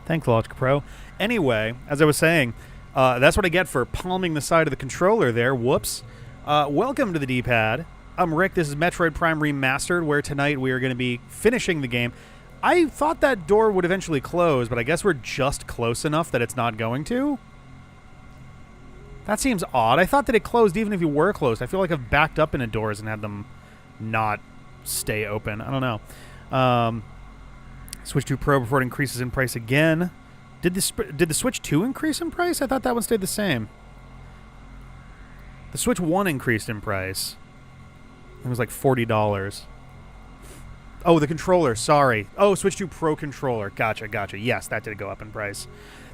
Thanks, Logic Pro. Anyway, as I was saying, that's what I get for palming the side of the controller there. Whoops. Welcome to the D-pad. I'm Rick. This is Metroid Prime Remastered, where tonight we are going to be finishing the game. I thought that door would eventually close, but I guess we're just close enough that it's not going to. That seems odd. I thought that it closed even if you were closed. I feel like I've backed up into doors and had them not stay open. I don't know. Switch 2 Pro before it increases in price again. Did the Switch 2 increase in price? I thought that one stayed the same. The Switch 1 increased in price. It was like $40. Oh, the controller. Sorry. Oh, Switch 2 Pro controller. Gotcha, gotcha. Yes, that did go up in price.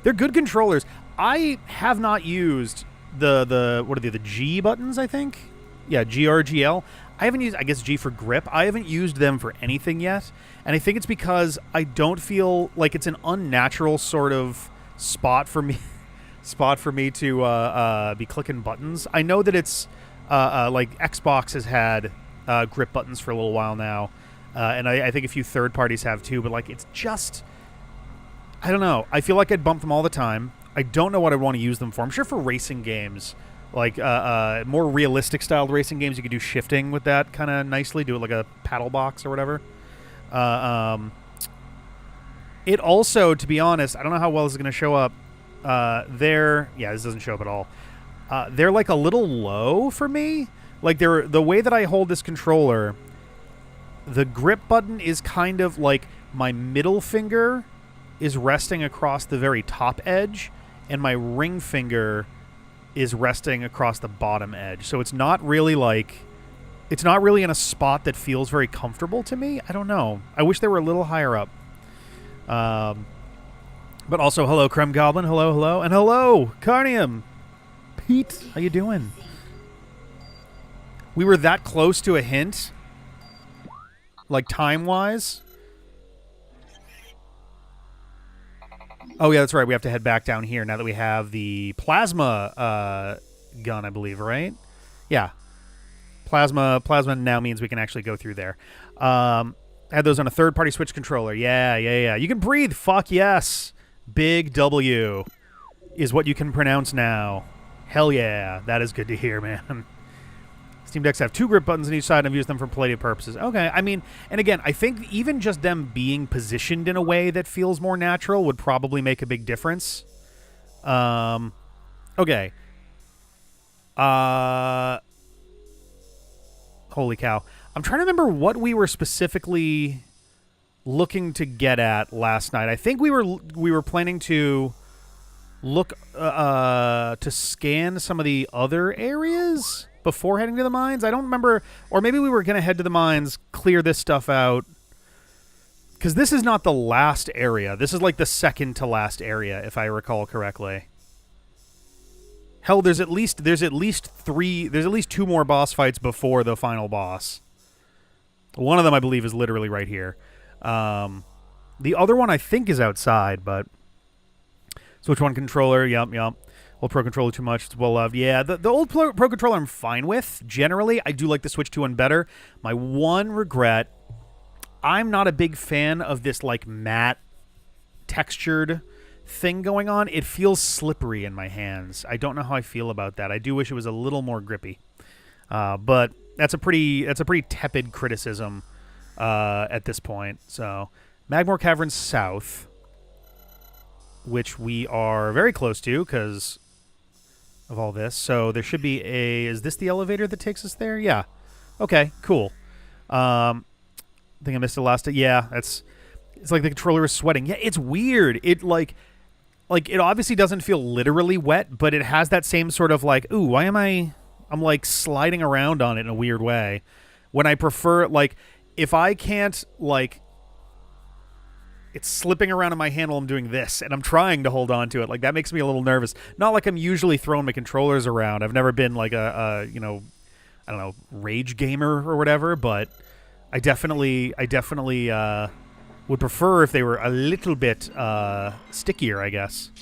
They're good controllers. I have not used the what are they? The G buttons, I think? Yeah, GRGL. I haven't used, I guess, G for grip. I haven't used them for anything yet. And I think it's because I don't feel like it's an unnatural sort of spot for me to be clicking buttons. I know that it's like Xbox has had grip buttons for a little while now. And I think a few third parties have too, but like it's just, I don't know. I feel like I'd bump them all the time. I don't know what I'd want to use them for. I'm sure for racing games, like more realistic styled racing games, you could do shifting with that kind of nicely. Do it like a paddle box or whatever. It also, to be honest, I don't know how well this is going to show up. Yeah, this doesn't show up at all. They're like a little low for me. Like the way that I hold this controller, the grip button is kind of like my middle finger is resting across the very top edge, and my ring finger is resting across the bottom edge. So it's not really like, it's not really in a spot that feels very comfortable to me. I don't know. I wish they were a little higher up. But also, hello, Creme Goblin. Hello, hello. And hello, Carnium. Pete, how you doing? We were that close to a hint, like time-wise. Oh, yeah, that's right. We have to head back down here now that we have the plasma gun, I believe, right? Yeah. Plasma now means we can actually go through there. Had those on a third-party Switch controller. Yeah. You can breathe. Fuck yes. Big W is what you can pronounce now. Hell yeah. That is good to hear, man. Steam Decks have 2 grip buttons on each side, and I've used them for plenty of purposes. Okay, I mean, and again, I think even just them being positioned in a way that feels more natural would probably make a big difference. Okay. Holy cow. I'm trying to remember what we were specifically looking to get at last night. I think we were planning to look to scan some of the other areas before heading to the mines. I don't remember, or maybe we were going to head to the mines, clear this stuff out, because this is not the last area. This is like the second to last area, if I recall correctly. Hell, there's at least 2 more boss fights before the final boss. One of them, I believe, is literally right here. The other one, I think, is outside, but Switch 1 controller, yep. Old Pro Controller too much. It's well loved. Yeah, the old Pro Controller I'm fine with. Generally, I do like the Switch 2 one better. My one regret, I'm not a big fan of this like matte textured thing going on. It feels slippery in my hands. I don't know how I feel about that. I do wish it was a little more grippy. But that's a pretty tepid criticism at this point. So, Magmore Caverns South, which we are very close to because of all this. So there should be is this the elevator that takes us there? Yeah. Okay, cool. I think I missed the last. Yeah, it's like the controller is sweating. Yeah, it's weird. It like it obviously doesn't feel literally wet, but it has that same sort of like, ooh, why am I'm like sliding around on it in a weird way. When I prefer, like, if I can't, like, it's slipping around in my hand while I'm doing this, and I'm trying to hold on to it. Like, that makes me a little nervous. Not like I'm usually throwing my controllers around. I've never been like a you know, I don't know, rage gamer or whatever, but I definitely would prefer if they were a little bit stickier, I guess.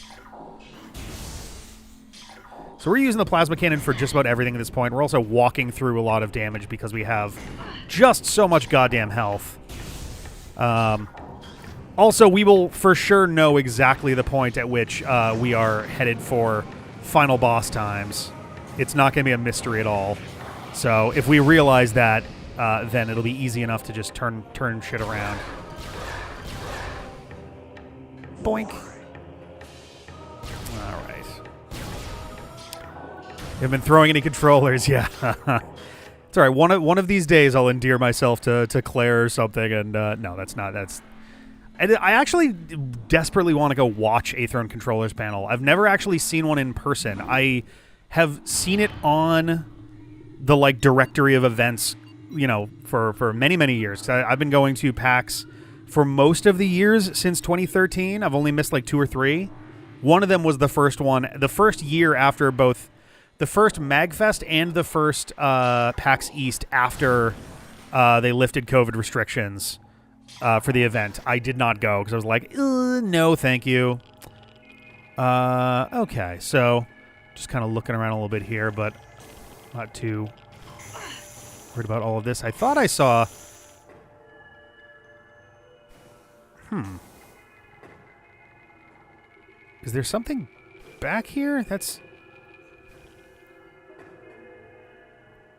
So we're using the plasma cannon for just about everything at this point. We're also walking through a lot of damage because we have just so much goddamn health. Also, we will for sure know exactly the point at which we are headed for final boss times. It's not going to be a mystery at all. So if we realize that, then it'll be easy enough to just turn shit around. Boink. All right. You haven't been throwing any controllers, yeah. It's all right. One of these days, I'll endear myself to Claire or something, and no, that's not. I actually desperately want to go watch a Throne Controllers panel. I've never actually seen one in person. I have seen it on the directory of events, for many, many years. I've been going to PAX for most of the years since 2013. I've only missed 2 or 3. One of them was the first one, the first year after both the first MagFest and the first PAX East after they lifted COVID restrictions. For the event. I did not go because I was like, no, thank you. Okay, so just kind of looking around a little bit here, but not too worried about all of this. I thought I saw... Is there something back here? That's...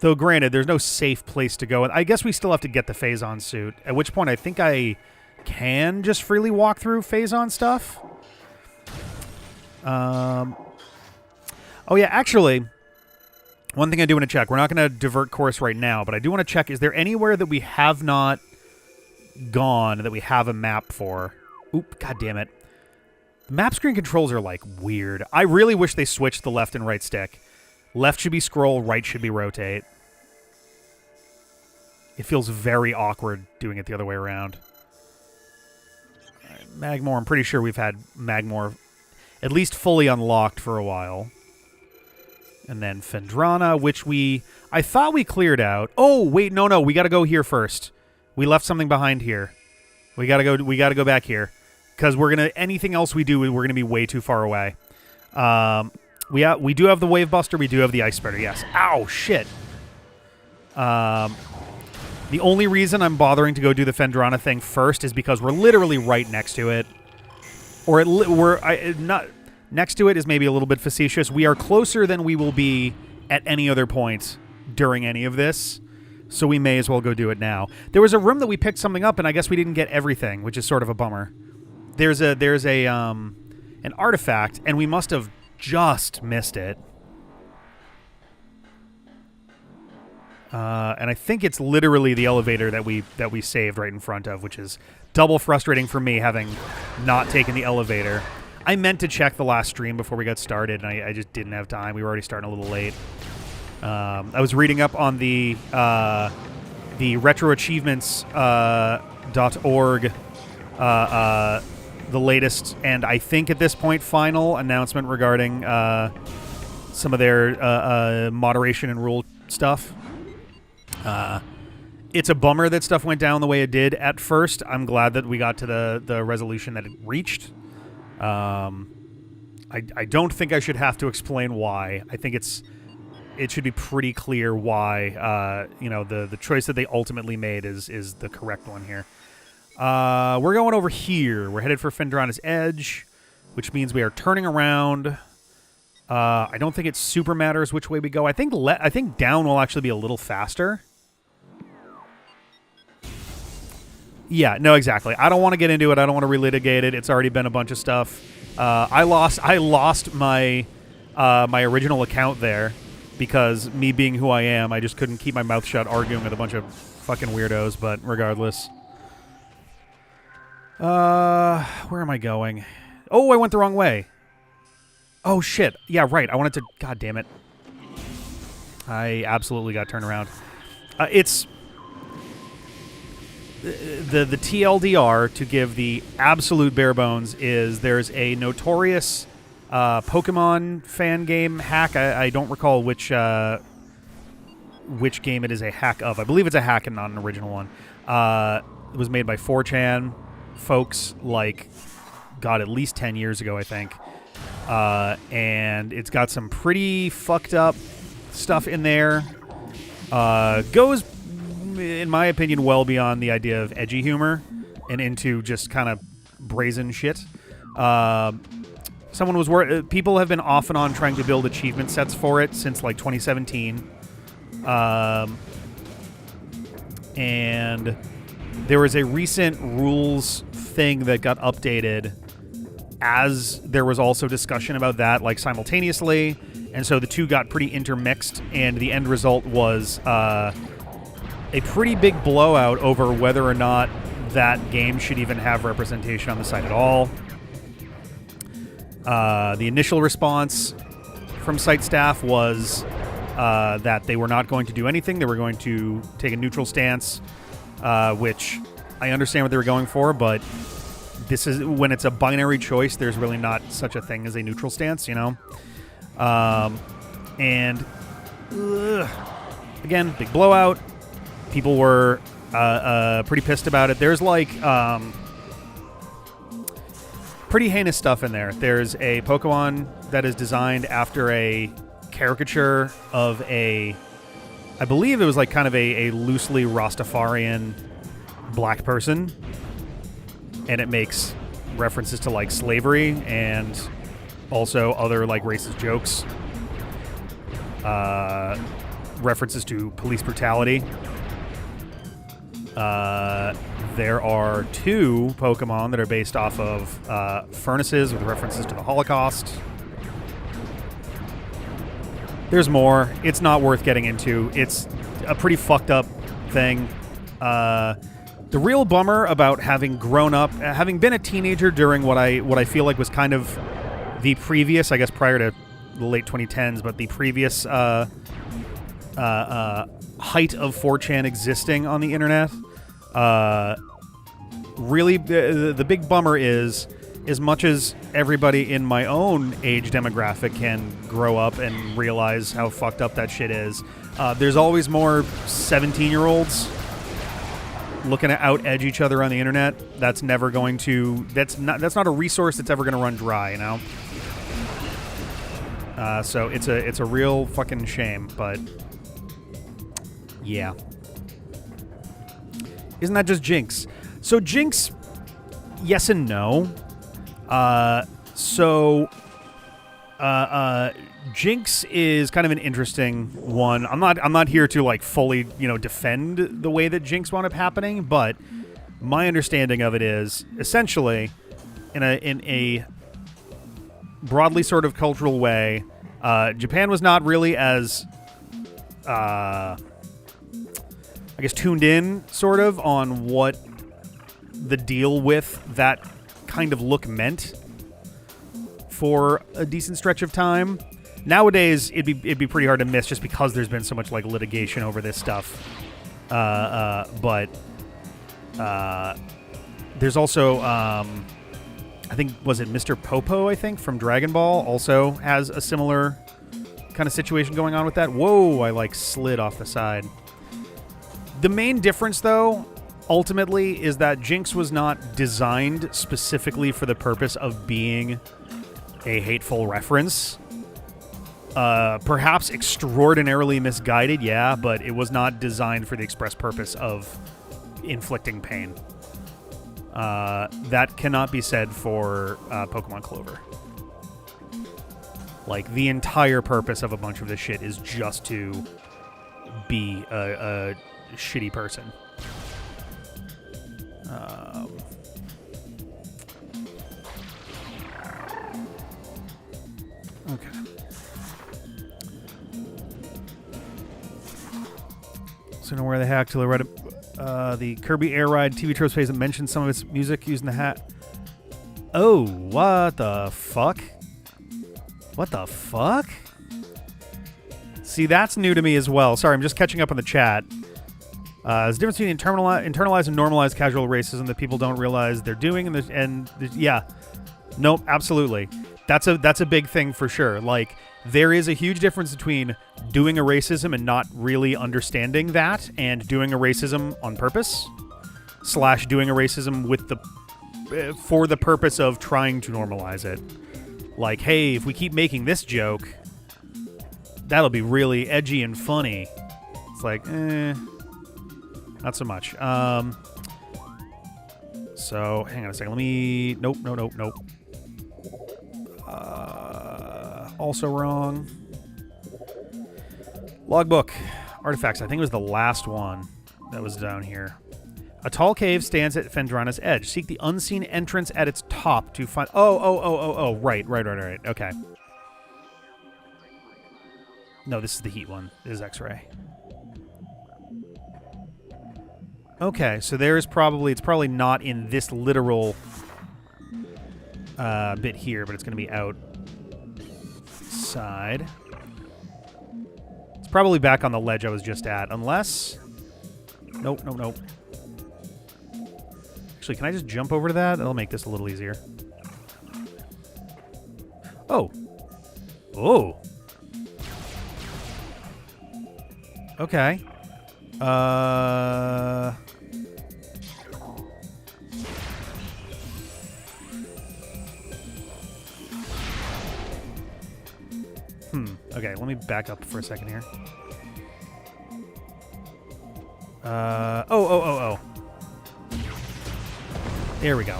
Though, granted, there's no safe place to go. I guess we still have to get the Phazon suit, at which point I think I can just freely walk through Phazon stuff. Oh, yeah, actually, one thing I do want to check. We're not going to divert course right now, but I do want to check, is there anywhere that we have not gone that we have a map for? Oop, god damn it. The map screen controls are, weird. I really wish they switched the left and right stick. Left should be scroll, right should be rotate. It feels very awkward doing it the other way around. Right, Magmore, I'm pretty sure we've had Magmore at least fully unlocked for a while. And then Phendrana, which I thought we cleared out. Oh, wait, no, we gotta go here first. We left something behind here. We gotta go back here. Because anything else we do, we're gonna be way too far away. We do have the Wave Buster. We do have the Ice Spreader. Yes. Ow, shit. The only reason I'm bothering to go do the Phendrana thing first is because we're literally right next to it. Or not next to it is maybe a little bit facetious. We are closer than we will be at any other point during any of this, so we may as well go do it now. There was a room that we picked something up, and I guess we didn't get everything, which is sort of a bummer. There's an artifact, and we must have just missed it. And I think it's literally the elevator that we saved right in front of, which is double frustrating for me, having not taken the elevator. I meant to check the last stream before we got started, and I just didn't have time. We were already starting a little late. I was reading up on the retroachievements.org the latest, and I think at this point, final announcement regarding some of their moderation and rule stuff. It's a bummer that stuff went down the way it did at first. I'm glad that we got to the resolution that it reached. I don't think I should have to explain why. I think it should be pretty clear why the choice that they ultimately made is the correct one here. We're going over here. We're headed for Phendrana's Edge, which means we are turning around. I don't think it super matters which way we go. I think down will actually be a little faster. Yeah, no, exactly. I don't want to get into it. I don't want to relitigate it. It's already been a bunch of stuff. I lost my my original account there because me being who I am, I just couldn't keep my mouth shut arguing with a bunch of fucking weirdos. But regardless, where am I going? Oh, I went the wrong way. Oh shit! Yeah, right. I wanted to. God damn it! I absolutely got turned around. It's the TLDR, to give the absolute bare bones, is there's a notorious Pokemon fan game hack. I don't recall which game it is a hack of. I believe it's a hack and not an original one. It was made by 4chan folks, God, at least 10 years ago, I think. And it's got some pretty fucked up stuff in there. Goes, in my opinion, well beyond the idea of edgy humor and into just kind of brazen shit. People have been off and on trying to build achievement sets for it since like 2017. And there was a recent rules thing that got updated as there was also discussion about that, like, simultaneously, and so the two got pretty intermixed, and the end result was a pretty big blowout over whether or not that game should even have representation on the site at all. The initial response from site staff was that they were not going to do anything. They were going to take a neutral stance, which I understand what they were going for, but this is when it's a binary choice, there's really not such a thing as a neutral stance, you know? And again, big blowout. People were pretty pissed about it. There's like pretty heinous stuff in there. There's a Pokemon that is designed after a caricature of I believe it was like kind of a loosely Rastafarian black person, and it makes references to like slavery and also other like racist jokes, references to police brutality. There are 2 Pokemon that are based off of furnaces with references to the Holocaust. There's more. It's not worth getting into. It's a pretty fucked up thing. The real bummer about having grown up, having been a teenager during what I feel like was kind of the previous, I guess prior to the late 2010s, but the previous height of 4chan existing on the internet. Really, the big bummer is, as much as everybody in my own age demographic can grow up and realize how fucked up that shit is, there's always more 17-year-olds looking to out-edge each other on the internet. That's never going to... That's not a resource that's ever going to run dry, you know? So it's a real fucking shame, but... Yeah. Isn't that just Jinx? So Jinx, yes and no. Jinx is kind of an interesting one. I'm not here to like fully, defend the way that Jinx wound up happening, but my understanding of it is essentially in a broadly sort of cultural way, Japan was not really as I guess tuned in sort of on what the deal with that kind of look meant for a decent stretch of time. Nowadays, it'd be pretty hard to miss just because there's been so much like litigation over this stuff. But there's also I think, was it Mr. Popo, I think, from Dragon Ball also has a similar kind of situation going on with that. Whoa, I like slid off the side. The main difference, though, ultimately, is that Jinx was not designed specifically for the purpose of being a hateful reference. Perhaps extraordinarily misguided, yeah, but it was not designed for the express purpose of inflicting pain. That cannot be said for Pokemon Clover. Like, the entire purpose of a bunch of this shit is just to be a shitty person. Okay. So now where the heck till I read the Kirby Air Ride TV Tropes page that mentioned some of its music using the hat. Oh, what the fuck? What the fuck? See, that's new to me as well. Sorry, I'm just catching up on the chat. There's a difference between internalized and normalized casual racism that people don't realize they're doing, yeah, nope, absolutely. That's a big thing for sure. Like, there is a huge difference between doing a racism and not really understanding that, and doing a racism on purpose, / doing a racism with for the purpose of trying to normalize it. Like, hey, if we keep making this joke, that'll be really edgy and funny. It's like, not so much. So, hang on a second. Let me... Nope. Also wrong. Logbook. Artifacts. I think it was the last one that was down here. A tall cave stands at Phendrana's edge. Seek the unseen entrance at its top to find... Oh. Right. Okay. No, this is the heat one. This is X-ray. Okay, so there is probably... It's probably not in this literal bit here, but it's going to be outside. It's probably back on the ledge I was just at, unless... Nope. Actually, can I just jump over to that? That'll make this a little easier. Oh. Okay. Okay, let me back up for a second here. Oh. There we go.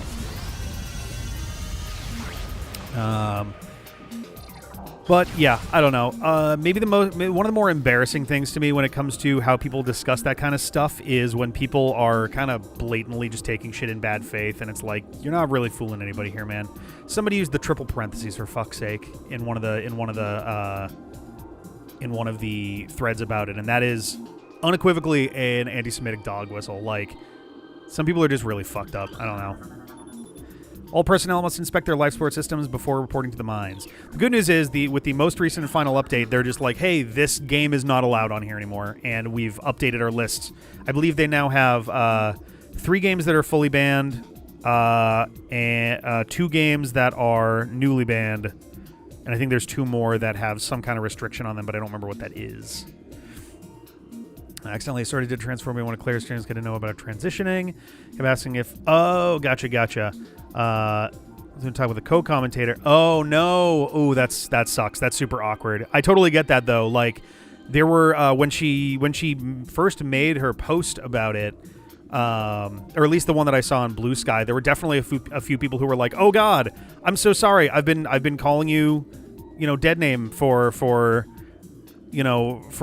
But yeah, I don't know. Maybe one of the more embarrassing things to me when it comes to how people discuss that kind of stuff is when people are kind of blatantly just taking shit in bad faith, and it's like, you're not really fooling anybody here, man. Somebody used the triple parentheses, for fuck's sake, in one of the threads about it, and that is unequivocally an anti-Semitic dog whistle. Like, some people are just really fucked up. I don't know. All personnel must inspect their life support systems before reporting to the mines. The good news is, with the most recent and final update, they're just like, hey, this game is not allowed on here anymore, and we've updated our lists. I believe they now have 3 games that are fully banned, and 2 games that are newly banned, and I think there's 2 more that have some kind of restriction on them, but I don't remember what that is. I accidentally started to transform me. One of Claire's streams going to know about transitioning. Kept asking if... Oh, gotcha. I was going to talk with the co-commentator. Oh, no. Oh, that sucks. That's super awkward. I totally get that, though. Like, there were... when she first made her post about it, or at least the one that I saw on Blue Sky, there were definitely a few people who were like, oh, God, I'm so sorry. I've been calling you, dead name for a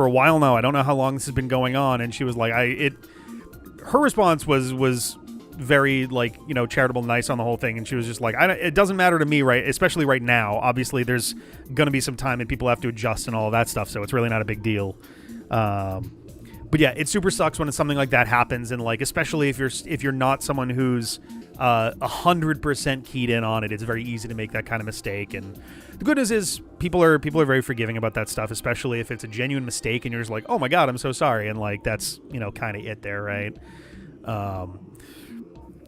while now. I don't know how long this has been going on. And she was like, her response was very, like, charitable, nice on the whole thing. And she was just like, it doesn't matter to me, right? Especially right now. Obviously, there's going to be some time and people have to adjust and all of that stuff. So it's really not a big deal. But yeah, it super sucks when something like that happens. And, like, especially if you're not someone who's 100% keyed in on it, it's very easy to make that kind of mistake. And the good news is people are very forgiving about that stuff, especially if it's a genuine mistake and you're just like, oh my God, I'm so sorry. And, like, that's, kind of it there, right?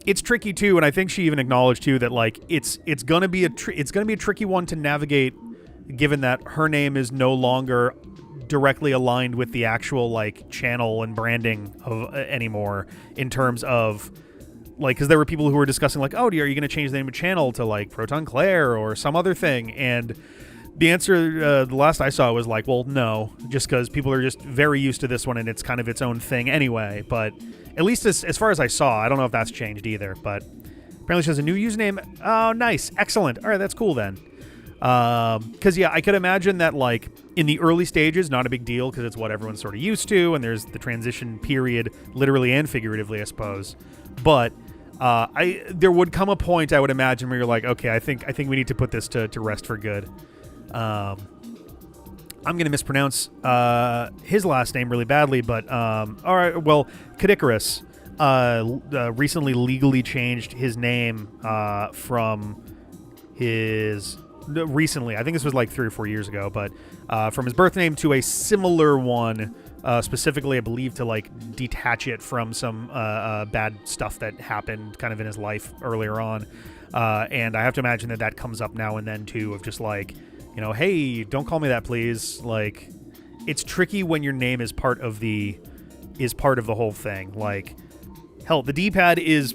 It's tricky too, and I think she even acknowledged too that, like, it's gonna be a tricky one to navigate, given that her name is no longer directly aligned with the actual, like, channel and branding of anymore, in terms of, like, because there were people who were discussing, like, oh, are you going to change the name of channel to, like, Proton Claire or some other thing? And the answer, the last I saw, was like, well, no, just because people are just very used to this one and it's kind of its own thing anyway. But at least as far as I saw, I don't know if that's changed either. But apparently she has a new username. Oh, nice. Excellent. All right, that's cool then. Because, yeah, I could imagine that, like, in the early stages, not a big deal because it's what everyone's sort of used to, and there's the transition period, literally and figuratively, I suppose. But there would come a point, I would imagine, where you're like, okay, I think we need to put this to rest for good. I'm going to mispronounce his last name really badly, but all right, well, Kadikarus recently legally changed his name from his... Recently, I think this was like 3 or 4 years ago, but from his birth name to a similar one, specifically, I believe, to, like, detach it from some bad stuff that happened kind of in his life earlier on. And I have to imagine that comes up now and then too, of just like, hey, don't call me that, please. Like, it's tricky when your name is part of the whole thing. Like, hell, the D-pad is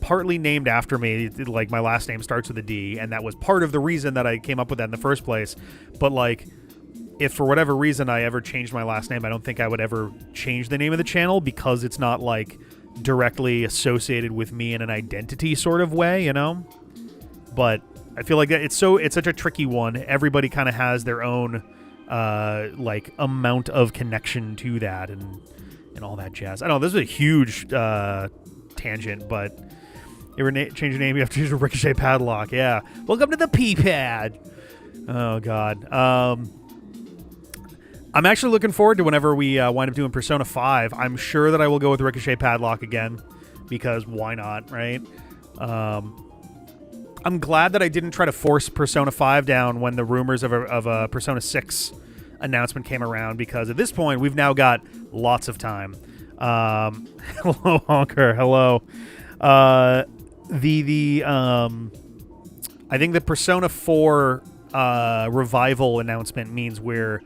partly named after me. Like, my last name starts with a D, and that was part of the reason that I came up with that in the first place. But, like, if for whatever reason I ever changed my last name, I don't think I would ever change the name of the channel, because it's not, like, directly associated with me in an identity sort of way, you know? But I feel like it's such a tricky one. Everybody kind of has their own like amount of connection to that and all that jazz. I know this is a huge tangent, but you ever change your name, you have to use a Ricochet padlock. Yeah. Welcome to the P-pad. Oh God. I'm actually looking forward to whenever we wind up doing Persona 5. I'm sure that I will go with Ricochet padlock again because why not, right? I'm glad that I didn't try to force Persona 5 down when the rumors of a Persona 6 announcement came around, because at this point we've now got lots of time. Hello, Honker. Hello. I think the Persona 4 revival announcement means we're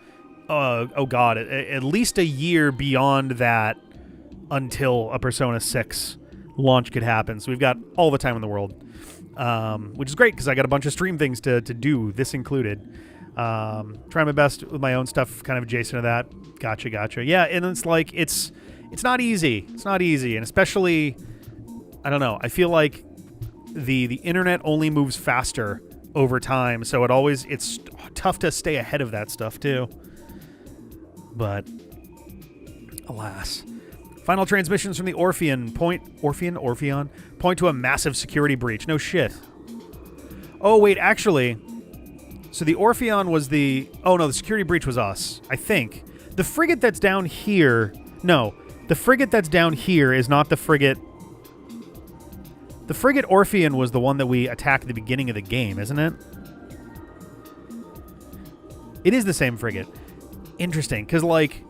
oh god, at least a year beyond that until a Persona 6 launch could happen. So we've got all the time in the world, which is great because I got a bunch of stream things to do, this included. Trying my best with my own stuff, kind of adjacent to that. Gotcha. Yeah, and it's like it's not easy. It's not easy, and especially, I don't know. I feel like the internet only moves faster over time, so it's tough to stay ahead of that stuff too. But alas. Final transmissions from the Orpheon point to a massive security breach. No shit. Oh wait, actually, so the Orpheon was the security breach was us, I think. The frigate that's down here, no, the frigate that's down here is not the frigate. The frigate Orpheon was the one that we attacked at the beginning of the game, isn't it? It is the same frigate. Interesting, because, like,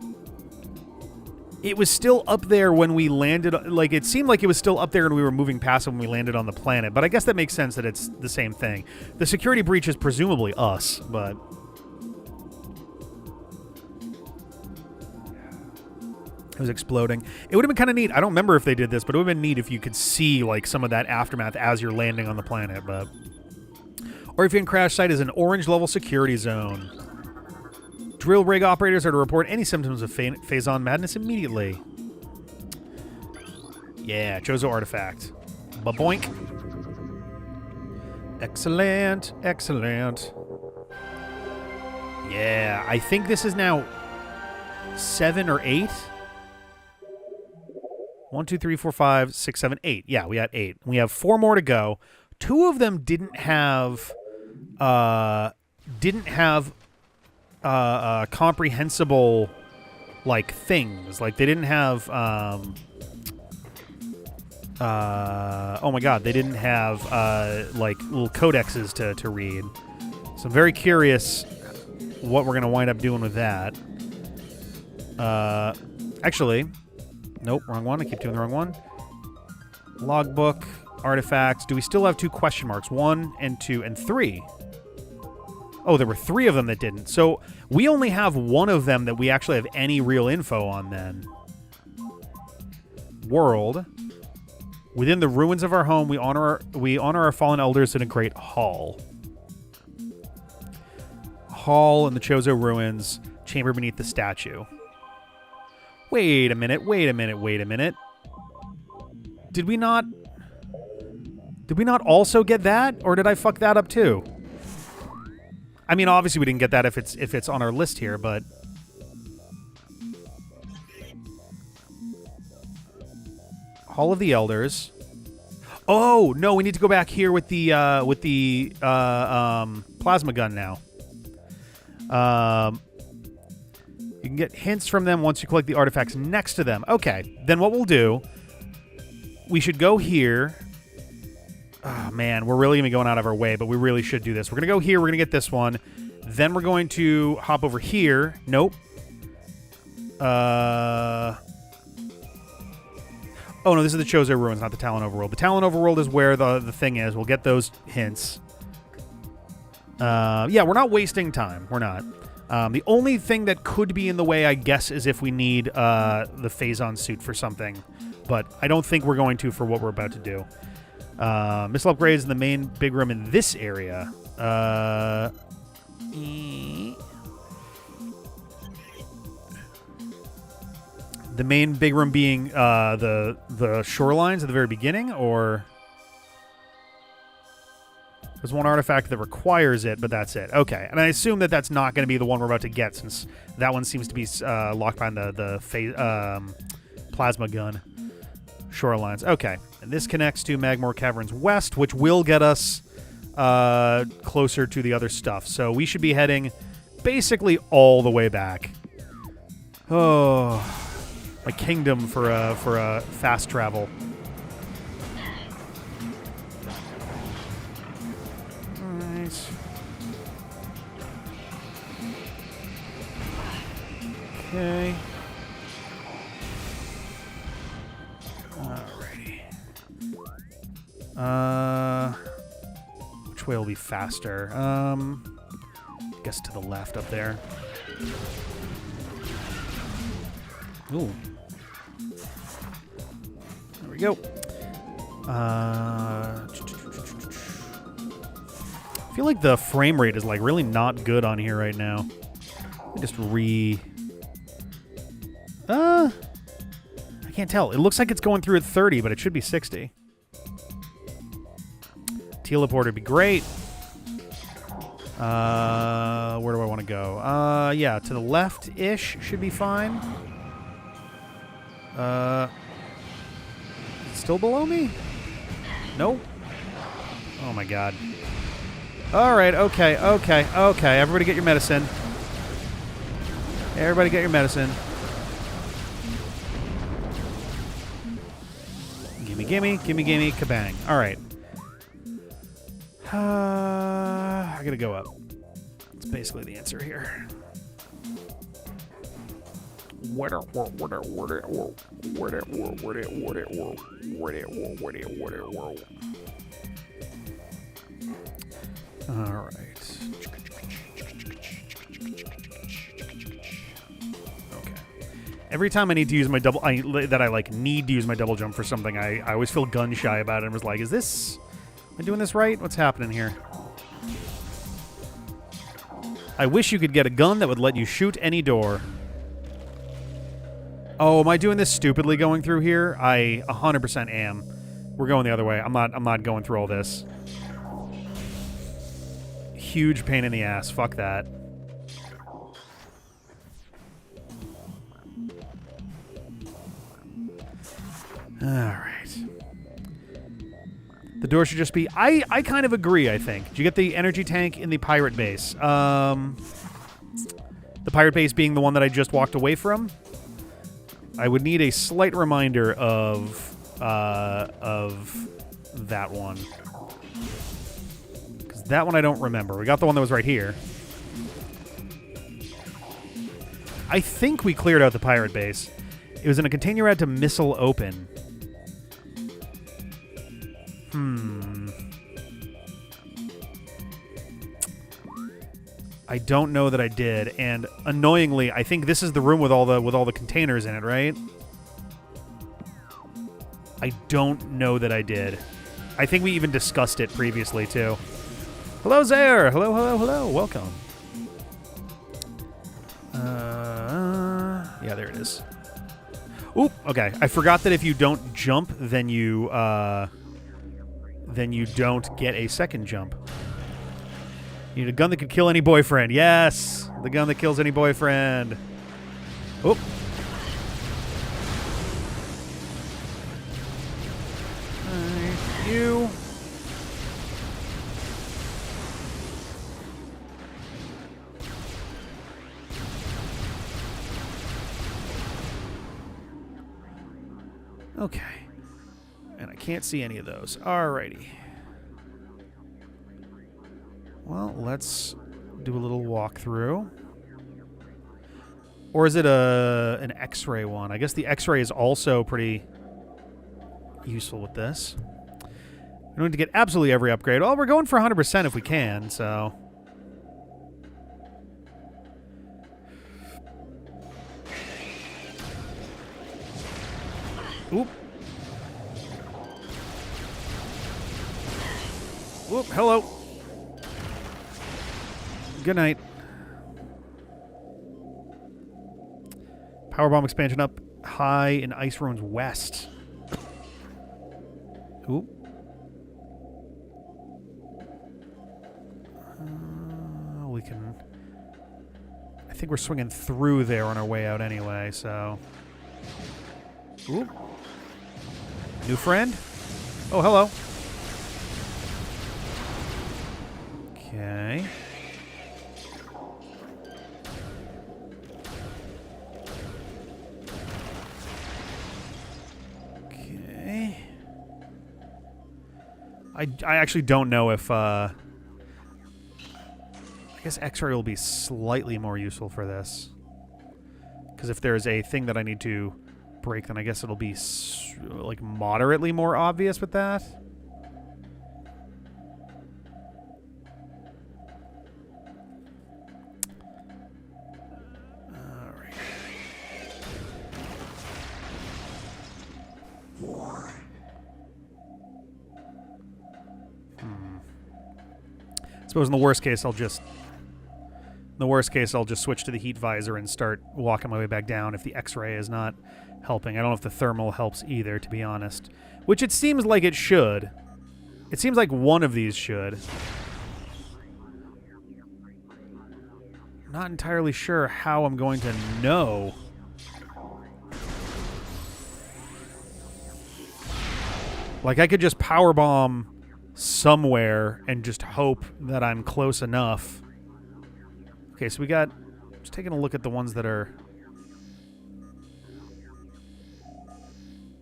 it was still up there when we landed. Like, it seemed like it was still up there and we were moving past it when we landed on the planet. But I guess that makes sense that it's the same thing. The security breach is presumably us, but... It was exploding. It would have been kind of neat. I don't remember if they did this, but it would have been neat if you could see, like, some of that aftermath as you're landing on the planet, but... Orpheon crash site is an orange-level security zone. Drill rig operators are to report any symptoms of phase-on madness immediately. Yeah, Chozo artifact. Ba-boink. Excellent. Yeah, I think this is now 7 or 8. 1, 2, 3, 4, 5, 6, 7, 8. Yeah, we got 8. We have 4 more to go. 2 of them didn't have comprehensible, like, things. Like, they didn't have, oh my god, they didn't have, like, little codexes to read. So I'm very curious what we're going to wind up doing with that. Actually, nope, wrong one. I keep doing the wrong one. Logbook, artifacts. Do we still have 2 question marks? 1 and 2 and 3. Oh, there were 3 of them that didn't. So we only have 1 of them that we actually have any real info on then. World. Within the ruins of our home, we honor our fallen elders in a great hall. Hall in the Chozo ruins. Chamber beneath the statue. Wait a minute. Did we not also get that? Or did I fuck that up too? I mean, obviously we didn't get that if it's on our list here, but Hall of the Elders. Oh no, we need to go back here with the plasma gun now. You can get hints from them once you collect the artifacts next to them. Okay, then what we'll do? We should go here. Oh, man, we're really going to be going out of our way, but we really should do this. We're going to go here. We're going to get this one. Then we're going to hop over here. Nope. Oh, no, this is the Chozo Ruins, not the Tallon Overworld. The Tallon Overworld is where the thing is. We'll get those hints. Yeah, we're not wasting time. We're not. The only thing that could be in the way, I guess, is if we need the phase-on suit for something. But I don't think we're going to for what we're about to do. Missile upgrades in the main big room in this area. The main big room being the shorelines at the very beginning, or there's one artifact that requires it, but that's it. Okay, and I assume that that's not going to be the one we're about to get, since that one seems to be locked behind the plasma gun. Shorelines. Okay, and this connects to Magmore Caverns West, which will get us closer to the other stuff. So we should be heading basically all the way back. Oh, my kingdom for a fast travel. All right. Okay. Alrighty. Which way will be faster? I guess to the left up there. Ooh. There we go. I feel like the frame rate is like really not good on here right now. Let me just I can't tell. It looks like it's going through at 30, but it should be 60. Teleport would be great. Where do I want to go? Yeah, to the left-ish should be fine. Still below me? Nope. Oh my god. Alright, okay. Everybody get your medicine. Everybody get your medicine. Gimme, kabang. Alright. I gotta go up. That's basically the answer here. All right. Okay. Every time I need to use my double, need to use my double jump for something, I always feel gun shy about it. And was like, am I doing this right? What's happening here? I wish you could get a gun that would let you shoot any door. Oh, am I doing this stupidly going through here? I 100% am. We're going the other way. I'm not going through all this. Huge pain in the ass. Fuck that. All right. The door should just be... I kind of agree, I think. Did you get the energy tank in the pirate base? The pirate base being the one that I just walked away from? I would need a slight reminder of that one. Because that one I don't remember. We got the one that was right here. I think we cleared out the pirate base. It was in a container route to Missile Open. I don't know that I did, and annoyingly, I think this is the room with all the containers in it, right? I don't know that I did. I think we even discussed it previously too. Hello there. Hello. Welcome. Yeah, there it is. Oop. Okay, I forgot that if you don't jump, then you don't get a second jump. You need a gun that could kill any boyfriend. Yes! The gun that kills any boyfriend. Oop. You. Okay. And I can't see any of those. Alrighty. Well, let's do a little walkthrough. Or is it an X-ray one? I guess the X-ray is also pretty useful with this. We don't need to get absolutely every upgrade. Well, we're going for 100% if we can, so... Oop. Whoop, hello. Good night. Powerbomb expansion up. high in Ice Ruins West. Ooh. We can... I think we're swinging through there on our way out anyway, so... Ooh. New friend? Oh, hello. Okay. Okay. I actually don't know if... I guess X-ray will be slightly more useful for this. Because if there's a thing that I need to break, then I guess it'll be like moderately more obvious with that. Alright. I suppose in the worst case, I'll just switch to the heat visor and start walking my way back down if the X-ray is not helping. I don't know if the thermal helps either, to be honest. Which it seems like it should. It seems like one of these should. I'm not entirely sure how I'm going to know. Like, I could just powerbomb somewhere and just hope that I'm close enough. Okay, so we got... Just taking a look at the ones that are...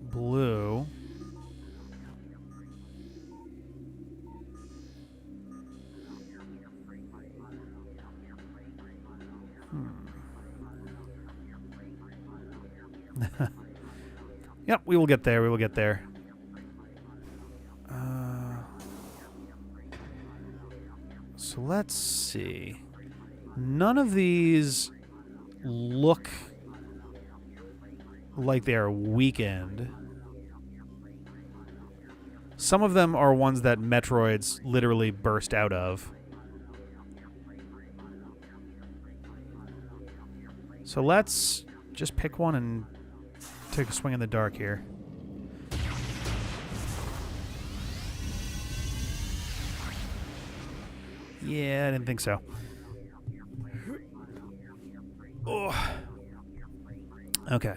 blue. Yep, we will get there. We will get there. So let's see. None of these look like they are weakened. Some of them are ones that Metroids literally burst out of. So let's just pick one and take a swing in the dark here. Yeah, I didn't think so. Oh. Okay.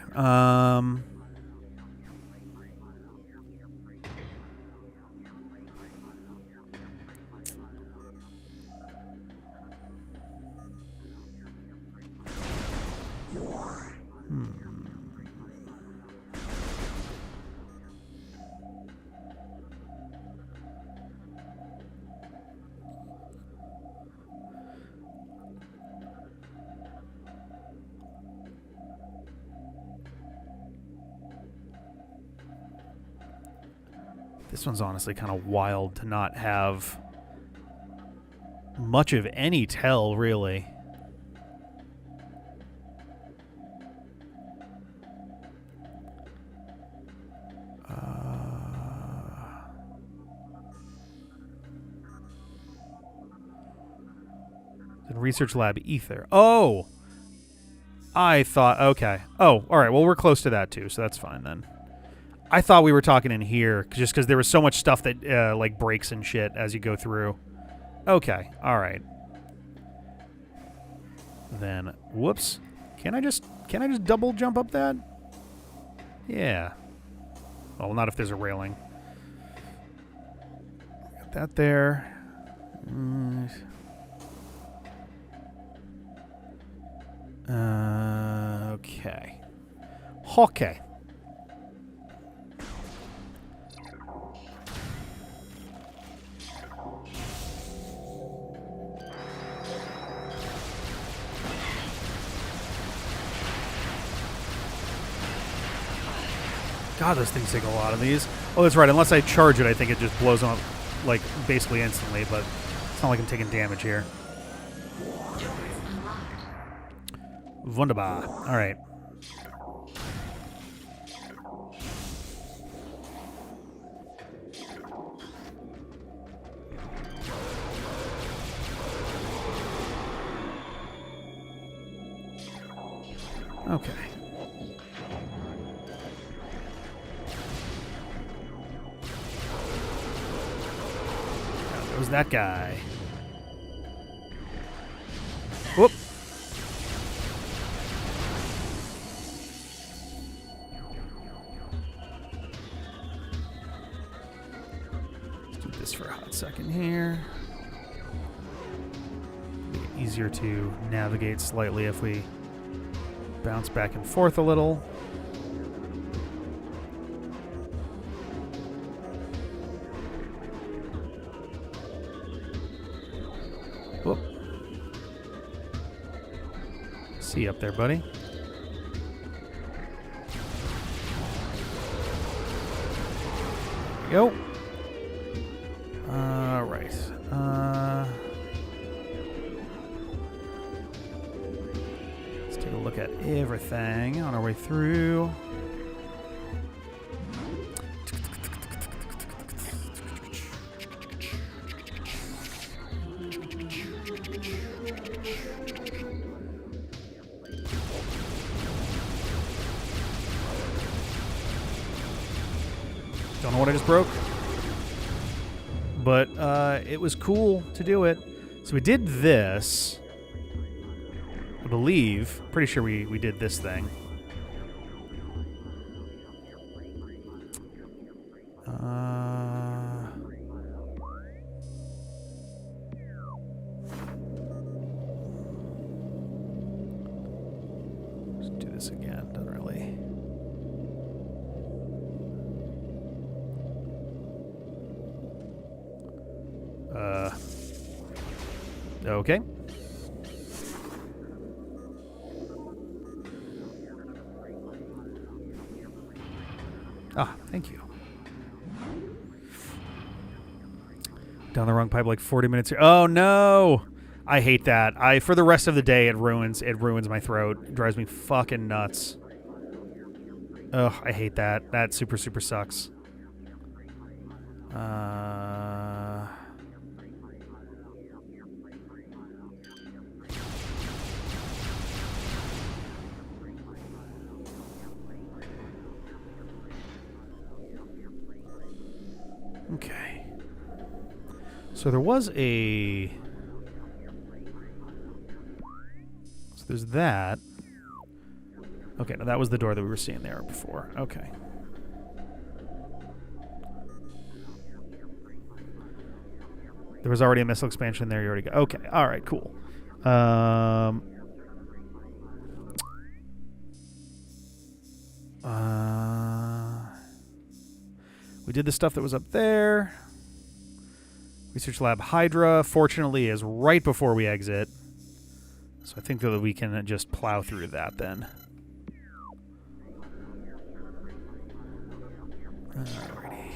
This one's honestly kind of wild to not have much of any tell, really. Research lab ether. Oh! I thought... Okay. Oh, alright. Well, we're close to that, too, so that's fine, then. I thought we were talking in here, just because there was so much stuff that, like, breaks and shit as you go through. Okay. Alright. Then, whoops. Can I just double jump up that? Yeah. Well, not if there's a railing. Got that there. Okay. Okay. God, those things take a lot of these. Oh, that's right. Unless I charge it, I think it just blows up, like, basically instantly, but it's not like I'm taking damage here. Wunderbar. All right. Okay. Goes that guy. Whoop. Let's do this for a hot second here. Make it easier to navigate slightly if we bounce back and forth a little. Whoop. See you up there, buddy. There we go. All right. Let's take a look at everything on our way through. Don't know what I just broke, but it was cool to do it. So we did this, I believe. Pretty sure we did this thing. Let's do this again. Doesn't really. Okay. Ah, thank you. Down the wrong pipe like 40 minutes here. Oh no! I hate that. For the rest of the day it ruins my throat. It drives me fucking nuts. Ugh, I hate that. That super sucks. Okay. So there was a... So there's that. Okay, now that was the door that we were seeing there before. Okay. There was already a missile expansion there. You already got... Okay, alright, cool. We did the stuff that was up there. Research Lab Hydra, fortunately, is right before we exit. So I think that we can just plow through that then. Alrighty.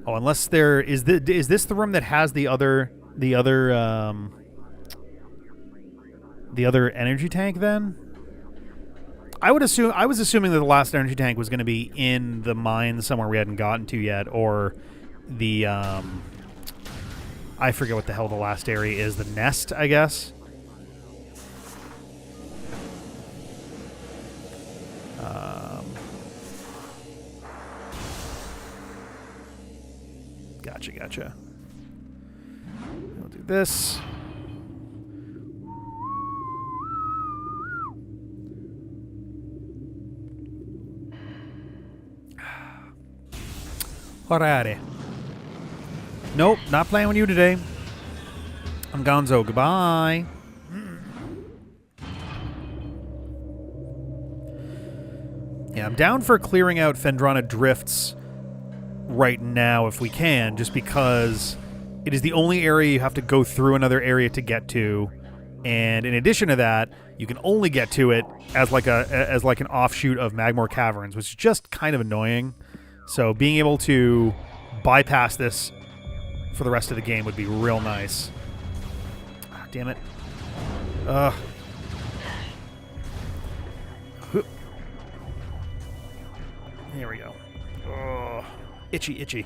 Oh, unless there is this the room that has the other energy tank then? I was assuming that the last energy tank was going to be in the mine somewhere we hadn't gotten to yet, or the I forget what the hell the last area is, the nest, I guess. Gotcha. We'll do this. Alrighty. Nope, not playing with you today. I'm gonzo. Goodbye. Yeah, I'm down for clearing out Phendrana Drifts right now if we can, just because it is the only area you have to go through another area to get to, and in addition to that, you can only get to it as like an offshoot of Magmore Caverns, which is just kind of annoying. So being able to bypass this for the rest of the game would be real nice. Ah, damn it. There we go. Itchy.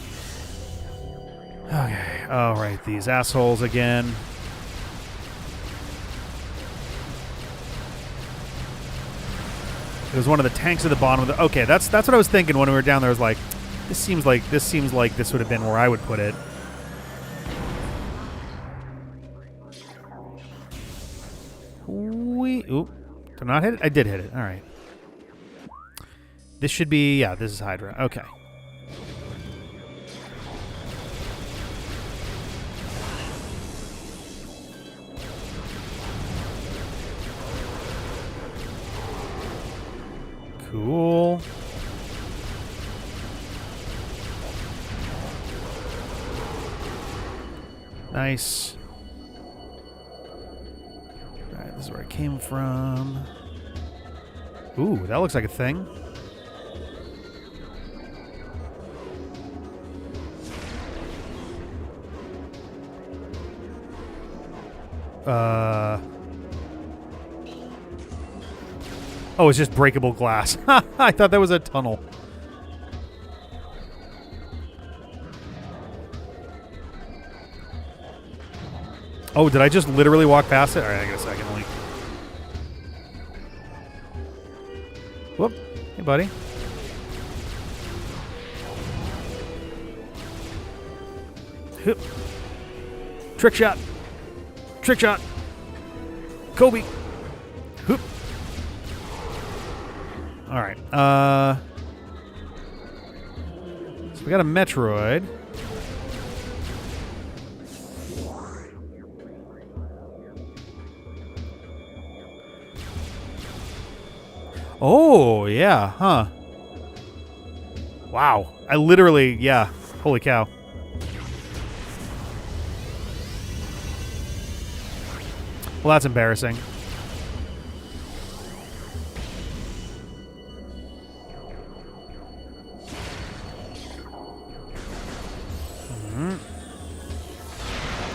Okay. All right, these assholes again. It was one of the tanks at the bottom of the... Okay, that's what I was thinking when we were down there. I was like, this seems like this would have been where I would put it. Oop. Did I not hit it? I did hit it. All right. This should be... Yeah, this is Hydra. Okay. Cool. Nice. Alright, this is where I came from. Ooh, that looks like a thing. Oh, it's just breakable glass. I thought that was a tunnel. Oh, did I just literally walk past it? All right, I guess I can only... Whoop. Hey, buddy. Hup. Trick shot. Trick shot. Kobe. Hoop. All right. So we got a Metroid. Oh, yeah. Huh. Wow. I literally, yeah. Holy cow. Well, that's embarrassing.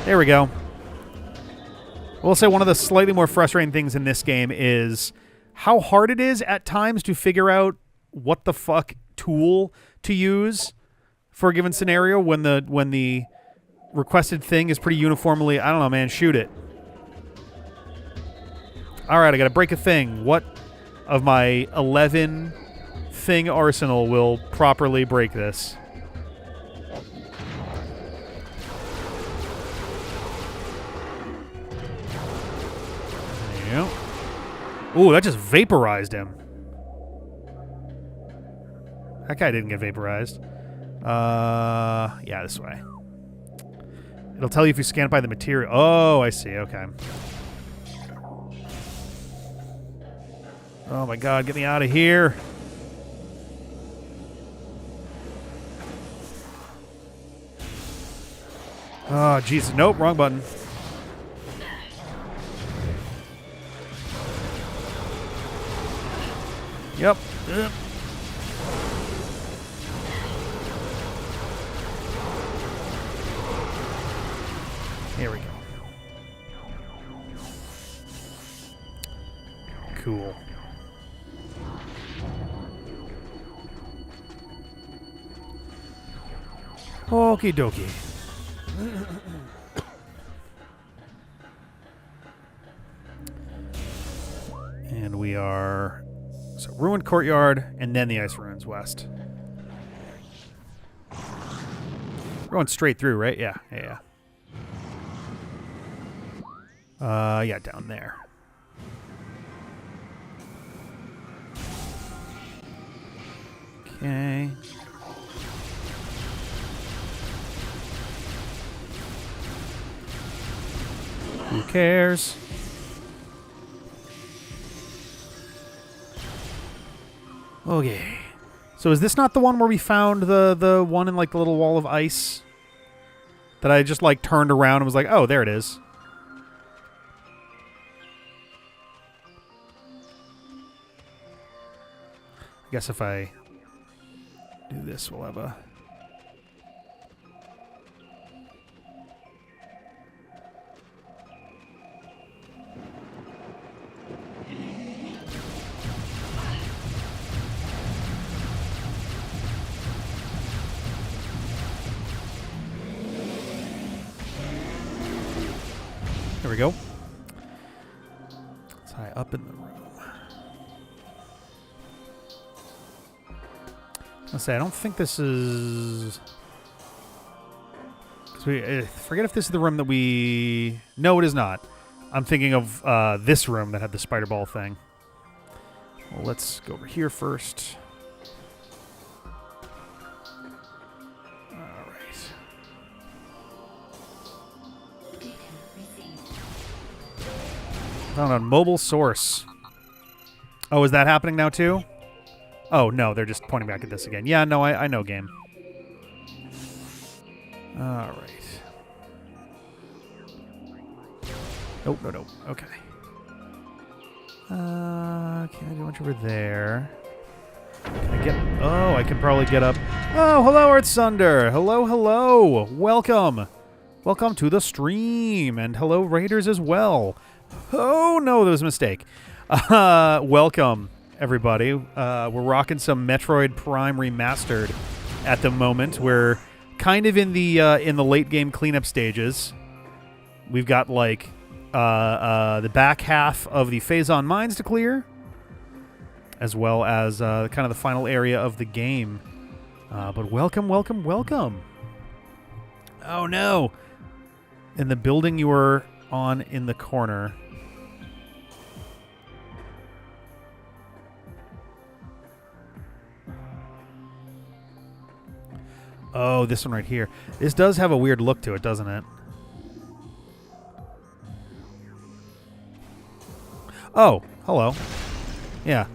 There we go. I will say one of the slightly more frustrating things in this game is how hard it is at times to figure out what the fuck tool to use for a given scenario when the requested thing is pretty uniformly, I don't know, man, shoot it. All right, I got to break a thing. What of my 11 thing arsenal will properly break this? Yep. Ooh, that just vaporized him. That guy didn't get vaporized. Yeah, this way. It'll tell you if you scan it by the material. Oh, I see. Okay. Oh my god, get me out of here. Oh, Jesus. Nope, wrong button. Yep. Here we go. Cool. Okie dokie. And we are... So, Ruined Courtyard, and then the Ice Ruins West. We're going straight through, right? Yeah. Yeah, down there. Okay. Who cares? Okay. So is this not the one where we found the one in like the little wall of ice? That I just like turned around and was like, oh, there it is. I guess if I do this, we'll have a... There we go. It's high up in the room. I'll say, I don't think this is... I forget if this is the room that we... No, it is not. I'm thinking of this room that had the spider ball thing. Well, let's go over here first. All right. Found on mobile source. Oh, is that happening now too? Oh, no, they're just pointing back at this again. Yeah, no, I know game. All right. Nope, no. Okay. Can't do much over there. Can I get... Oh, I can probably get up... Oh, hello, Earth Sunder. Hello. Welcome. Welcome to the stream. And hello, Raiders, as well. Oh, no, that was a mistake. Welcome, everybody. We're rocking some Metroid Prime Remastered at the moment. We're kind of in the late game cleanup stages. We've got, like... the back half of the Phazon Mines to clear, as well as kind of the final area of the game. But welcome. Oh, no. In the building you were on in the corner. Oh, this one right here. This does have a weird look to it, doesn't it? Oh, hello. Yeah.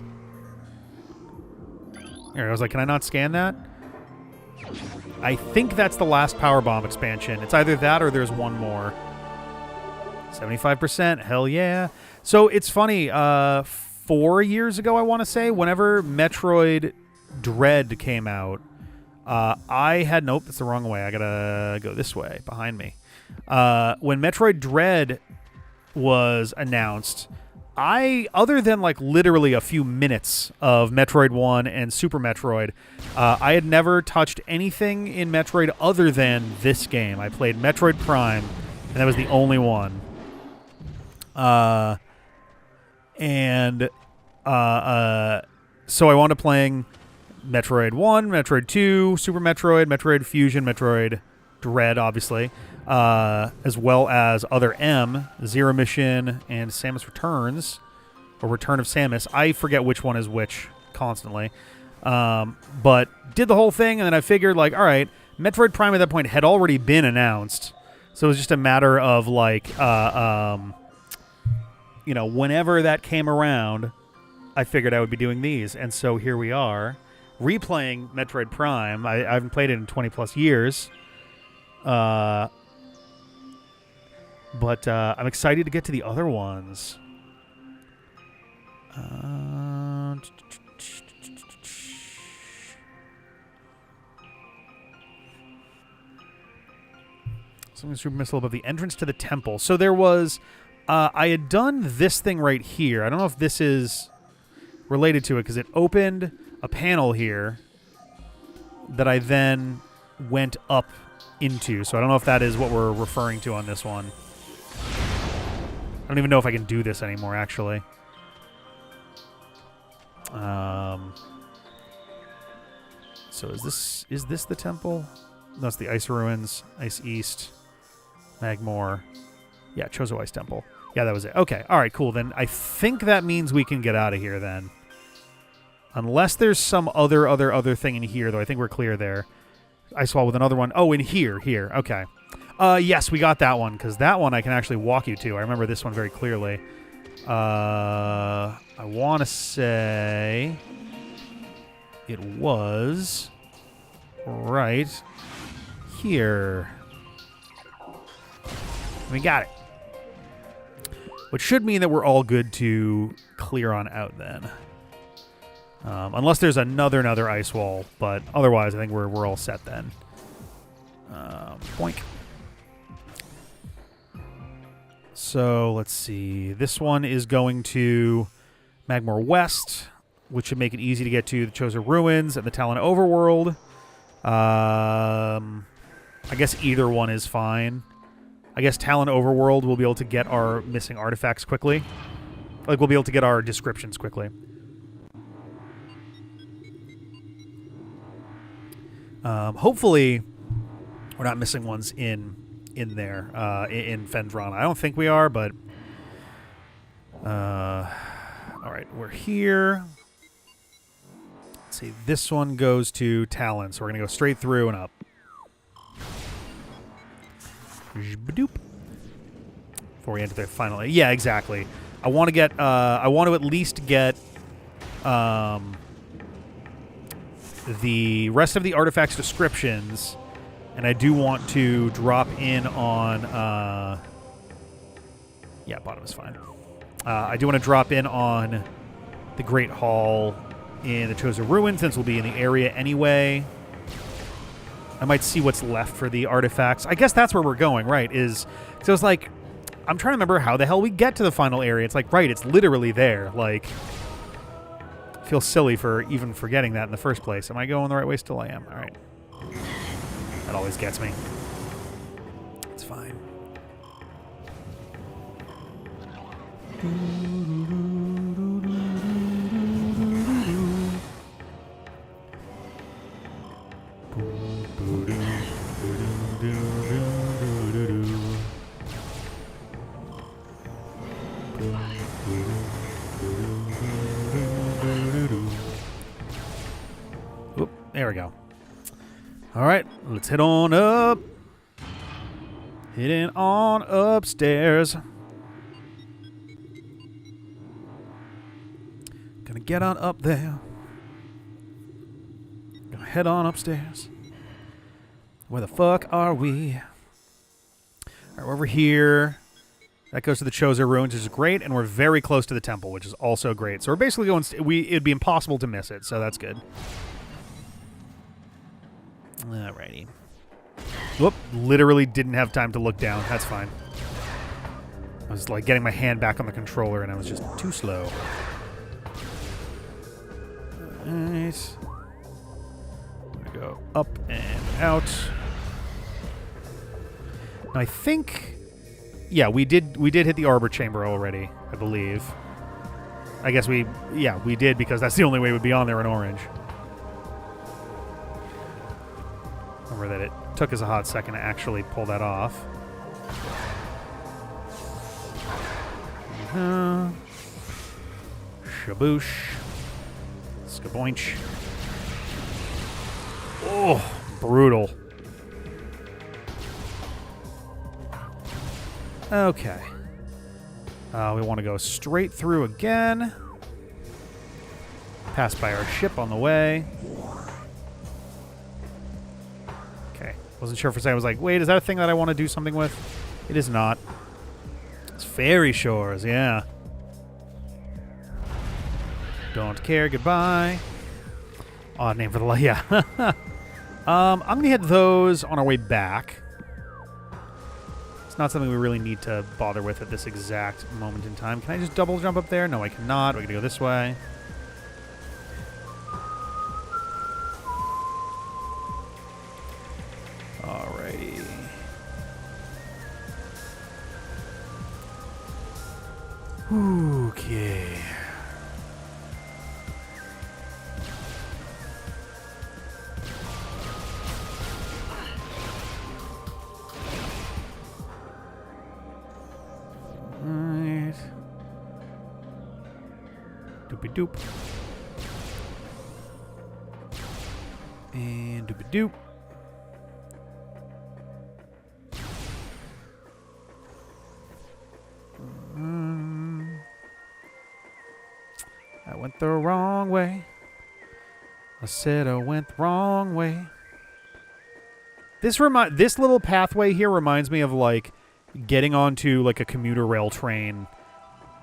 Here, I was like, can I not scan that? I think that's the last Power Bomb expansion. It's either that or there's one more. 75%. Hell yeah. So it's funny. 4 years ago, I want to say, whenever Metroid Dread came out, I had... Nope, that's the wrong way. I got to go this way, behind me. When Metroid Dread was announced... other than like literally a few minutes of Metroid 1 and Super Metroid, I had never touched anything in Metroid other than this game. I played Metroid Prime, and that was the only one. So I wound up playing Metroid 1, Metroid 2, Super Metroid, Metroid Fusion, Metroid Dread, obviously. As well as other M, Zero Mission, and Samus Returns, or Return of Samus. I forget which one is which constantly. But did the whole thing, and then I figured, like, all right, Metroid Prime at that point had already been announced, so it was just a matter of, like, whenever that came around, I figured I would be doing these. And so here we are, replaying Metroid Prime. I haven't played it in 20-plus years. But I'm excited to get to the other ones. Something super missile above the entrance to the temple. So there was... I had done this thing right here. I don't know if this is related to it, because it opened a panel here that I then went up into. So I don't know if that is what we're referring to on this one. I don't even know if I can do this anymore, actually. So is this the temple? No, it's the Ice Ruins, Ice East, Magmore. Yeah, Chozo Ice Temple. Yeah, that was it. Okay, all right, cool. Then I think that means we can get out of here then. Unless there's some other thing in here, though. I think we're clear there. Ice Wall with another one. Oh, in here. Okay. Yes, we got that one, because that one I can actually walk you to. I remember this one very clearly. I want to say it was right here. We got it. Which should mean that we're all good to clear on out then. Unless there's another ice wall, but otherwise I think we're all set then. Boink. So let's see. This one is going to Magmore West, which should make it easy to get to the Chozo Ruins and the Tallon Overworld. I guess either one is fine. I guess Tallon Overworld we'll be able to get our missing artifacts quickly. Like, we'll be able to get our descriptions quickly. Hopefully, we're not missing ones in there, in Fendron. I don't think we are, but... Alright, we're here. Let's see, this one goes to Tallon, so we're going to go straight through and up. Zhbadoop. Before we enter the final... Yeah, exactly. I want to get... I want to at least get... the rest of the artifacts descriptions, and I do want to drop in on... yeah, bottom is fine. I do want to drop in on the Great Hall in the Chosen Ruin, since we'll be in the area anyway. I might see what's left for the artifacts. I guess that's where we're going, right? So it's like, I'm trying to remember how the hell we get to the final area. It's like, right, it's literally there. Like, I feel silly for even forgetting that in the first place. Am I going the right way? Still I am. All right. That always gets me. It's fine. Oop, there we go. All right, let's head on up. Heading on upstairs. Gonna get on up there. Gonna head on upstairs. Where the fuck are we? All right, we're over here. That goes to the Chozo Ruins, which is great, and we're very close to the temple, which is also great. So we're basically going... it'd be impossible to miss it, so that's good. Alrighty. Whoop, literally didn't have time to look down. That's fine. I was like getting my hand back on the controller, and I was just too slow. Alright. Go up and out. Now I think... Yeah, we did hit the Arbor Chamber already, I believe. I guess we did, because that's the only way it would be on there in orange. Remember that it took us a hot second to actually pull that off. Shaboosh. Skaboinch. Oh, brutal. Okay. We want to go straight through again. Pass by our ship on the way. Okay. Wasn't sure for a second. I was like, wait, is that a thing that I want to do something with? It is not. It's Fairy Shores, yeah. Don't care, goodbye. Odd name for the... Yeah. I'm going to hit those on our way back. It's not something we really need to bother with at this exact moment in time. Can I just double jump up there? No, I cannot. We're going to go this way. Alrighty. Okay. Doop. And doop-a-doop. I went the wrong way. I said I went the wrong way. This little pathway here reminds me of, like, getting onto, like, a commuter rail train,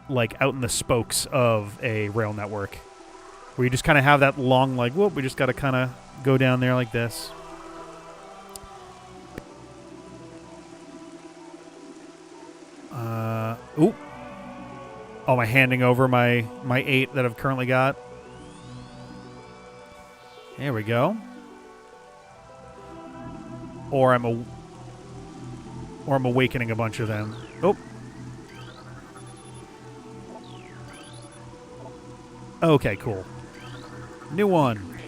like, out in the spokes of a rail network, where you just kind of have that long, like, whoop, we just got to kind of go down there like this. Oop. Oh, am I handing over my 8 that I've currently got? There we go. Or I'm a... Or I'm awakening a bunch of them. Oh. Okay, cool. New one.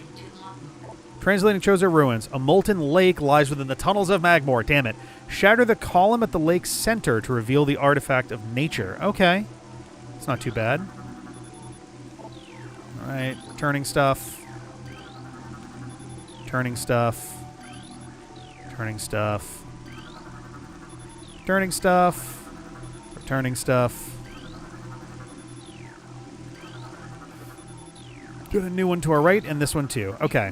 Translating Chozo Ruins. A molten lake lies within the tunnels of Magmore. Damn it. Shatter the column at the lake's center to reveal the artifact of nature. Okay. It's not too bad. Alright. Turning stuff. Turning stuff. Turning stuff. Turning stuff. Returning stuff. Got a new one to our right, and this one too. Okay.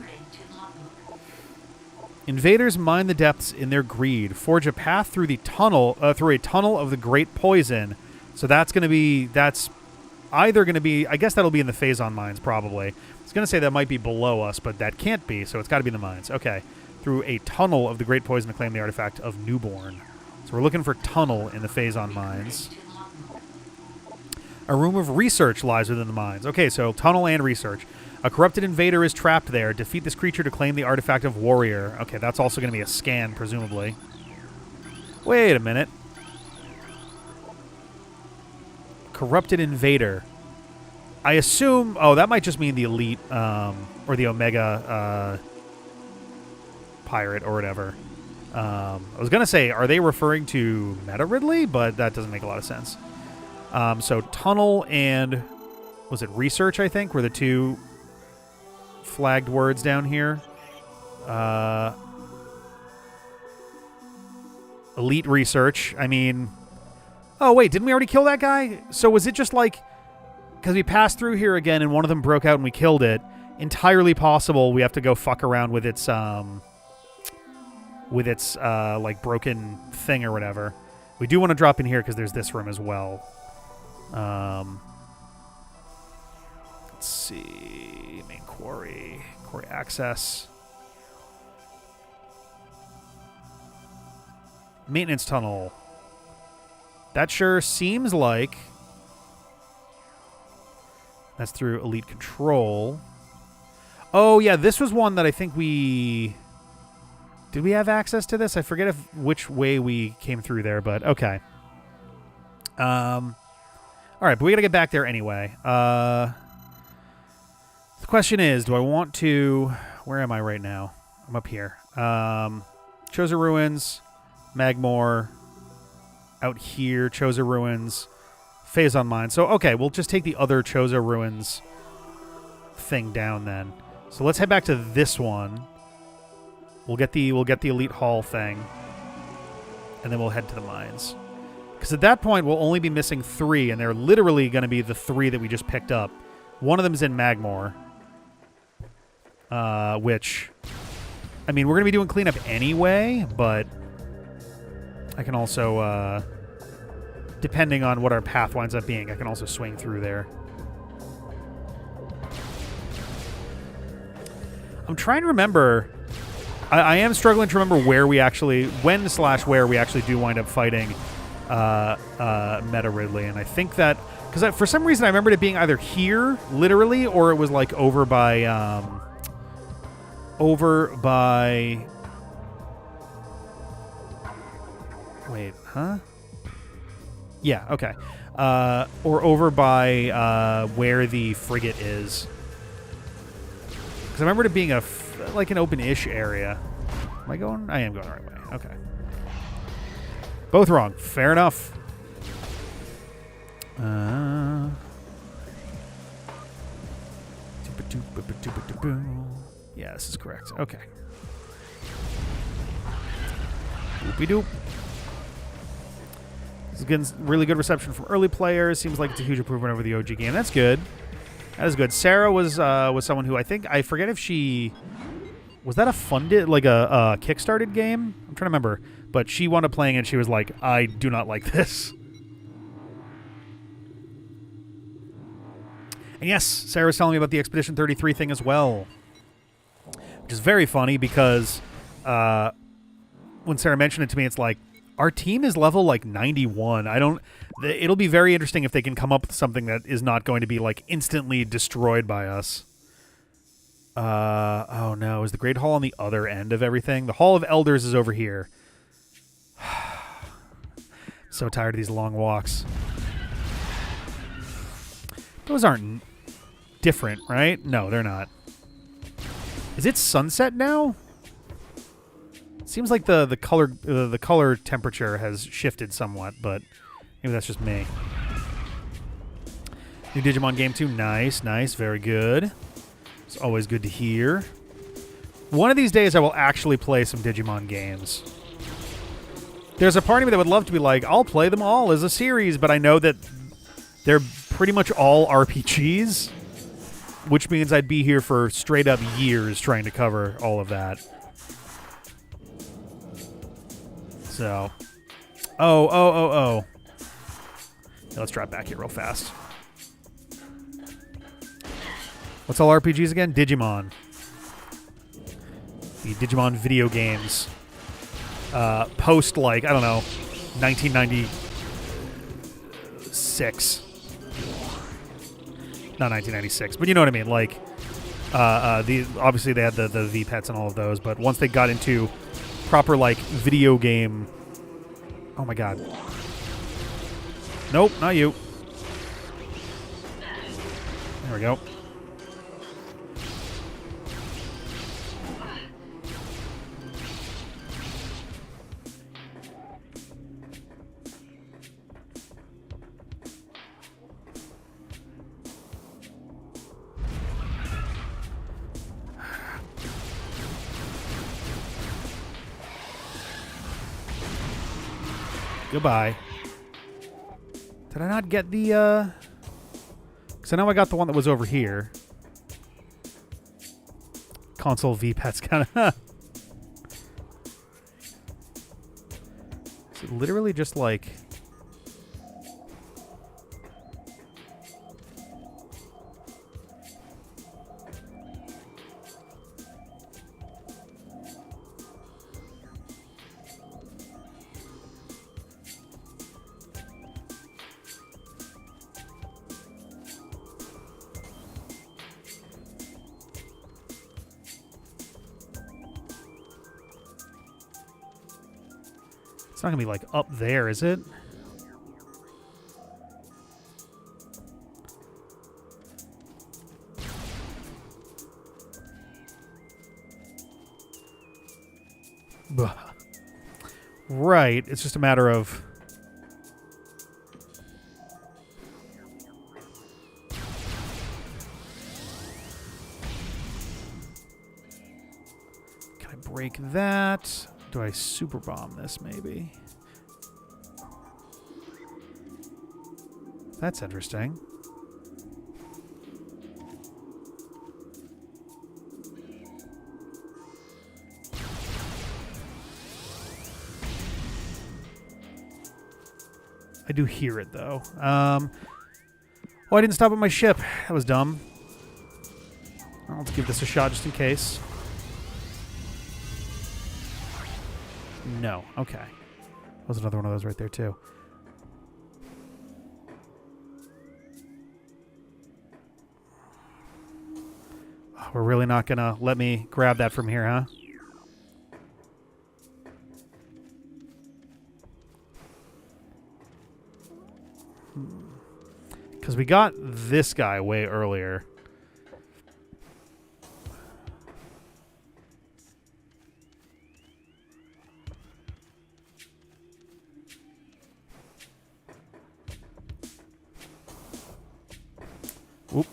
Invaders mine the depths in their greed, forge a path through the tunnel, through a tunnel of the great poison. So that's going to be, that's either going to be, I guess that'll be in the Phazon mines, probably. I was going to say that might be below us, but that can't be, so it's got to be in the mines. Okay. Through a tunnel of the great poison to claim the artifact of Newborn. So we're looking for tunnel in the Phazon mines. A room of research lies within the mines. Okay, so tunnel and research. A corrupted invader is trapped there. Defeat this creature to claim the artifact of Warrior. Okay, that's also going to be a scan, presumably. Wait a minute. Corrupted invader. I assume... Oh, that might just mean the elite, or the Omega pirate or whatever. I was going to say, are they referring to Meta Ridley? But that doesn't make a lot of sense. So tunnel and... Was it research, I think, were the two... flagged words down here. Elite research. I mean... Oh, wait. Didn't we already kill that guy? So was it just like... Because we passed through here again and one of them broke out and we killed it. Entirely possible we have to go fuck around with its... like, broken thing or whatever. We do want to drop in here because there's this room as well. Let's see... Main quarry access. Maintenance tunnel. That sure seems like that's through elite control. Oh yeah, this was one that I think we... Did we have access to this? I forget which way we came through there, but okay. All right, but we got to get back there anyway. The question is, do I want to... Where am I right now? I'm up here. Chozo Ruins, Magmore, out here, Chozo Ruins, Phazon Mine. So, okay, we'll just take the other Chozo Ruins thing down then. So let's head back to this one. We'll get the Elite Hall thing, and then we'll head to the mines. Because at that point, we'll only be missing 3, and they're literally going to be the 3 that we just picked up. One of them's in Magmore. Which, I mean, we're going to be doing cleanup anyway, but I can also, depending on what our path winds up being, I can also swing through there. I'm trying to remember... I am struggling to remember where we actually... When/where we actually do wind up fighting Meta Ridley, and I think that... Because for some reason I remembered it being either here, literally, or it was, like, over by... Wait, huh? Yeah, okay. Or over by where the frigate is. Because I remembered it being like an open-ish area. Am I going? I am going the right way. Okay. Both wrong. Fair enough. Yeah, this is correct. Okay. Whoopie-doop. This is getting really good reception from early players. Seems like it's a huge improvement over the OG game. That's good. That is good. Sarah was someone who I forget if she... Was that a funded, like a Kickstarted game? I'm trying to remember. But she wound up playing it and she was like, I do not like this. And yes, Sarah was telling me about the Expedition 33 thing as well. Which is very funny because when Sarah mentioned it to me, it's like, our team is level like 91. It'll be very interesting if they can come up with something that is not going to be like instantly destroyed by us. Oh no, is the Great Hall on the other end of everything? The Hall of Elders is over here. So tired of these long walks. Those aren't different, right? No, they're not. Is it sunset now? Seems like the color temperature has shifted somewhat, but maybe that's just me. New Digimon game 2. Nice, nice, very good. It's always good to hear. One of these days I will actually play some Digimon games. There's a part of me that would love to be like, I'll play them all as a series, but I know that they're pretty much all RPGs, which means I'd be here for straight up years trying to cover all of that. So, oh. Yeah, let's drop back here real fast. What's all RPGs again? Digimon. The Digimon video games. Post, like, I don't know, 1996. Not 1996, but you know what I mean. Like, obviously they had the V-Pets and all of those, but once they got into proper, like, video game... Oh, my God. Nope, not you. There we go. Goodbye. Did I not get the, because I know I got the one that was over here. Console V-Pets kind of, Is it literally just like... It's not going to be, like, up there, is it? Bah. Right. It's just a matter of... Can I break that? Do I super bomb this, maybe? That's interesting. I do hear it, though. Oh, I didn't stop at my ship. That was dumb. Well, let's give this a shot just in case. No. Okay. There's another one of those right there, too. Oh, we're really not going to let me grab that from here, huh? Because we got this guy way earlier. Oop.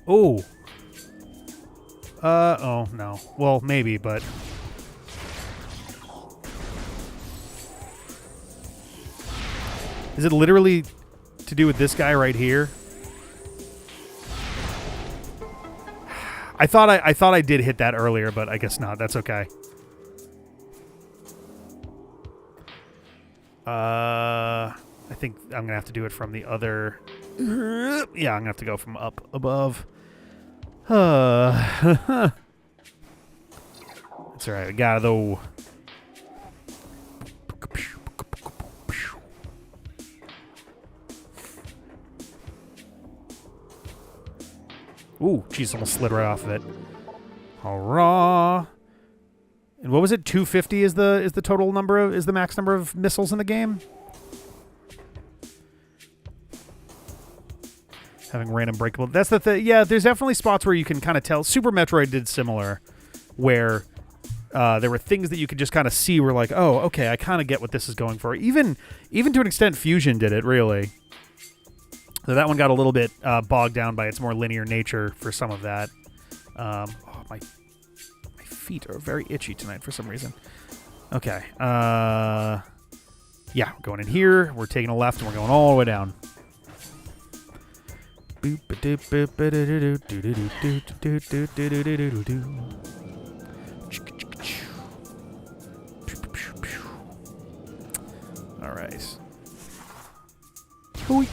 Oh. Oh, no. Well, maybe, but... Is it literally to do with this guy right here? I thought I did hit that earlier, but I guess not. That's okay. I think I'm gonna have to do it from the other. Yeah, I'm gonna have to go from up above. That's all right. We got it though. Ooh, jeez, almost slid right off of it. Hurrah! And what was it? 250 is the total number of is the max number of missiles in the game? Having random breakable. That's the thing. Yeah, there's definitely spots where you can kind of tell. Super Metroid did similar, where there were things that you could just kind of see. Were like, oh, okay, I kind of get what this is going for. Even to an extent, Fusion did it really. So that one got a little bit bogged down by its more linear nature for some of that. Oh, my feet are very itchy tonight for some reason. Okay. Yeah, we're going in here. We're taking a left, and we're going all the way down. All right. Boink.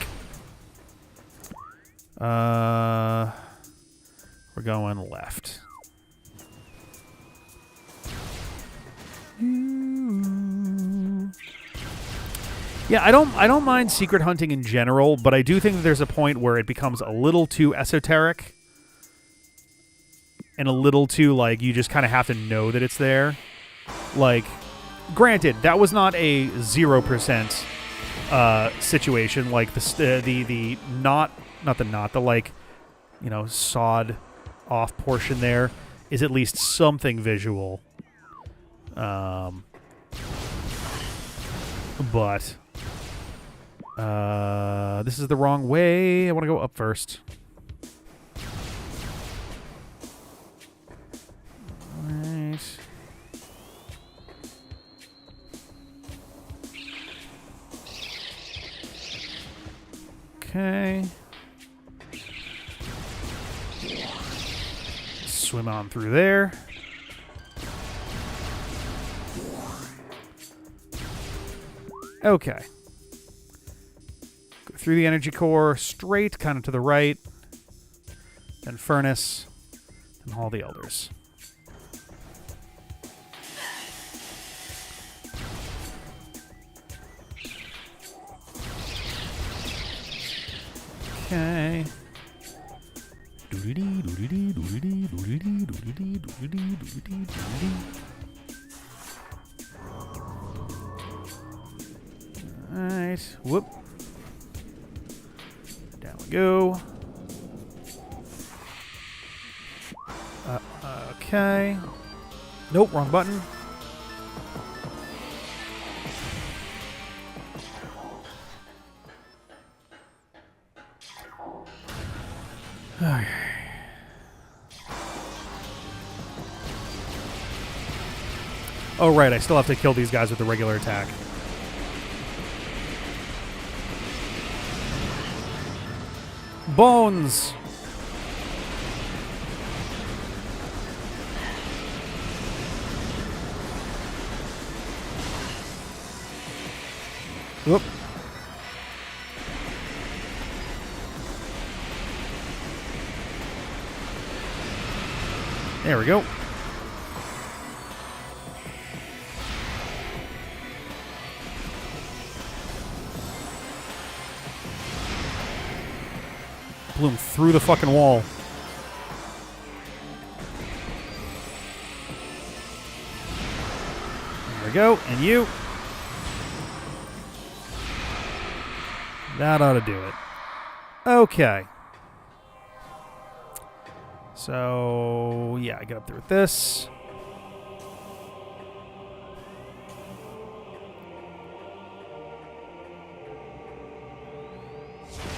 We're going left. Yeah, I don't mind secret hunting in general, but I do think that there's a point where it becomes a little too esoteric and a little too like you just kind of have to know that it's there. Like, granted, that was not a 0% situation. Like the like, you know, sawed off portion there is at least something visual. But this is the wrong way. I want to go up first. Right. Okay. Swim on through there. Okay. Go through the energy core, straight, kind of to the right. Then furnace. Then Hall of the Elders. Okay. Alright. Whoop. Down we go. Okay. Nope, wrong button. Okay. Oh, right, I still have to kill these guys with the regular attack. Bones! Whoop. There we go. Blew him through the fucking wall. There we go. And you. That ought to do it. Okay. So, yeah, I get up there with this.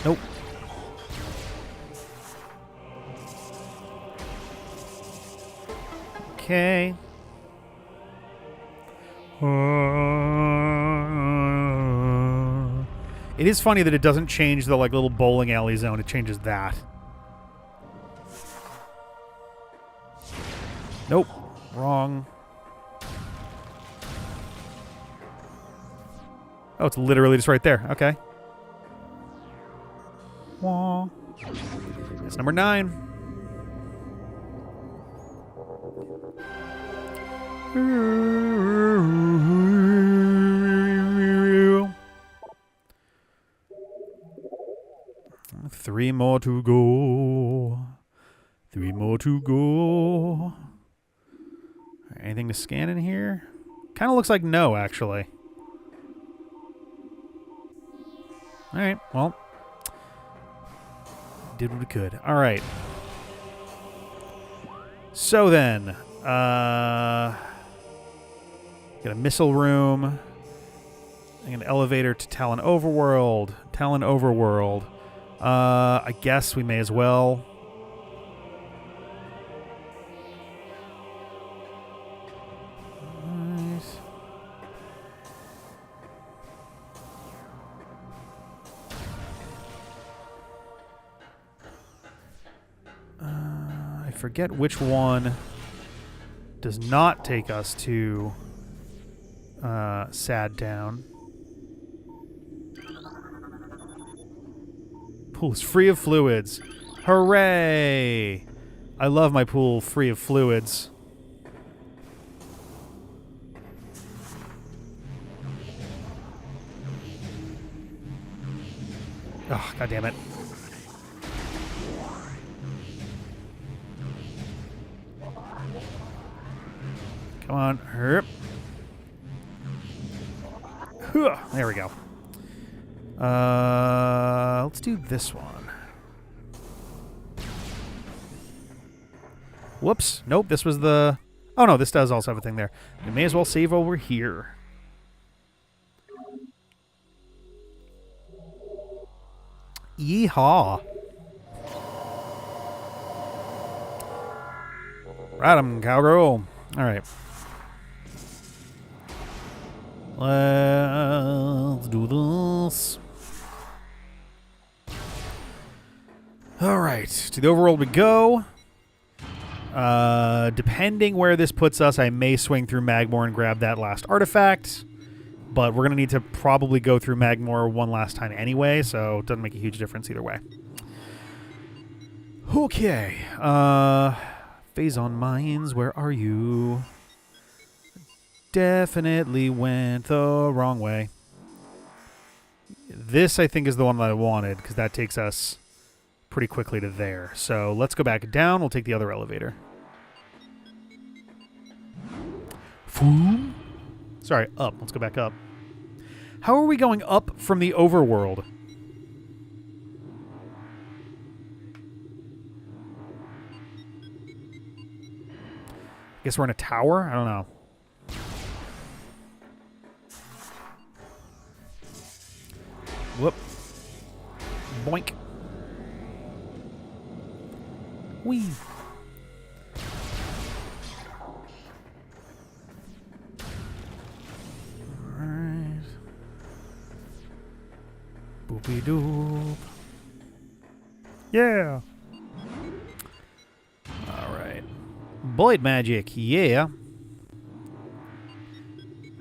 Nope. Okay. It is funny that it doesn't change the like little bowling alley zone. It changes that. Nope. Wrong. Oh, it's literally just right there. Okay. Wah. That's number 9. Three more to go. 3 more to go. Anything to scan in here? Kind of looks like no, actually. All right, well. Did what we could. All right. So then, got a missile room. An elevator to Tallon Overworld. Tallon Overworld. I guess we may as well. Nice. I forget which one does not take us to Sad Town. Pool is free of fluids. Hooray! I love my pool free of fluids. Oh, God damn it. Come on. Herp. There we go. Let's do this one. Whoops. Nope, this was the... Oh, no, this does also have a thing there. We may as well save while we're here. Yeehaw. Right, I'm cowgirl. All right. Let's do this. All right, to the overworld we go. Depending where this puts us, I may swing through Magmore and grab that last artifact. But we're going to need to probably go through Magmore one last time anyway, so it doesn't make a huge difference either way. Okay. Phazon Mines, where are you? Definitely went the wrong way. This, I think, is the one that I wanted, because that takes us pretty quickly to there. So let's go back down. We'll take the other elevator. Sorry, up. Let's go back up. How are we going up from the overworld? Guess we're in a tower? I don't know. Whoop. Boink. Whee. Alright. Boopy doop. Yeah. Alright. Bullet magic, yeah.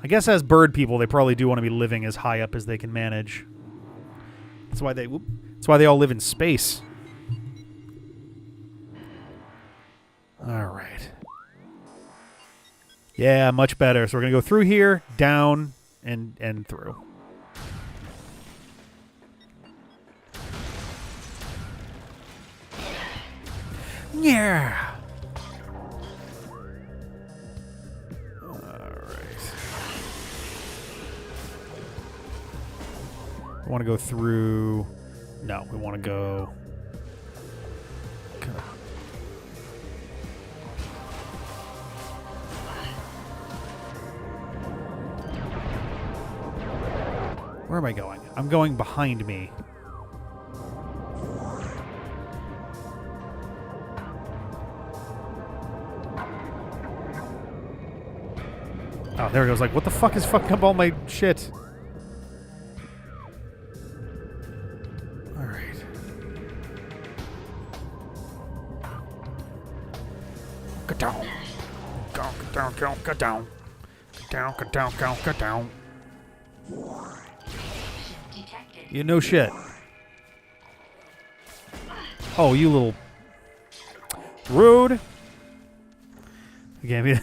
I guess as bird people, they probably do want to be living as high up as they can manage. That's why they all live in space. All right. Yeah, much better. So we're going to go through here, down, and through. Yeah. I want to go through... No, we want to go... Where am I going? I'm going behind me. Oh, there it goes. Like, what the fuck is fucking up all my shit? Cut down. Cut down, cut down, cut down, cut down. You no shit. Oh, you little... Rude. You gave me...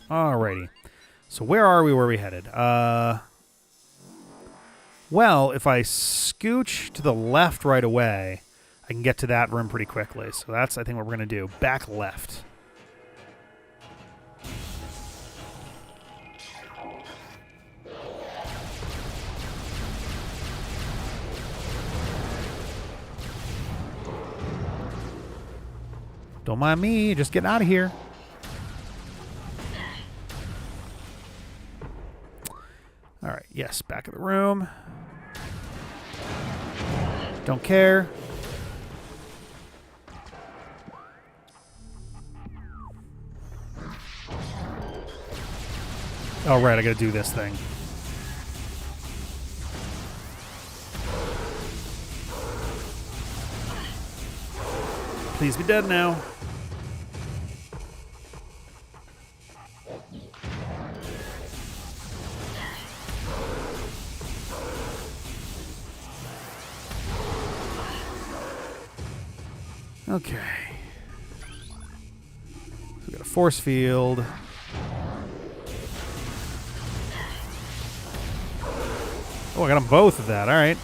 Alrighty. So where are we? Where are we headed? Well, if I scooch to the left right away, I can get to that room pretty quickly. So that's, I think, what we're going to do. Back left. Don't mind me, just getting out of here. All right, yes, back of the room. Don't care. All right, I gotta do this thing. Please be dead now. Okay. So we got a force field. Oh, I got them both of that. All right.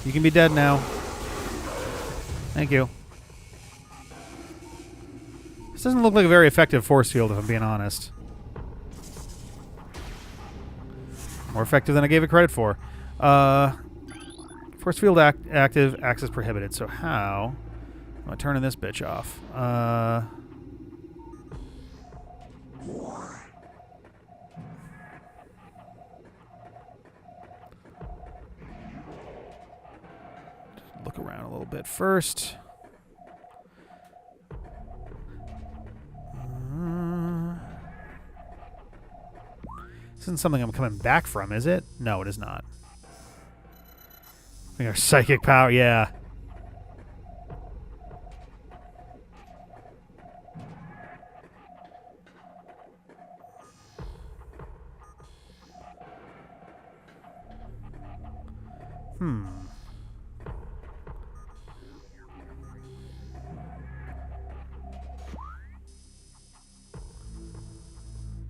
You can be dead now. Thank you. This doesn't look like a very effective force field, if I'm being honest. More effective than I gave it credit for. Force field active, access prohibited. So how am I turning this bitch off? Just look around a little bit first. This isn't something I'm coming back from, is it? No, it is not. I think our psychic power, yeah.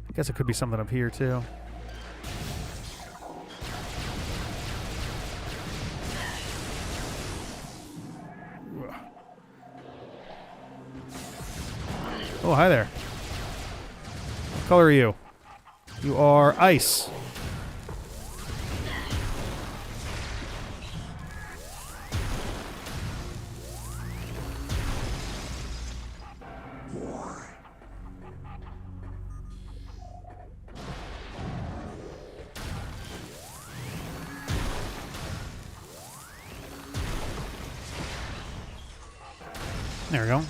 I guess it could be something up here, too. Oh, hi there. What color are you? You are ice. There we go.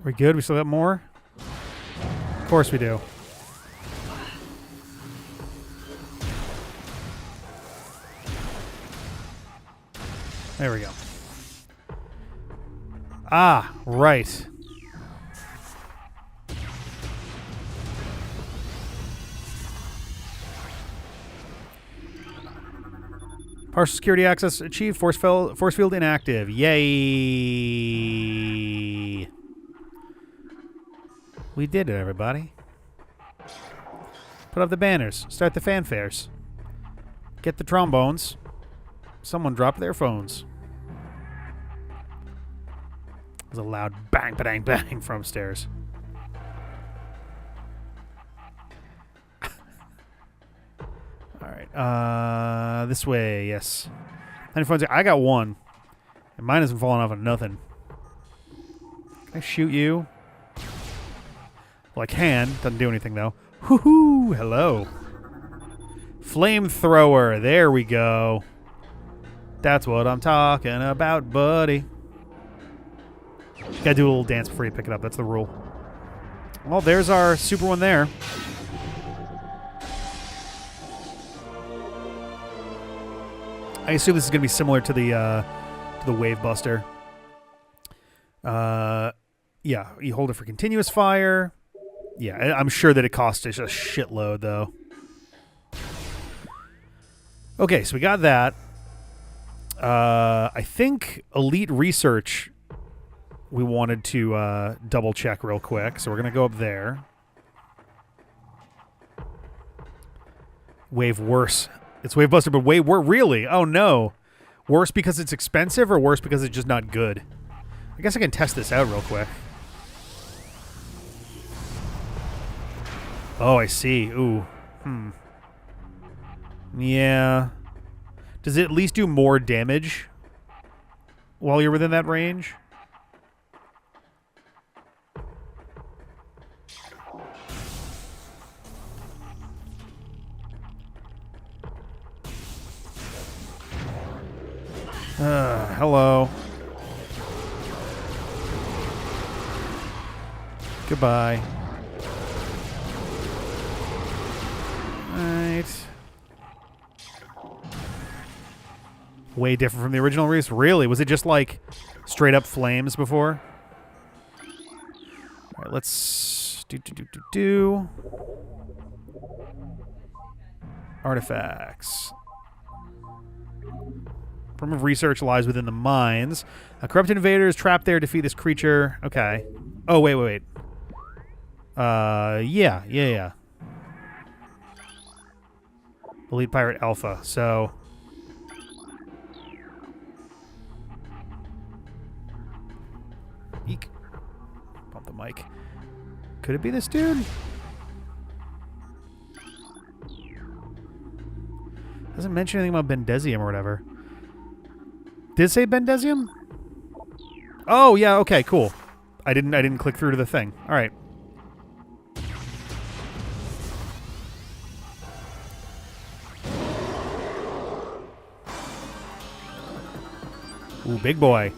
We good? We still got more? Of course we do. There we go. Ah, right. Partial security access achieved. Force field inactive. Yay! We did it, everybody. Put up the banners. Start the fanfares. Get the trombones. Someone dropped their phones. There's a loud bang, bang, bang from upstairs. This way, yes. I got one. And mine isn't falling off of nothing. Can I shoot you? Well, I can. Doesn't do anything, though. Hoo-hoo! Hello. Flamethrower. There we go. That's what I'm talking about, buddy. Gotta do a little dance before you pick it up. That's the rule. Well, there's our super one there. I assume this is gonna be similar to the Wave Buster. Yeah, you hold it for continuous fire. Yeah, I'm sure that it costs us a shitload, though. Okay, so we got that. I think Elite Research we wanted to double check real quick, so we're going to go up there. Wave worse. It's Wave Buster, but wave really? Oh, no. Worse because it's expensive or worse because it's just not good? I guess I can test this out real quick. Oh, I see. Ooh. Yeah. Does it at least do more damage while you're within that range? Hello. Goodbye. Alright. Way different from the original release? Really? Was it just like straight up flames before? Alright, let's do. Artifacts. Room of Research lies within the mines. A corrupted invader is trapped there. Defeat this creature. Okay. Oh, wait. Yeah. Elite Pirate Alpha. So... Eek. Bump the mic. Could it be this dude? Doesn't mention anything about Bendesium or whatever. Did it say Bendesium? Oh, yeah, okay, cool. I didn't click through to the thing. All right. Ooh, big boy.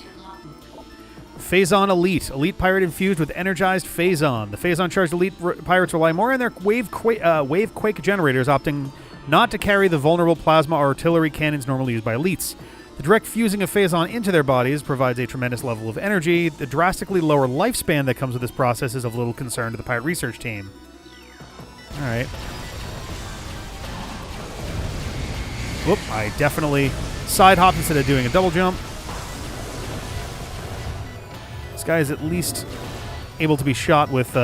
Phazon Elite. Elite Pirate infused with energized Phazon. The Phazon-charged Elite Pirates rely more on their wave quake generators, opting not to carry the vulnerable plasma or artillery cannons normally used by Elites. The direct fusing of Phazon into their bodies provides a tremendous level of energy. The drastically lower lifespan that comes with this process is of little concern to the Pirate Research Team. All right. Whoop, I definitely side-hopped instead of doing a double jump. This guy is at least able to be shot with...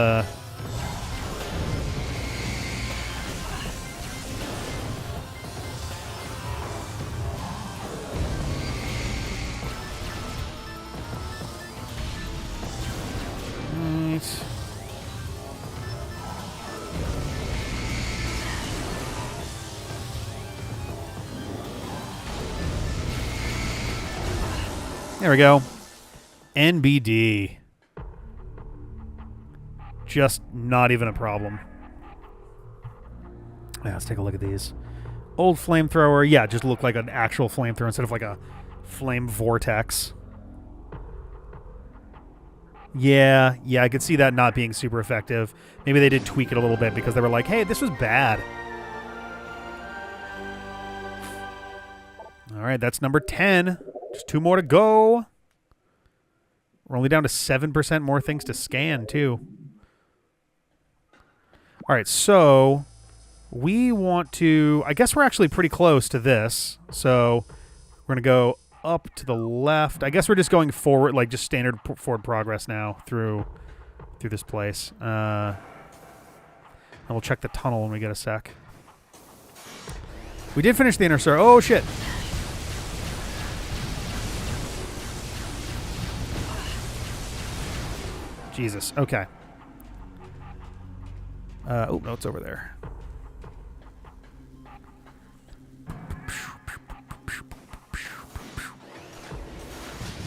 There we go. NBD. Just not even a problem. Yeah, let's take a look at these. Old flamethrower. Yeah, just looked like an actual flamethrower instead of like a flame vortex. Yeah, I could see that not being super effective. Maybe they did tweak it a little bit because they were like, hey, this was bad. All right, that's number 10. Just 2 more to go. We're only down to 7% more things to scan, too. All right, so we want to... I guess we're actually pretty close to this. So we're going to go up to the left. I guess we're just going forward, like just standard forward progress now through this place. And we'll check the tunnel when we get a sec. We did finish the inner circle. Oh, shit. Jesus. Okay. Oh, no, it's over there.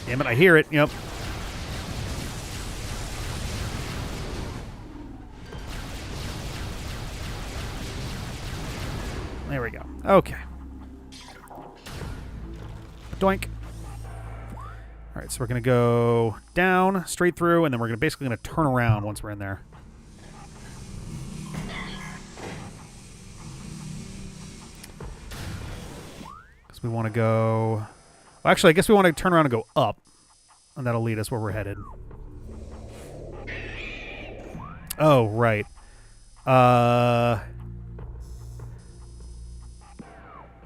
Damn it, I hear it. Yep. There we go. Okay. Doink. All right, so we're going to go down, straight through, and then we're basically going to turn around once we're in there. Because we want to go... Well, actually, I guess we want to turn around and go up, and that'll lead us where we're headed. Oh, right.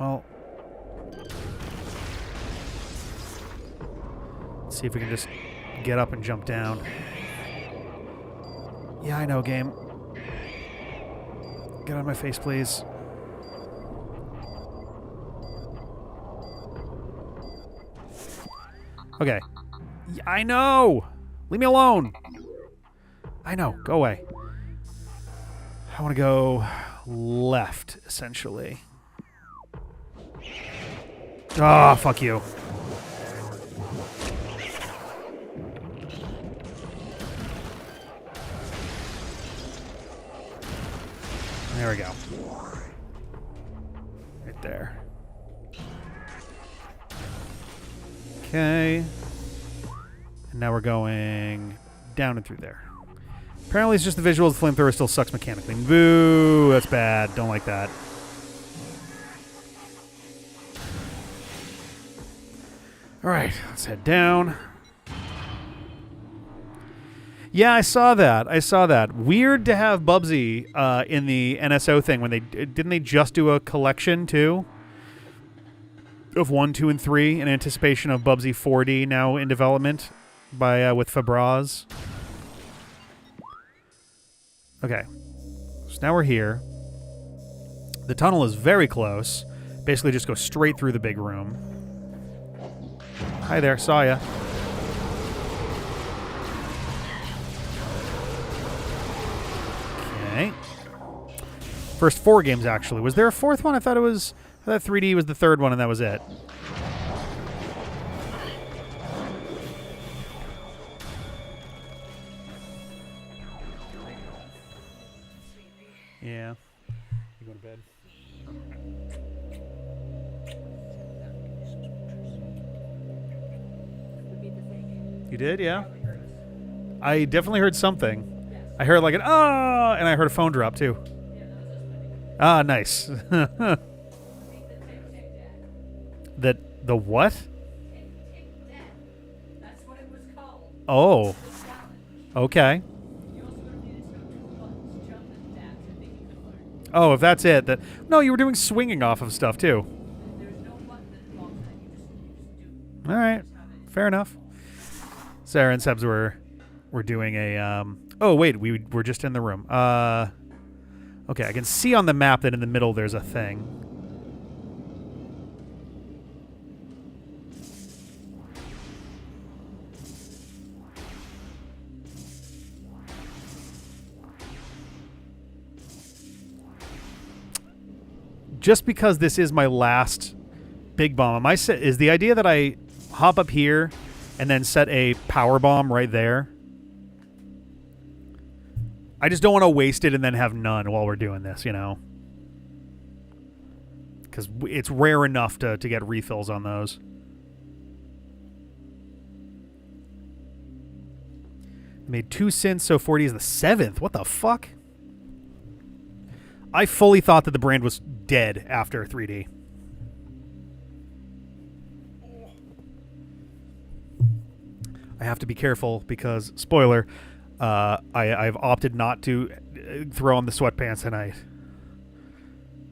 Well... See if we can just get up and jump down. Yeah, I know, game. Get out of my face, please. Okay. Yeah, I know! Leave me alone! I know. Go away. I want to go left, essentially. Ah, oh, fuck you. There we go. Right there. Okay. And now we're going down and through there. Apparently it's just the visuals. The flamethrower still sucks mechanically. Boo! That's bad. Don't like that. Alright, let's head down. Yeah, I saw that. I saw that. Weird to have Bubsy in the NSO thing when didn't they just do a collection too of 1, 2, and 3 in anticipation of Bubsy 4D now in development by with Fabraz. Okay, so now we're here. The tunnel is very close. Basically, just go straight through the big room. Hi there, saw ya. Okay. First 4 games, actually. Was there a 4th one? I thought 3D was the 3rd one, and that was it. Yeah. You going to bed? You did, yeah? I definitely heard something. I heard like an ah, and I heard a phone drop too. Ah, nice. The what? That's what it was called. Oh. Okay. Oh, if that's it, no, you were doing swinging off of stuff too. All right, fair enough. Sarah and Sebs were doing a. Oh wait, we're just in the room. Okay, I can see on the map that in the middle there's a thing. Just because this is my last big bomb, is the idea that I hop up here and then set a power bomb right there? I just don't want to waste it and then have none while we're doing this, you know? Because it's rare enough to get refills on those. Made 2 synths, so 4D is the 7th. What the fuck? I fully thought that the brand was dead after 3D. I have to be careful because, spoiler, I've opted not to throw on the sweatpants tonight.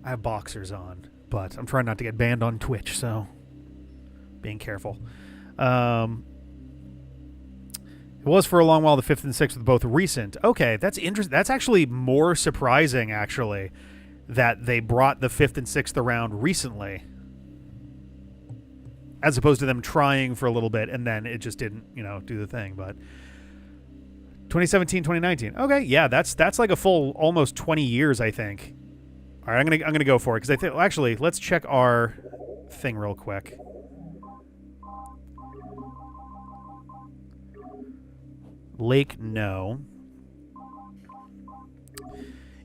I have boxers on, but I'm trying not to get banned on Twitch, so being careful. It was for a long while the 5th and 6th with both recent. Okay, that's interesting. That's actually more surprising, actually, that they brought the 5th and 6th around recently, as opposed to them trying for a little bit and then it just didn't, do the thing. But 2017, 2019. Okay, yeah, that's like a full almost 20 years, I think. All right, I'm gonna go for it because I think actually let's check our thing real quick. Lake, no.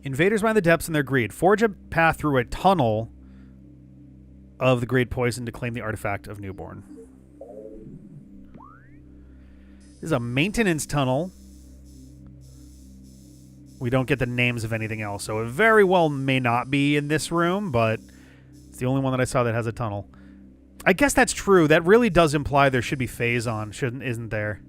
Invaders mine the depths in their greed. Forge a path through a tunnel of the great poison to claim the artifact of Newborn. This is a maintenance tunnel. We don't get the names of anything else, so it very well may not be in this room, but it's the only one that I saw that has a tunnel. I guess that's true. That really does imply there should be phase on, isn't there?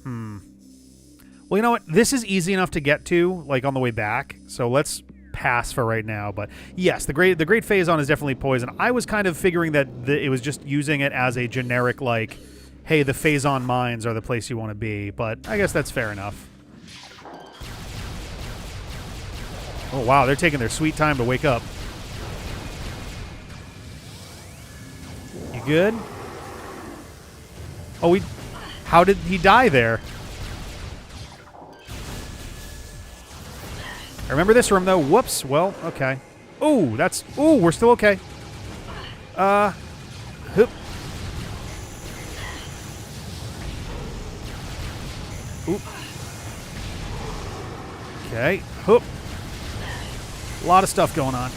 Well, you know what? This is easy enough to get to, like, on the way back, so let's pass for right now. But yes, the great phase on is definitely poison. I was kind of figuring that it was just using it as a generic, like, hey, the phase on mines are the place you want to be, but I guess that's fair enough. Oh, wow, they're taking their sweet time to wake up. You good? Oh, how did he die there? I remember this room, though. Whoops. Well, okay. Ooh, we're still okay. Hoop. Oop. Okay. Hoop. A lot of stuff going on.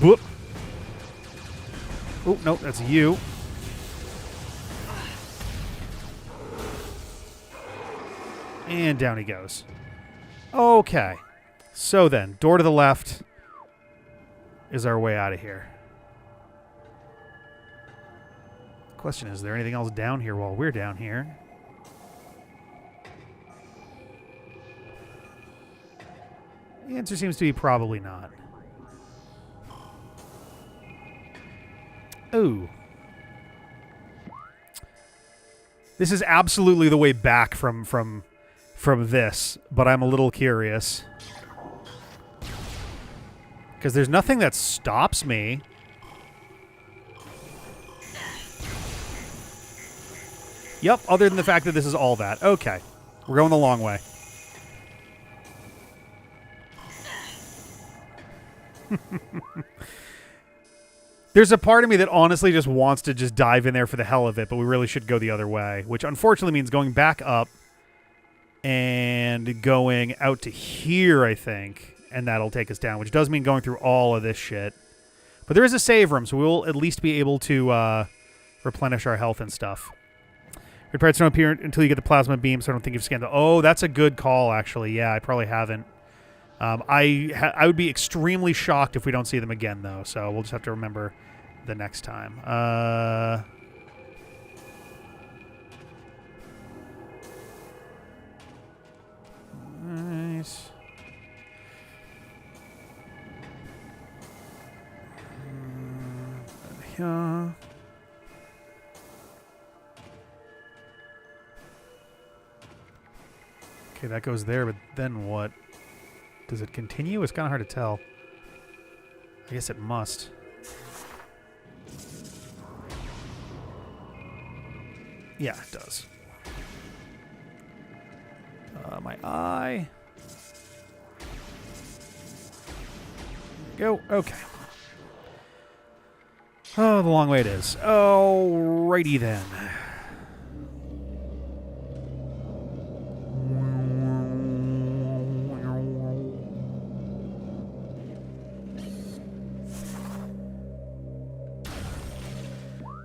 Whoop. Oh, no, that's you. And down he goes. Okay. So then, door to the left is our way out of here. Question is there anything else down here while we're down here? The answer seems to be probably not. Ooh. This is absolutely the way back from this, but I'm a little curious. Because there's nothing that stops me. Yep, other than the fact that this is all that. Okay. We're going the long way. There's a part of me that honestly just wants to just dive in there for the hell of it, but we really should go the other way, which unfortunately means going back up and going out to here, I think, and that'll take us down, which does mean going through all of this shit. But there is a save room, so we'll at least be able to replenish our health and stuff. Red parts don't appear until you get the plasma beam, so I don't think you've scanned the... Oh, that's a good call, actually. Yeah, I probably haven't. I would be extremely shocked if we don't see them again, though, so we'll just have to remember the next time. Nice. Yeah. Okay, that goes there, but then what? Does it continue? It's kind of hard to tell. I guess it must. Yeah, it does. My eye. Go. Okay. Oh, the long way it is. Alrighty then.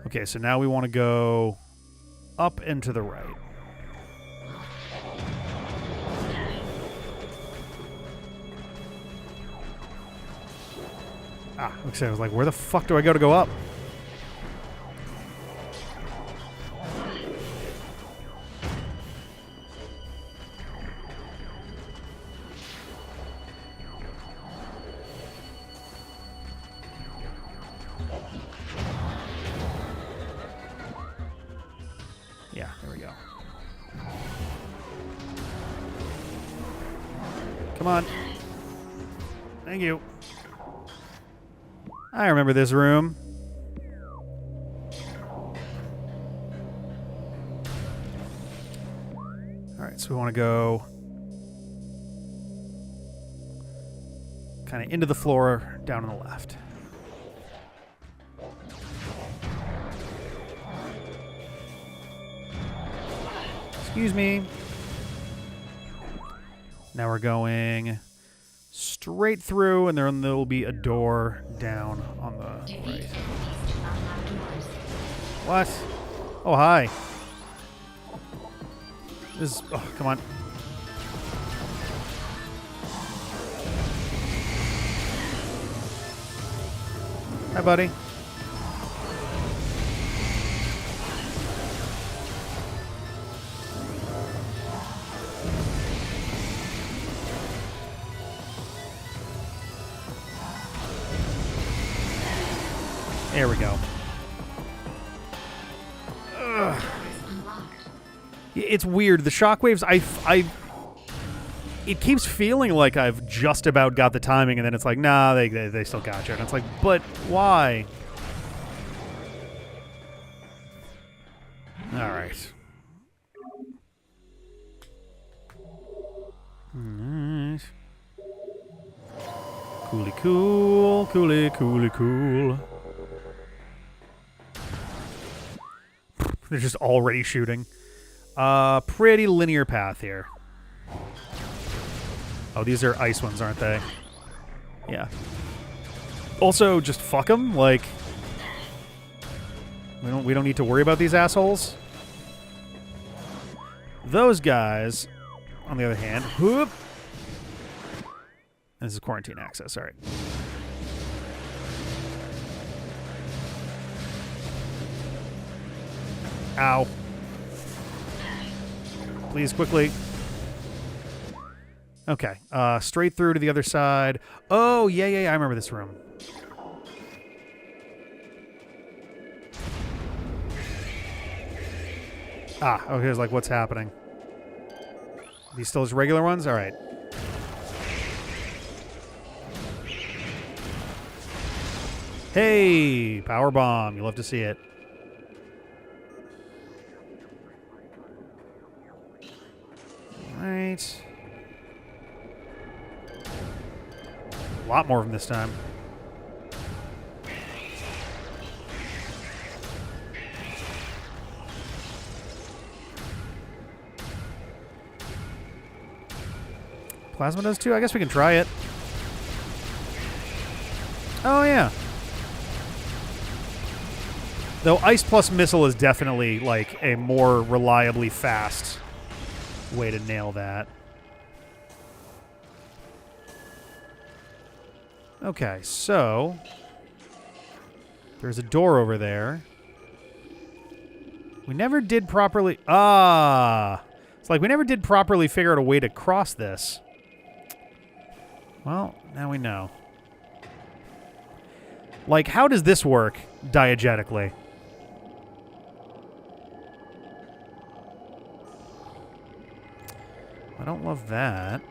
Okay, so now we want to go up and to the right. Ah, okay, I was like, where the fuck do I go to go up? Yeah, there we go. Come on. Thank you. I remember this room. Alright, so we want to go kind of into the floor, down on the left. Excuse me. Now we're going straight through, and then there will be a door down on the right. What? Oh, hi. This is... Oh, come on. Hi, buddy. There we go. Ugh. It's weird. The shockwaves, it keeps feeling like I've just about got the timing, and then it's like, nah, they still got you. And it's like, but why? All right. Nice. Cooly cool, cooly cool. They're just already shooting. Pretty linear path here. Oh, these are ice ones, aren't they? Yeah. Also, just fuck them. Like, we don't need to worry about these assholes. Those guys, on the other hand, whoop. This is quarantine access. All right. Ow. Please, quickly. Okay. Straight through to the other side. Oh, yeah. I remember this room. Ah, okay. It's like, what's happening? These still just regular ones? All right. Hey, power bomb. You love to see it. Right. A lot more of them this time. Plasma does too? I guess we can try it. Oh, yeah. Though ice plus missile is definitely, like, a more reliably fast way to nail that. Okay, so there's a door over there. We never did properly... It's like we never did properly figure out a way to cross this. Well, now we know. Like, how does this work diegetically? I don't love that.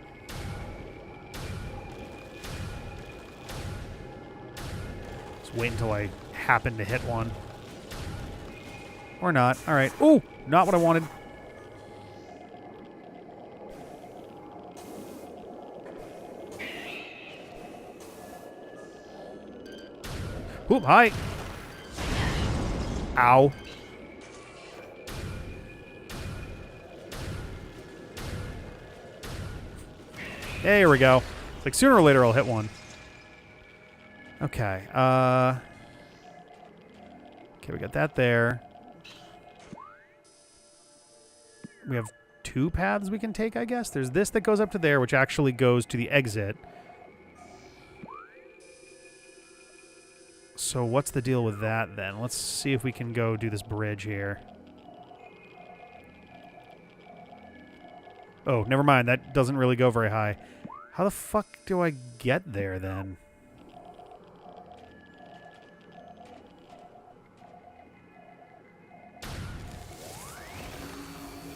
Just wait until I happen to hit one. Or not. All right. Ooh, not what I wanted. Oop, hi. Ow. There we go. It's like sooner or later I'll hit one. Okay. Okay, we got that there. We have two paths we can take, I guess. There's this that goes up to there, which actually goes to the exit. So what's the deal with that, then? Let's see if we can go do this bridge here. Oh, never mind. That doesn't really go very high. How the fuck do I get there, then?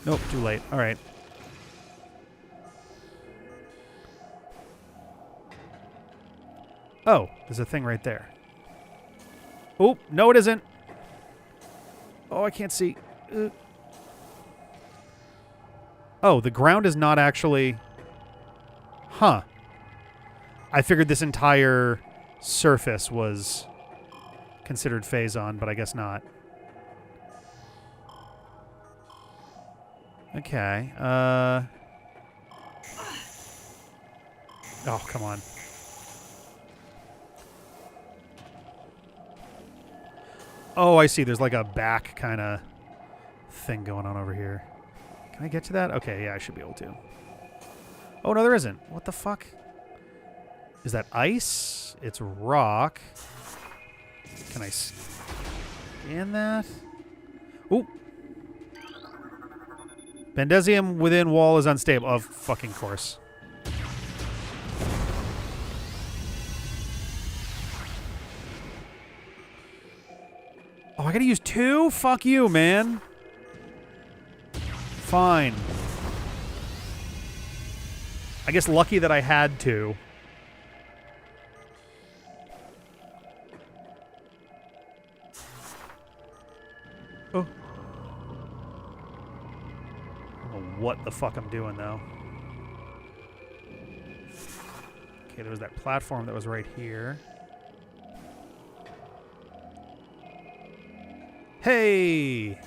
Nope, too late. All right. Oh, there's a thing right there. Oh, no it isn't. Oh, I can't see. Oh, the ground is not actually... Huh. I figured this entire surface was considered phase-on, but I guess not. Okay. Oh, come on. Oh, I see. There's like a back kind of thing going on over here. Can I get to that? Okay, yeah, I should be able to. Oh, no, there isn't. What the fuck? Is that ice? It's rock. Can I scan that? Ooh. Bendesium within wall is unstable. Of fucking course. Oh, I gotta use 2? Fuck you, man. Fine. I guess lucky that I had to. Oh. I don't know what the fuck I'm doing, though. Okay, there was that platform that was right here. Hey!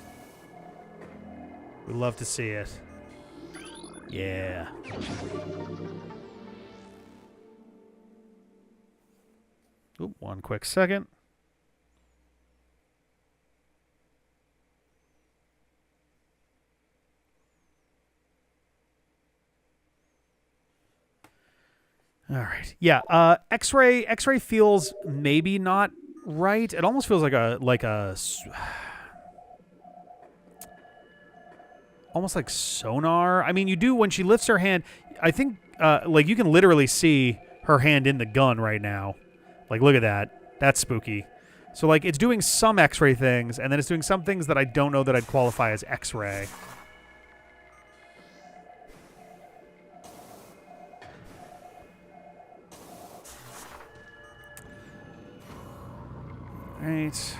We love to see it. Yeah. Oop, one quick second. All right. Yeah. X-ray feels maybe not right. It almost feels like a almost like sonar. I mean, you do when she lifts her hand. I think like you can literally see her hand in the gun right now. Like, look at that. That's spooky. So like it's doing some X-ray things, and then it's doing some things that I don't know that I'd qualify as X-ray. Right.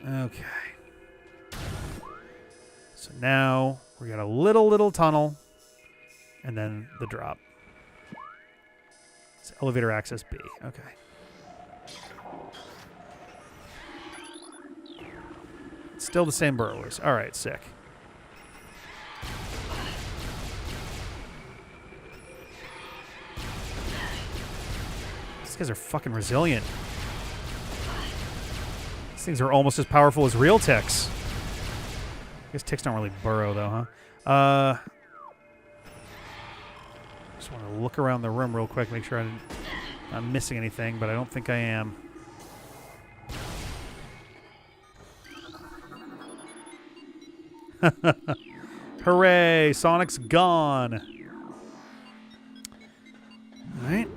Okay. So now we got a little tunnel, and then the drop. It's elevator access B. Okay. It's still the same burglars. All right, sick. These guys are fucking resilient. These things are almost as powerful as real ticks. I guess ticks don't really burrow, though, huh? Just want to look around the room real quick, make sure I'm not missing anything, but I don't think I am. Hooray! Sonic's gone. All right.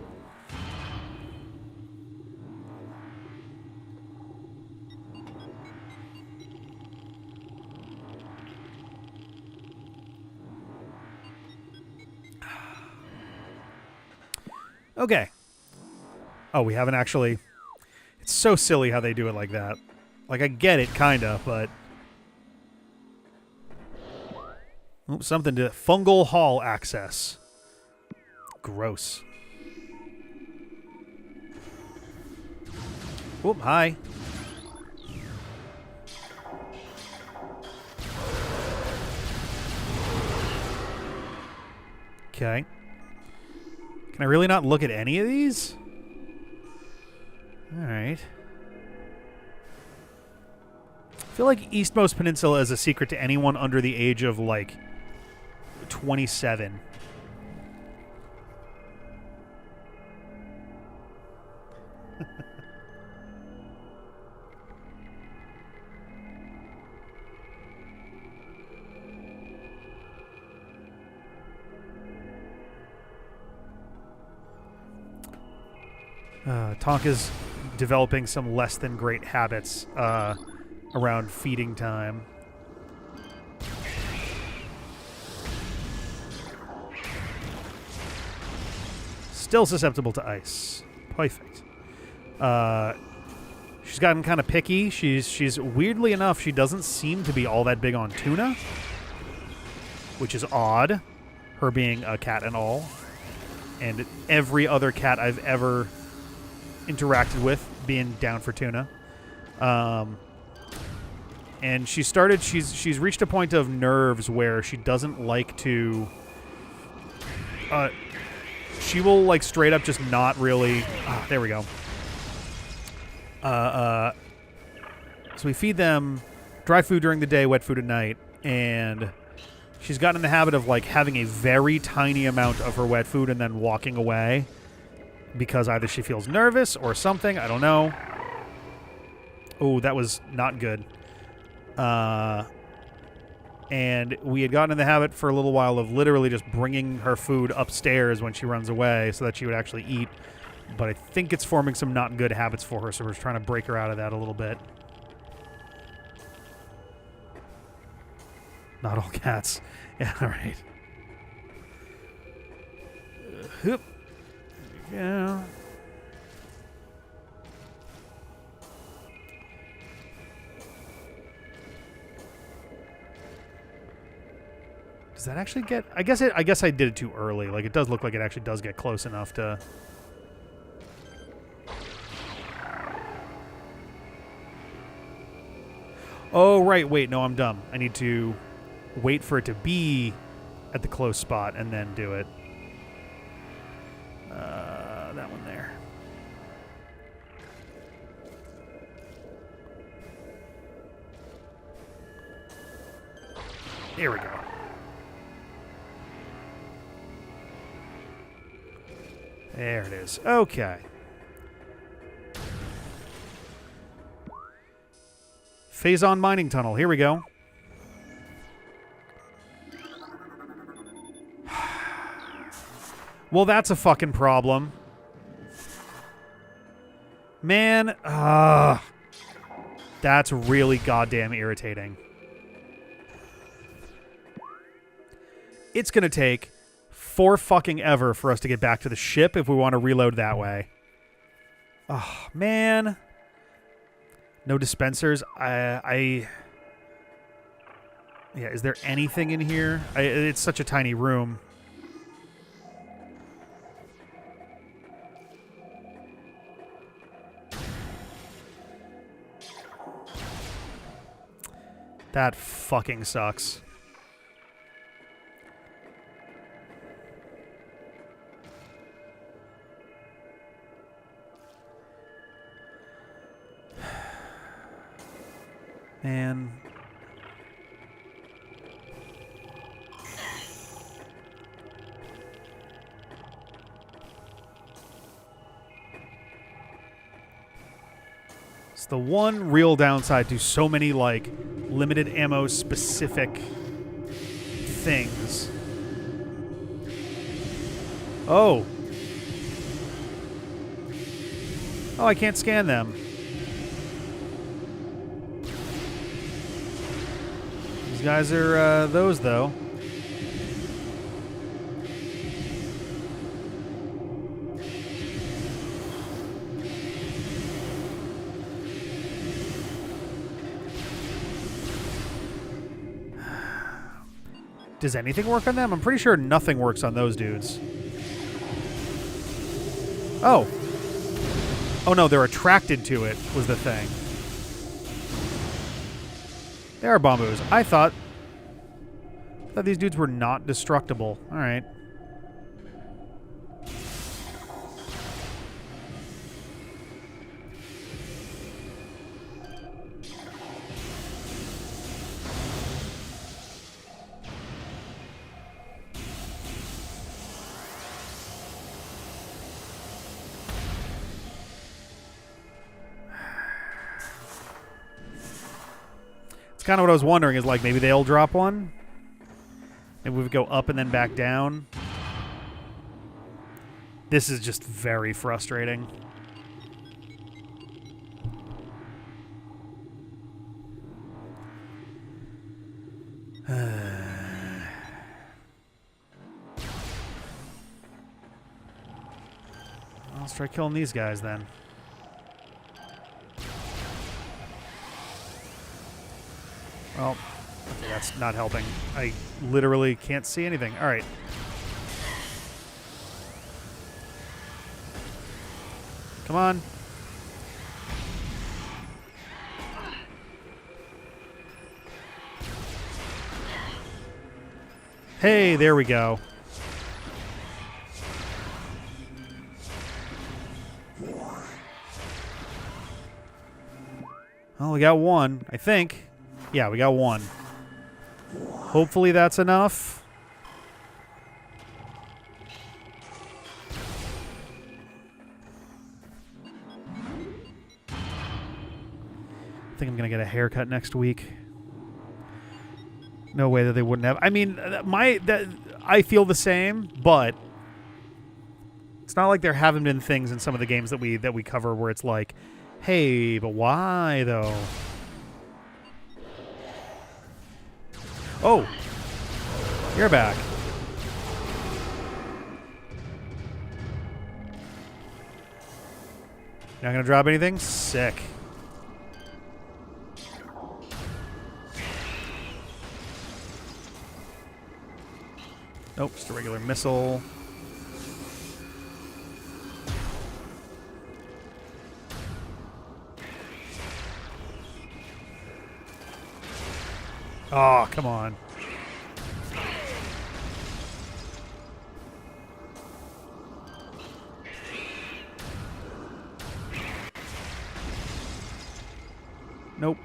Okay. Oh, we haven't actually... It's so silly how they do it like that. Like, I get it, kinda, but... Ooh, something to... Fungal Hall access. Gross. Oop, hi. Okay. Can I really not look at any of these? All right. I feel like Eastmost Peninsula is a secret to anyone under the age of, like, 27. Tonka's developing some less than great habits around feeding time. Still susceptible to ice. Perfect. She's gotten kind of picky. She's weirdly enough, she doesn't seem to be all that big on tuna, which is odd. her being a cat and all, and every other cat I've ever interacted with being down for tuna. And she's reached a point of nerves where she doesn't like to, she will like straight up just not really, there we go. So we feed them dry food during the day, wet food at night, and she's gotten in the habit of like having a very tiny amount of her wet food and then walking away because either she feels nervous or something. I don't know. Oh, that was not good. And we had gotten in the habit for a little while of literally just bringing her food upstairs when she runs away so that she would actually eat. But I think it's forming some not good habits for her, so we're trying to break her out of that a little bit. Not all cats. Yeah, all right. Hoop. Yeah. Does that actually get... I guess I did it too early. Like, it does look like it actually does get close enough to... Oh, right. Wait, no, I'm dumb. I need to wait for it to be at the close spot and then do it. That one there. There we go. There it is. Okay. Phazon mining tunnel. Here we go. Well, that's a fucking problem. Man, that's really goddamn irritating. It's gonna take for fucking ever for us to get back to the ship if we want to reload that way. Oh, man. No dispensers. Yeah, is there anything in here? It's such a tiny room. That fucking sucks. Man. It's the one real downside to so many, like, limited ammo specific things. Oh. Oh, I can't scan them. These guys are those, though. Does anything work on them? I'm pretty sure nothing works on those dudes. Oh. Oh, no, they're attracted to it, was the thing. They are bombos. I thought these dudes were not destructible. All right. Kind of what I was wondering is, like, maybe they'll drop one. Maybe we would go up and then back down. This is just very frustrating. Let's try killing these guys then. Well, okay, that's not helping. I literally can't see anything. All right. Come on. Hey, there we go. Well, we got one, I think. Yeah, we got one. Hopefully that's enough. I think I'm going to get a haircut next week. No way that they wouldn't have. I mean, I feel the same, but it's not like there haven't been things in some of the games that we cover where it's like, hey, but why though? Oh, you're back. Not gonna drop anything? Sick. Nope, just a regular missile. Oh, come on. Nope.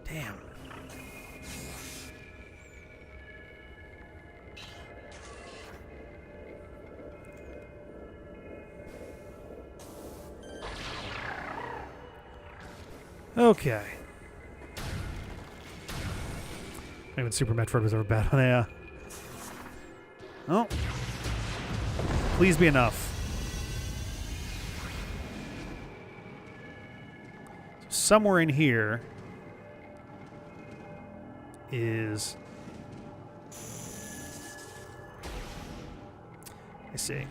Damn. Okay. Even Super Metroid was ever bad on AI. Oh. Please be enough. Somewhere in here is... I see.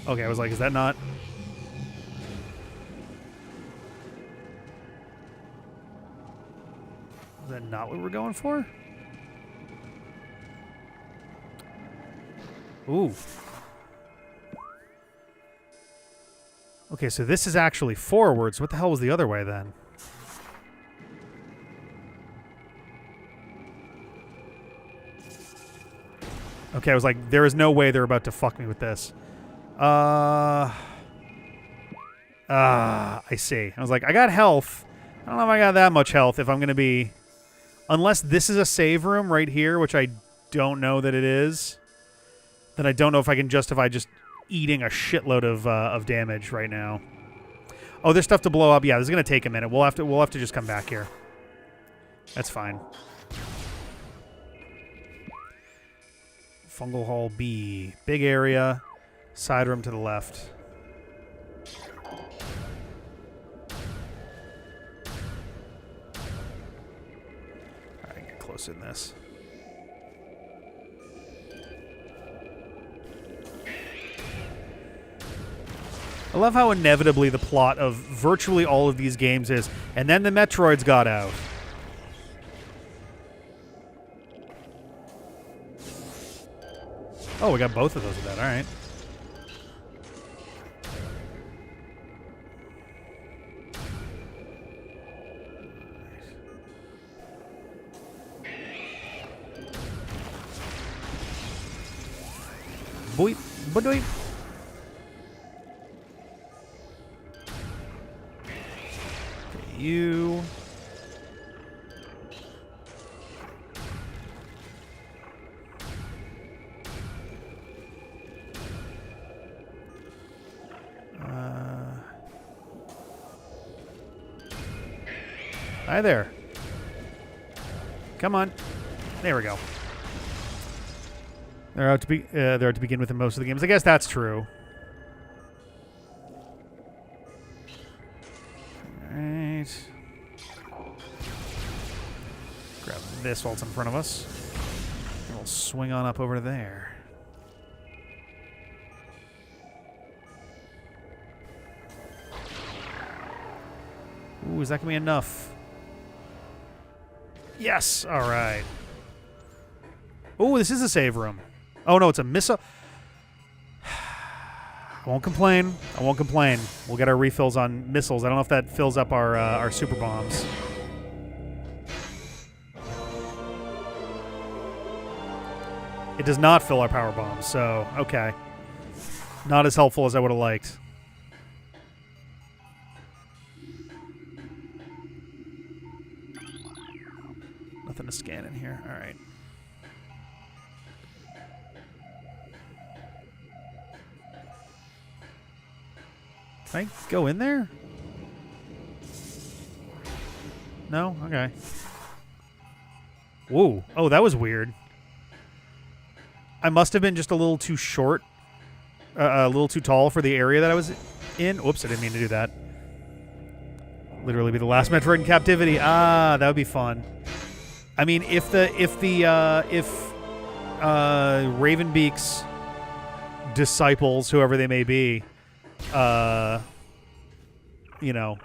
Okay, I was like, is that not... Is that not what we're going for? Ooh. Okay, so this is actually forwards. What the hell was the other way then? Okay, I was like, there is no way they're about to fuck me with this. I see. I was like, I got health. I don't know if I got that much health if I'm going to be... Unless this is a save room right here, which I don't know that it is, then I don't know if I can justify just eating a shitload of damage right now. Oh, there's stuff to blow up. Yeah, this is going to take a minute. We'll have to just come back here. That's fine. Fungal Hall B. Big area. Side room to the left. Alright, get closer than this. I love how inevitably the plot of virtually all of these games is, and then the Metroids got out. Oh, we got both of those of that. All right. Boop, boop. You. Hi there. Come on. There we go. They're out to begin with in most of the games. I guess that's true. Alright. Grab this while it's in front of us. And we'll swing on up over there. Ooh, is that going to be enough? Yes! Alright. Oh, this is a save room. Oh, no, it's a missile. I won't complain. I won't complain. We'll get our refills on missiles. I don't know if that fills up our super bombs. It does not fill our power bombs, so okay. Not as helpful as I would have liked. Nothing to scan in here. All right. Can I go in there? No? Okay. Whoa. Oh, that was weird. I must have been just a little too short. A little too tall for the area that I was in. Whoops, I didn't mean to do that. Literally be the last Metroid in captivity. Ah, that would be fun. I mean, if Ravenbeak's disciples, whoever they may be, you know,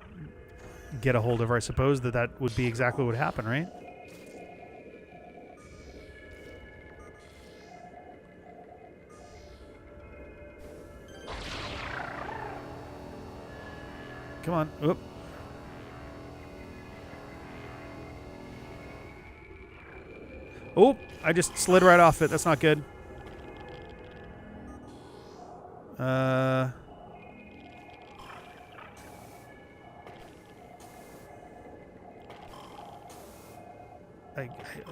get a hold of her, I suppose that would be exactly what would happen, right? Come on. Oop. Oh, I just slid right off it. That's not good. I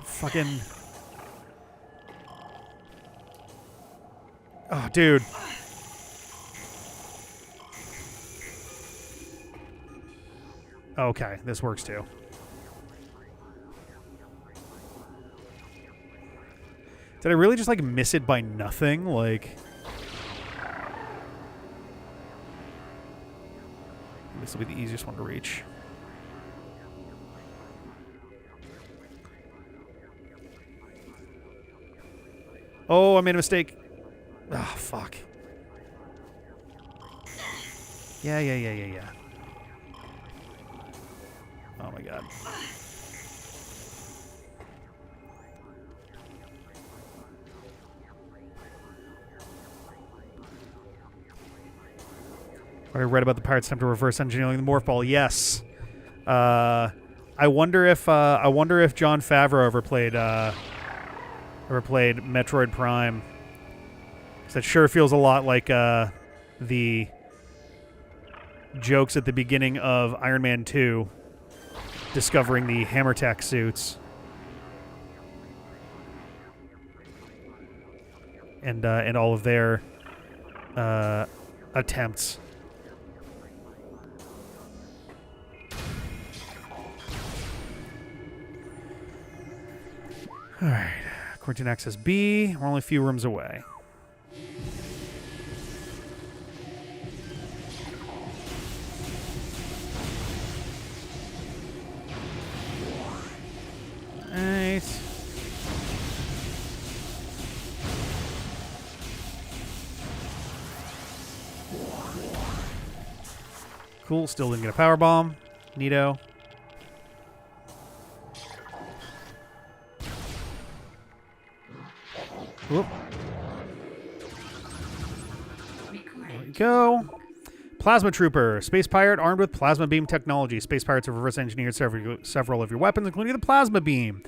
fucking... Oh, dude. Okay, this works too. Did I really just, like, miss it by nothing? Like... This will be the easiest one to reach. Oh, I made a mistake. Ah, oh, fuck. Yeah. Oh my god. I read about the pirates' attempt to reverse engineering the morph ball. Yes. I wonder if Jon Favreau ever played Metroid Prime. 'Cause that sure feels a lot like the jokes at the beginning of Iron Man 2, discovering the hammer tech suits, and all of their attempts. All right, quarantine access B. We're only a few rooms away. Alright. Cool, still didn't get a power bomb. Neato. Whoop. There we go. Plasma Trooper. Space Pirate armed with plasma beam technology. Space Pirates have reverse engineered several of your weapons, including the plasma beam.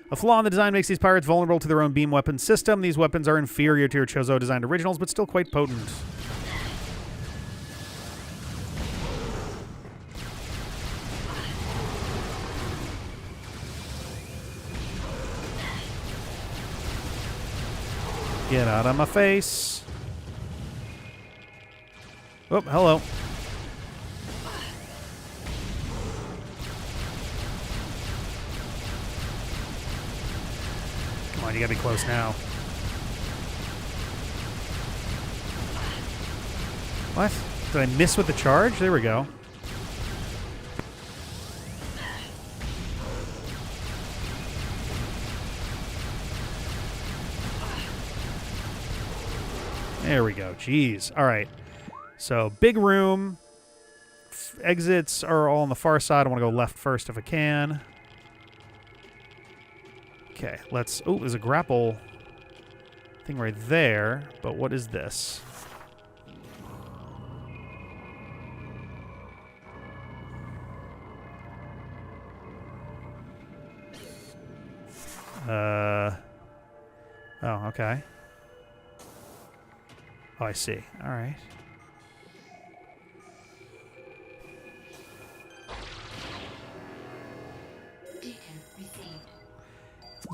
A flaw in the design makes these pirates vulnerable to their own beam weapon system. These weapons are inferior to your Chozo-designed originals, but still quite potent. Get out of my face. Oh, hello. Come on, you gotta be close now. What? Did I miss with the charge? There we go. There we go. Jeez. All right. So, big room. Exits are all on the far side. I want to go left first if I can. Okay, let's... Oh, there's a grapple thing right there. But what is this? Oh, okay. Oh, I see. All right.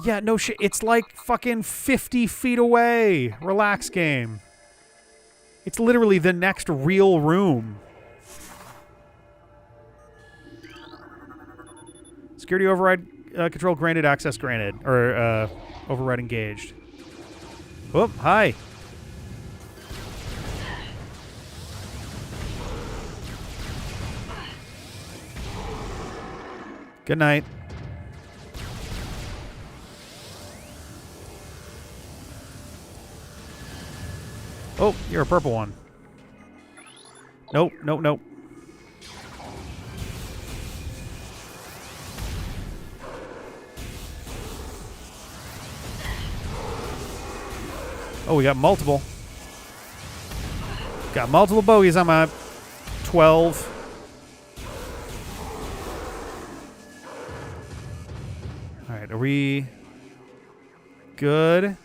Yeah, no shit. It's like fucking 50 feet away. Relax, game. It's literally the next real room. Security override control granted, access granted. Or override engaged. Whoop, hi. Good night. Oh, you're a purple one. Nope, nope, nope. Oh, we got multiple. Got multiple bogeys on my 12. All right, are we good?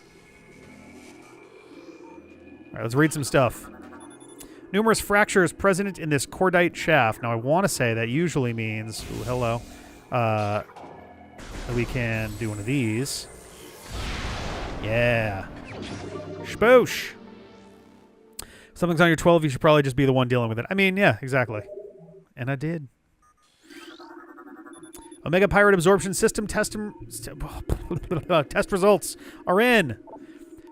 All right, let's read some stuff. Numerous fractures present in this cordite shaft. Now, I want to say that usually means... Ooh, hello. That we can do one of these. Yeah. Spoosh! Something's on your 12, you should probably just be the one dealing with it. I mean, yeah, exactly. And I did. Omega Pirate Absorption System test results are in.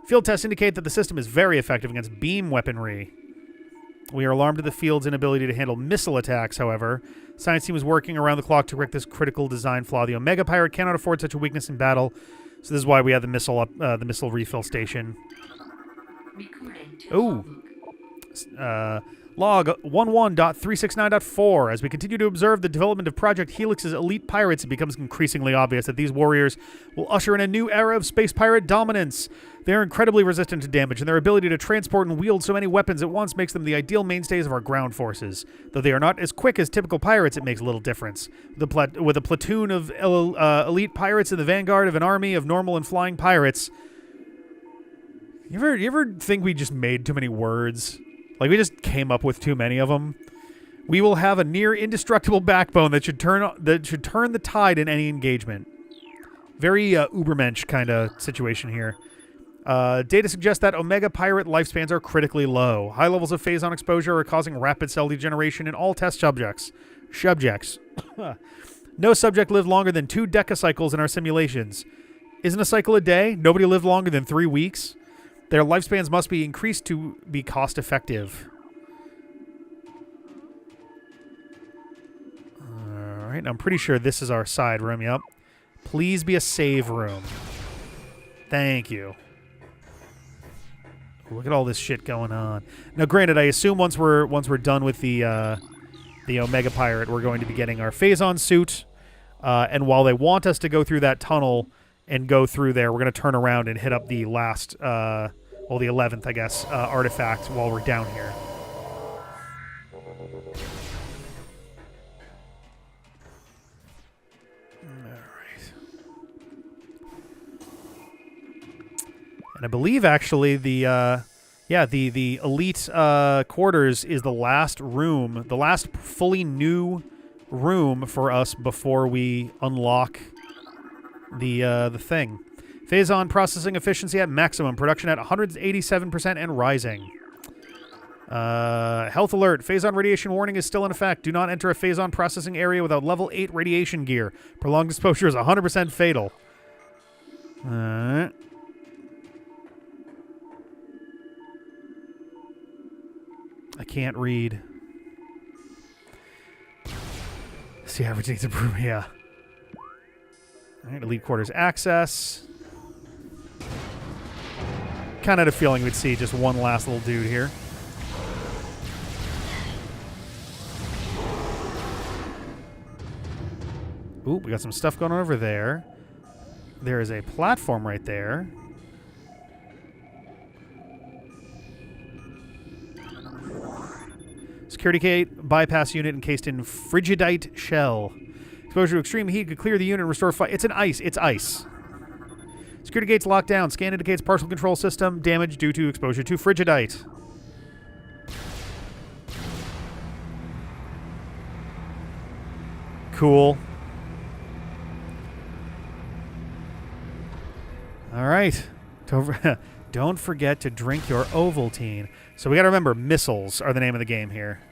Field tests indicate that the system is very effective against beam weaponry. We are alarmed at the field's inability to handle missile attacks, however. Science team is working around the clock to correct this critical design flaw. The Omega Pirate cannot afford such a weakness in battle, so this is why we have the missile refill station. Ooh. Log 11.369.4. As we continue to observe the development of Project Helix's elite pirates, it becomes increasingly obvious that these warriors will usher in a new era of space pirate dominance. They are incredibly resistant to damage, and their ability to transport and wield so many weapons at once makes them the ideal mainstays of our ground forces. Though they are not as quick as typical pirates, it makes little difference. With a platoon of elite pirates in the vanguard of an army of normal and flying pirates... You ever think we just made too many words? Like, we just came up with too many of them? We will have a near indestructible backbone that should turn the tide in any engagement. Very Ubermensch kind of situation here. Data suggests that Omega Pirate lifespans are critically low. High levels of phazon exposure are causing rapid cell degeneration in all test subjects. No subject lived longer than 2 decacycles in our simulations. Isn't a cycle a day? Nobody lived longer than 3 weeks? Their lifespans must be increased to be cost-effective. All right, I'm pretty sure this is our side room. Yep. Please be a save room. Thank you. Look at all this shit going on. Now, granted, I assume once we're done with the Omega Pirate, we're going to be getting our phazon suit. And while they want us to go through that tunnel and go through there, we're going to turn around and hit up the last, the 11th, I guess, artifact while we're down here. And I believe, actually, the elite quarters is the last room, the last fully new room for us before we unlock the thing. Phazon processing efficiency at maximum. Production at 187% and rising. Health alert. Phazon radiation warning is still in effect. Do not enter a Phazon processing area without level 8 radiation gear. Prolonged exposure is 100% fatal. I can't read. See, average needs improvement. Yeah. All right, elite quarters access. Kind of had a feeling we'd see just one last little dude here. Ooh, we got some stuff going on over there. There is a platform right there. Security gate bypass unit encased in frigidite shell. Exposure to extreme heat could clear the unit and restore fire. It's an ice. It's ice. Security gates locked down. Scan indicates partial control system damage due to exposure to frigidite. Cool. All right. Don't forget to drink your Ovaltine. So we got to remember, missiles are the name of the game here.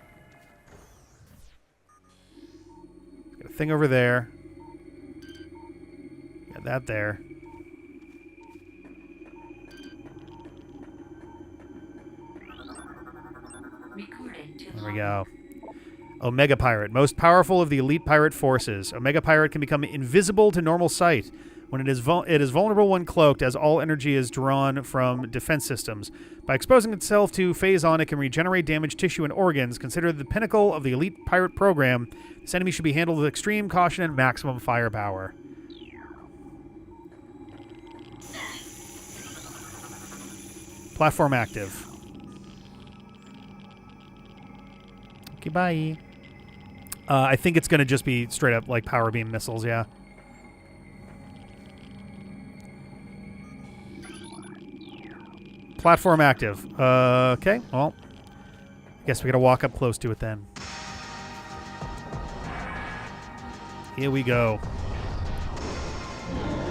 Got a thing over there. Got that there. There we go. Omega Pirate, most powerful of the elite pirate forces. Omega Pirate can become invisible to normal sight. When it is vulnerable when cloaked, as all energy is drawn from defense systems. By exposing itself to phase-on, it can regenerate damaged tissue and organs. Considered the pinnacle of the elite pirate program, this enemy should be handled with extreme caution and maximum firepower. Platform active. Okay, bye. I think it's going to just be straight up like power beam missiles, yeah. Platform active. Okay, well, guess we gotta walk up close to it then. Here we go.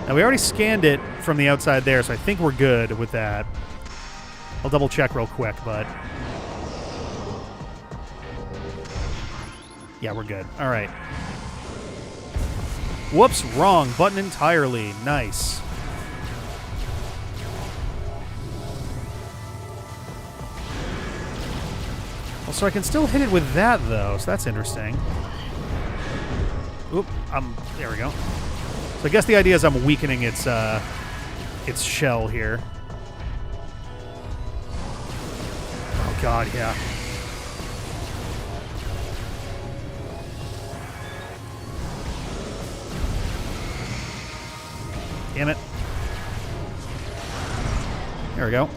Now, we already scanned it from the outside there, so I think we're good with that. I'll double check real quick, but... yeah, we're good. All right. Whoops, wrong button entirely. Nice. Well, so I can still hit it with that, though, so that's interesting. Oop, there we go. So I guess the idea is I'm weakening its shell here. Oh, God, yeah. Damn it. There we go.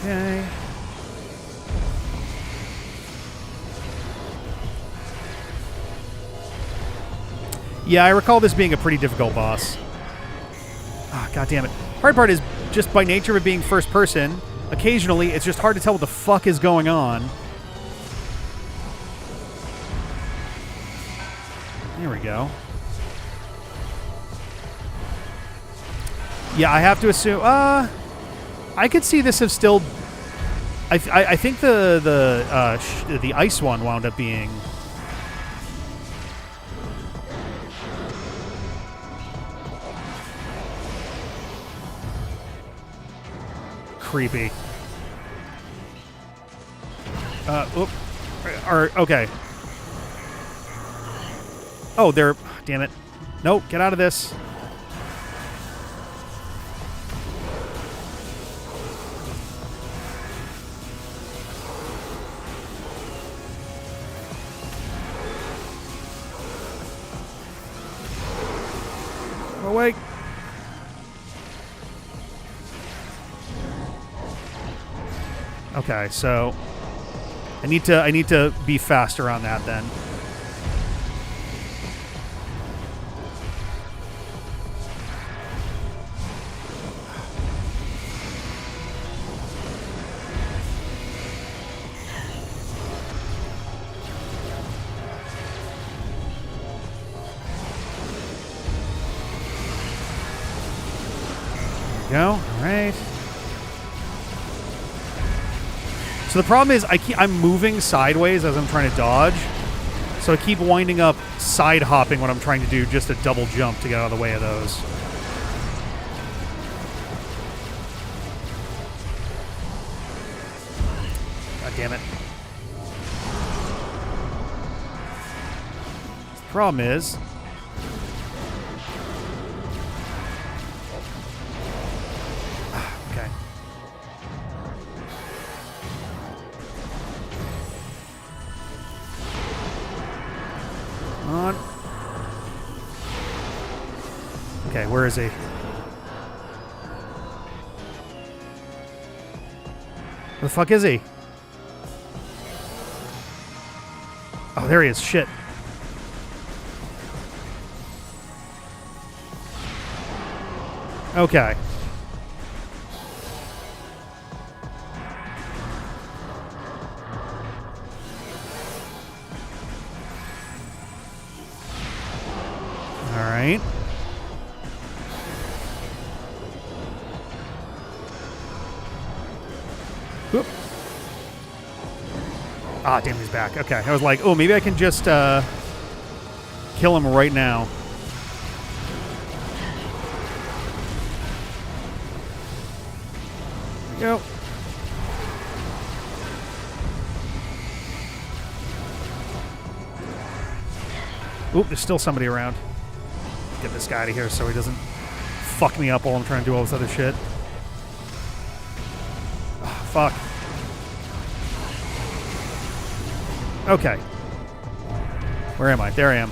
Okay. Yeah, I recall this being a pretty difficult boss. Ah, God damn it. Hard part is, just by nature of it being first person, occasionally it's just hard to tell what the fuck is going on. There we go. Yeah, I have to assume... I could see this as still... I think the ice one wound up being... creepy. Okay. Oh, they're... damn it. Nope, get out of this. Awake. Okay, so I need to be faster on that then. Go. All right. So the problem is I'm moving sideways as I'm trying to dodge. So I keep winding up side hopping when I'm trying to do just a double jump to get out of the way of those. God damn it. The problem is... Okay, where is he? Where the fuck is he? Oh, there he is. Shit. Okay. All right. Whoop. Ah, damn, he's back. Okay, I was like, oh, maybe I can just kill him right now. There we go. Oop, there's still somebody around. Get this guy out of here so he doesn't fuck me up while I'm trying to do all this other shit. Oh, fuck. Okay. Where am I? There I am.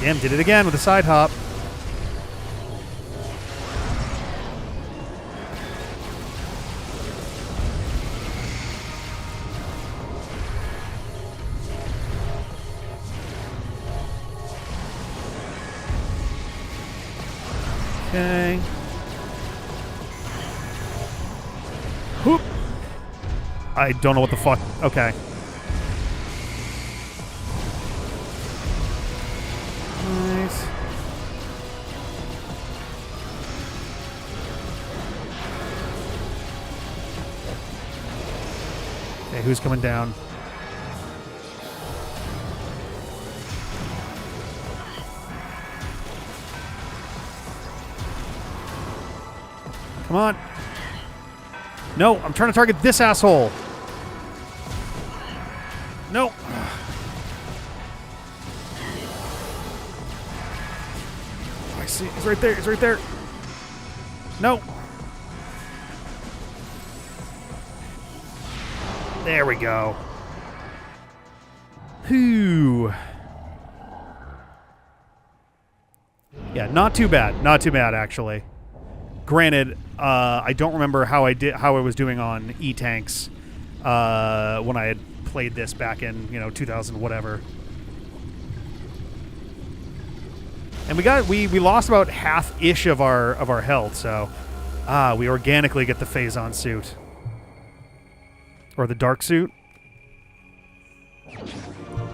Damn, did it again with a side hop. Okay. Whoop. I don't know what the fuck. Okay. Nice. Okay, who's coming down? Come on. No, I'm trying to target this asshole. No. Oh, I see. He's right there. He's right there. No. There we go. Whew. Yeah, not too bad. Not too bad, actually. Granted, I don't remember how I was doing on E-Tanks when I had played this back in 2000 whatever. And we lost about half-ish of our health, so we organically get the Phazon suit. Or the Dark suit.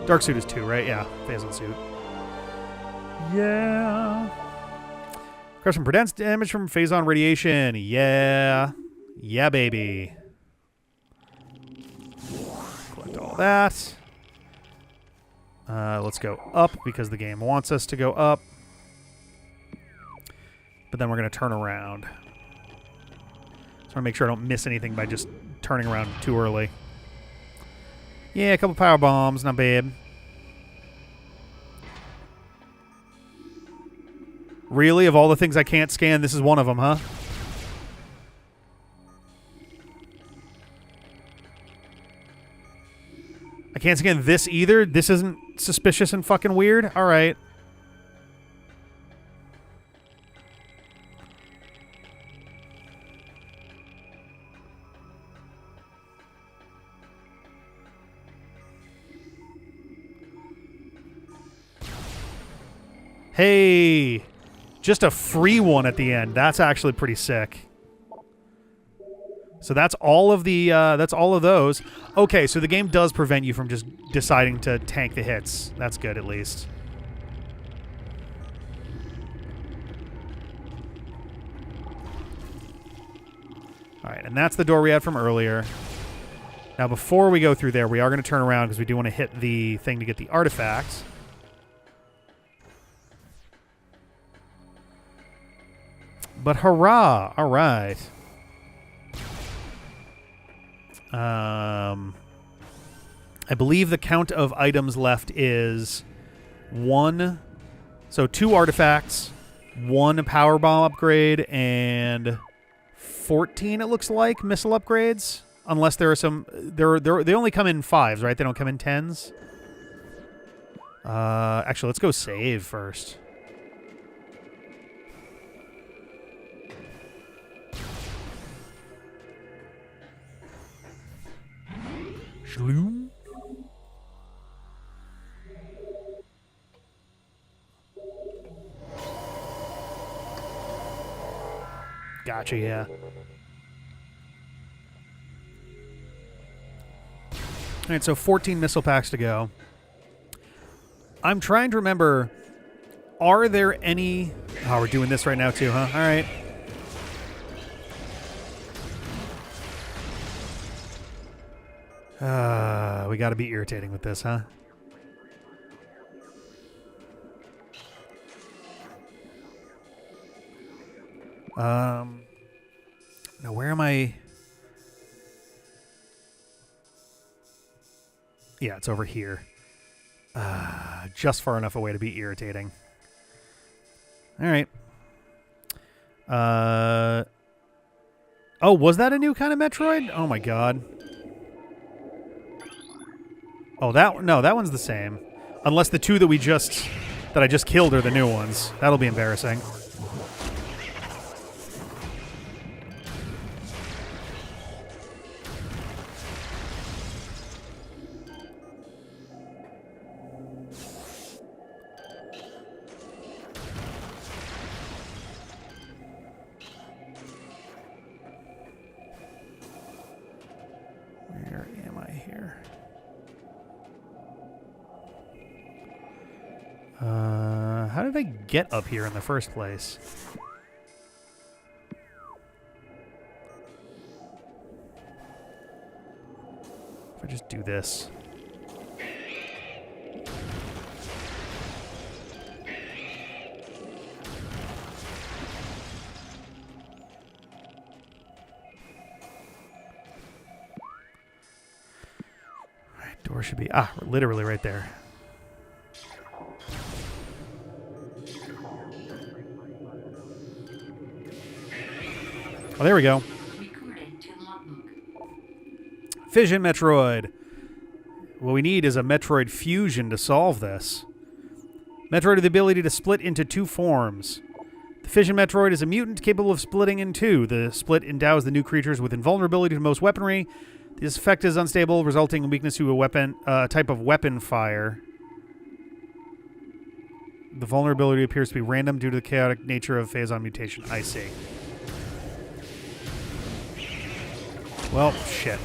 Dark suit is 2, right? Yeah, Phazon suit. Yeah. Crushing prevents damage from Phazon radiation. Yeah. Yeah, baby. Collect all that. Let's go up because the game wants us to go up. But then we're going to turn around. Just want to make sure I don't miss anything by just turning around too early. Yeah, a couple power bombs. Not bad. Really? Of all the things I can't scan, this is one of them, huh? I can't scan this either? This isn't suspicious and fucking weird? Alright. Hey! Just a free one at the end. That's actually pretty sick. So that's all of the that's all of those. Okay, so the game does prevent you from just deciding to tank the hits. That's good at least. All right, and that's the door we had from earlier. Now before we go through there, we are going to turn around because we do want to hit the thing to get the artifacts. But hurrah! All right. I believe the count of items left is 1. So 2 artifacts, 1 power bomb upgrade, and 14, it looks like, missile upgrades. Unless there are some... They only come in 5s, right? They don't come in 10s? Actually, let's go save first. Shloom. Gotcha, yeah. All right, so 14 missile packs to go. I'm trying to remember, are there any... Oh, we're doing this right now too, huh? All right. We got to be irritating with this, huh? Now where am I? Yeah, it's over here. Just far enough away to be irritating. All right. Oh, was that a new kind of Metroid? Oh my god. Oh, that one's the same. Unless the two that I just killed are the new ones. That'll be embarrassing. Where am I here? How did I get up here in the first place? If I just do this. All right, door should be literally right there. Oh, there we go. Fission Metroid. What we need is a Metroid Fusion to solve this. Metroid has the ability to split into 2 forms. The Fission Metroid is a mutant capable of splitting in 2. The split endows the new creatures with invulnerability to most weaponry. This effect is unstable, resulting in weakness to a weapon, type of weapon fire. The vulnerability appears to be random due to the chaotic nature of Phazon mutation. I see. Well, shit.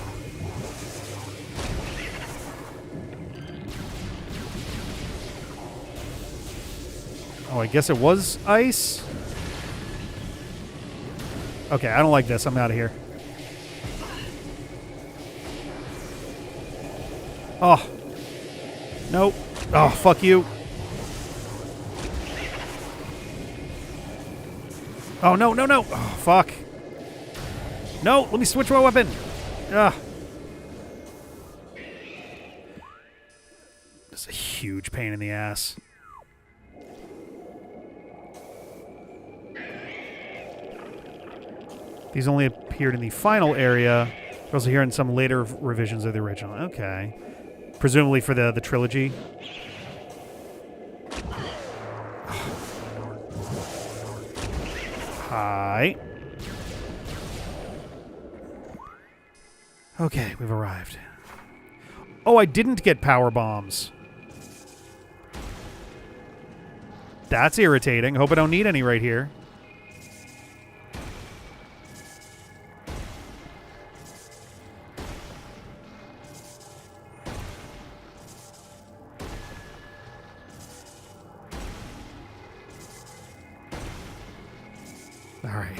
Oh, I guess it was ice? Okay, I don't like this. I'm out of here. Oh. Nope. Oh, fuck you. Oh, no, no, no. Oh, fuck. No, let me switch my weapon. Ugh. This is a huge pain in the ass. These only appeared in the final area. They're also here in some later revisions of the original. Okay. Presumably for the trilogy. Hi. Okay, we've arrived. Oh, I didn't get power bombs. That's irritating. Hope I don't need any right here. All right.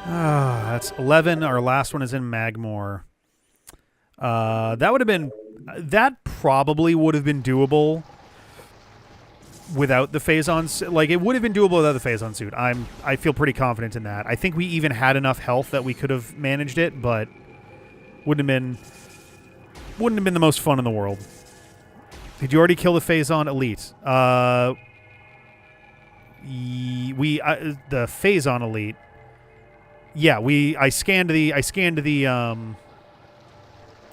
That's 11. Our last one is in Magmore. That would have been... That probably would have been doable without the Phazon... Like, it would have been doable without the Phazon suit. I feel pretty confident in that. I think we even had enough health that we could have managed it, but wouldn't have been the most fun in the world. Did you already kill the Phazon Elite? The Phazon Elite. Yeah, I scanned the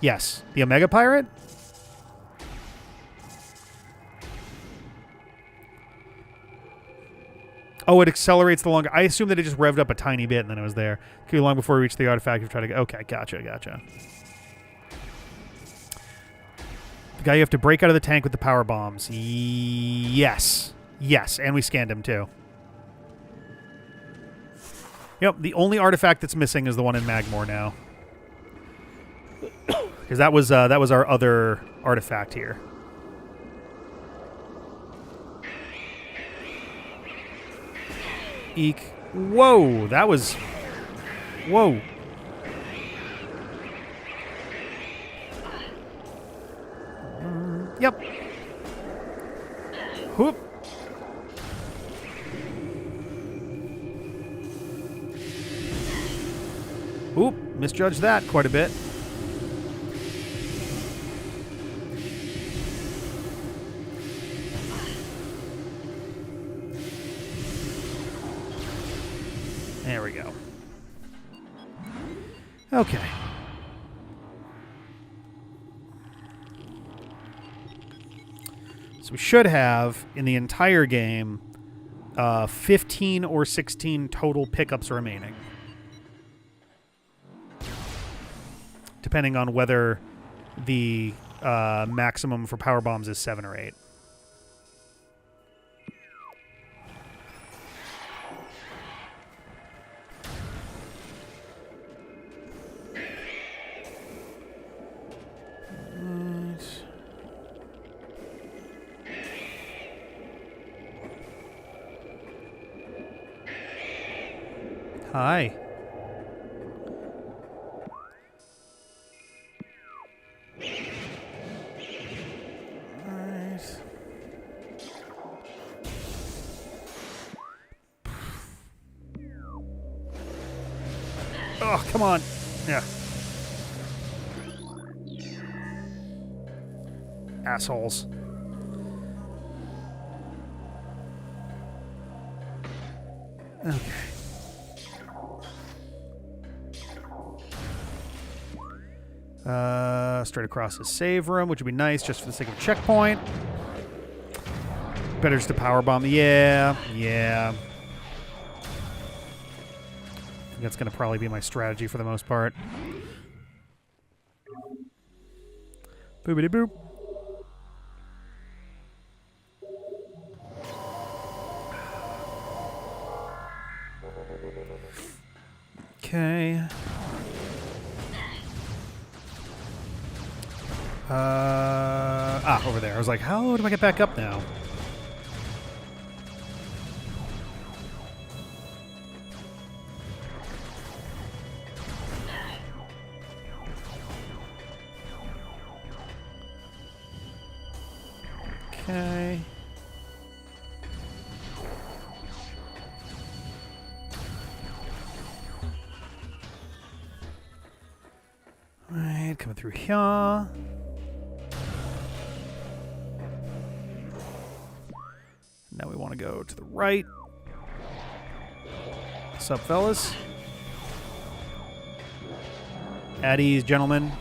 yes, the Omega Pirate. Oh, it accelerates the longer. I assume that it just revved up a tiny bit and then it was there. Too long before we reach the artifact. You try to go. Okay, gotcha. The guy you have to break out of the tank with the power bombs. Yes, and we scanned him too. Yep, the only artifact that's missing is the one in Magmore now, because that was our other artifact here. Eek! Whoa, that was. Whoa. Yep. Whoop. Oop, misjudged that quite a bit. There we go. Okay. So we should have, in the entire game, 15 or 16 total pickups remaining. Depending on whether the maximum for power bombs is 7 or 8. Hi. Alright. Oh, come on. Yeah. Assholes. Okay. Straight across the save room, which would be nice just for the sake of a checkpoint. Better just to powerbomb. Yeah. I think that's going to probably be my strategy for the most part. Boopity boop. Okay. Over there. I was like, how do I get back up now? Okay. Alright, coming through here. Now we want to go to the right. What's up, fellas? At ease, gentlemen.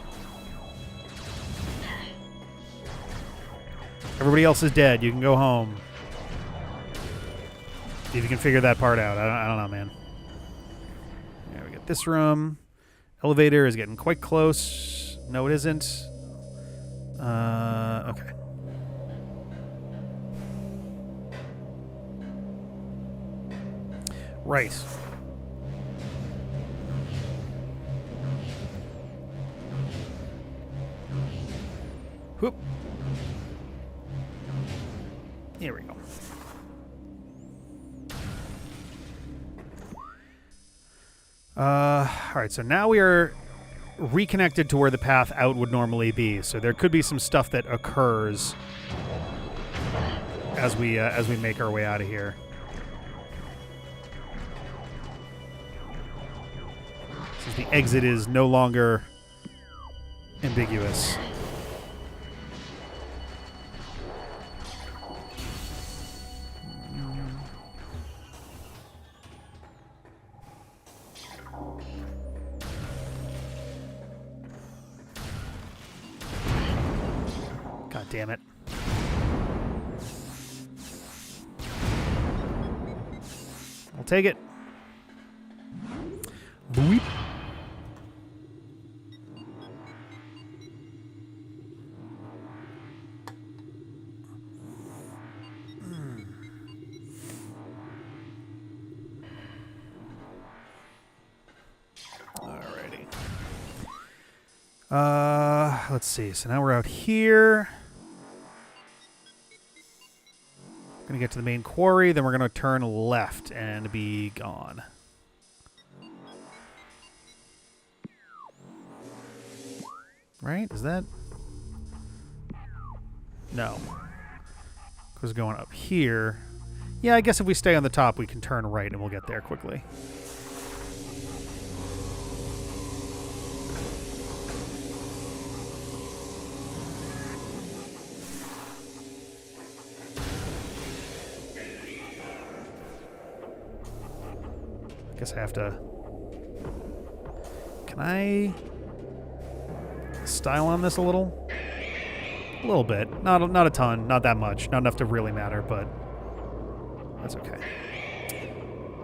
Everybody else is dead. You can go home. See if you can figure that part out. I don't know, man. There we get this room. Elevator is getting quite close. No, it isn't. Okay. Right. Whoop. Here we go. Alright, so now we are reconnected to where the path out would normally be. So there could be some stuff that occurs as we make our way out of here. Since the exit is no longer ambiguous. damn it. I'll take it. Boop. Alrighty. Let's see. So now we're out here. Gonna get to the main quarry, then we're gonna turn left and be gone. Right? Is that? No. Because going up here. Yeah, I guess if we stay on the top, we can turn right and we'll get there quickly. Guess I have to... Can I style on this a little? A little bit. Not a ton. Not that much. Not enough to really matter, but that's okay.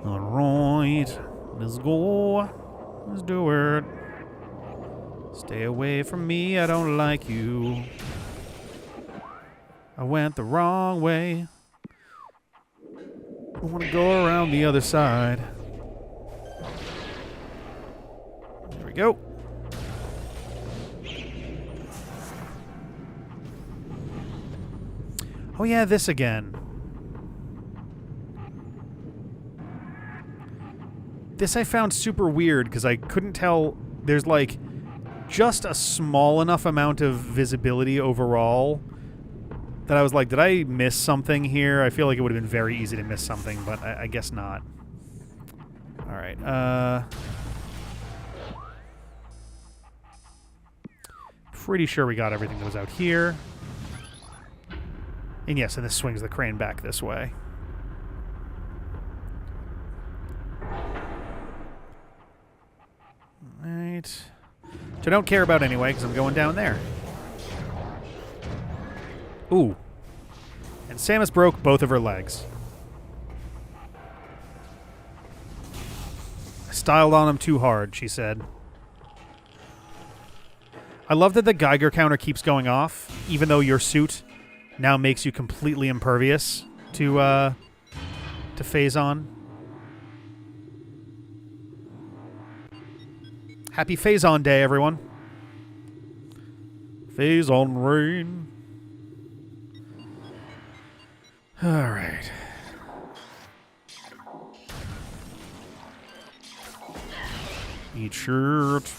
Alright. Let's go. Let's do it. Stay away from me. I don't like you. I went the wrong way. I want to go around the other side. There we go. Oh yeah, this again. This I found super weird because I couldn't tell. There's like just a small enough amount of visibility overall that I was like, did I miss something here? I feel like it would have been very easy to miss something, but I guess not. All right. Pretty sure we got everything that was out here. And yes, and this swings the crane back this way. Alright. Which I don't care about anyway, because I'm going down there. Ooh. And Samus broke both of her legs. I styled on him too hard, she said. I love that the Geiger counter keeps going off, even though your suit now makes you completely impervious to Phazon. Happy Phazon Day, everyone. Phazon rain. All right. Eat shirt.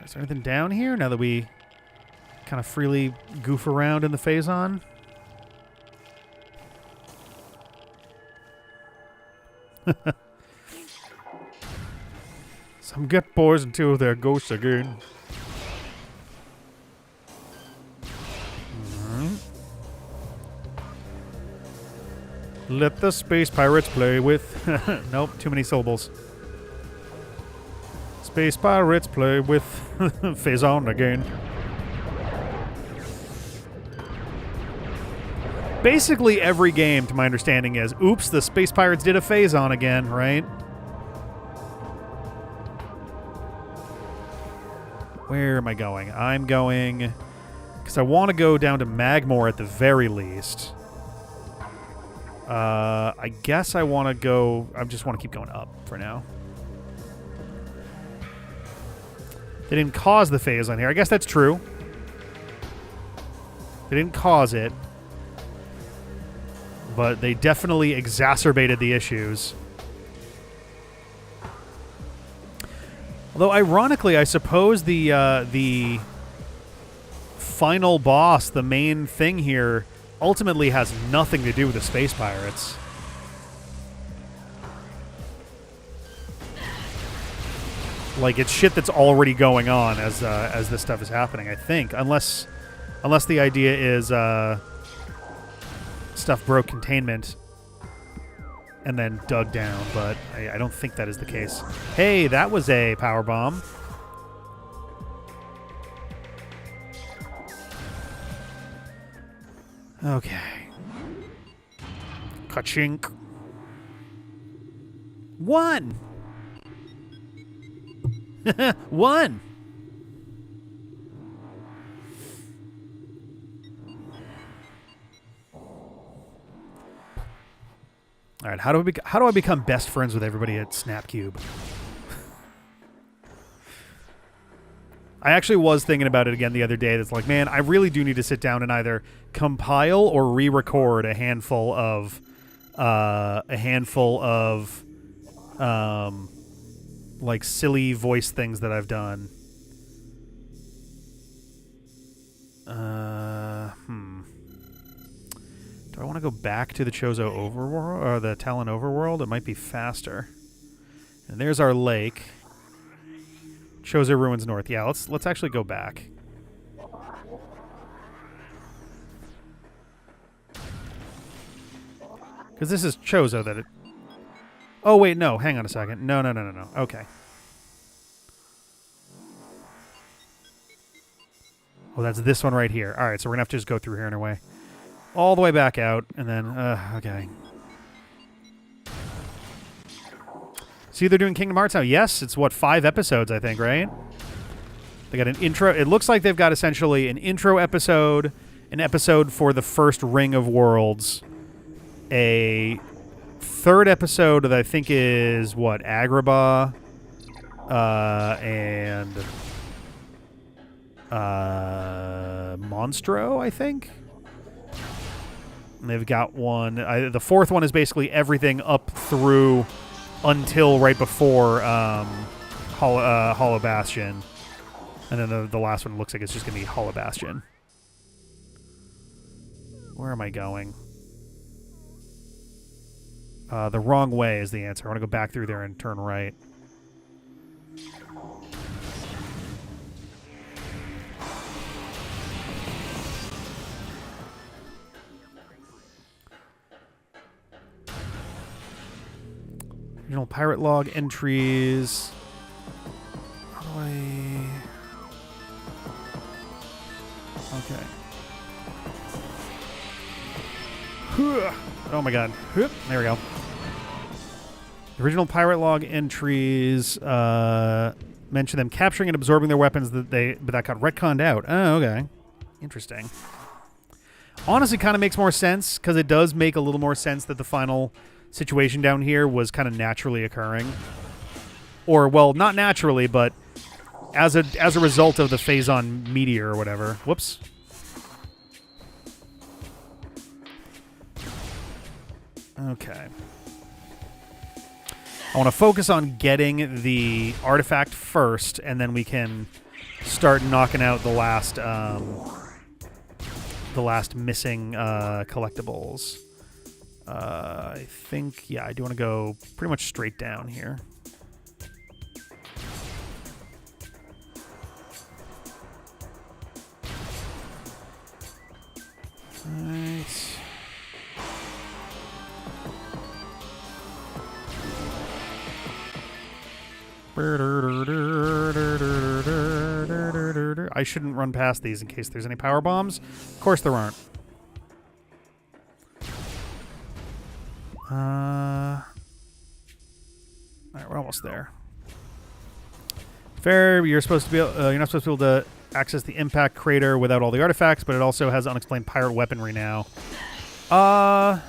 Is there anything down here now that we kind of freely goof around in the Phazon? Some get boys until they're ghosts again. Let the space pirates play with... Nope, too many syllables. Space pirates play with Phazon again. Basically every game, to my understanding, is, oops, the space pirates did a Phazon again, right? Where am I going? I'm going... Because I want to go down to Magmore at the very least. I guess I want to go... I just want to keep going up for now. They didn't cause the Phazon here. I guess that's true. They didn't cause it. But they definitely exacerbated the issues. Although, ironically, I suppose the final boss, the main thing here, ultimately has nothing to do with the space pirates. Like, it's shit that's already going on as this stuff is happening, I think. Unless the idea is stuff broke containment and then dug down, but I don't think that is the case. Hey, that was a power bomb. Okay. Ka-chink. 1! 1! All right, how do I become best friends with everybody at Snapcube? I actually was thinking about it again the other day. That's like, man, I really do need to sit down and either compile or re-record a handful of like silly voice things that I've done. Do I want to go back to the Chozo overworld or the Tallon overworld? It might be faster. And there's our lake. Chozo Ruins North. Yeah, let's actually go back. Because this is Chozo that it... Oh, wait, no. Hang on a second. No. Okay. Oh, that's this one right here. All right, so we're going to have to just go through here in a way. All the way back out, and then... okay. See, they're doing Kingdom Hearts now. Yes, it's, what, 5 episodes, I think, right? They got an intro. It looks like they've got essentially an intro episode, an episode for the first Ring of Worlds, a third episode that I think is, what, Agrabah, and Monstro, I think? And they've got one. The fourth one is basically everything up through until right before Hollow Bastion. And then the last one looks like it's just going to be Hollow Bastion. Where am I going? The wrong way is the answer. I want to go back through there and turn right. Original pirate log entries. How do I... Okay. Oh my god. There we go. The original pirate log entries mention them capturing and absorbing their weapons but that got retconned out. Oh, okay. Interesting. Honestly, kind of makes more sense because it does make a little more sense that the final situation down here was kind of naturally occurring. Or, well, not naturally, but as a result of the Phazon meteor or whatever. Whoops. Okay. I want to focus on getting the artifact first, and then we can start knocking out the last missing collectibles. I think, yeah, I do want to go pretty much straight down here. Right. I shouldn't run past these in case there's any power bombs. Of course there aren't. All right, we're almost there. Fair, you're supposed to be. You're not supposed to be able to access the impact crater without all the artifacts, but it also has unexplained pirate weaponry now. I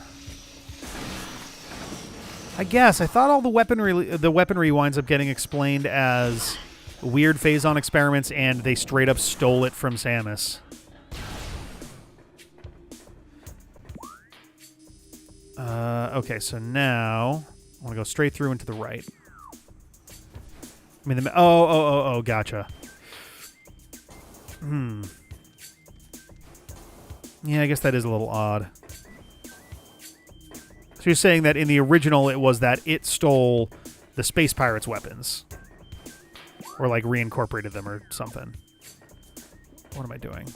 guess I thought all the weaponry winds up getting explained as weird Phazon experiments, and they straight up stole it from Samus. Okay, so now I want to go straight through into the right. I mean, oh, gotcha. Yeah, I guess that is a little odd. So you're saying that in the original it was that it stole the Space Pirates' weapons. Or, like, reincorporated them or something. What am I doing?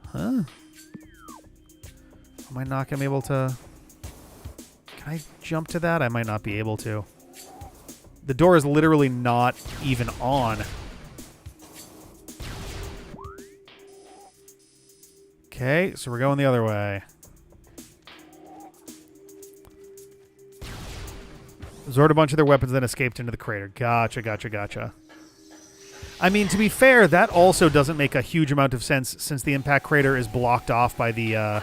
Huh? Am I not going to be able to... Can I jump to that? I might not be able to. The door is literally not even on. Okay, so we're going the other way. Absorbed a bunch of their weapons, then escaped into the crater. Gotcha, gotcha, gotcha. I mean, to be fair, that also doesn't make a huge amount of sense since the impact crater is blocked off by the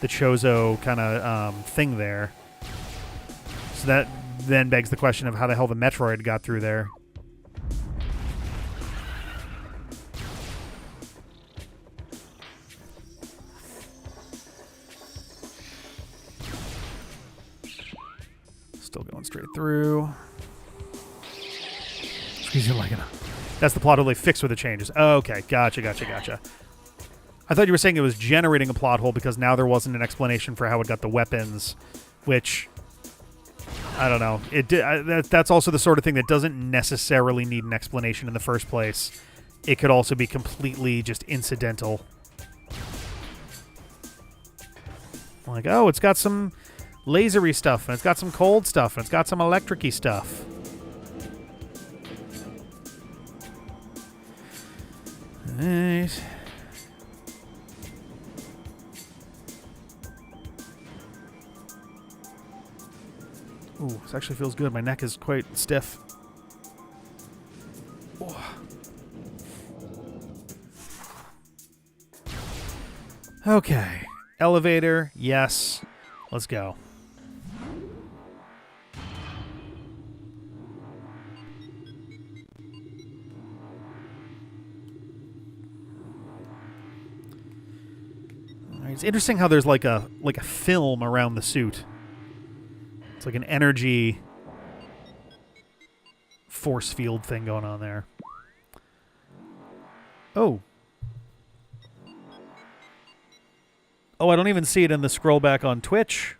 Chozo kind of thing there. So that then begs the question of how the hell the Metroid got through there. Still going straight through. Squeeze your leg in. That's the plot hole they fixed with the changes. Okay, gotcha, gotcha, gotcha. I thought you were saying it was generating a plot hole because now there wasn't an explanation for how it got the weapons, which I don't know. It did. That's also the sort of thing that doesn't necessarily need an explanation in the first place. It could also be completely just incidental. Like, oh, it's got some lasery stuff, and it's got some cold stuff, and it's got some electric-y stuff. Alright. Ooh, this actually feels good. My neck is quite stiff. Ooh. Okay. Elevator, yes. Let's go. It's interesting how there's like a film around the suit. It's like an energy force field thing going on there. Oh. Oh, I don't even see it in the scroll back on Twitch.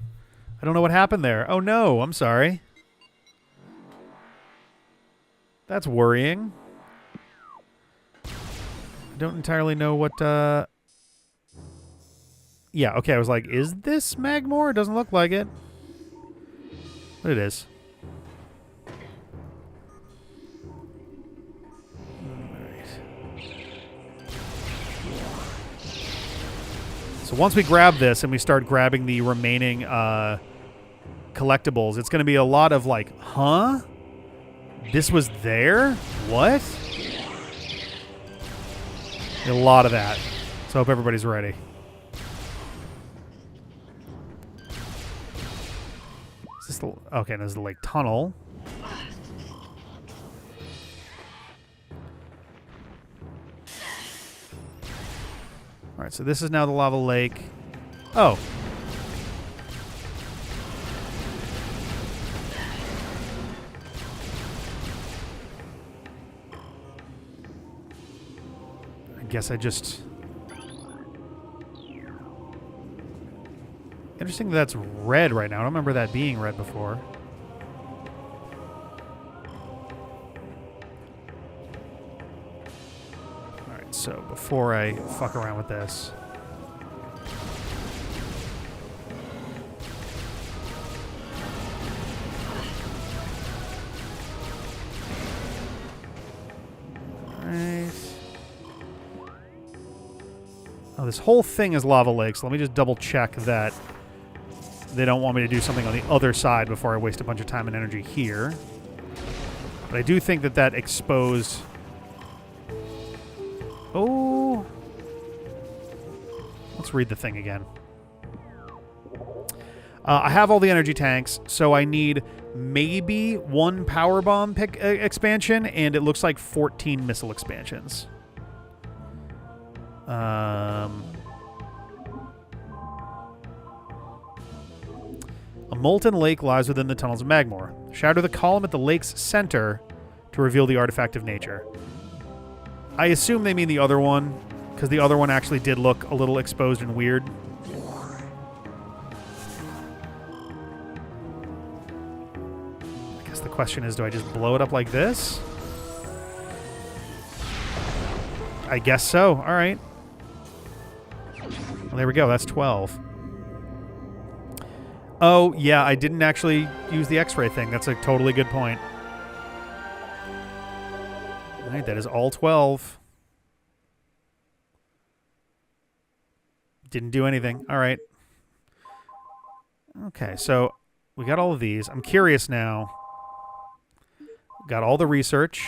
I don't know what happened there. Oh no, I'm sorry. That's worrying. I don't entirely know what yeah, okay, I was like, is this Magmore? It doesn't look like it. But it is. So once we grab this and we start grabbing the remaining collectibles, it's going to be a lot of like, huh? This was there? What? A lot of that. So I hope everybody's ready. Is this the, okay, this is the lake tunnel. All right, so this is now the lava lake. Oh. I guess I just... Interesting that that's red right now. I don't remember that being red before. Alright, so before I fuck around with this... Alright... Oh, this whole thing is lava lake, so let me just double check that they don't want me to do something on the other side before I waste a bunch of time and energy here. But I do think that that exposed... Oh... Let's read the thing again. I have all the energy tanks, so I need maybe 1 power bomb expansion, and it looks like 14 missile expansions. A molten lake lies within the tunnels of Magmore. Shatter the column at the lake's center to reveal the artifact of nature. I assume they mean the other one, because the other one actually did look a little exposed and weird. I guess the question is, do I just blow it up like this? I guess so. All right. Well, there we go. That's 12. Oh, yeah, I didn't actually use the X-ray thing. That's a totally good point. All right, that is all 12. Didn't do anything. All right. Okay, so we got all of these. I'm curious now. Got all the research.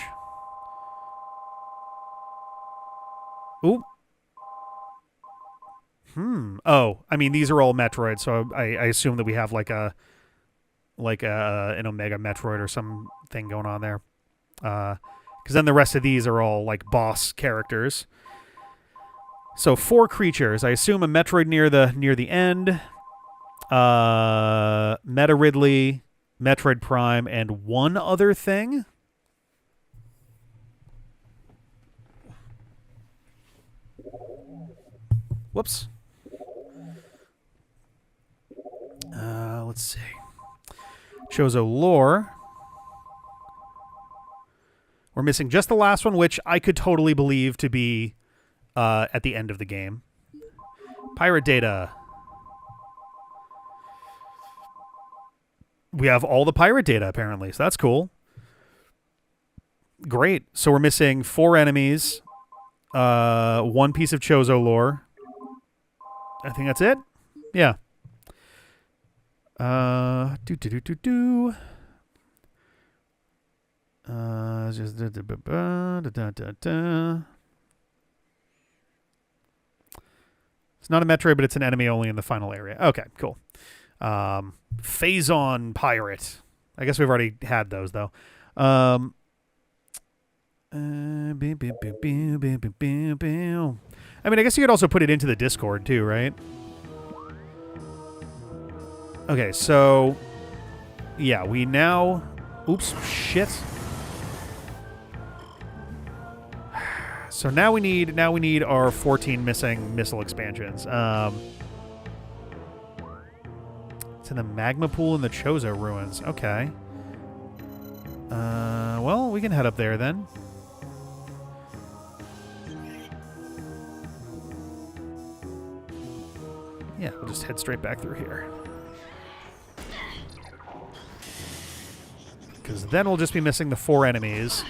Ooh. Oh, I mean, these are all Metroid, so I assume that we have like an Omega Metroid or something going on there. Because then the rest of these are all like boss characters. So 4 creatures. I assume a Metroid near the end. Meta Ridley, Metroid Prime, and one other thing. Whoops. Let's see. Chozo lore. We're missing just the last one, which I could totally believe to be at the end of the game. Pirate data. We have all the pirate data, apparently, so that's cool. Great. So we're missing 4 enemies, 1 piece of Chozo lore. I think that's it. Yeah. It's not a Metroid, but it's an enemy only in the final area. Okay, cool. Phazon Pirate. I guess we've already had those, though. I mean, I guess you could also put it into the Discord, too, right? Okay, so... yeah, we now... oops, shit. So now we need our 14 missing missile expansions. It's in the magma pool in the Chozo ruins. Okay. Well, we can head up there then. Yeah, we'll just head straight back through here. Because then we'll just be missing the 4 enemies.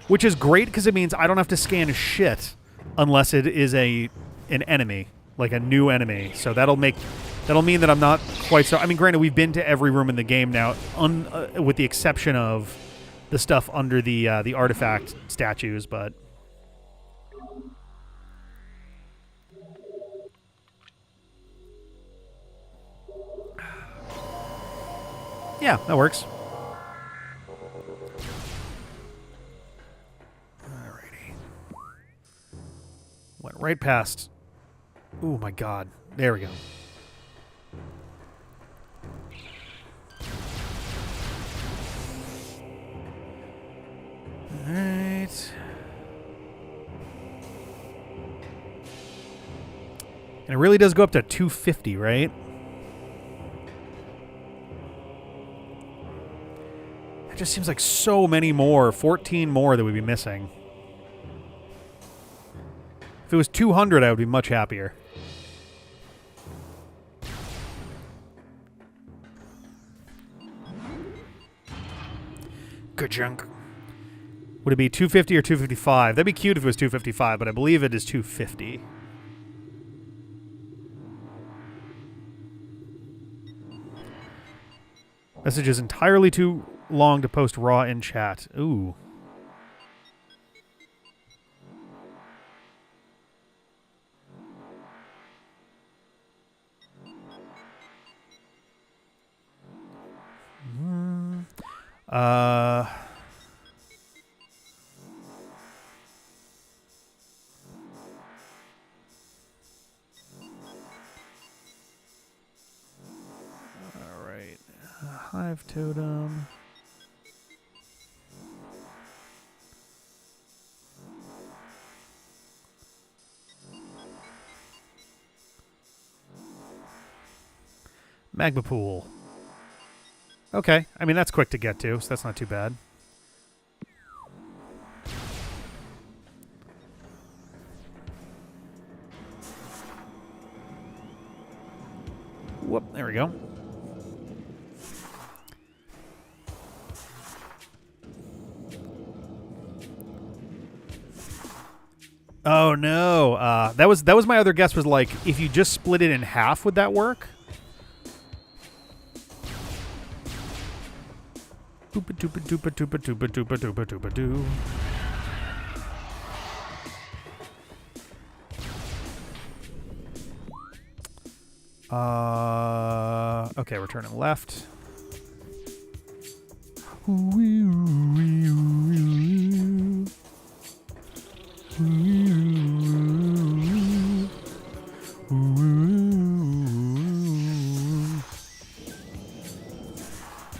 Which is great because it means I don't have to scan shit unless it is an enemy, like a new enemy. So that'll mean that I'm not quite so... I mean, granted, we've been to every room in the game now, with the exception of the stuff under the artifact statues, but... yeah, that works. Went right past. Oh my god. There we go. Alright. And it really does go up to 250, right? It just seems like so many more. 14 more that we'd be missing. If it was 200, I would be much happier. Good junk. Would it be 250 or 255? That'd be cute if it was 255, but I believe it is 250. Message is entirely too long to post raw in chat. Ooh. Alright. Hive totem. Magma pool. Okay. I mean, that's quick to get to, so that's not too bad. Whoop, there we go. Oh no, that was my other guess. Was like if you just split it in half, would that work? Doopa doopa doopa doopa doopa doopa doopa doopa doo. Okay, we're turning left.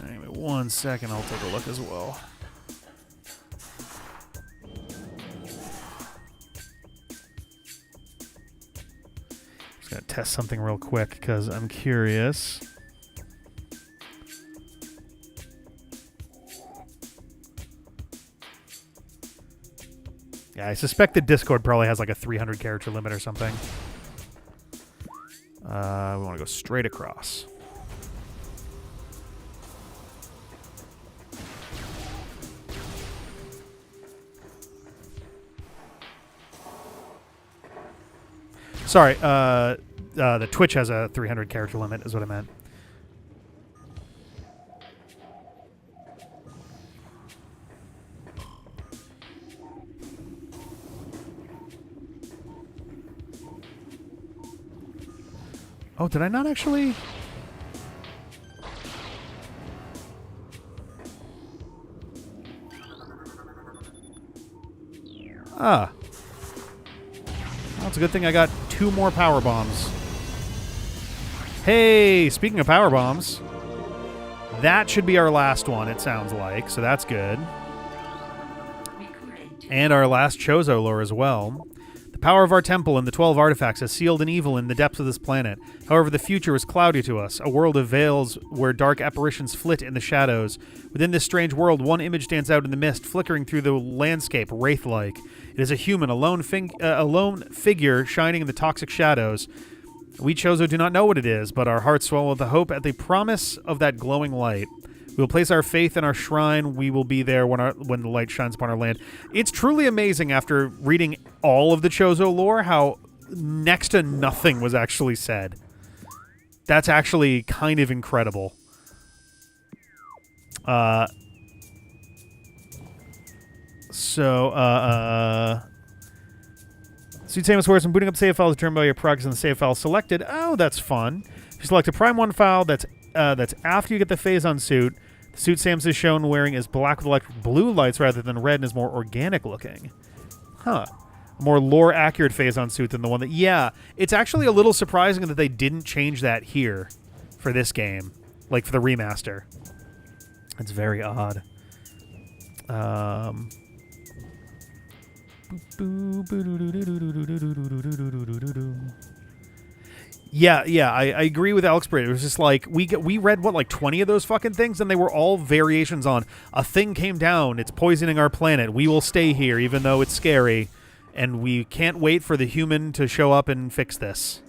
Anyway, 1 second, I'll take a look as well. Just gonna test something real quick because I'm curious. Yeah, I suspect that Discord probably has like a 300 character limit or something. We want to go straight across. Sorry, the Twitch has a 300 character limit is what I meant. Oh, did I not actually? Ah. Well, it's a good thing I got 2 more power bombs. Hey, speaking of power bombs, that should be our last one, it sounds like, so that's good. And our last Chozo lore as well. The power of our temple and the 12 artifacts has sealed an evil in the depths of this planet. However, the future is cloudy to us, a world of veils where dark apparitions flit in the shadows. Within this strange world, one image stands out in the mist, flickering through the landscape, wraith-like. It is a human, a lone figure shining in the toxic shadows. We Chozo do not know what it is, but our hearts swell with the hope at the promise of that glowing light. We will place our faith in our shrine. We will be there when the light shines upon our land. It's truly amazing after reading all of the Chozo lore how next to nothing was actually said. That's actually kind of incredible. Sweet Samus words when booting up save files determined by your progress in the save file selected. Oh, that's fun. If you select a Prime 1 file, that's after you get the Phazon suit. The suit Samus is shown wearing is black with electric blue lights rather than red and is more organic looking. Huh. A more lore-accurate Phazon suit than the one that... Yeah, it's actually a little surprising that they didn't change that here for this game. Like, for the remaster. It's very odd. Yeah, I agree with Alex Braid. It was just like we read what, like 20 of those fucking things, and they were all variations on a thing came down, it's poisoning our planet, we will stay here even though it's scary, and we can't wait for the human to show up and fix this.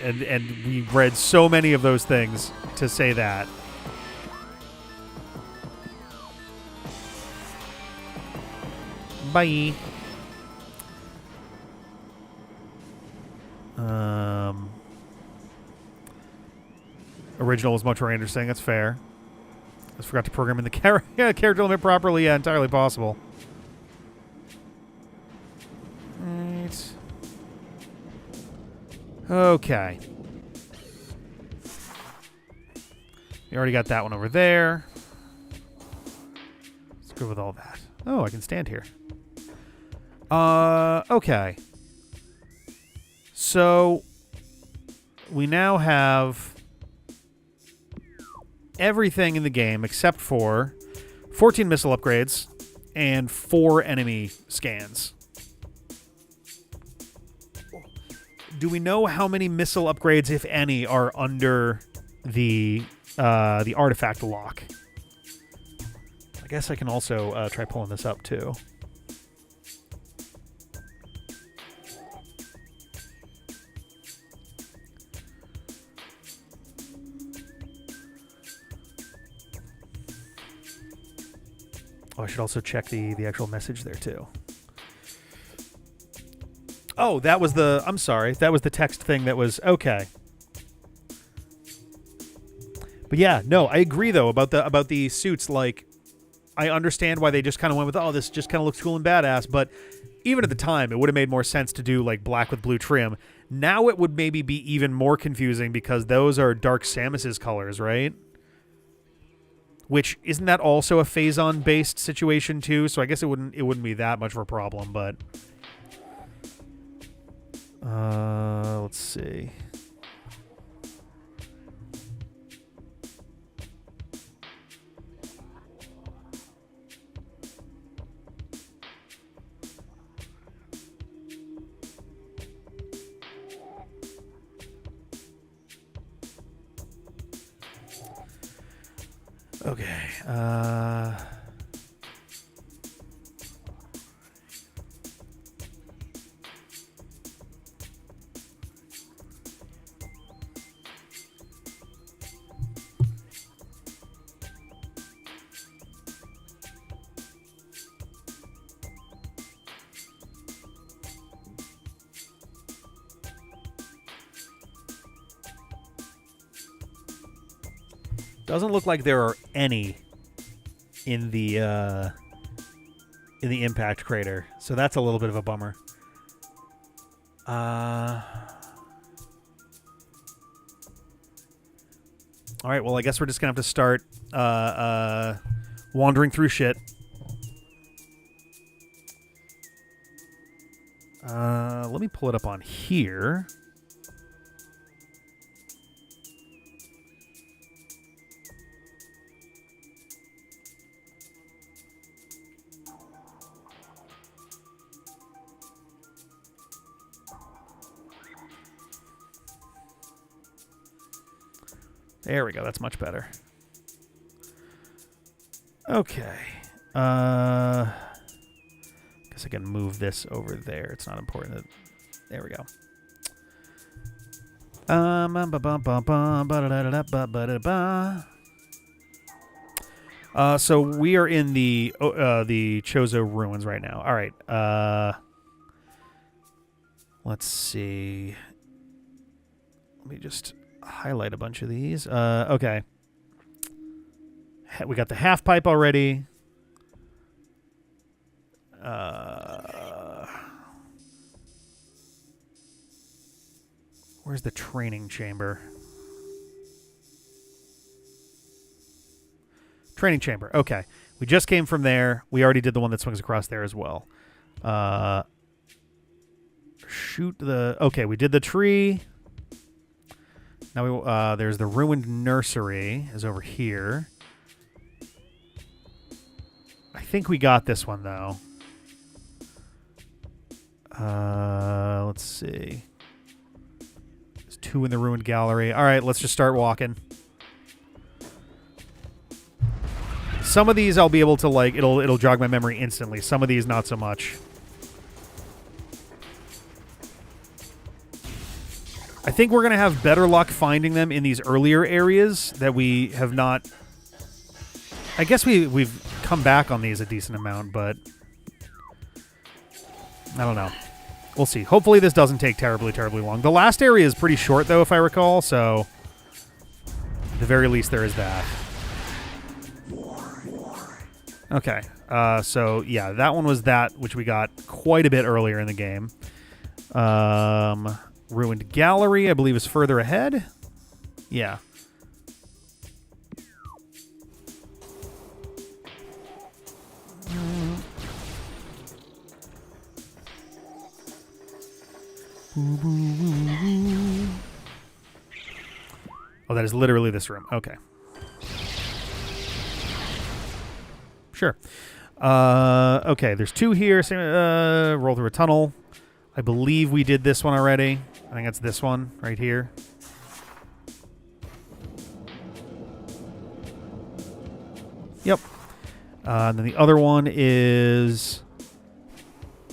And we read so many of those things to say that. Bye. Original was much more interesting. That's fair. Just forgot to program in the character limit properly. Yeah, entirely possible. Right. Okay. You already got that one over there. Let's go with all that. Oh, I can stand here. Okay. So, we now have everything in the game except for 14 missile upgrades and 4 enemy scans. Do we know how many missile upgrades, if any, are under the artifact lock? I guess I can also try pulling this up, too. Oh, I should also check the actual message there, too. Oh, that was the... I'm sorry. That was the text thing that was... Okay. But yeah, no, I agree, though, about the suits. Like, I understand why they just kind of went with, oh, this just kind of looks cool and badass. But even at the time, it would have made more sense to do, like, black with blue trim. Now it would maybe be even more confusing because those are Dark Samus's colors, right? Which, isn't that also a Phazon-based situation, too? So I guess it wouldn't be that much of a problem, but... let's see. Okay. Doesn't look like there are any in the impact crater, so that's a little bit of a bummer. All right, well, I guess we're just gonna have to start wandering through shit. Let me pull it up on here. There we go. That's much better. Okay. Guess I can move this over there. It's not important. There we go. So we are in the Chozo ruins right now. All right. Let's see. Let me just highlight a bunch of these. Okay. We got the half pipe already. Where's the training chamber? Training chamber. Okay. We just came from there. We already did the one that swings across there as well. Shoot the... Okay, we did the tree. Now there's the ruined nursery is over here. I think we got this one, though. Let's see. There's 2 in the ruined gallery. All right, let's just start walking. Some of these I'll be able to, like, it'll jog my memory instantly. Some of these, not so much. I think we're going to have better luck finding them in these earlier areas that we have not... I guess we've come back on these a decent amount, but... I don't know. We'll see. Hopefully this doesn't take terribly, terribly long. The last area is pretty short, though, if I recall, so... At the very least, there is that. Okay. So, yeah, that one was that, which we got quite a bit earlier in the game. Ruined gallery, I believe, is further ahead. Yeah. Oh, that is literally this room. Okay. Sure. Okay, there's 2 here. Roll through a tunnel. I believe we did this one already. I think that's this one right here. Yep. And then the other one is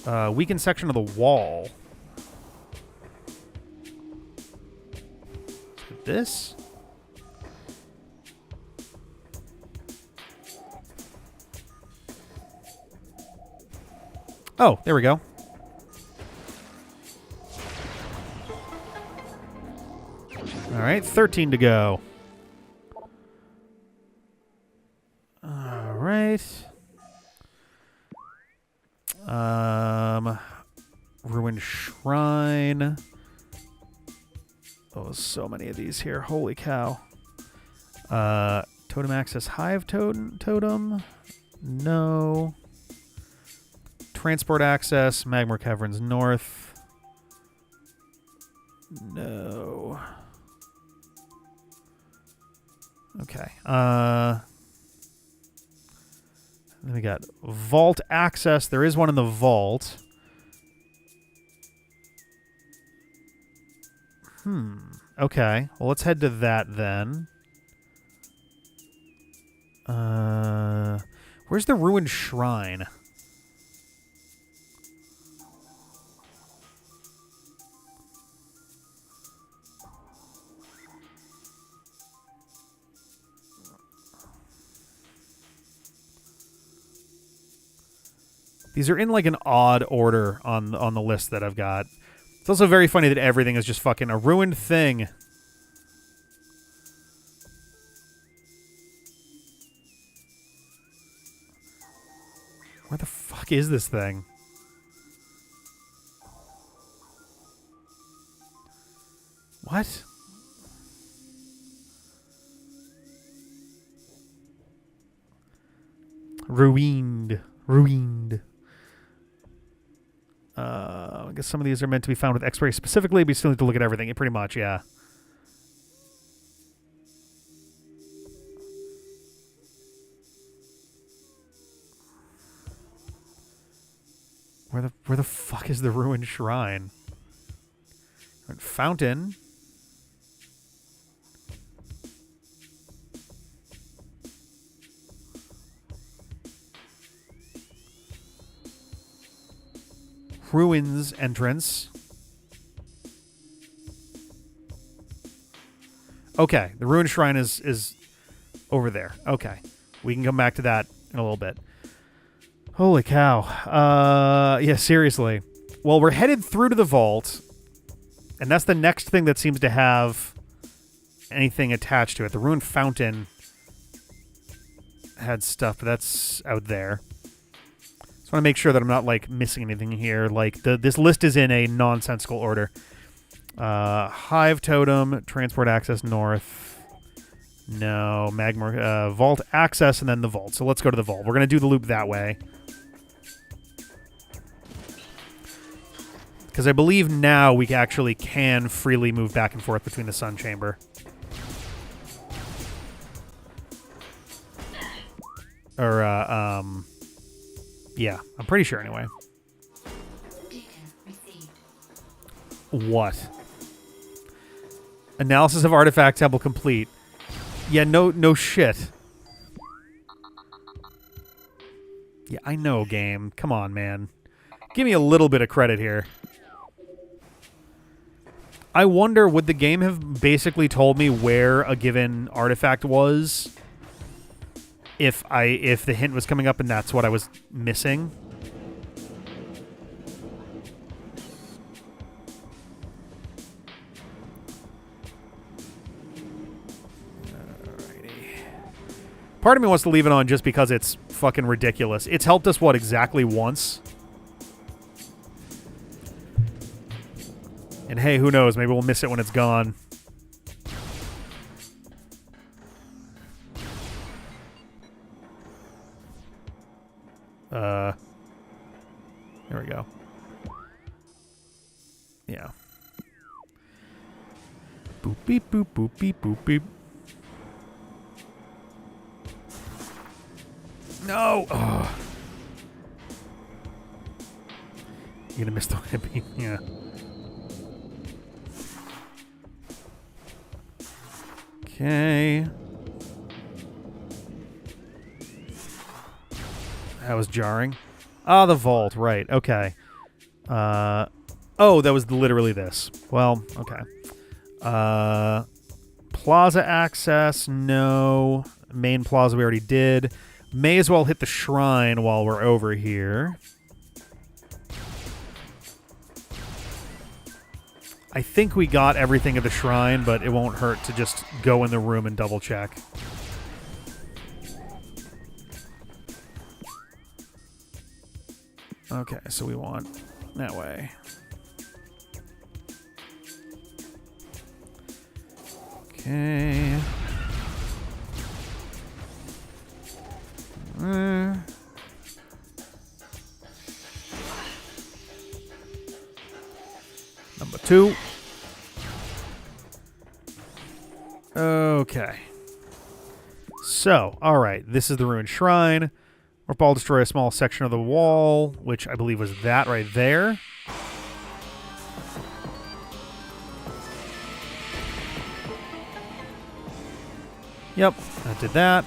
weakened section of the wall. This. Oh, there we go. All right, 13 to go. All right. Ruined Shrine. Oh, so many of these here. Holy cow. Totem Access Hive Totem. No. Transport Access. Magma Caverns North. No. Okay. Then we got Vault Access. There is one in the vault. Okay. Well, let's head to that then. Where's the Ruined Shrine? These are in like an odd order on the list that I've got. It's also very funny that everything is just fucking a ruined thing. Where the fuck is this thing? What? Ruined. I guess some of these are meant to be found with X-ray specifically, but you still need to look at everything. Pretty much, yeah. Where the fuck is the ruined shrine? Fountain. Ruins entrance. Okay, the ruined shrine is over there. Okay, we can come back to that in a little bit. Holy cow. Yeah, seriously. Well, we're headed through to the vault, and that's the next thing that seems to have anything attached to it. The ruined fountain had stuff, but that's out there. Just want to make sure that I'm not, like, missing anything here. Like, this list is in a nonsensical order. Hive Totem, Transport Access North. No, Magma, Vault Access, and then the Vault. So let's go to the Vault. We're going to do the loop that way. Because I believe now we actually can freely move back and forth between the Sun Chamber. Or, yeah, I'm pretty sure anyway. What? Analysis of artifact temple complete. Yeah, no shit. Yeah, I know, game. Come on, man. Give me a little bit of credit here. I wonder, would the game have basically told me where a given artifact was if the hint was coming up and that's what I was missing? Alrighty. Part of me wants to leave it on just because it's fucking ridiculous. It's helped us, what, exactly once? And hey, who knows? Maybe we'll miss it when it's gone. There we go. Yeah. Boop beep boop boop beep boop beep. No! Ugh. You're gonna miss the hippie. Yeah. Okay. That was jarring. Ah, the vault. Right. Okay. Oh, that was literally this. Well, okay. Plaza access. No. Main plaza we already did. May as well hit the shrine while we're over here. I think we got everything at the shrine, but it won't hurt to just go in the room and double check. Okay, so we want that way. Okay. Number 2. Okay. So, alright, this is the ruined shrine. Warp ball destroy a small section of the wall, which I believe was that right there. Yep, that did that.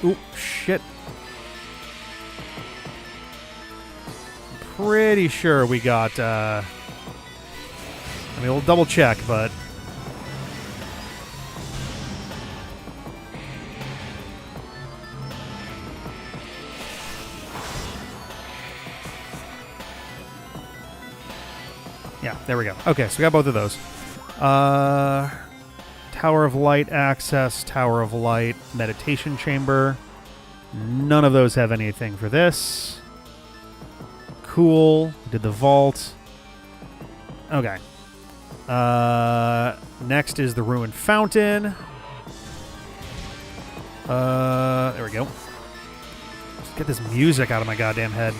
Oop, shit. I'm pretty sure we got, I mean, we'll double check, but... Yeah, there we go. Okay, so we got both of those. Tower of Light access, Tower of Light, meditation chamber. None of those have anything for this. Cool. Did the vault. Okay. Next is the ruined fountain. There we go. Let's get this music out of my goddamn head.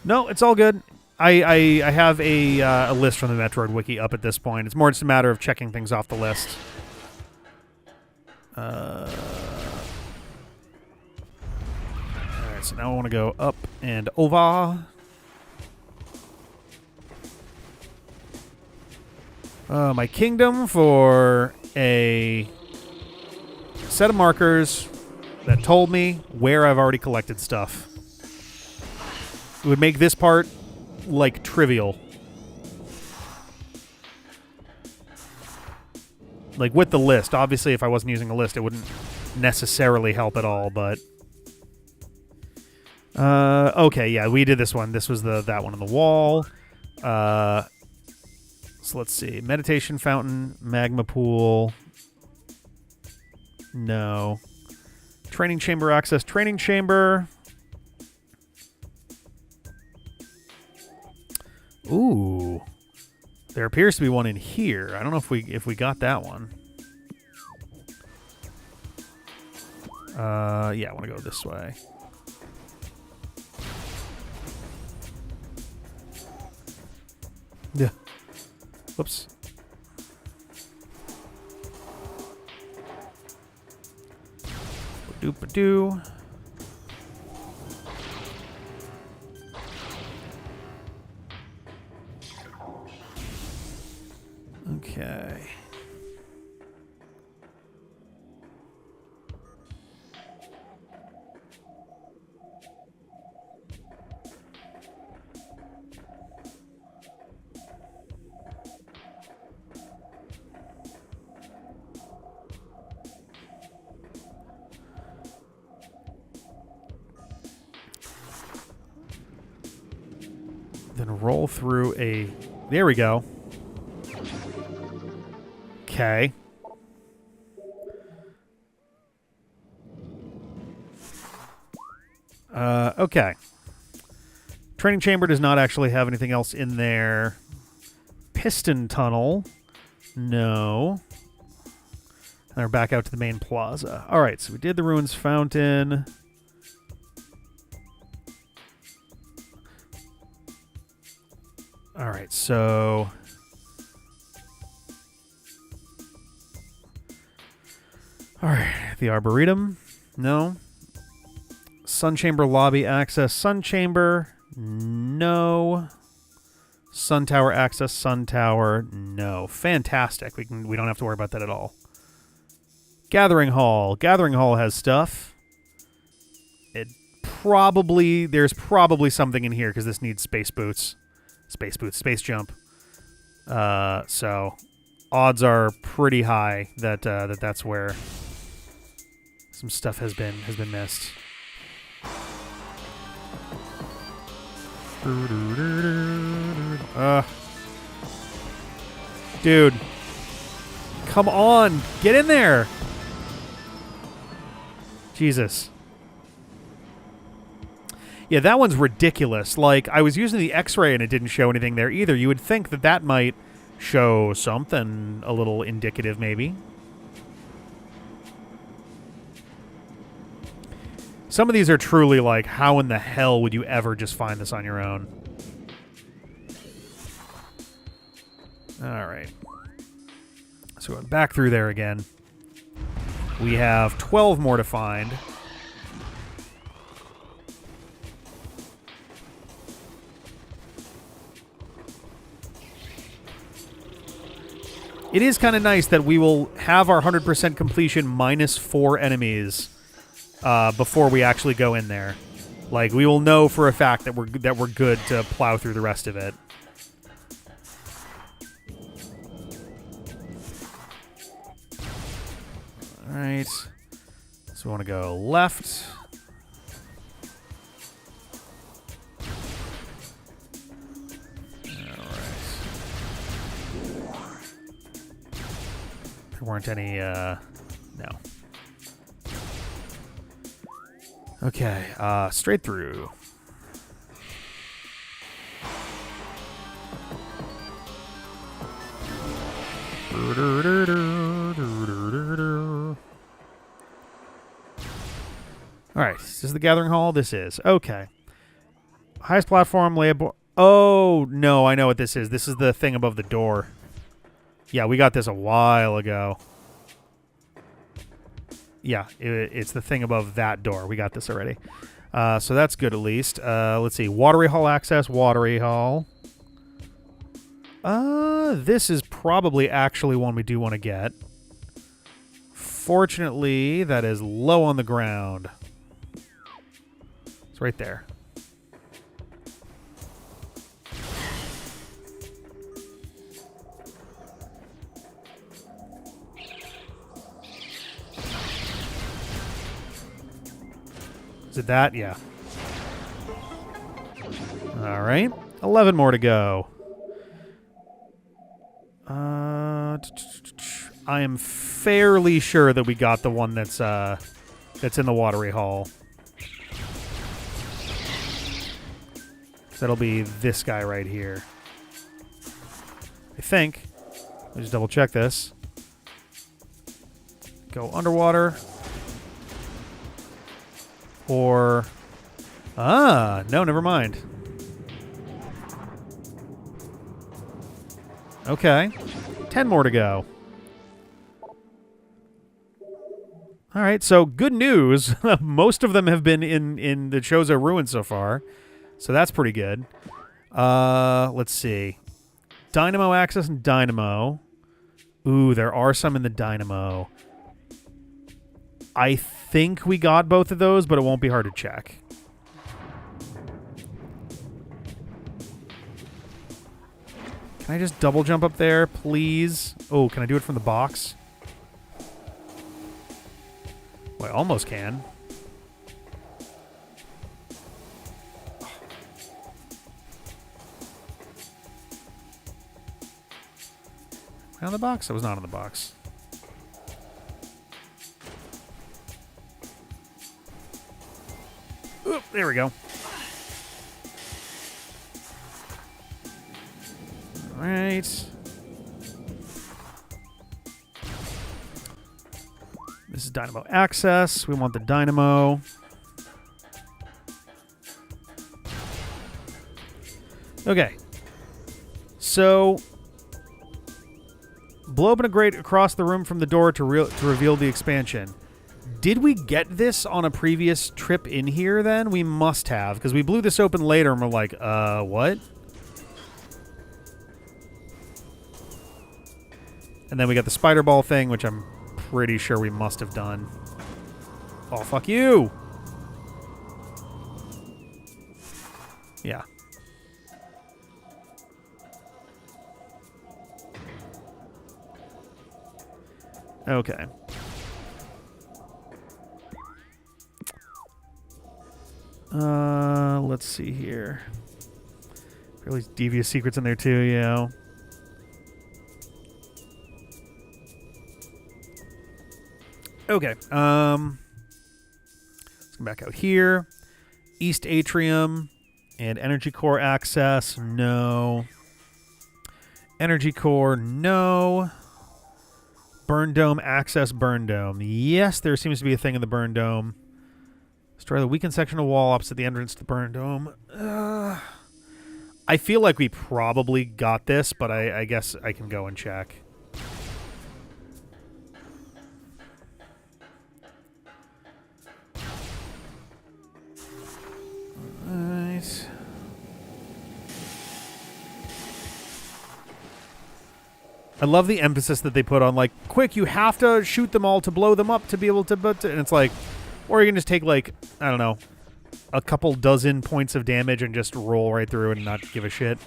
No, it's all good. I have a list from the Metroid Wiki up at this point. It's more just a matter of checking things off the list. Alright, so now I want to go up and over. My kingdom for a set of markers that told me where I've already collected stuff. It would make this part, like, trivial. Like, with the list. Obviously, if I wasn't using a list, it wouldn't necessarily help at all, but... okay, yeah, we did this one. This was that one on the wall. So let's see. Meditation fountain, magma pool. No. Training chamber access, training chamber... Ooh, there appears to be one in here. I don't know if we got that one. Yeah, I want to go this way. Yeah. Whoops. Ba-doop-ba-doo. Okay. Then roll through a... There we go. Okay. Okay. Training chamber does not actually have anything else in there. Piston tunnel. No. And we're back out to the main plaza. All right, so we did the ruins fountain. All right, so... All right, the Arboretum. No. Sun Chamber lobby access. Sun Chamber. No. Sun Tower access. Sun Tower. No. Fantastic. We don't have to worry about that at all. Gathering Hall. Gathering Hall has stuff. There's probably something in here because this needs space boots. Space boots. Space jump. So odds are pretty high that that's where some stuff has been missed. Dude, come on, get in there. Jesus. Yeah, that one's ridiculous. Like, I was using the X-ray and it didn't show anything there either. You would think that that might show something a little indicative, maybe. Some of these are truly like, how in the hell would you ever just find this on your own? All right. So going back through there again. We have 12 more to find. It is kind of nice that we will have our 100% completion minus 4 enemies before we actually go in there. Like, we will know for a fact that we're good to plow through the rest of it. All right. So we want to go left. There weren't any, no. Okay, straight through. Alright, is this the Gathering Hall? This is. Okay. Highest platform, layable. Oh, no, I know what this is. This is the thing above the door. Yeah, we got this a while ago. Yeah, it's the thing above that door. We got this already. So that's good at least. Let's see. Watery Hall access. Watery Hall. This is probably actually one we do want to get. Fortunately, that is low on the ground. It's right there. Is it that? Yeah. All right. 11 more to go. I am fairly sure that we got the one that's in the Watery Hall. That'll be this guy right here. I think. Let me just double check this. Go underwater. Or... no, never mind. Okay. 10 more to go. All right, so good news. Most of them have been in the Chozo Ruin so far. So that's pretty good. Let's see. Dynamo access and Dynamo. Ooh, there are some in the Dynamo. I think we got both of those, but it won't be hard to check. Can I just double jump up there, please? Oh, can I do it from the box? Well, I almost can. Am I on the box? I was not on the box. Oop, there we go. All right. This is Dynamo access. We want the Dynamo. Okay. So, blow open a grate across the room from the door to reveal the expansion. Did we get this on a previous trip in here then? We must have, because we blew this open later and we're like, what? And then we got the spider ball thing, which I'm pretty sure we must have done. Oh, fuck you! Yeah. Okay. Let's see here. Fairly devious secrets in there too, yeah. Okay. Let's come back out here. East Atrium and Energy Core access. No. Energy Core, no. Burn Dome access, Burn Dome. Yes, there seems to be a thing in the Burn Dome. Destroy the weakened section of wall opposite the entrance to the Burn Dome. I feel like we probably got this, but I guess I can go and check. Alright. I love the emphasis that they put on, like, quick, you have to shoot them all to blow them up to be able to... And it's like, or you can just take, like, I don't know, a couple dozen points of damage and just roll right through and not give a shit.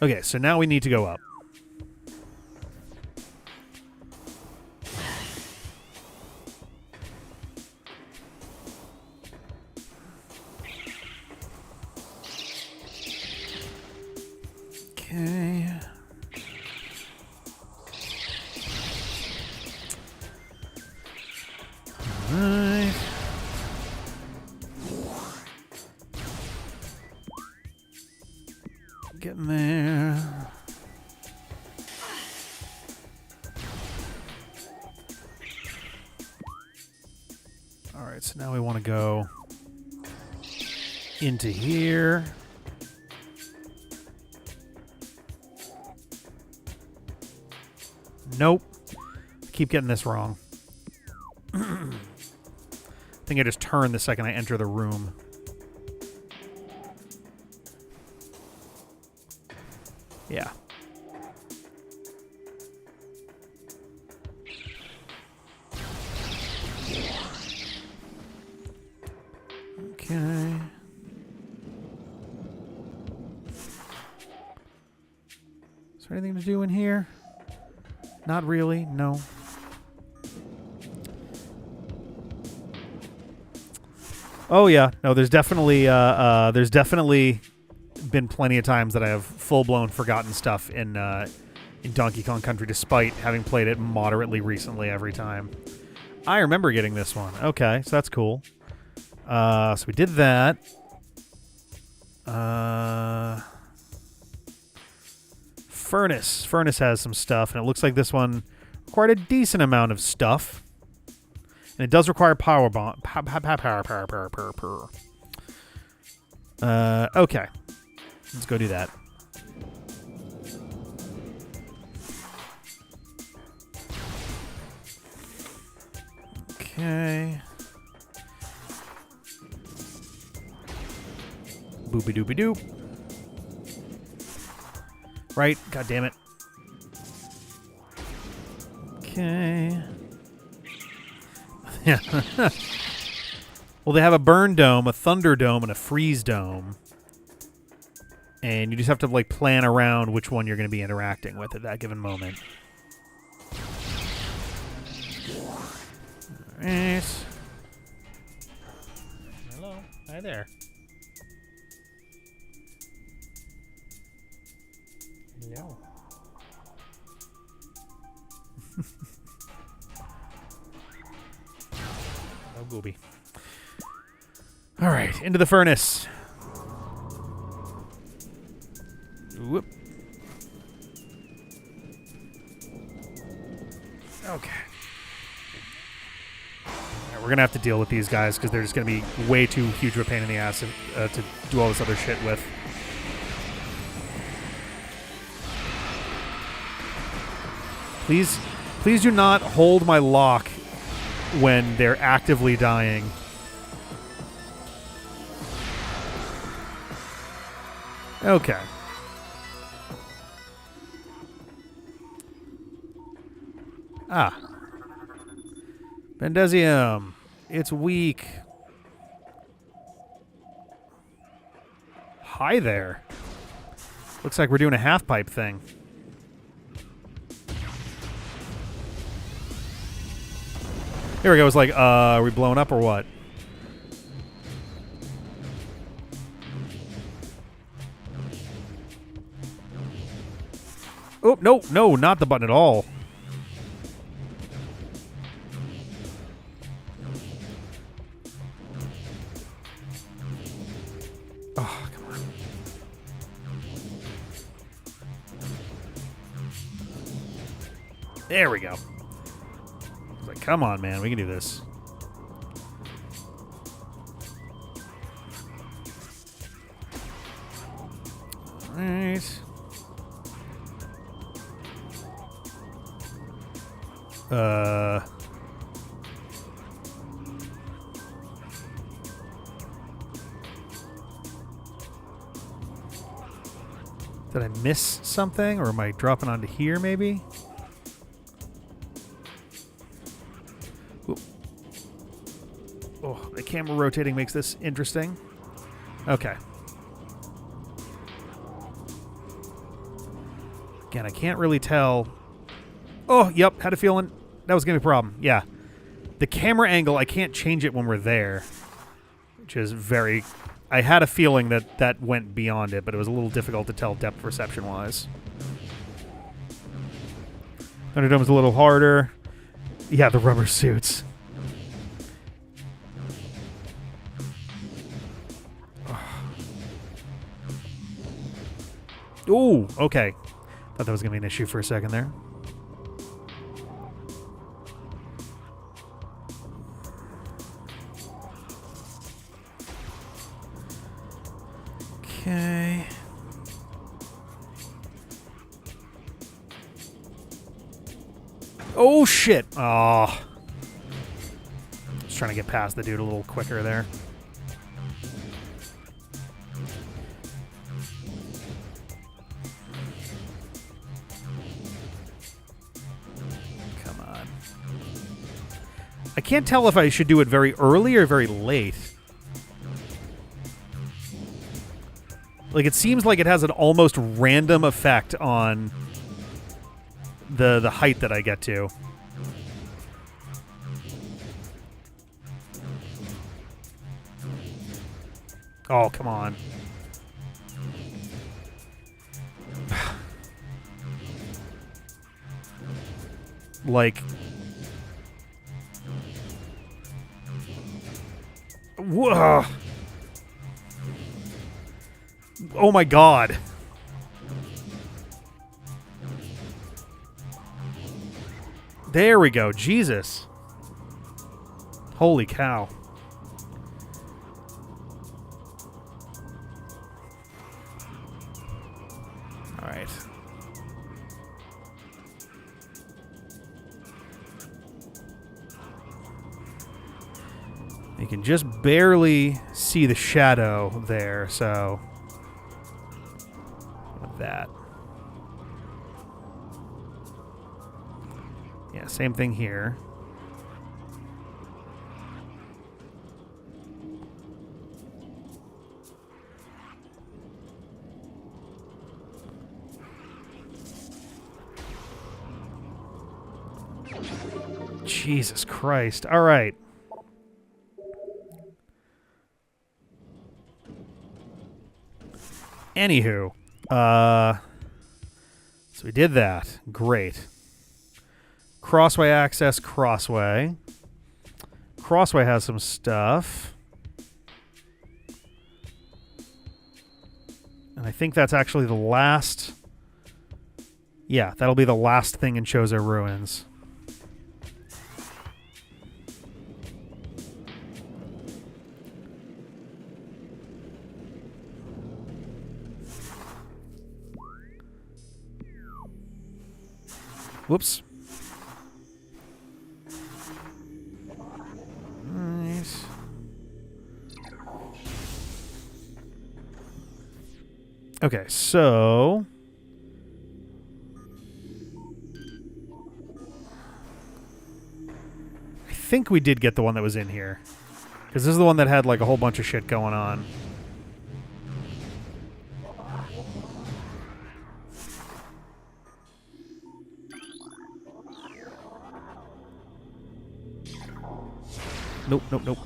Okay, so now we need to go up. Okay. Alright. Getting there. Alright, so now we want to go into here. Nope. Keep getting this wrong. I think I just turn the second I enter the room. Yeah. Okay. Is there anything to do in here? Not really, no. Oh yeah, no. There's definitely been plenty of times that I have full-blown forgotten stuff in Donkey Kong Country, despite having played it moderately recently every time. I remember getting this one. Okay, so that's cool. So we did that. Furnace. Furnace has some stuff, and it looks like this one required a decent amount of stuff. And it does require power bomb. Okay. Let's go do that. Okay. Boopy doopy doop. Right? God damn it. Okay. Yeah. Well, they have a burn dome, a thunder dome, and a freeze dome. And you just have to, like, plan around which one you're going to be interacting with at that given moment. Alright. Hello. Hi there. Hello. Oh, gooby. Alright, into the furnace. Whoop. Okay. We're going to have to deal with these guys because they're just going to be way too huge of a pain in the ass to do all this other shit with. Please do not hold my lock when they're actively dying. Okay. Ah. Bendezium. It's weak. Hi there. Looks like we're doing a half-pipe thing. Here we go. It's like, are we blowing up or what? Oh, no, no, not the button at all. Oh, come on. There we go. It's like, come on, man, we can do this. All right. Did I miss something, or am I dropping onto here, maybe? Ooh. Oh, the camera rotating makes this interesting. Okay. Again, I can't really tell. Oh, yep, had a feeling that was going to be a problem. Yeah. The camera angle, I can't change it when we're there, which is very... I had a feeling that that went beyond it, but it was a little difficult to tell depth perception-wise. Thunderdome's a little harder. Yeah, the rubber suits. Ooh, okay. Thought that was going to be an issue for a second there. Okay. Oh, shit. Oh. Just trying to get past the dude a little quicker there. Come on. I can't tell if I should do it very early or very late. Like, it seems like it has an almost random effect on the height that I get to. Oh, come on. Like... Whoa! Oh my god. There we go. Jesus. Holy cow. All right. You can just barely see the shadow there, so... that. Yeah, same thing here. Jesus Christ. All right. Anywho. So we did that. Great. Crossway access, crossway. Crossway has some stuff. And I think that's actually the last... Yeah, that'll be the last thing in Chozo Ruins. Whoops. Nice. Okay, so... I think we did get the one that was in here. Because this is the one that had like a whole bunch of shit going on. Nope, nope, nope.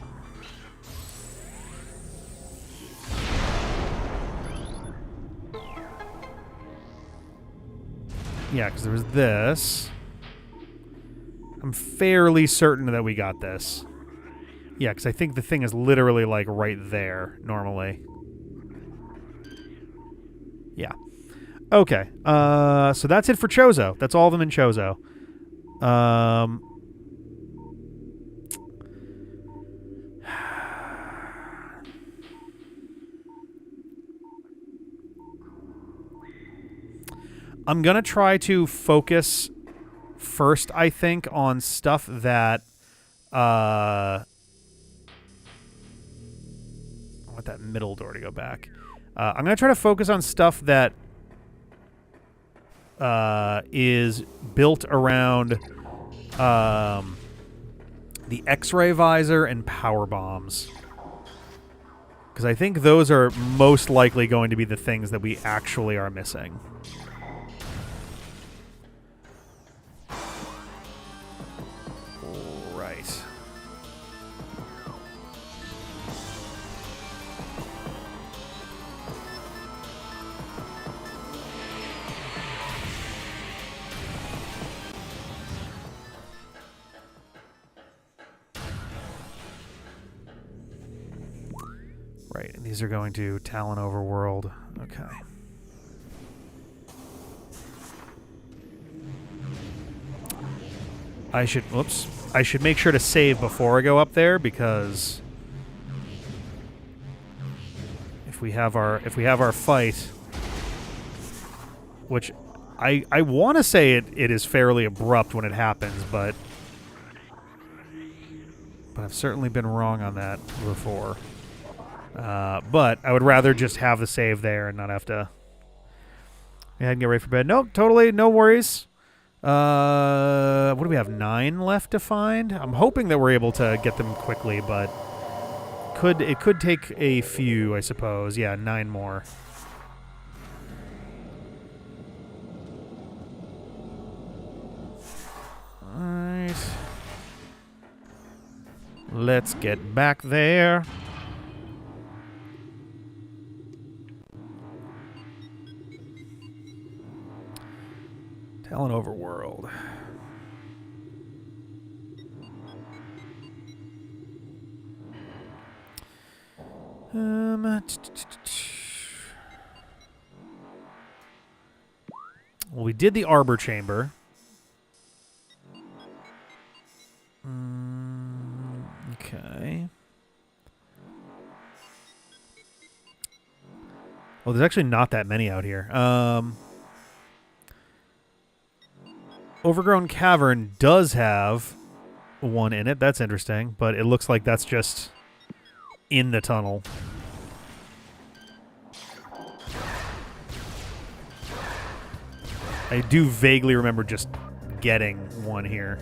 Yeah, because there was this. I'm fairly certain that we got this. Yeah, because I think the thing is literally, like, right there, normally. Yeah. Okay. So that's it for Chozo. That's all of them in Chozo. I'm going to try to focus first, I think, on stuff that... I want that middle door to go back. I'm going to try to focus on stuff that is built around the X-ray visor and power bombs. Because I think those are most likely going to be the things that we actually are missing. Right. Right, and these are going to Tallon Overworld. Okay. I should make sure to save before I go up there, because if we have our fight, which I want to say it is fairly abrupt when it happens, but I've certainly been wrong on that before. But I would rather just have the save there and not have to... Go ahead and get ready for bed. Nope, totally, no worries. What do we have, 9 left to find? I'm hoping that we're able to get them quickly, but it could take a few, I suppose. Yeah, 9 more. Alright. Let's get back there. Tallon Overworld. Well, we did the Arbor Chamber. Okay. Well, there's actually not that many out here. Overgrown Cavern does have one in it. That's interesting, but it looks like that's just in the tunnel. I do vaguely remember just getting one here.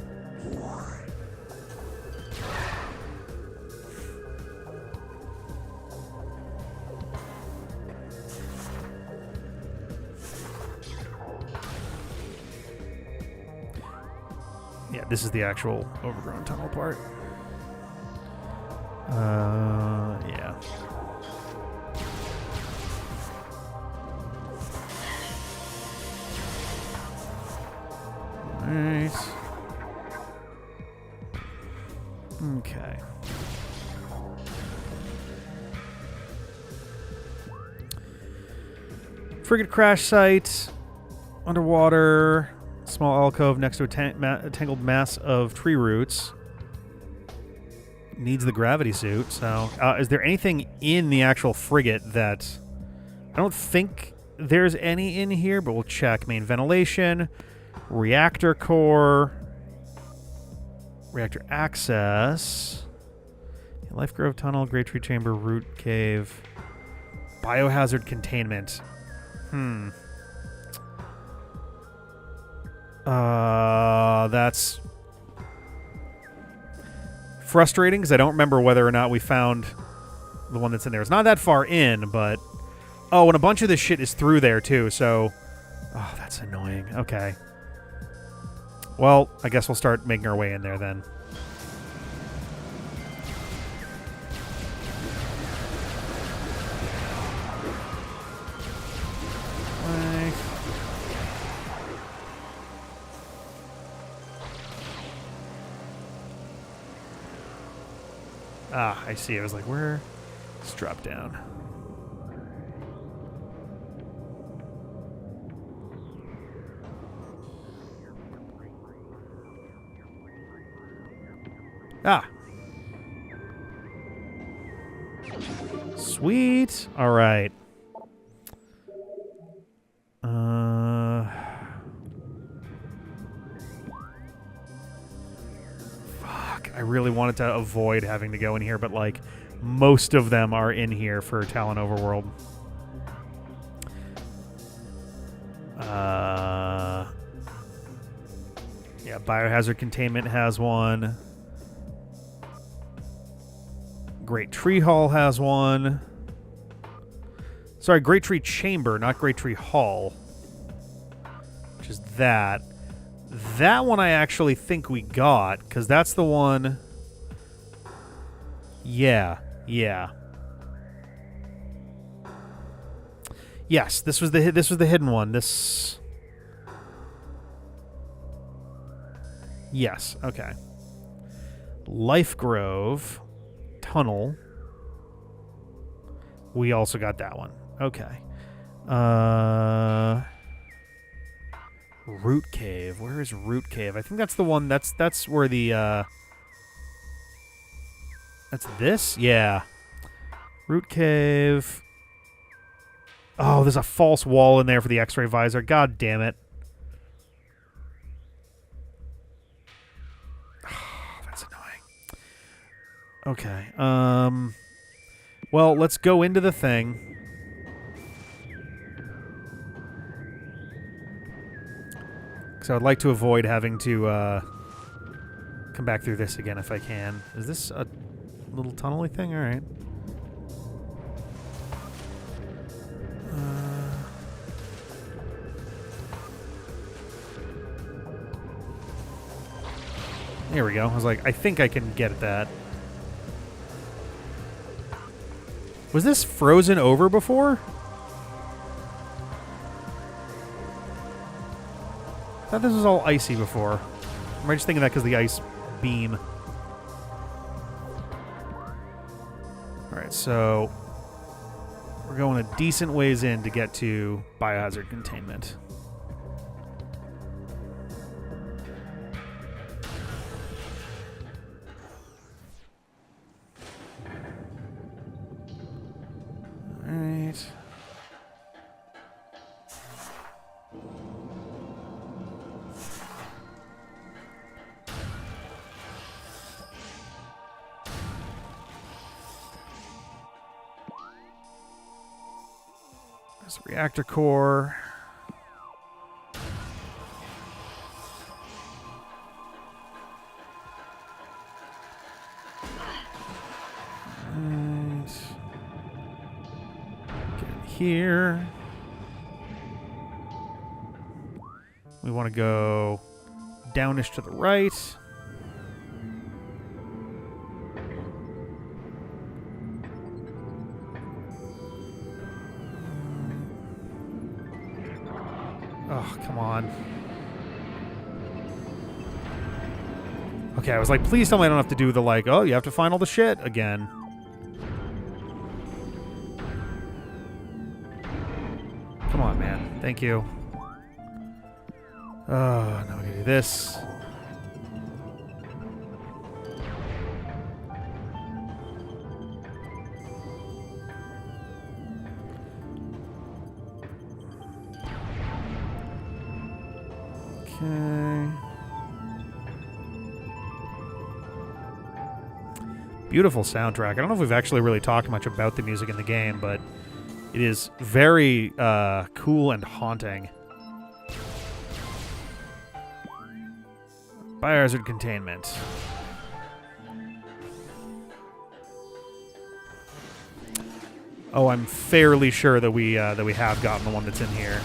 Yeah, this is the actual overgrown tunnel part. Yeah. Alright. Okay. Frigate crash site. Underwater. Small alcove next to a tangled mass of tree roots. Needs the gravity suit. So, is there anything in the actual frigate that... I don't think there's any in here, but we'll check. Main ventilation, reactor core, reactor access, Life Grove tunnel, Great Tree Chamber, root cave, biohazard containment. That's frustrating because I don't remember whether or not we found the one that's in there. It's not that far in, but... Oh, and a bunch of this shit is through there, too, so... Oh, that's annoying. Okay. Well, I guess we'll start making our way in there, then. Ah, I see. I was like, where? Let's drop down. Ah. Sweet. All right. Fuck. I really wanted to avoid having to go in here, but like most of them are in here for Tallon Overworld. Yeah, Biohazard Containment has one. Great Tree Hall has one. Sorry, Great Tree Chamber, not Great Tree Hall. Which is that. That one I actually think we got, because that's the one... Yeah. Yes, this was the hidden one. This... Yes, okay. Life Grove... Tunnel. We also got that one. Okay. Root Cave. Where is Root Cave? I think that's the one. That's where the that's this? Yeah. Root Cave. Oh, there's a false wall in there for the X-ray visor. God damn it. That's annoying. Okay. Well, let's go into the thing. Because I would like to avoid having to come back through this again if I can. Is this a little tunnel-y thing? All right. Here we go. I was like, I think I can get at that. Was this frozen over before? I thought this was all icy before. Am I just thinking that because of the ice beam? Alright, so we're going a decent ways in to get to biohazard containment. Alright. There's the reactor core. And get in here. We want to go downish to the right. Oh, come on. Okay, I was like, please tell me I don't have to do the, like, oh, you have to find all the shit again. Come on, man. Thank you. Oh, now we gotta do this. Okay. Beautiful soundtrack. I don't know if we've actually really talked much about the music in the game, but it is very cool and haunting. Biohazard containment. Oh, I'm fairly sure that we have gotten the one that's in here.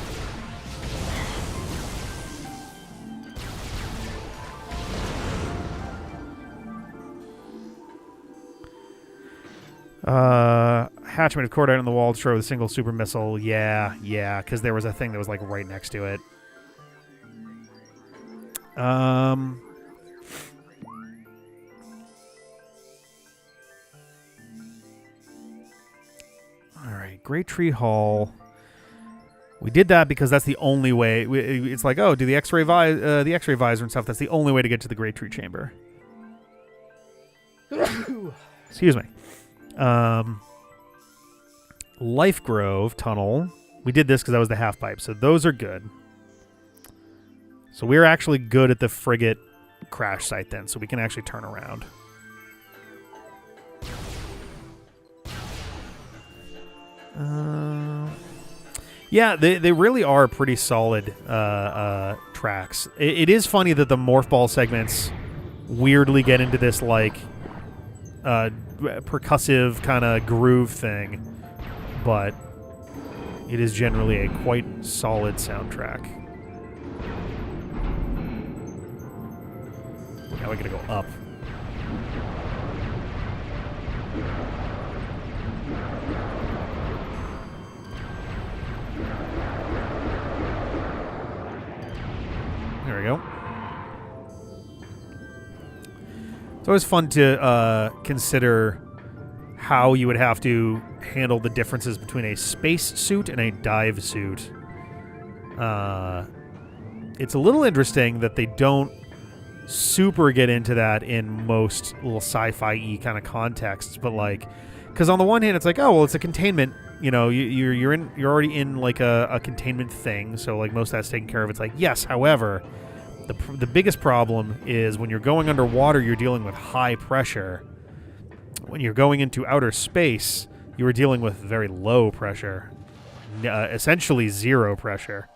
Attachment of cord out on the wall to throw with a single super missile. Yeah, because there was a thing that was like right next to it. All right, Great Tree Hall. We did that because that's the only way. It's like, oh, do the X-ray visor and stuff. That's the only way to get to the Great Tree Chamber. Excuse me. Life Grove Tunnel. We did this because that was the half pipe, so those are good. So we're actually good at the frigate crash site then, so we can actually turn around. Yeah, they really are pretty solid tracks. It is funny that the Morph Ball segments weirdly get into this, like, percussive kind of groove thing, but it is generally a quite solid soundtrack. Now we gotta go up. There we go. It's always fun to consider how you would have to handle the differences between a space suit and a dive suit. It's a little interesting that they don't super get into that in most little sci-fi-y kind of contexts, but like, because on the one hand it's like, oh well, it's a containment, you know, you're already in like a containment thing, so like most of that's taken care of. It's like, yes, however, the biggest problem is when you're going underwater, you're dealing with high pressure. When you're going into outer space, you are dealing with very low pressure, essentially zero pressure.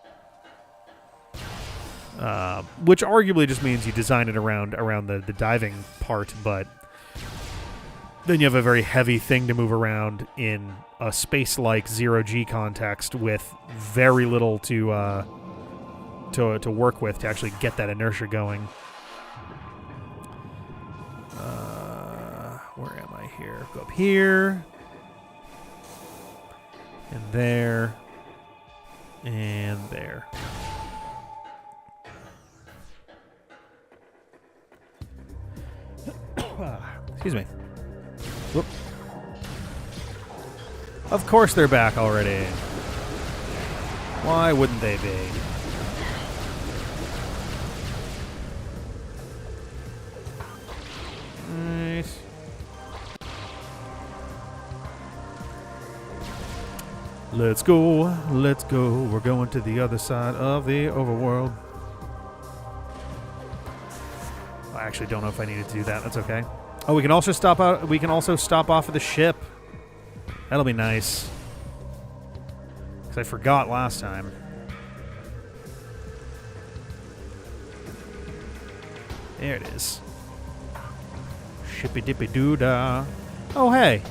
Which arguably just means you design it around the diving part, but then you have a very heavy thing to move around in a space-like zero-G context with very little to work with to actually get that inertia going. Where am I here? Go up here. And there. And there. Excuse me. Whoop. Of course they're back already. Why wouldn't they be? Right. Let's go. Let's go. We're going to the other side of the overworld. I actually don't know if I needed to do that. That's okay. Oh, we can also stop out. We can also stop off of the ship. That'll be nice. Because I forgot last time. There it is. Shippy dippy doo dah. Oh, hey.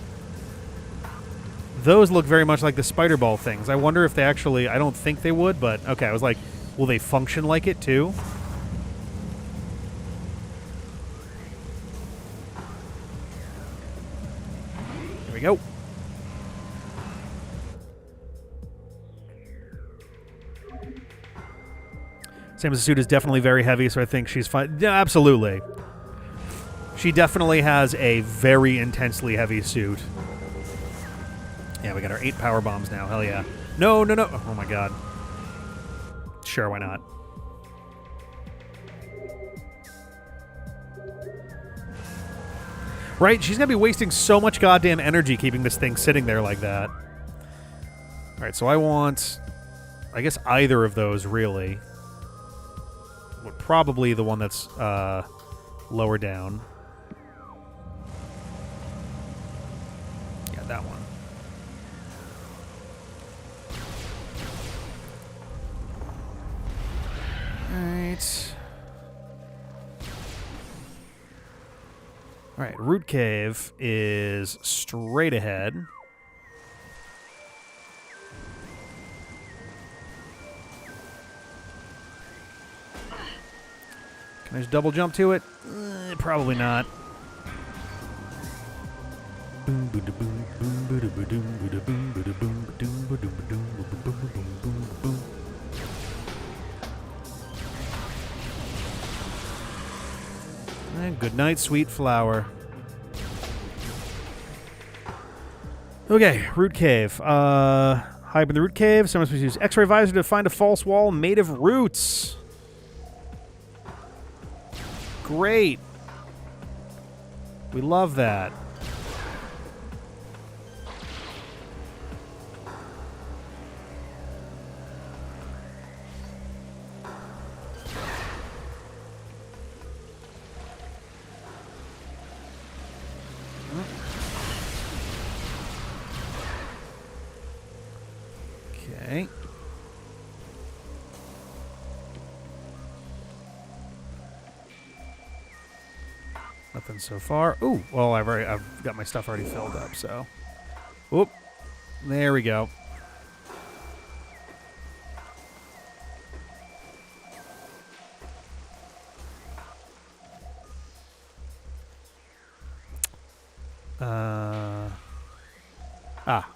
Those look very much like the spider ball things. I wonder if they actually. I don't think they would, but okay. I was like, will they function like it too? Go. Samus' suit is definitely very heavy, so I think she's fine. Yeah, absolutely. She definitely has a very intensely heavy suit. Yeah, we got our 8 power bombs now. Hell yeah. No, no, no. Oh my god. Sure, why not? Right? She's going to be wasting so much goddamn energy keeping this thing sitting there like that. Alright, so I want, I guess, either of those, really. But probably the one that's lower down. Yeah, that one. Alright. Alright, Root Cave is straight ahead. Can I just double jump to it? Probably not. And good night, sweet flower. Okay, root cave. Hide in the root cave. Someone must use X-ray visor to find a false wall made of roots. Great. We love that. Okay. Nothing so far. Ooh, well, I've got my stuff already filled up, so. Oop. There we go.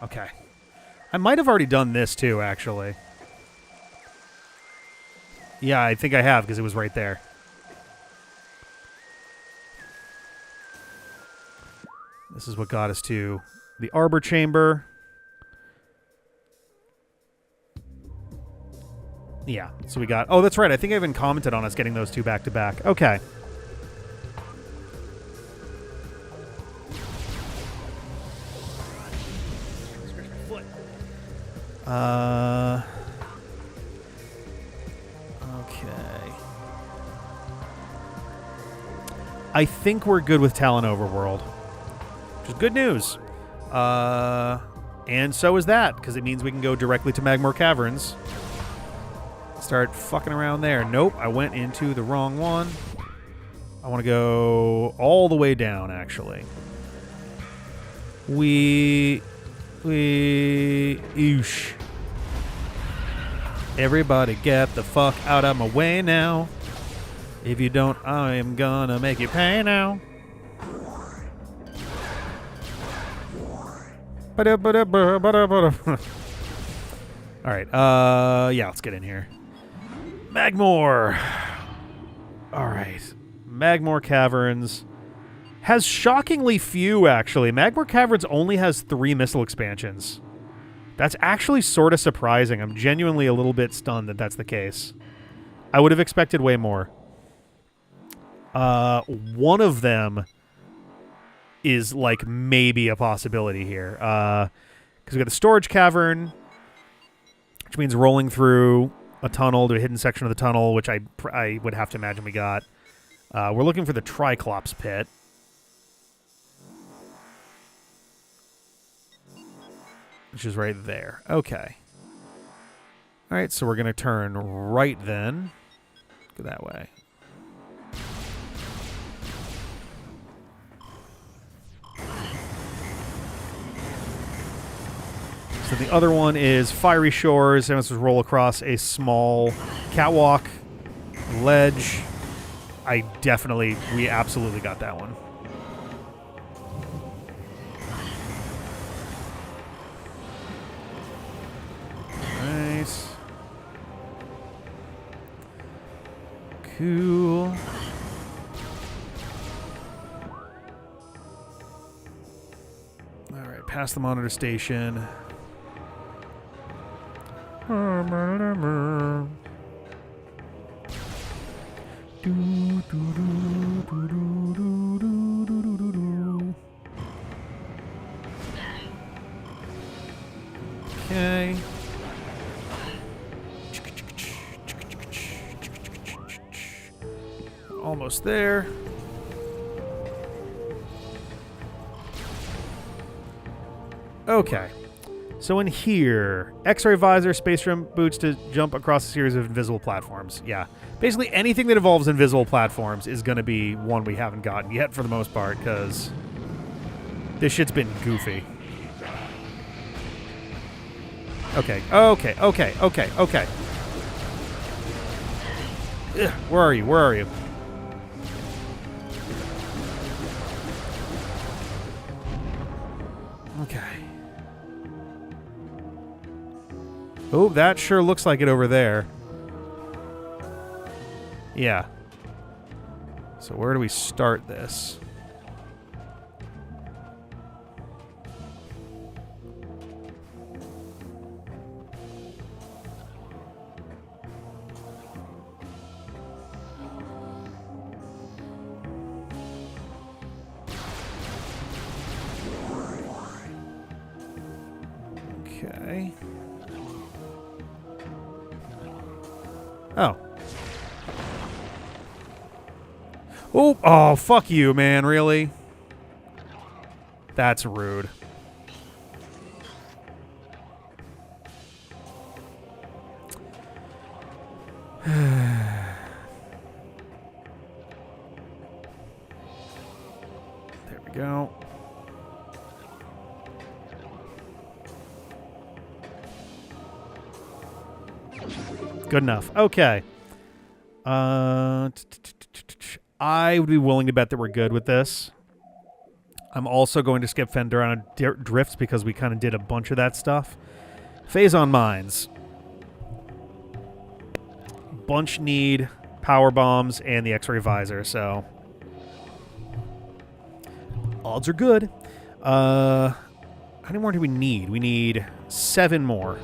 Okay. I might have already done this too, actually. Yeah, I think I have, because it was right there. This is what got us to the Arbor Chamber. Yeah, so we got... Oh, that's right. I think I even commented on us getting those two back-to-back. Okay. Okay. I think we're good with Tallon Overworld. Which is good news. And so is that, because it means we can go directly to Magmore Caverns. Start fucking around there. Nope, I went into the wrong one. I want to go all the way down, actually. Oosh. Everybody get the fuck out of my way now. If you don't, I am gonna make you pay now. Alright, yeah, let's get in here. Magmore! Alright. Magmore Caverns has shockingly few, actually. Magmore Caverns only has 3 missile expansions. That's actually sort of surprising. I'm genuinely a little bit stunned that that's the case. I would have expected way more. One of them is, like, maybe a possibility here. Because we got the storage cavern, which means rolling through a tunnel to a hidden section of the tunnel, which I would have to imagine we got. We're looking for the Triclops pit. Which is right there. Okay. All right, so we're going to turn right then. Go that way. So the other one is Fiery Shores, and let's just roll across a small catwalk, ledge. We absolutely got that one. Nice. Cool. All right, past the monitor station. Okay. Almost there. Okay. So in here, X-ray visor, space rim boots to jump across a series of invisible platforms. Yeah. Basically anything that involves invisible platforms is going to be one we haven't gotten yet for the most part, because this shit's been goofy. Okay. Ugh, where are you? Okay. Oh, that sure looks like it over there. Yeah. So where do we start this? Okay. Oh. Oh, fuck you, man. Really? That's rude. There we go. Good enough. Okay. I would be willing to bet that we're good with this. I'm also going to skip Fender on drifts because we kind of did a bunch of that stuff. Phase on mines. Bunch need power bombs and the X-ray visor, so odds are good. How many more do we need? We need 7 more.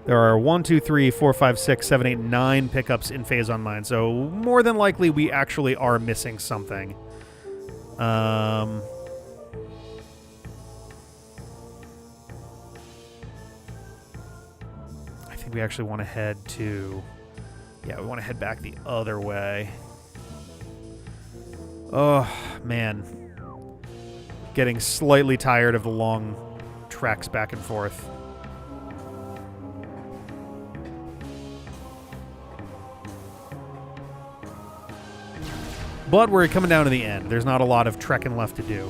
There are 1, 2, 3, 4, 5, 6, 7, 8, 9 pickups in phase on mine, so more than likely we actually are missing something. I think we actually want to head to... Yeah, we want to head back the other way. Oh, man. Getting slightly tired of the long treks back and forth. But we're coming down to the end. There's not a lot of trekking left to do.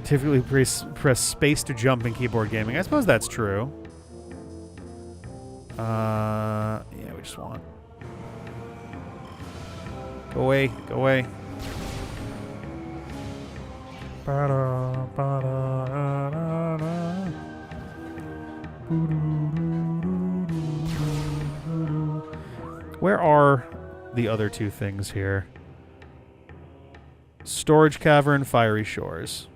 Typically press space to jump in keyboard gaming. I suppose that's true. Yeah, we just want... Go away. Go away. Where are the other 2 things here? Storage cavern, Fiery Shores.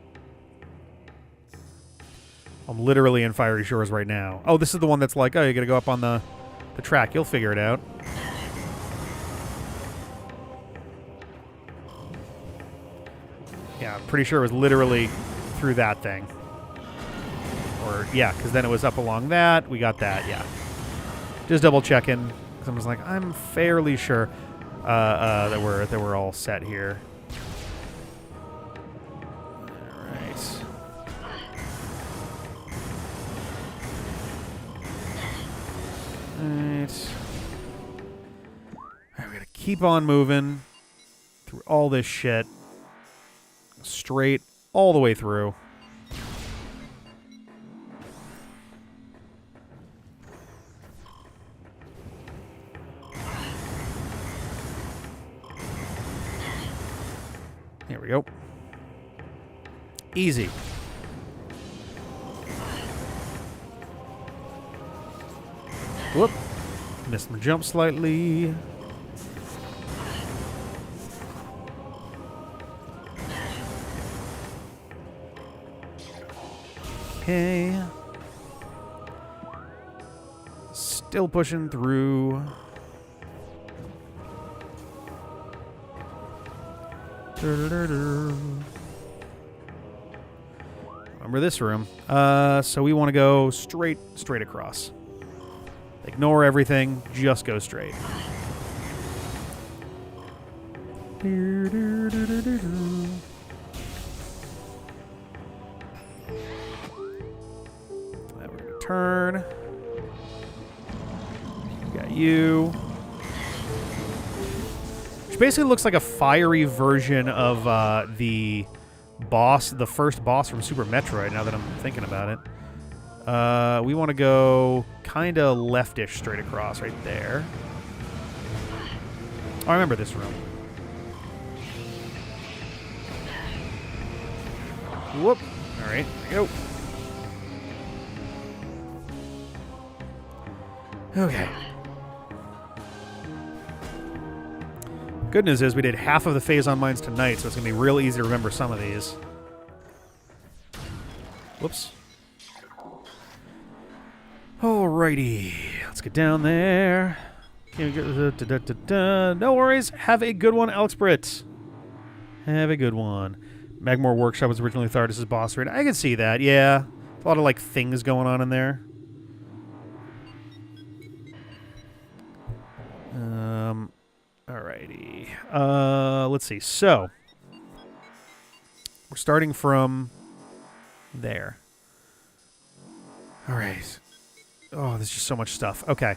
I'm literally in Fiery Shores right now. Oh, this is the one that's like, oh, you gotta go up on the track. You'll figure it out. Yeah, I'm pretty sure it was literally through that thing. Or, yeah, because then it was up along that. We got that, yeah. Just double checking. I was like, I'm fairly sure that we're all set here. All right. Alright. Alright, we gotta keep on moving through all this shit. Straight all the way through. Here we go. Easy. Whoop. Missed my jump slightly. Okay. Still pushing through. Remember this room. So we want to go straight across. Ignore everything, just go straight. Then we're gonna turn. Got you. Which basically looks like a fiery version of the first boss from Super Metroid, now that I'm thinking about it. We want to go kind of leftish straight across right there. Oh, I remember this room. Whoop. All right, there we go. Okay. Good news is we did half of the phase on mines tonight, so it's going to be real easy to remember some of these. Whoops. Alrighty. Let's get down there. No worries. Have a good one, Alex Britt. Have a good one. Magmore Workshop was originally Thardis' boss raid. I can see that, yeah. A lot of, like, things going on in there. Alrighty. Let's see. So, we're starting from there. Alright. Oh, there's just so much stuff. Okay.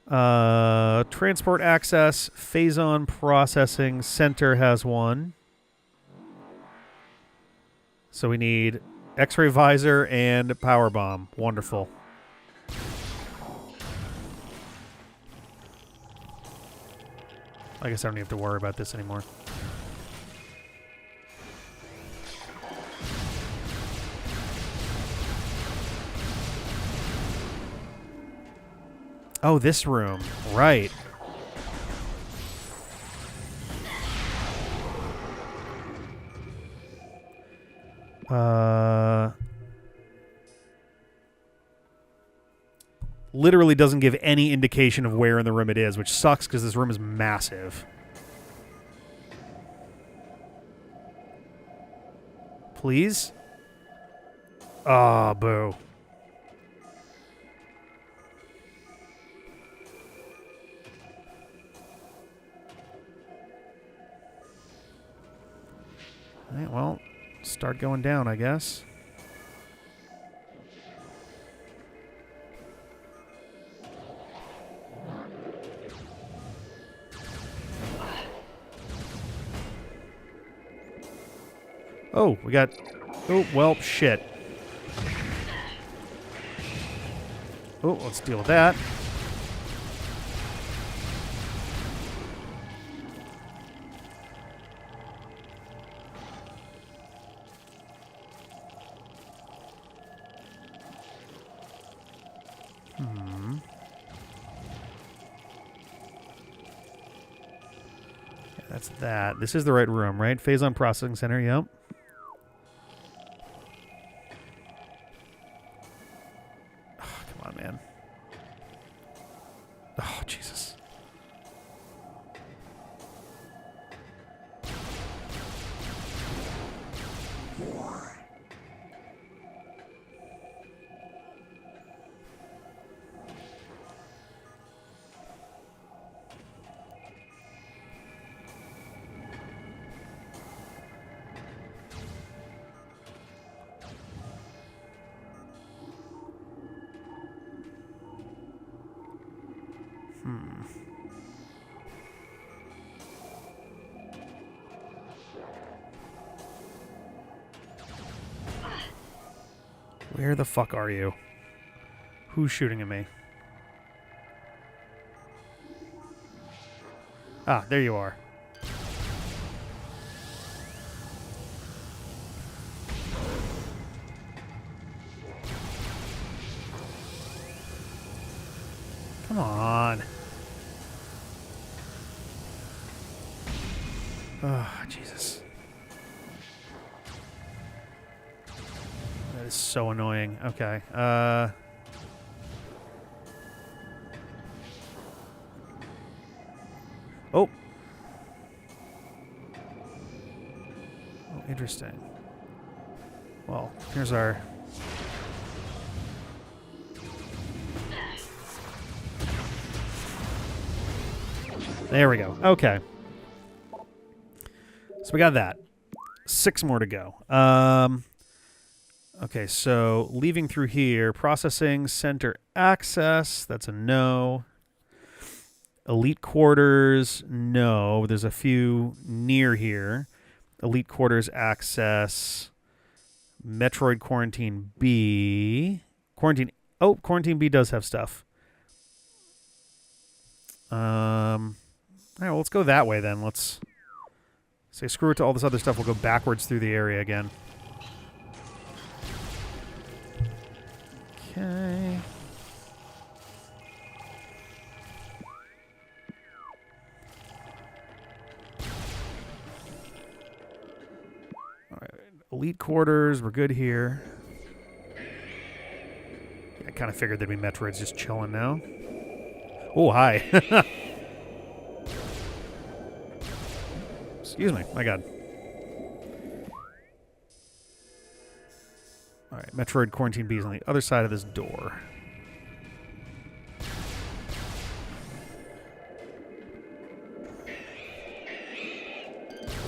Transport access, Phazon processing, center has one. So we need X-ray visor and power bomb. Wonderful. I guess I don't have to worry about this anymore. Oh, this room. Right. Literally doesn't give any indication of where in the room it is, which sucks because this room is massive. Please? Ah, boo. Alright, well, start going down, I guess. Oh, we got... Oh, well, shit. Oh, let's deal with that. Yeah, that's that. This is the right room, right? Phazon Processing Center, yep. Man. Oh, Jesus. Where the fuck are you? Who's shooting at me? Ah, there you are. Come on. Oh, Jesus. That is so annoying. Okay. Oh, interesting. Well, here's our... There we go. Okay. So we got that. 6 more to go. Okay, so leaving through here. Processing center access. That's a no. Elite quarters. No. There's a few near here. Elite quarters access. Metroid Quarantine B. Quarantine... Oh, Quarantine B does have stuff. All right, well, let's go that way then. Let's say screw it to all this other stuff. We'll go backwards through the area again. Okay. All right, elite quarters. We're good here. I kind of figured there'd be Metroids just chilling now. Oh, hi. Excuse me. My God. All right. Metroid Quarantine B is on the other side of this door.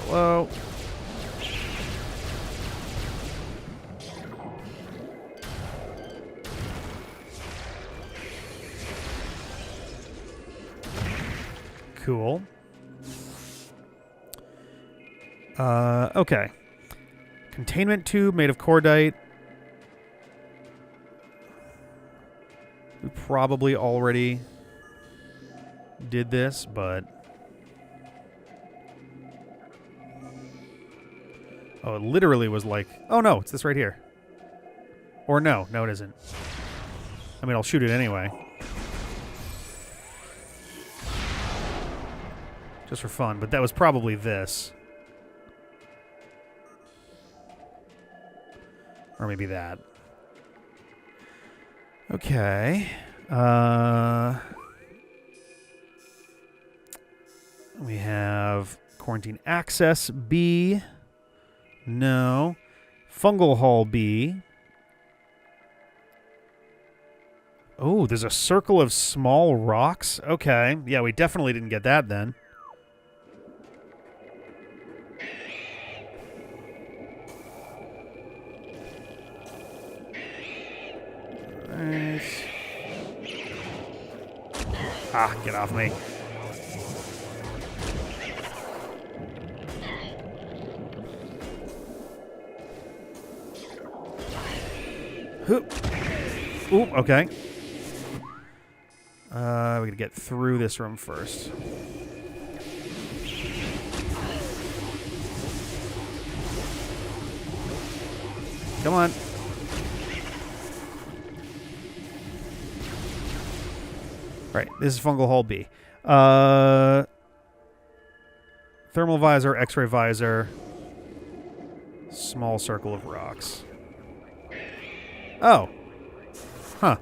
Hello. Cool. Okay. Containment tube made of cordite. We probably already did this, but... Oh, it literally was like... Oh, no, it's this right here. Or no. No, it isn't. I mean, I'll shoot it anyway. Just for fun, but that was probably this. Or maybe that. Okay. We have Quarantine Access B. No. Fungal Hall B. Oh, there's a circle of small rocks? Okay. Yeah, we definitely didn't get that then. Nice. Ah, get off me. Ooh, okay. We gotta get through this room first. Come on. Right, this is Fungal Hall B. Thermal visor, X-ray visor, small circle of rocks. Oh. Huh.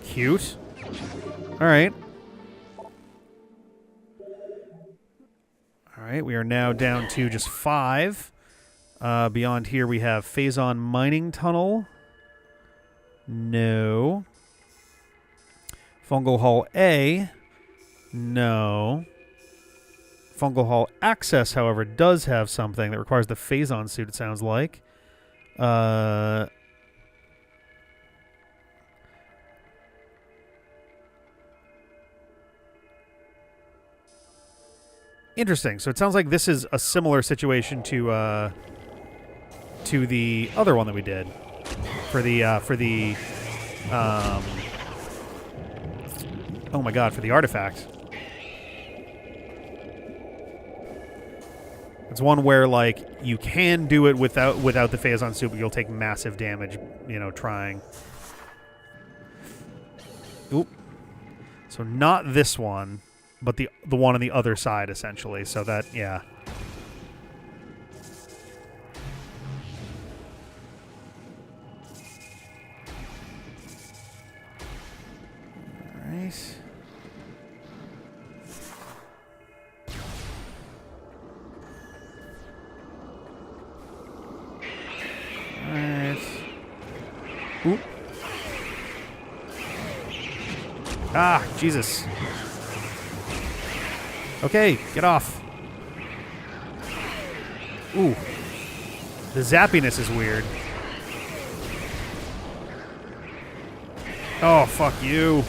Cute. All right. All right, we are now down to just 5. Beyond here, we have Phazon Mining Tunnel. No. Fungal Hall A. No. Fungal Hall Access, however, does have something that requires the Phazon suit, it sounds like. Interesting. So it sounds like this is a similar situation to the other one that we did for the oh my God, for the artifact. It's one where, like, you can do it without the Phazon suit, but you'll take massive damage, you know, trying. Oop. So not this one, but the one on the other side, essentially. So that, yeah. All right. Oop. Ah, Jesus. Okay, get off. Ooh. The zappiness is weird. Oh, fuck you.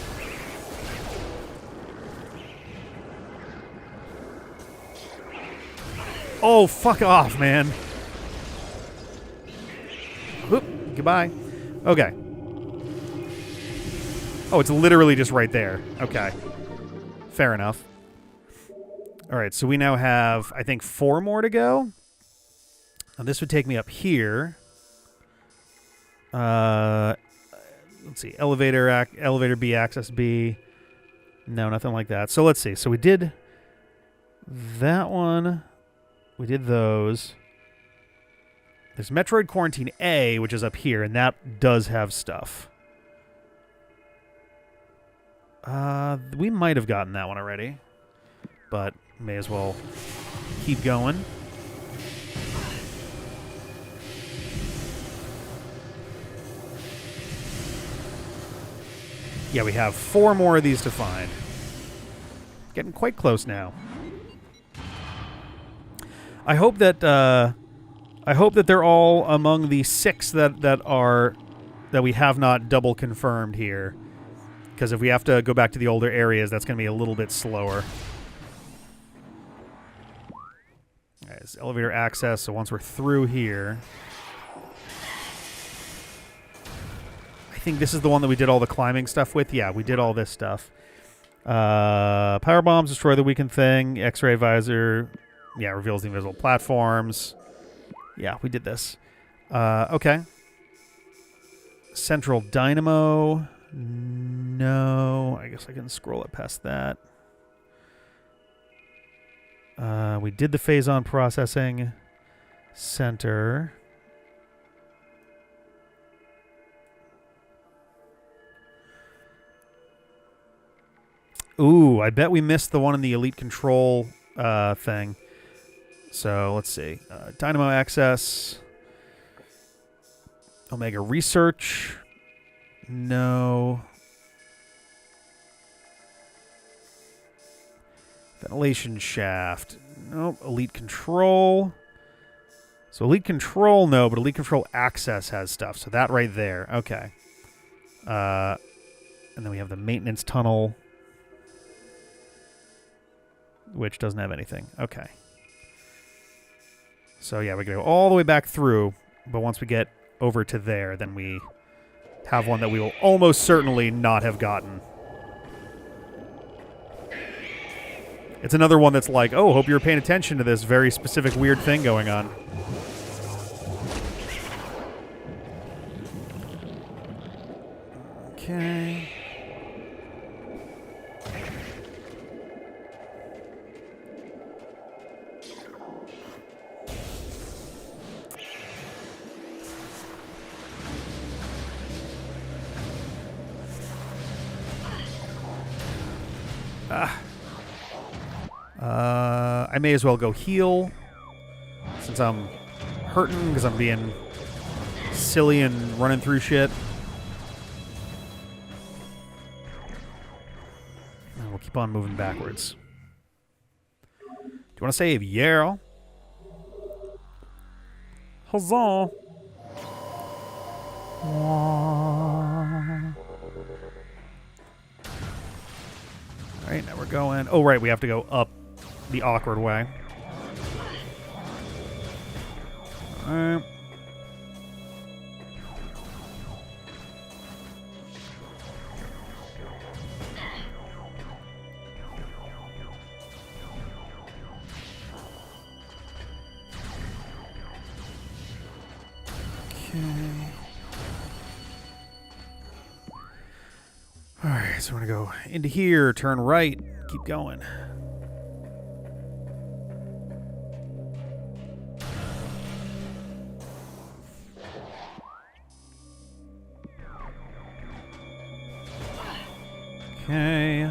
Oh, fuck off, man. Oop, goodbye. Okay. Oh, it's literally just right there. Okay. Fair enough. All right, so we now have, I think, 4 more to go. Now, this would take me up here. Let's see. Elevator B, access B. No, nothing like that. So let's see. So we did that one. We did those. There's Metroid Quarantine A, which is up here, and that does have stuff. We might have gotten that one already, but may as well keep going. Yeah, we have 4 more of these to find. Getting quite close now. I hope that they're all among the 6 that we have not double confirmed here. Because if we have to go back to the older areas, that's going to be a little bit slower. All right, it's elevator access, so once we're through here... I think this is the one that we did all the climbing stuff with. Yeah, we did all this stuff. Power bombs destroy the weakened thing. X-ray visor, yeah, reveals the invisible platforms. Yeah, we did this. Okay. Central dynamo. No, I guess I can scroll it past that. We did the phase-on processing center. Ooh, I bet we missed the one in the Elite Control thing. So, let's see. Dynamo Access. Omega Research. No. Ventilation Shaft. Nope. Elite Control. So, Elite Control, no, but Elite Control Access has stuff. So, that right there. Okay. And then we have the Maintenance Tunnel, which doesn't have anything. Okay. So, yeah, we go all the way back through, but once we get over to there, then we have one that we will almost certainly not have gotten. It's another one that's like, oh, hope you're paying attention to this very specific weird thing going on. Okay. I may as well go heal since I'm hurting because I'm being silly and running through shit. And we'll keep on moving backwards. Do you want to save? Yeah. Huzzah. Alright, now we're going... Oh, right, we have to go up the awkward way. Alright. Okay. Alright, so we're going to go into here, turn right, keep going. Okay.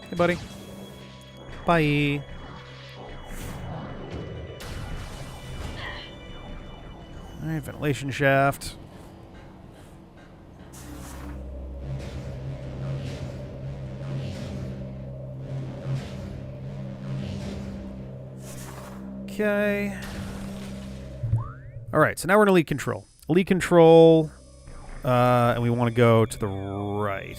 Hey, buddy. Bye. Alright, ventilation shaft. Okay. Alright, so now we're in Elite Control. Elite Control, and we want to go to the right.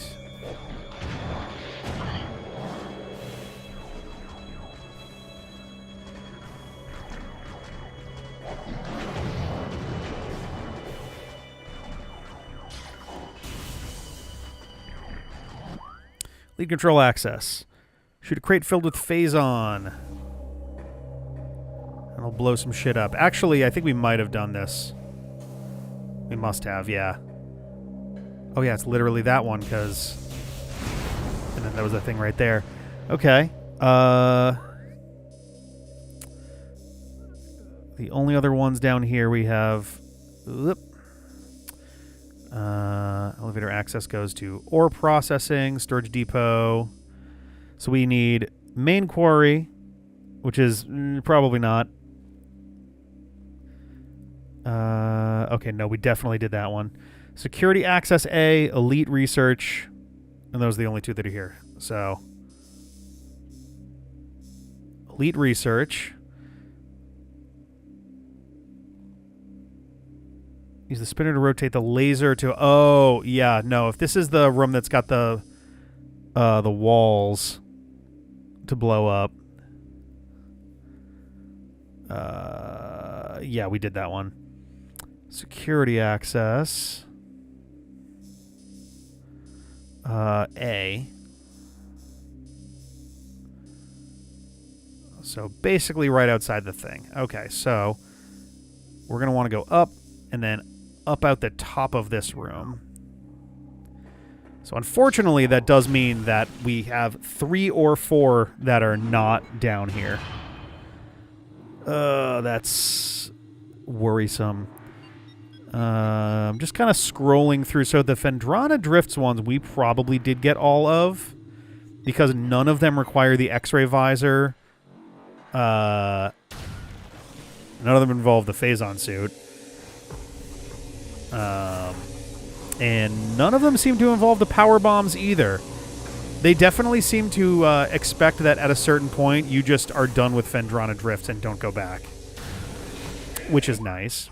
Elite Control access. Shoot a crate filled with phase-on. And I'll blow some shit up. Actually, I think we might have done this. We must have, yeah. Oh, yeah, it's literally that one, because... And then there was a thing right there. Okay. The only other ones down here we have... Elevator access goes to ore processing, storage depot. So we need main quarry, which is probably not. Okay, no, we definitely did that one. Security access A, elite research, and those are the only two that are here. So, elite research. Use the spinner to rotate the laser to... Oh, yeah, no. If this is the room that's got the walls to blow up. Yeah, we did that one. Security access. A. So basically right outside the thing. Okay, so we're going to want to go up and then up out the top of this room. So unfortunately, that does mean that we have 3 or 4 that are not down here. That's worrisome. I'm just kind of scrolling through. So the Phendrana Drifts ones we probably did get all of because none of them require the X-ray visor. None of them involve the Phazon suit. And none of them seem to involve the power bombs either. They definitely seem to expect that at a certain point you just are done with Phendrana Drifts and don't go back. Which is nice.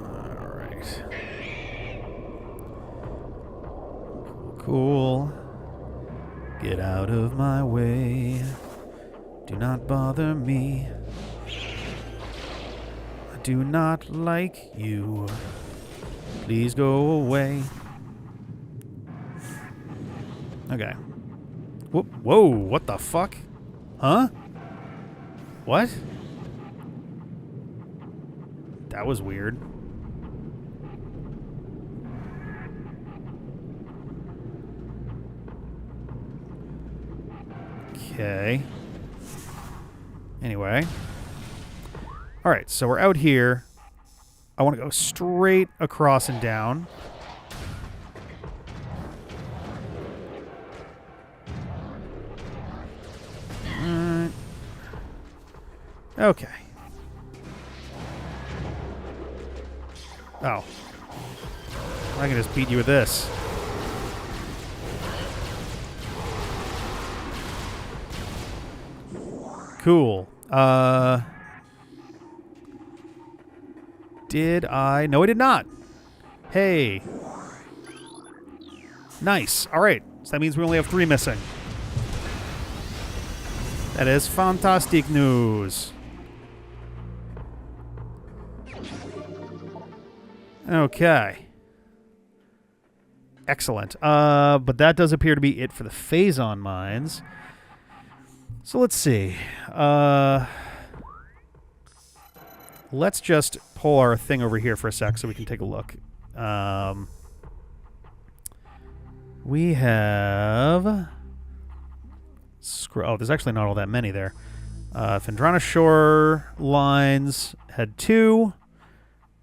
Alright. Cool. Get out of my way. Do not bother me. I do not like you. Please go away. Okay. Whoa, what the fuck? Huh? What? That was weird. Okay. Anyway. Alright, so we're out here. I want to go straight across and down. Okay. Oh. I can just beat you with this. Cool. Did I? No, I did not. Hey. Nice. All right. So that means we only have 3 missing. That is fantastic news. Okay. Excellent. But that does appear to be it for the Phazon mines. So let's see. Let's just pull our thing over here for a sec so we can take a look. We have... Oh, there's actually not all that many there. Phendrana Shore lines had 2.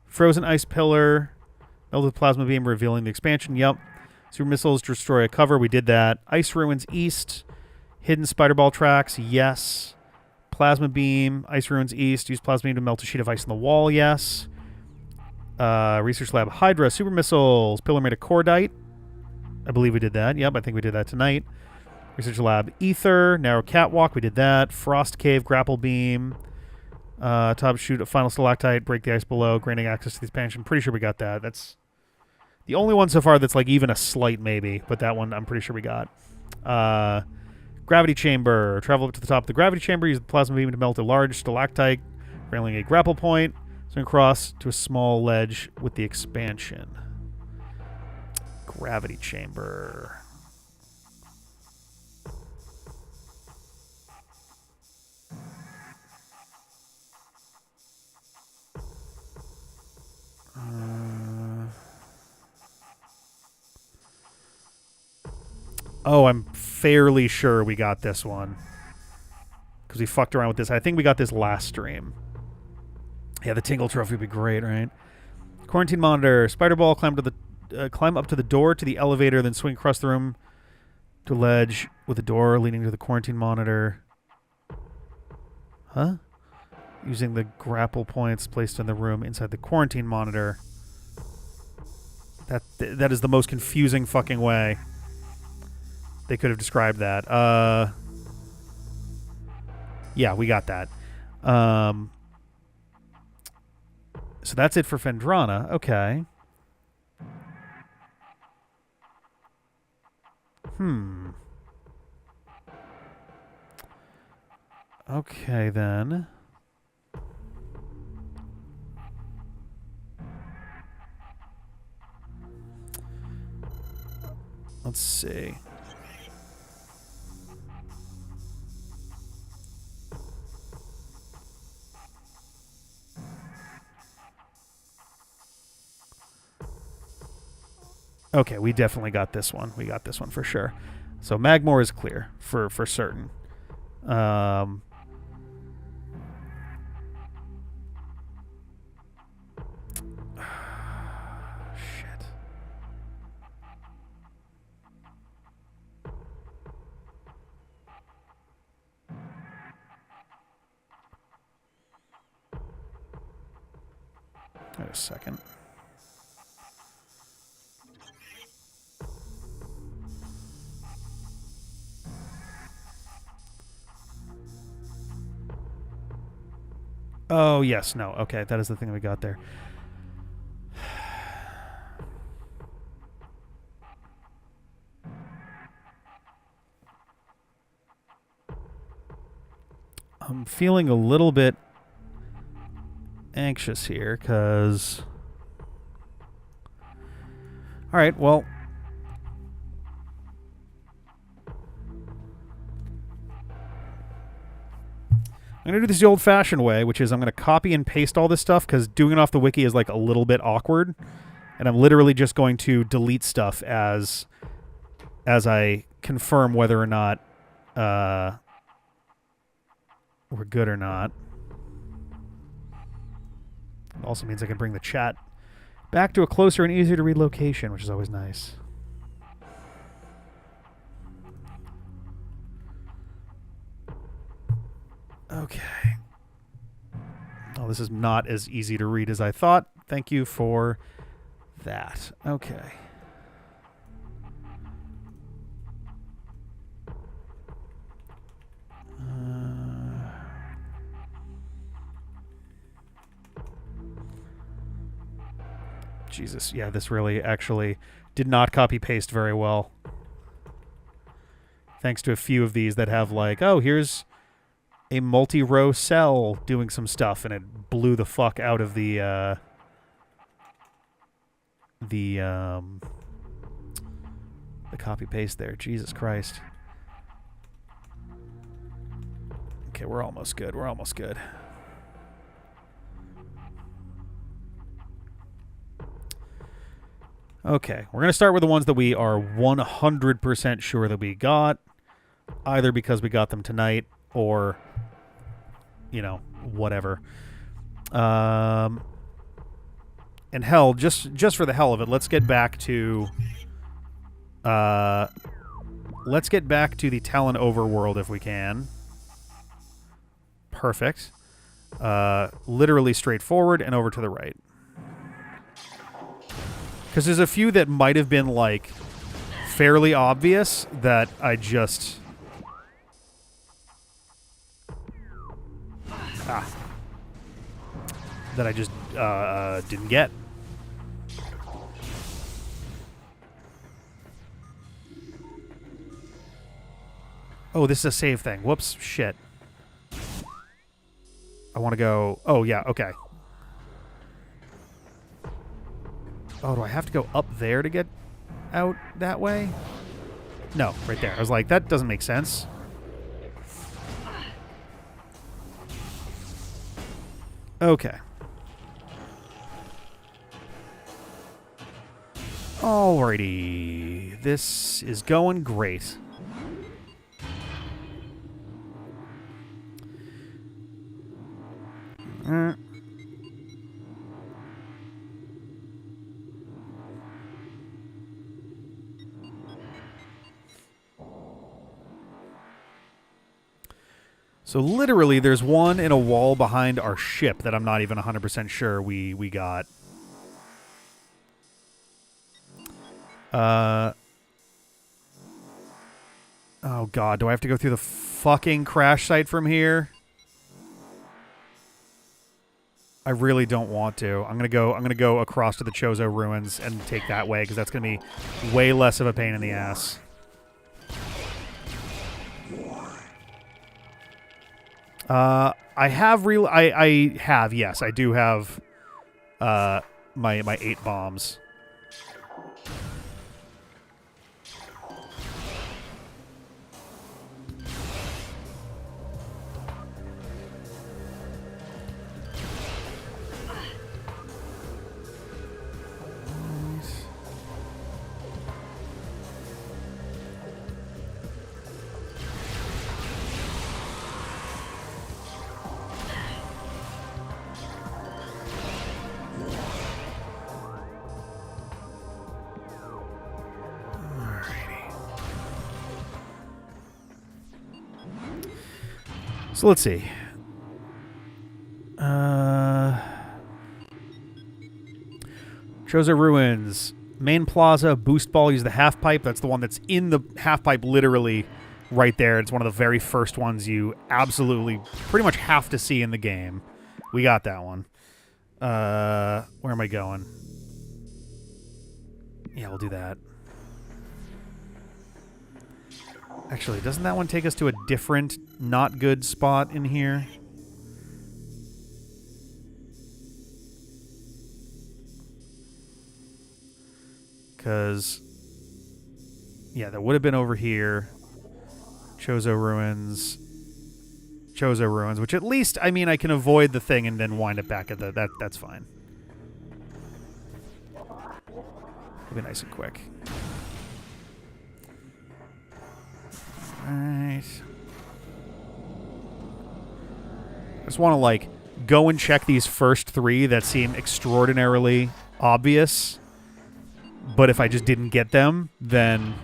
Frozen Ice Pillar. Melted Plasma Beam revealing the expansion. Yep. Super Missiles destroy a cover. We did that. Ice Ruins East. Hidden Spider Ball tracks. Yes. Plasma Beam. Ice Ruins East. Use Plasma Beam to melt a sheet of ice on the wall. Yes. Research Lab Hydra. Super Missiles. Pillar made of Cordite. I believe we did that. Yep, I think we did that tonight. Research Lab Ether. Narrow Catwalk. We did that. Frost Cave. Grapple Beam. Top shoot a final stalactite, break the ice below, granting access to the expansion. Pretty sure we got that. That's the only one so far that's like even a slight maybe, but that one I'm pretty sure we got. Gravity chamber. Travel up to the top of the gravity chamber. Use the plasma beam to melt a large stalactite, railing a grapple point. Swing across to a small ledge with the expansion. Gravity chamber. Oh, I'm fairly sure we got this one. because we fucked around with this. I think we got this last stream. Yeah, the Tingle Trophy would be great, right? Quarantine monitor. Spider ball. Climb up to the door to the elevator, then swing across the room to a ledge with a door leading to the quarantine monitor. Huh? Using the grapple points placed in the room inside the quarantine monitor. That is the most confusing fucking way they could have described that. Yeah, we got that. So that's it for Phendrana. Okay. Okay, then. Let's see. Okay, we definitely got this one. We got this one for sure. So Magmore is clear for certain. Shit. Wait a second. Oh, yes. No. Okay, that is the thing we got there. I'm feeling a little bit anxious here, because... Alright, well... I'm going to do this the old-fashioned way, which is I'm going to copy and paste all this stuff, because doing it off the wiki is like a little bit awkward. And I'm literally just going to delete stuff as I confirm whether or not we're good or not. It also means I can bring the chat back to a closer and easier to read location, which is always nice. Okay. Oh, this is not as easy to read as I thought. Thank you for that. Okay. Jesus, yeah, this really actually did not copy-paste very well. Thanks to a few of these that have like, oh, here's a multi-row cell doing some stuff, and it blew the fuck out of the copy-paste there. Jesus Christ. Okay, we're almost good. We're almost good. Okay, we're going to start with the ones that we are 100% sure that we got, either because we got them tonight or, you know, whatever. And hell, just for the hell of it, let's get back to the Tallon overworld if we can. Perfect. Literally straightforward and over to the right. Because there's a few that might have been, like, fairly obvious that I just... that I just didn't get. Oh, this is a save thing. Whoops. Shit. I want to go... Oh, yeah. Okay. Oh, do I have to go up there to get out that way? No, right there. I was like, that doesn't make sense. Okay. Alrighty. This is going great. So literally, there's one in a wall behind our ship that I'm not even 100% sure we got. Oh god, do I have to go through the fucking crash site from here? I really don't want to. I'm gonna go across to the Chozo ruins and take that way because that's gonna be way less of a pain in the ass. I have, yes, I do have my 8 bombs. So let's see. Chozo Ruins. Main Plaza, Boost Ball, use the half pipe. That's the one that's in the half pipe literally right there. It's one of the very first ones you absolutely pretty much have to see in the game. We got that one. Where am I going? Yeah, we'll do that. Actually, doesn't that one take us to a different, not good spot in here? Because, yeah, that would have been over here. Chozo Ruins, which at least, I mean, I can avoid the thing and then wind it back at the... That's fine. It'll be nice and quick. Alright. I just want to, like, go and check these first 3 that seem extraordinarily obvious. But if I just didn't get them, then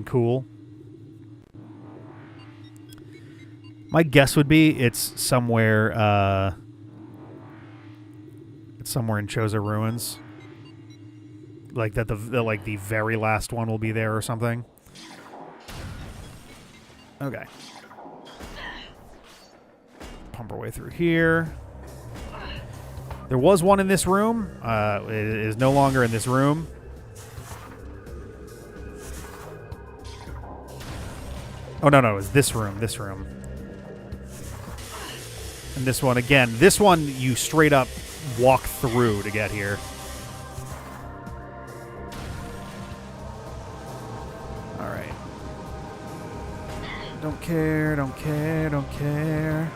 cool. My guess would be it's somewhere in Chozo Ruins. Like that the very last one will be there or something. Okay. Pump our way through here. There was one in this room. It is no longer in this room. Oh, no, it was this room. This room. And this one, again. This one, you straight up walk through to get here. All right. Don't care, don't care, don't care.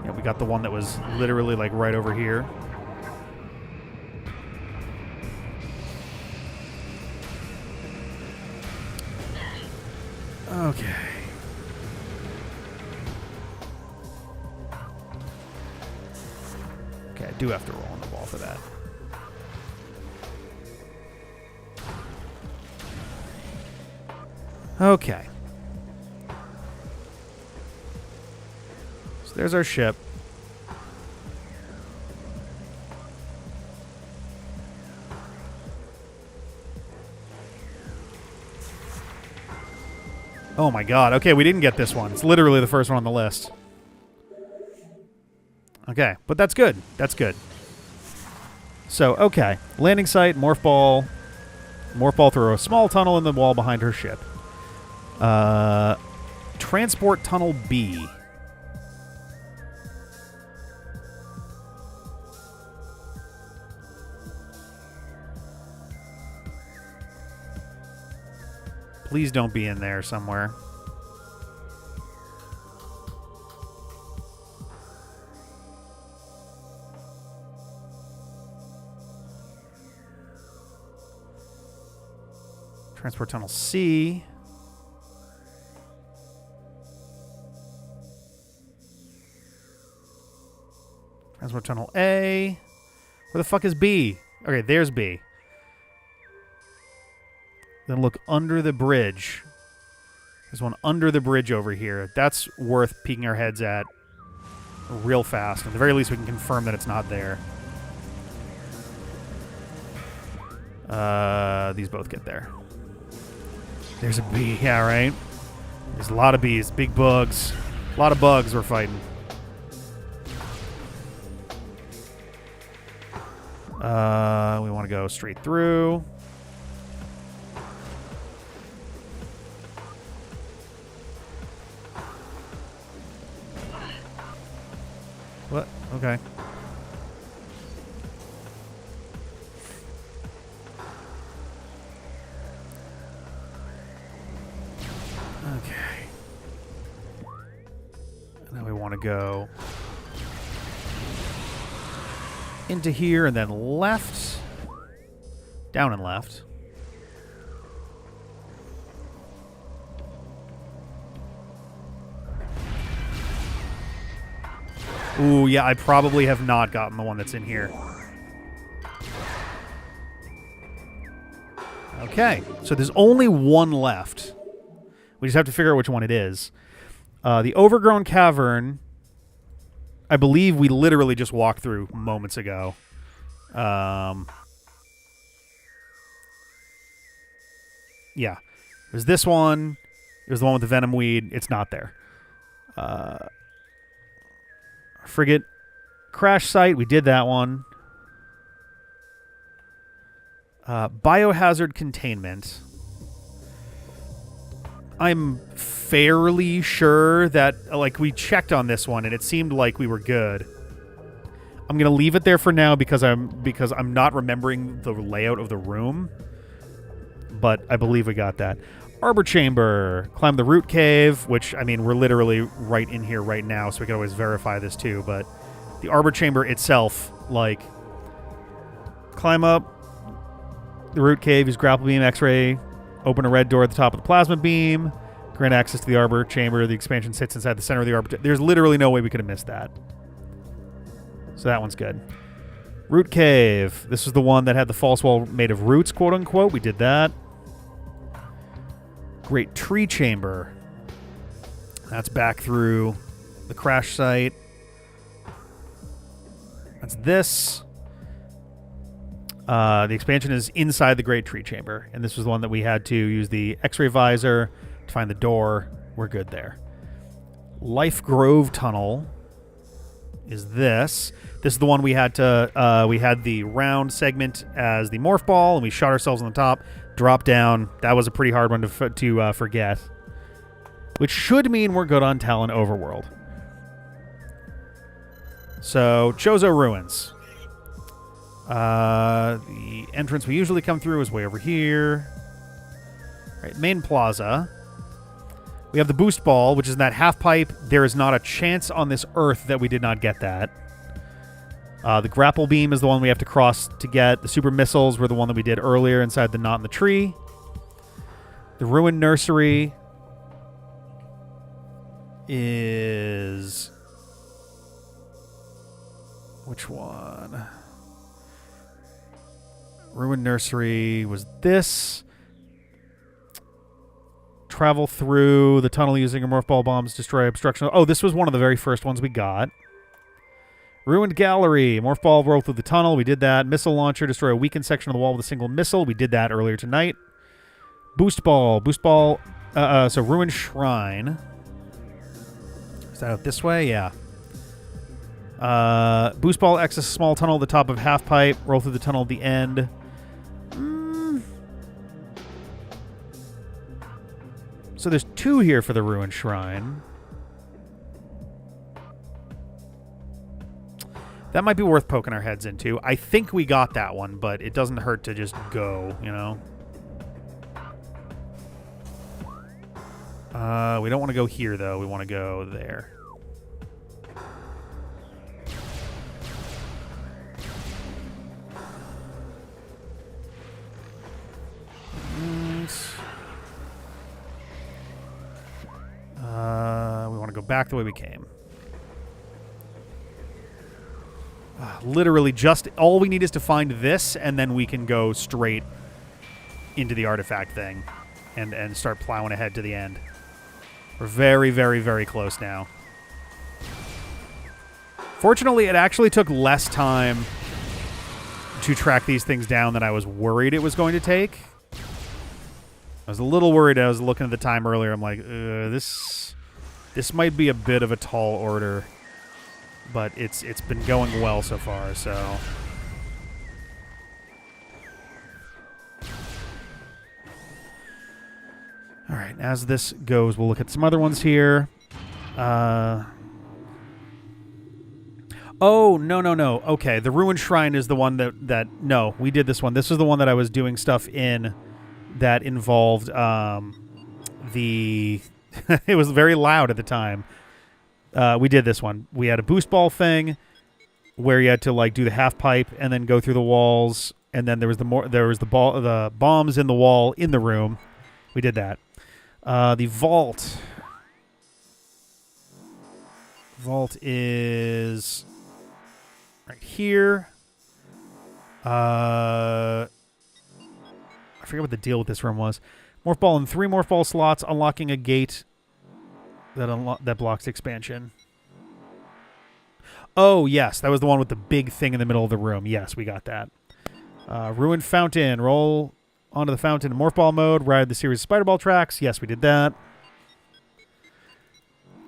Yeah, we got the one that was literally, like, right over here. Okay. Okay, I do have to roll on the ball for that. Okay. So there's our ship. Oh my god. Okay, we didn't get this one. It's literally the first one on the list. Okay, but that's good. That's good. So, okay. Landing site, morph ball. Morph ball through a small tunnel in the wall behind her ship. Transport tunnel B. Please don't be in there somewhere. Transport tunnel C. Transport tunnel A. Where the fuck is B? Okay, there's B. Then look under the bridge. There's one under the bridge over here. That's worth peeking our heads at real fast. At the very least, we can confirm that it's not there. These both get there. There's a bee. Yeah, right? There's a lot of bees. Big bugs. A lot of bugs we're fighting. We want to go straight through. What? Okay. Okay. And then we want to go into here and then left. Down and left. Ooh, yeah, I probably have not gotten the one that's in here. Okay, so there's only one left. We just have to figure out which one it is. The overgrown cavern, I believe we literally just walked through moments ago. Yeah. There's this one. There's the one with the venom weed. It's not there. Frigate crash site. We did that one. Biohazard containment. I'm fairly sure that, like, we checked on this one and it seemed like we were good. I'm gonna leave it there for now because I'm not remembering the layout of the room, but I believe we got that. Arbor chamber. Climb the root cave, which, I mean, we're literally right in here right now, so we can always verify this too. But the arbor chamber itself, like, climb up the root cave, use grapple beam, X-ray. Open a red door at the top of the plasma beam. Grant access to the arbor chamber. The expansion sits inside the center of the arbor. There's literally no way we could have missed that. So that one's good. Root cave. This was the one that had the false wall made of roots, quote unquote. We did that. Great tree chamber. That's back through the crash site. That's this. The expansion is inside the Great Tree Chamber, and this was the one that we had to use the X-ray visor to find the door. We're good there. Life Grove Tunnel is this. This is the one we had to, we had the round segment as the morph ball, and we shot ourselves on the top, drop down. That was a pretty hard one to forget. Which should mean we're good on Tallon Overworld. So, Chozo Ruins. The entrance we usually come through is way over here. Right, main plaza. We have the boost ball, which is in that half pipe. There is not a chance on this earth that we did not get that. The grapple beam is the one we have to cross to get. The super missiles were the one that we did earlier inside the knot in the tree. The ruined nursery is... which one? Ruined nursery was this. Travel through the tunnel using morph ball bombs, destroy obstruction. Oh, this was one of the very first ones we got. Ruined gallery. Morph ball roll through the tunnel. We did that. Missile launcher. Destroy a weakened section of the wall with a single missile. We did that earlier tonight. Boost ball. Boost ball. So ruined shrine. Is that out this way? Yeah. Boost ball exits a small tunnel at the top of half pipe. Roll through the tunnel at the end. So there's two here for the ruined shrine. That might be worth poking our heads into. I think we got that one, but it doesn't hurt to just go, you know? We don't want to go here, though. We want to go there. We want to go back the way we came. Literally just... all we need is to find this, and then we can go straight into the artifact thing and start plowing ahead to the end. We're very, very, very close now. Fortunately, it actually took less time to track these things down than I was worried it was going to take. I was a little worried. I was looking at the time earlier. I'm like, this might be a bit of a tall order, but it's been going well so far. So, all right. As this goes, we'll look at some other ones here. Oh, no. Okay, the Ruined Shrine is the one that... No, we did this one. This is the one that I was doing stuff in that involved the... It was very loud at the time. We did this one. We had a boost ball thing where you had to like do the half pipe and then go through the walls, and then there was the bombs in the wall in the room. We did that. The vault. Vault is... right here. I forget what the deal with this room was. Morph ball and 3 morph ball slots, unlocking a gate that blocks expansion. Oh, yes. That was the one with the big thing in the middle of the room. Yes, we got that. Ruined Fountain. Roll onto the fountain in morph ball mode. Ride the series of spider ball tracks. Yes, we did that.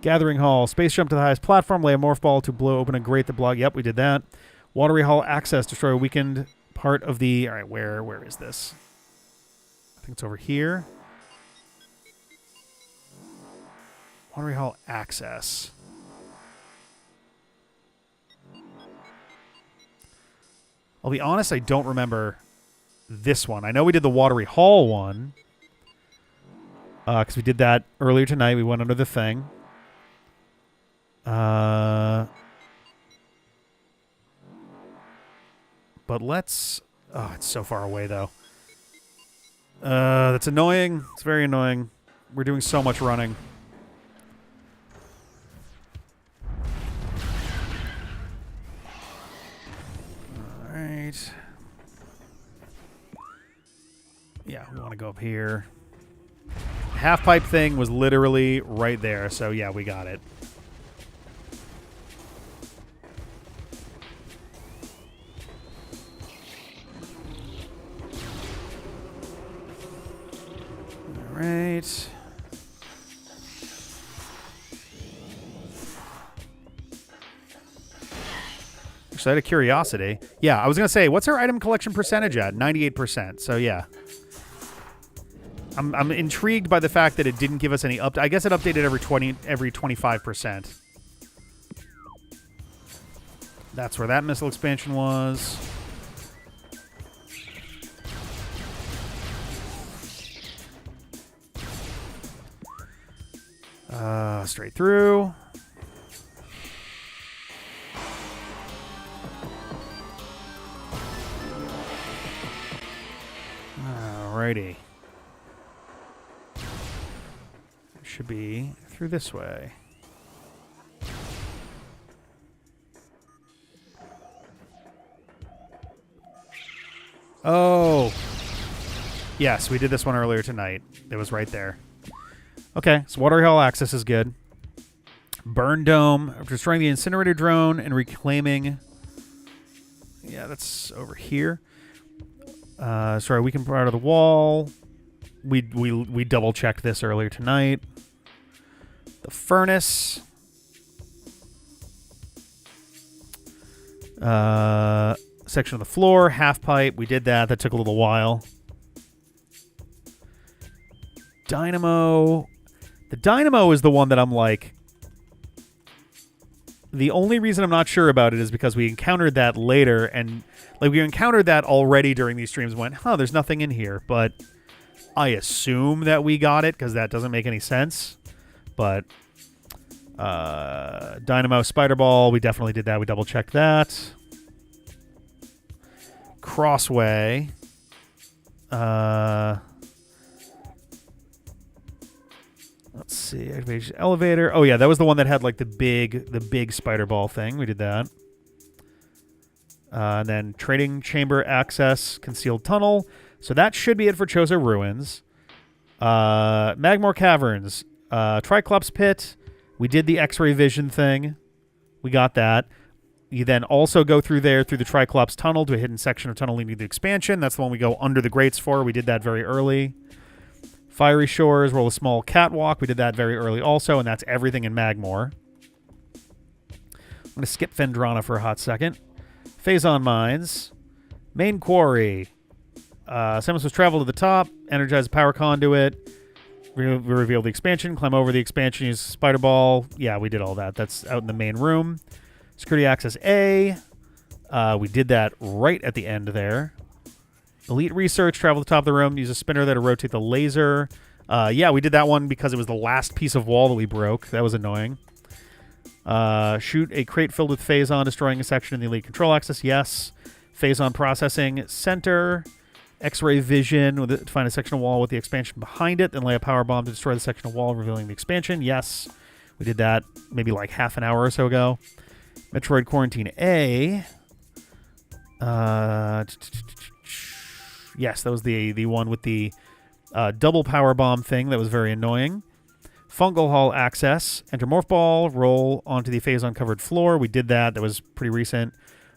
Gathering Hall. Space jump to the highest platform. Lay a morph ball to blow open a grate that block. Yep, we did that. Watery Hall access. Destroy a weakened part of the... All right, where is this? I think it's over here. Watery Hall access. I'll be honest, I don't remember this one. I know we did the Watery Hall one. Because we did that earlier tonight. We went under the thing. But let's... Oh, it's so far away, though. That's annoying. It's very annoying. We're doing so much running. All right. Yeah, we want to go up here. Half pipe thing was literally right there, so yeah, we got it. Right. Just out of curiosity. Yeah, I was going to say, what's our item collection percentage at? 98%. So, yeah. I'm intrigued by the fact that it didn't give us any up. I guess it updated every 25%. That's where that missile expansion was. Straight through. Alrighty. Should be through this way. Oh. Yes, we did this one earlier tonight. It was right there. Okay, so Watery Hall access is good. Burn Dome, destroying the incinerator drone and reclaiming... Yeah, that's over here. Sorry, we can part of the wall. We double-checked this earlier tonight. The furnace. Section of the floor, half pipe. We did that. That took a little while. Dynamo. The dynamo is the one that I'm like... The only reason I'm not sure about it is because we encountered that later, and like we encountered that already during these streams and went, huh, there's nothing in here, but I assume that we got it because that doesn't make any sense. But Dynamo Spider Ball, we definitely did that. We double-checked that. Crossway. Let's see. Activation elevator. Oh yeah, that was the one that had like the big spider ball thing. We did that. And then trading chamber access, concealed tunnel. So that should be it for Chozo Ruins. Magmore Caverns. Triclops Pit. We did the X-ray vision thing. We got that. You then also go through there through the Triclops tunnel to a hidden section of tunnel leading to the expansion. That's the one we go under the grates for. We did that very early. Fiery Shores, roll a small catwalk. We did that very early also, and that's everything in Magmore. I'm going to skip Fendrana for a hot second. Phazon Mines. Main Quarry. Samus was travel to the top, energize the power conduit, reveal the expansion, climb over the expansion, use Spider Ball. Yeah, we did all that. That's out in the main room. Security Access A. We did that right at the end there. Elite Research, travel to the top of the room, use a spinner there to rotate the laser. Yeah, we did that one because it was the last piece of wall that we broke. That was annoying. Shoot a crate filled with Phazon, destroying a section in the Elite Control Access. Yes. Phazon Processing Center. X-ray Vision, to find a section of wall with the expansion behind it, then lay a power bomb to destroy the section of wall, revealing the expansion. Yes. We did that maybe like half an hour or so ago. Metroid Quarantine A. Yes, that was the one with the double power bomb thing that was very annoying. Fungal Hall Access. Enter Morph Ball. Roll onto the Phazon-covered floor. We did that. That was pretty recent.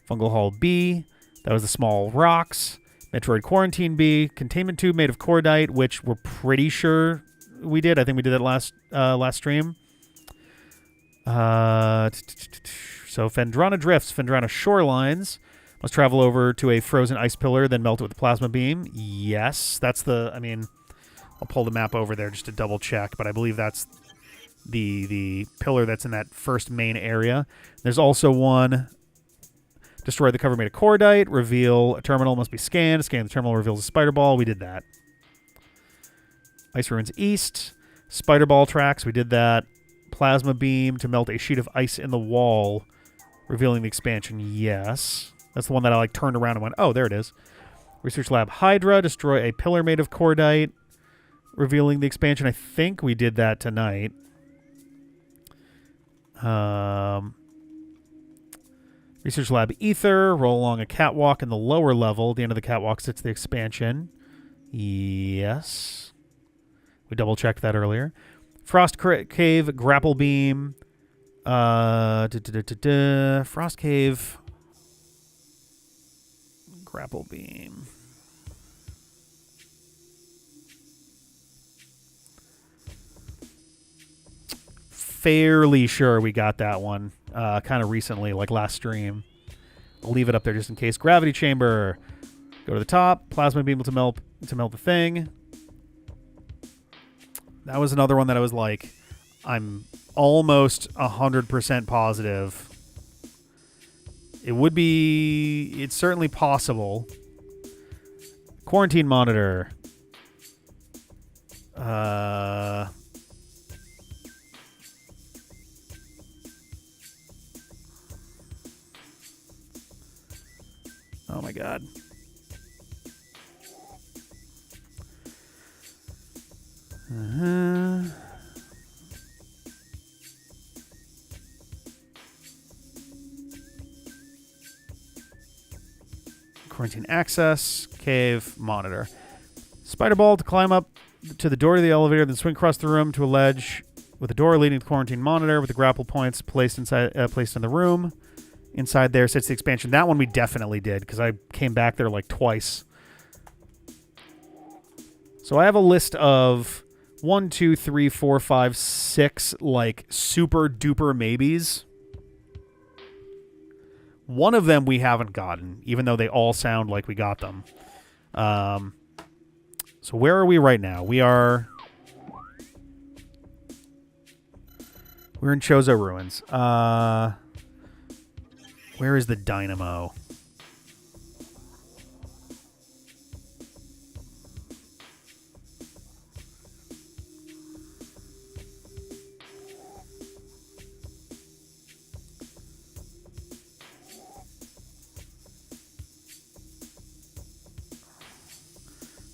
Fungal Hall B. That was the small rocks. Metroid Quarantine B. Containment Tube made of Cordite, which we're pretty sure we did. I think we did that last stream. So Fendrana Drifts. Fendrana Shorelines. Let's travel over to a frozen ice pillar, then melt it with the plasma beam. Yes, that's the... I mean, I'll pull the map over there just to double check, but I believe that's the pillar that's in that first main area. There's also one... Destroy the cover made of Cordite. Reveal a terminal must be scanned. Scan the terminal reveals a Spider Ball. We did that. Ice Ruins East. Spider Ball tracks. We did that. Plasma beam to melt a sheet of ice in the wall, revealing the expansion. Yes. That's the one that I turned around and went, oh, there it is. Research Lab Hydra. Destroy a pillar made of Cordite, revealing the expansion. I think we did that tonight. Research Lab Ether. Roll along a catwalk in the lower level. At the end of the catwalk sits the expansion. Yes. We double-checked that earlier. Frost Cave. Grapple Beam. Frost Cave. Grapple Beam. Fairly sure we got that one. Kind of recently, like last stream. I'll leave it up there just in case. Gravity Chamber. Go to the top. Plasma beam to melt the thing. That was another one that I was like, I'm almost 100% positive. It's certainly possible. Quarantine Monitor. Oh my god. Quarantine Access. Cave. Monitor. Spider Ball to climb up to the door of the elevator, then swing across the room to a ledge with a door leading to the Quarantine Monitor with the grapple points placed in the room. Inside there sits the expansion. That one we definitely did because I came back there like twice. So I have a list of 1, 2, 3, 4, 5, 6 like super duper maybes. One of them we haven't gotten, even though they all sound like we got them. So where are we right now? We're in Chozo Ruins. Where is the dynamo?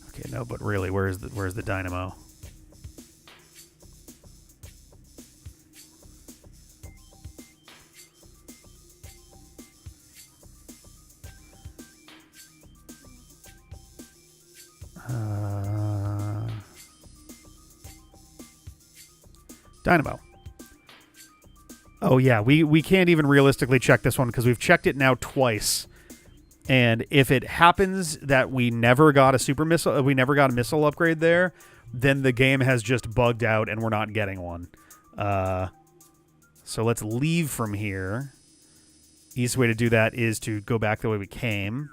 Okay, no, but really, where's the dynamo? Dynamo. Oh, yeah. We can't even realistically check this one because we've checked it now twice. And if it happens that we never got a missile upgrade there, then the game has just bugged out and we're not getting one. So let's leave from here. Easiest way to do that is to go back the way we came.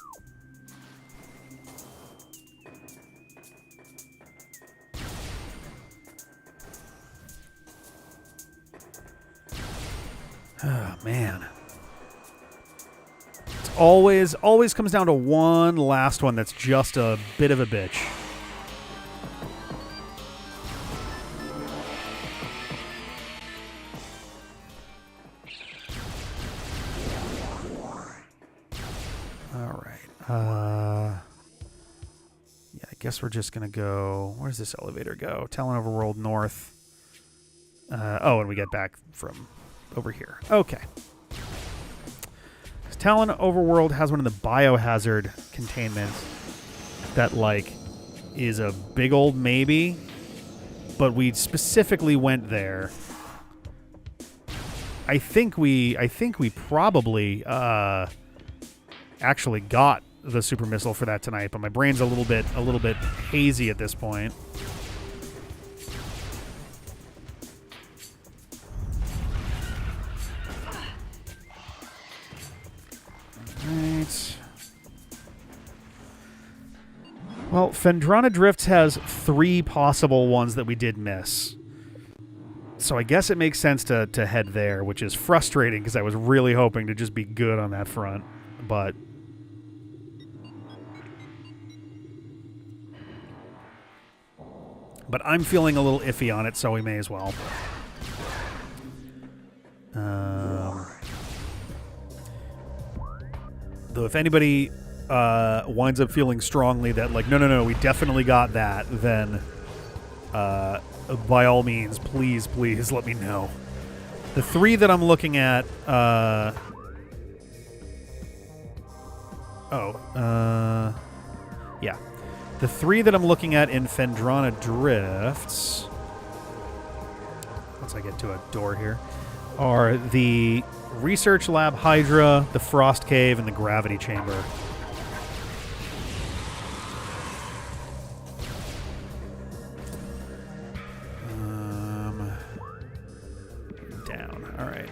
Oh, man. It's always comes down to one last one that's just a bit of a bitch. All right. Yeah, I guess we're just going to go... Where's this elevator go? Tallon Overworld North. Oh, and we get back from... over here. Okay. Tallon Overworld has one of the biohazard containments that, like, is a big old maybe, but we specifically went there. I think we probably actually got the super missile for that tonight, but my brain's a little bit hazy at this point. Right. Well, Phendrana Drifts has 3 possible ones that we did miss. So I guess it makes sense to head there, which is frustrating because I was really hoping to just be good on that front. But I'm feeling a little iffy on it, so we may as well. Though if anybody winds up feeling strongly that, like, no, we definitely got that, then by all means, please let me know. The 3 that I'm looking at... yeah. The 3 that I'm looking at in Phendrana Drifts... Once I get to a door here... are the Research Lab Hydra, the Frost Cave, and the Gravity Chamber. Down. All right.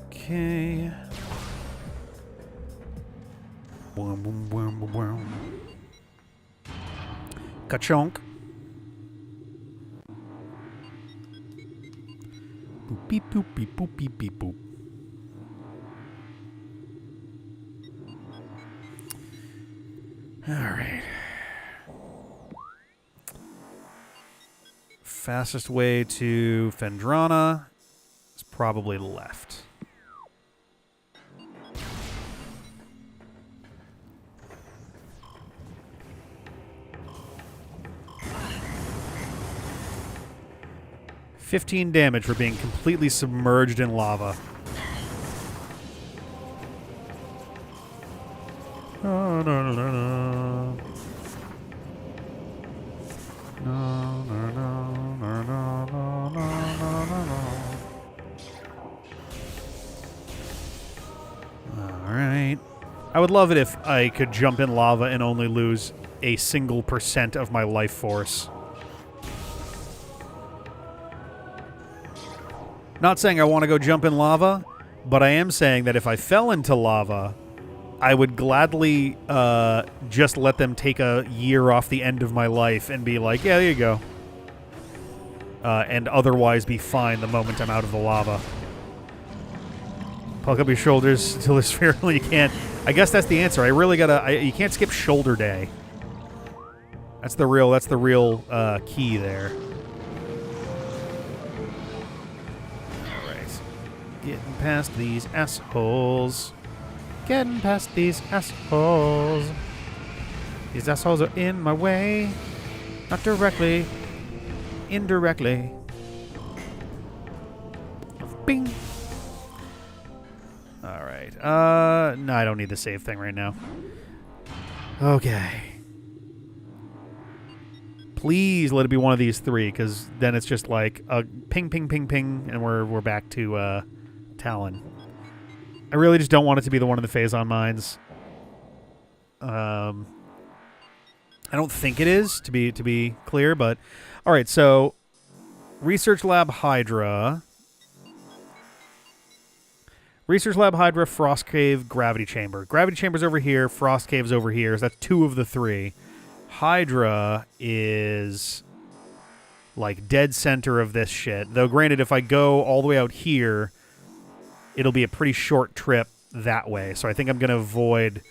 Okay. Boom, boom, boom, boom, boom. Ka-chonk. Boop, beep, boop, beep, boop, beep, beep, boop. All right. Fastest way to Phendrana is probably left. $15 damage for being completely submerged in lava. No, no, no, no, no. No, no, no, no, no, no, no, no, no. All right. I would love it if I could jump in lava and only lose a single % of my life force. Not saying I want to go jump in lava, but I am saying that if I fell into lava, I would gladly just let them take a year off the end of my life and be like, yeah, there you go. And otherwise be fine the moment I'm out of the lava. Puck up your shoulders until it's fairly you can't. I guess that's the answer. I really gotta. You can't skip shoulder day. That's the real key there. Getting past these assholes. Getting past these assholes. These assholes are in my way. Not directly. Indirectly. Bing. All right. No, I don't need the save thing right now. Okay. Please let it be one of these three, because then it's just like a ping, ping, ping, ping, and we're back to Tallon. I really just don't want it to be the one in the Phazon Mines. I don't think it is, to be clear, but all right. So, Research Lab Hydra. Research Lab Hydra, Frost Cave, Gravity Chamber. Gravity Chamber's over here, Frost Cave's over here. So that's 2 of the 3. Hydra is like dead center of this shit. Though granted, if I go all the way out here, it'll be a pretty short trip that way. So I think I'm going to avoid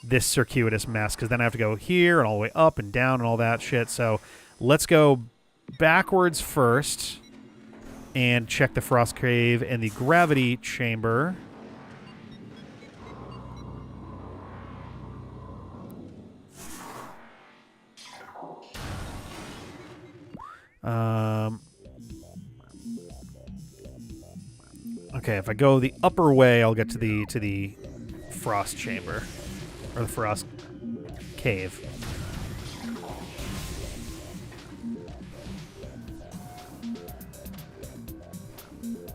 this circuitous mess, because then I have to go here and all the way up and down and all that shit. So let's go backwards first and check the Frost Cave and the Gravity Chamber. Okay, if I go the upper way, I'll get to the Frost Chamber, or the Frost Cave.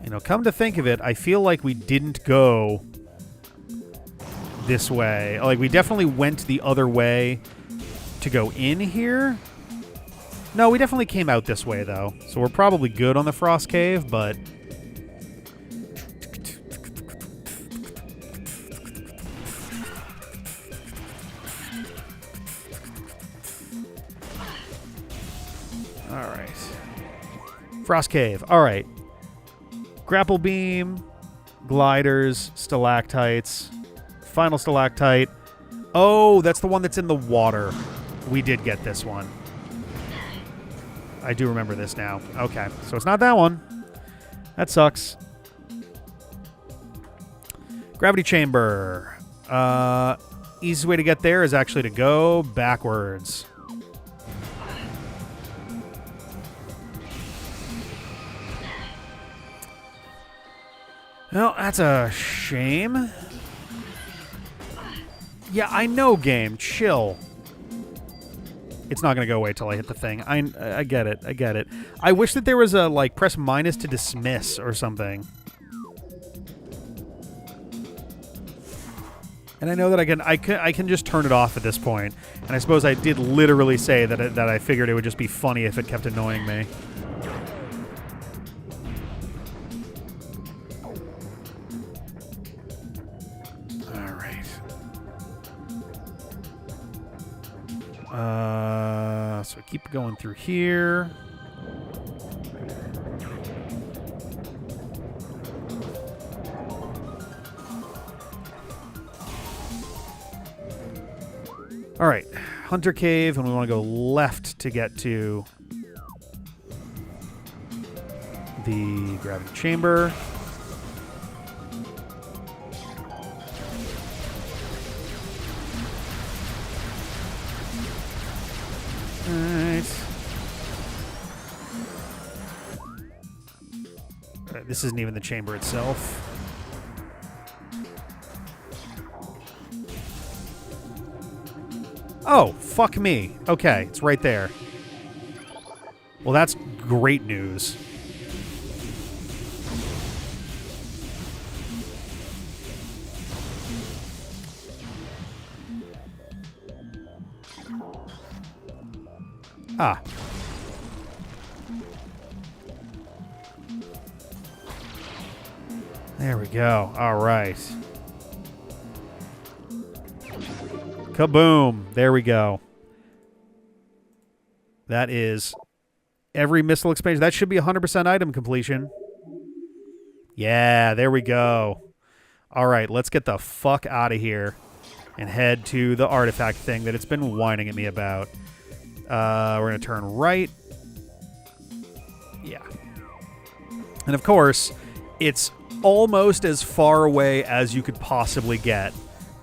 You know, come to think of it, I feel like we didn't go this way. Like, we definitely went the other way to go in here. No, we definitely came out this way, though. So we're probably good on the Frost Cave, but... Alright. Frost Cave. Alright. Grapple Beam, Gliders, Stalactites, Final Stalactite. Oh, that's the one that's in the water. We did get this one. I do remember this now. Okay, so it's not that one. That sucks. Gravity Chamber. Easiest way to get there is actually to go backwards. Well, that's a shame. Yeah, I know, game. Chill. It's not going to go away till I hit the thing. I get it. I get it. I wish that there was a, like, press minus to dismiss or something. And I know that I can just turn it off at this point. And I suppose I did literally say that I figured it would just be funny if it kept annoying me. So I keep going through here. All right, Hunter Cave, and we want to go left to get to the Gravity Chamber. This isn't even the chamber itself. Oh, fuck me. Okay, it's right there. Well, that's great news. Ah. There we go. All right. Kaboom. There we go. That is every missile expansion. That should be 100% item completion. Yeah, there we go. All right, let's get the fuck out of here and head to the artifact thing that it's been whining at me about. We're going to turn right. Yeah. And of course, it's almost as far away as you could possibly get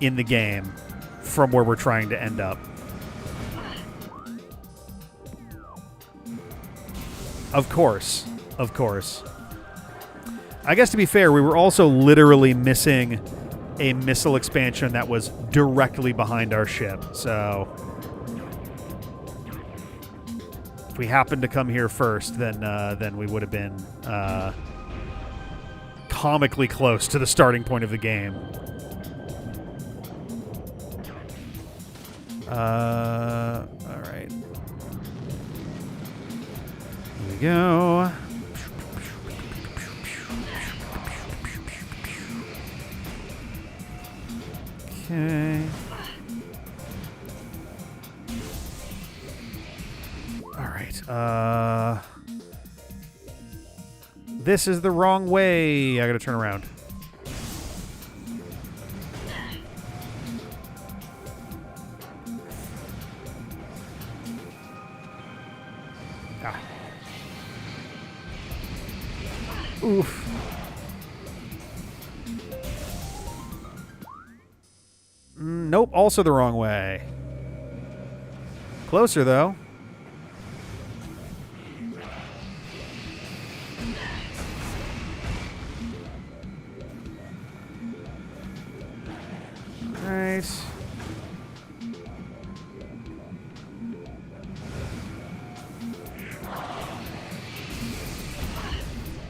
in the game from where we're trying to end up. Of course. Of course. I guess to be fair, we were also literally missing a missile expansion that was directly behind our ship. So if we happened to come here first, then we would have been comically close to the starting point of the game. All right. Here we go. Okay. All right. This is the wrong way. I gotta turn around. Ah. Oof. Nope, also the wrong way. Closer, though. Nice.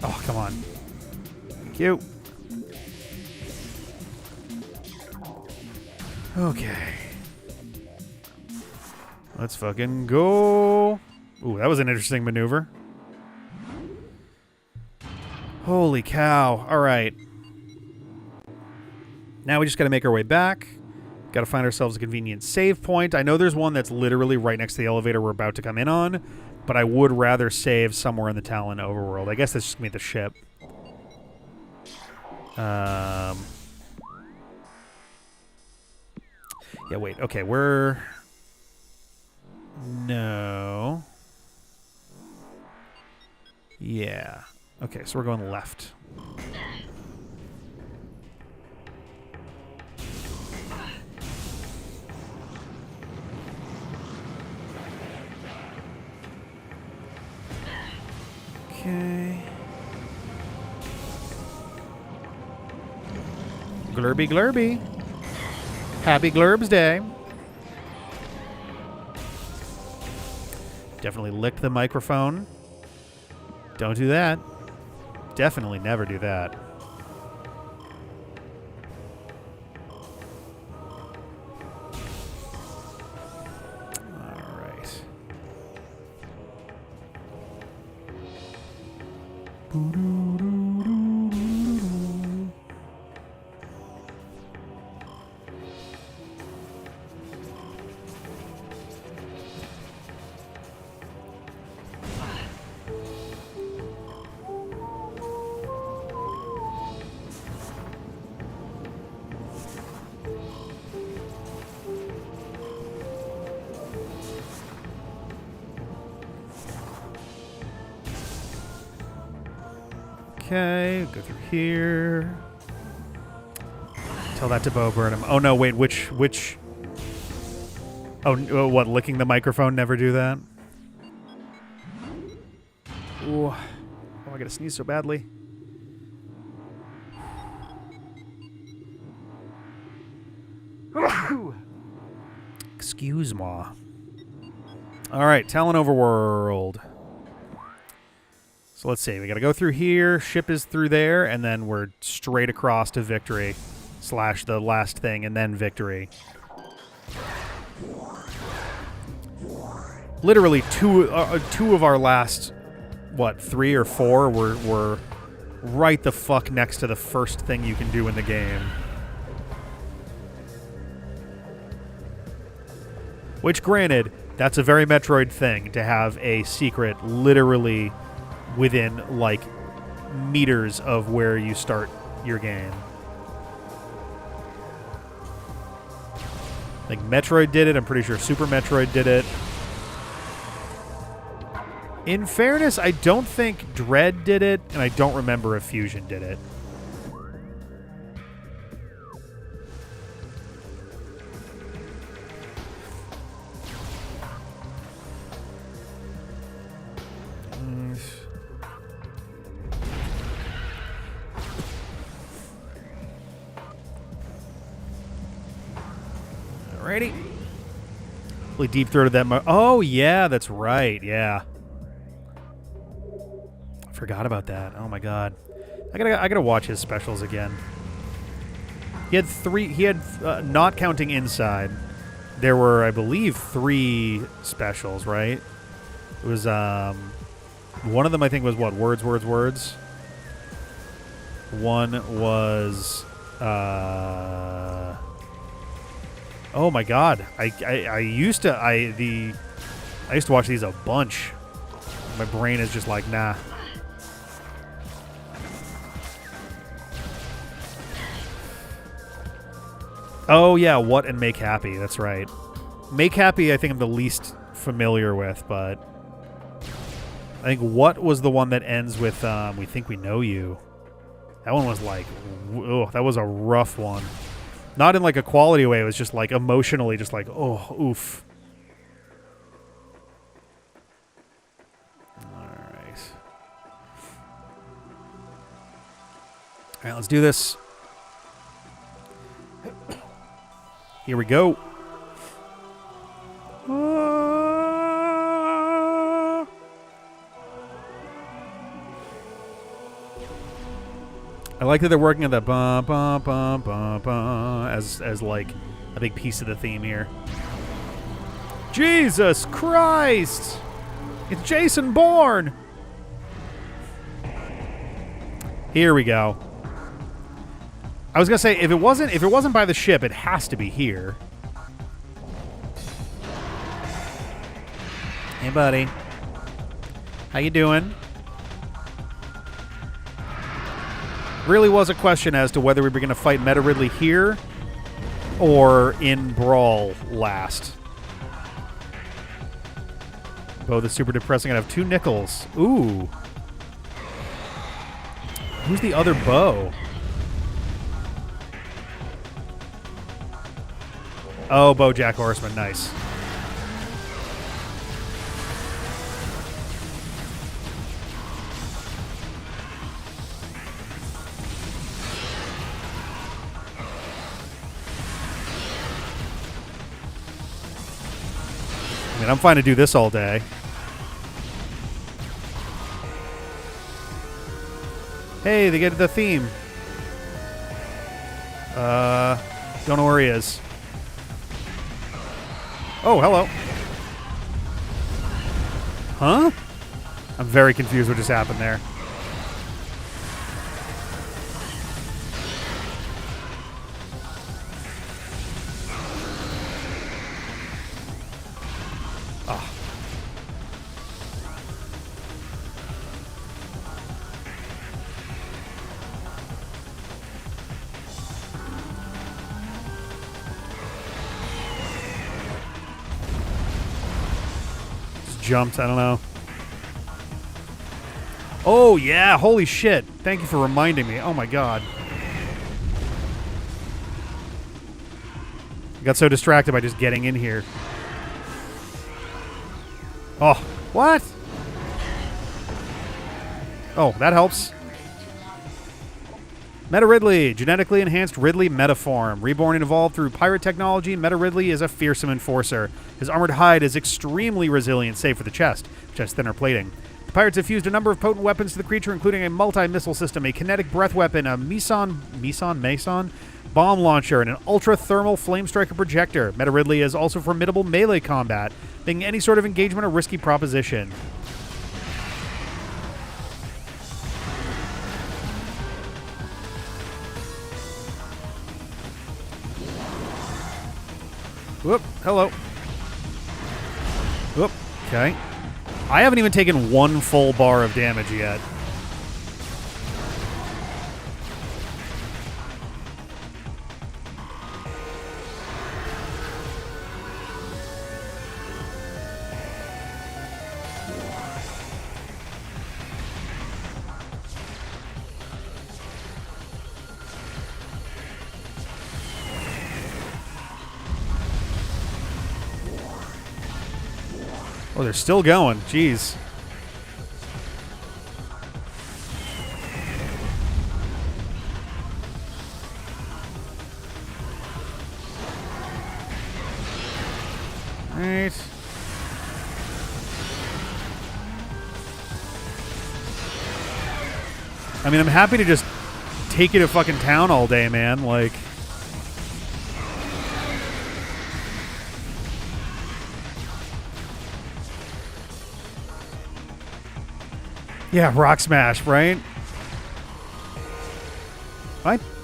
Oh, come on. Thank you. Okay. Let's fucking go. Ooh, that was an interesting maneuver. Holy cow. All right. Now we just got to make our way back. Got to find ourselves a convenient save point. I know there's one that's literally right next to the elevator we're about to come in on, but I would rather save somewhere in the Tallon overworld. I guess that's just going to be the ship. Yeah, wait. Okay, we're... No. Yeah. Okay, so we're going left. Okay. Glurby glurby. Happy Glurbs Day. Definitely licked the microphone. Don't do that. Definitely never do that. All right. Okay, go through here. Tell that to Bo Burnham. Oh no, wait, which? Oh, what? Licking the microphone? Never do that. Ooh, oh, I gotta sneeze so badly. Excuse me. All right, Tallon overworld. So let's see. We got to go through here. Ship is through there, and then we're straight across to victory / the last thing, and then victory. Literally two of our last, what, 3 or 4 were right the fuck next to the first thing you can do in the game. Which, granted, that's a very Metroid thing to have a secret literally within, like, meters of where you start your game. Like, Metroid did it. I'm pretty sure Super Metroid did it. In fairness, I don't think Dread did it, and I don't remember if Fusion did it. Alrighty. Really deep-throated that. Oh, yeah, that's right. Yeah. I forgot about that. Oh, my God. I gotta watch his specials again. He had 3... He had, not counting Inside, there were, I believe, 3 specials, right? It was, one of them, I think, was, what? Words, words, words? One was, oh my God! I used to watch these a bunch. My brain is just like, nah. Oh yeah, What and Make Happy. That's right. Make Happy, I think I'm the least familiar with, but I think What was the one that ends with We Think We Know You. That one was like, oh, that was a rough one. Not in like a quality way. It was just like emotionally, just like, oh, oof. All right. All right, let's do this. Here we go. I like that they're working on the bum bum bum bum bum as like a big piece of the theme here. Jesus Christ! It's Jason Bourne. Here we go. I was gonna say if it wasn't by the ship, it has to be here. Hey, buddy. How you doing? Really was a question as to whether we were going to fight Meta Ridley here or in Brawl last. Both is super depressing. I have 2 nickels. Ooh. Who's the other bow? Oh, BoJack Horseman. Nice. I mean, I'm fine to do this all day. Hey, they get the theme. Don't know where he is. Oh, hello. Huh? I'm very confused what just happened there. Oh. Just jumped, I don't know. Oh, yeah, holy shit. Thank you for reminding me. Oh, my God. I got so distracted by just getting in here. Oh, what? Oh, that helps. Meta Ridley, genetically enhanced Ridley metaform. Reborn and evolved through pirate technology, Meta Ridley is a fearsome enforcer. His armored hide is extremely resilient, save for the chest, which has thinner plating. The pirates have fused a number of potent weapons to the creature, including a multi-missile system, a kinetic breath weapon, a Mason bomb launcher, and an ultra-thermal flame striker projector. Meta Ridley is also formidable melee combat, making any sort of engagement a risky proposition. Whoop, hello. Whoop, okay. I haven't even taken one full bar of damage yet. Oh, they're still going. Jeez. Right. I mean, I'm happy to just take you to fucking town all day, man. Like... Yeah, Rock Smash, right?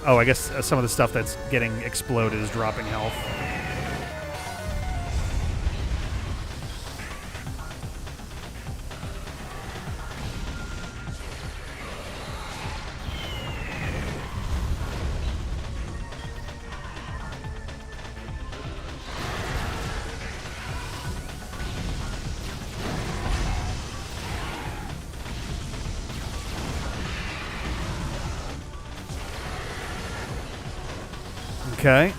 Oh, I guess some of the stuff that's getting exploded is dropping health. Okay.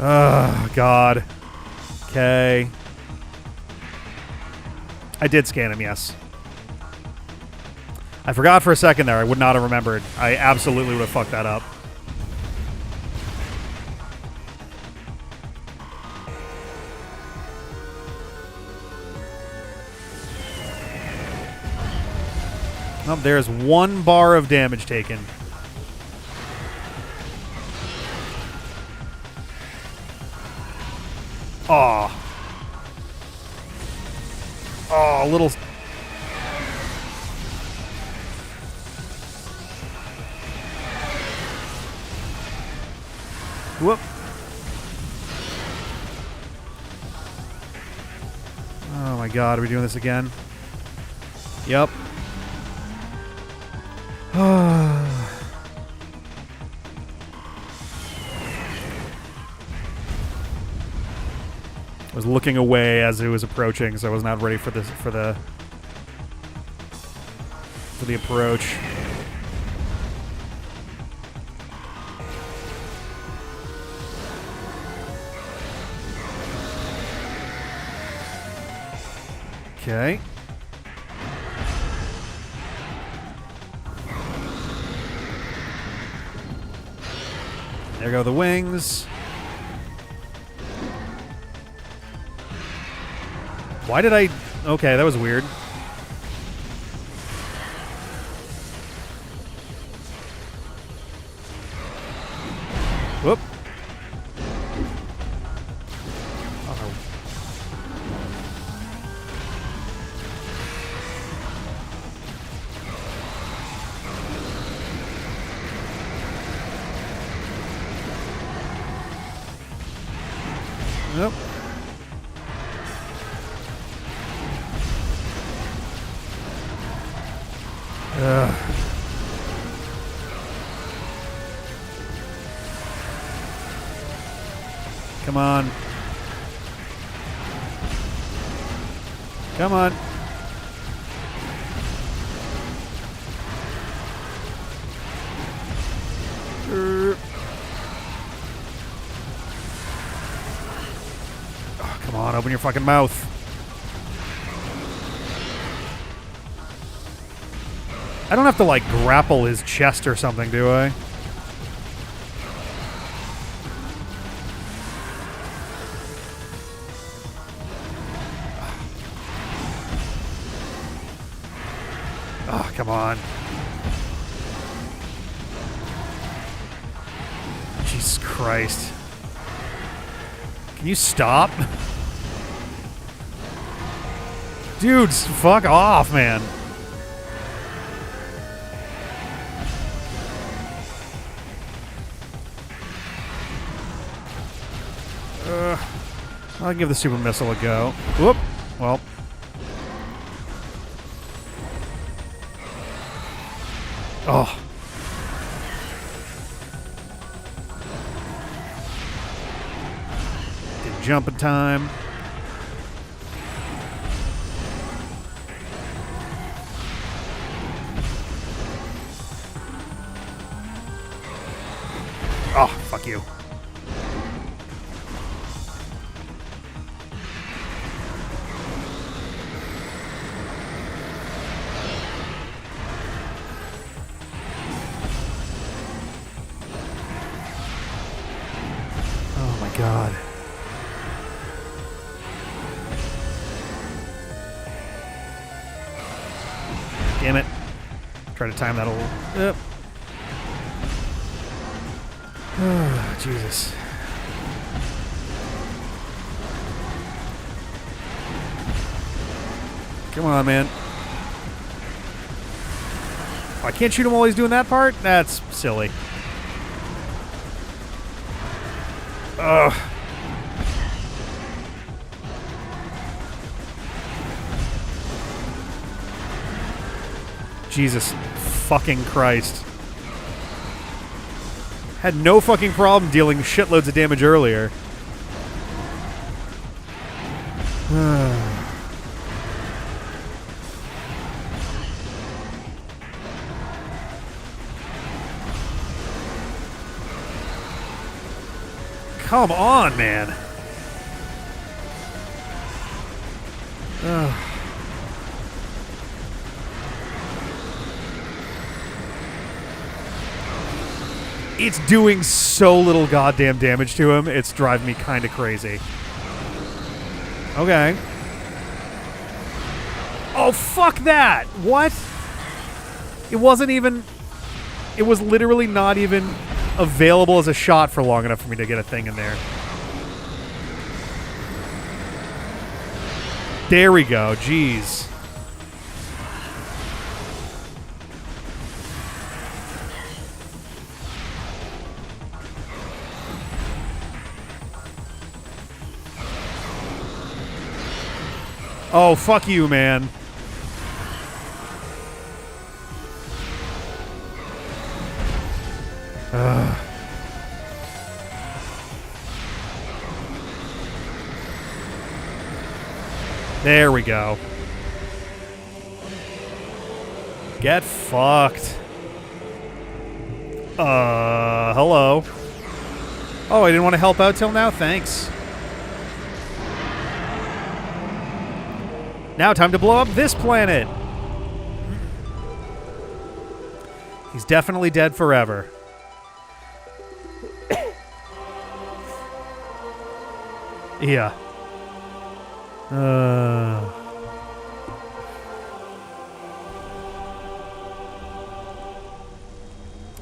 Oh, God. Okay. I did scan him, yes. I forgot for a second there. I would not have remembered. I absolutely would have fucked that up. Oh, there's 1 bar of damage taken. Aw. Oh, a little... Whoop. Oh my God, are we doing this again? Yep. I was looking away as it was approaching, so I was not ready for this for the approach. Okay. There go the wings. Why did I... Okay, that was weird. Whoop. Uh-oh. Yep. Come on. Come on. Oh, come on, open your fucking mouth. I don't have to, like, grapple his chest or something, do I? Oh, come on. Jesus Christ. Can you stop? Dudes, fuck off, man. I'll give the super missile a go. Whoop. Well. Oh. Didn't jump in time. Oh, fuck you. God. Damn it. Try to time that a little. Yep. Oh, Jesus. Come on, man. Oh, I can't shoot him while he's doing that part? That's silly. Ugh. Jesus fucking Christ. Had no fucking problem dealing shitloads of damage earlier. Come on, man. Ugh. It's doing so little goddamn damage to him, it's driving me kind of crazy. Okay. Oh, fuck that! What? It wasn't even... It was literally not even available as a shot for long enough for me to get a thing in there. There we go. Jeez. Oh, fuck you, man. There we go. Get fucked. Hello. Oh, I didn't want to help out till now? Thanks. Now time to blow up this planet. He's definitely dead forever. Yeah.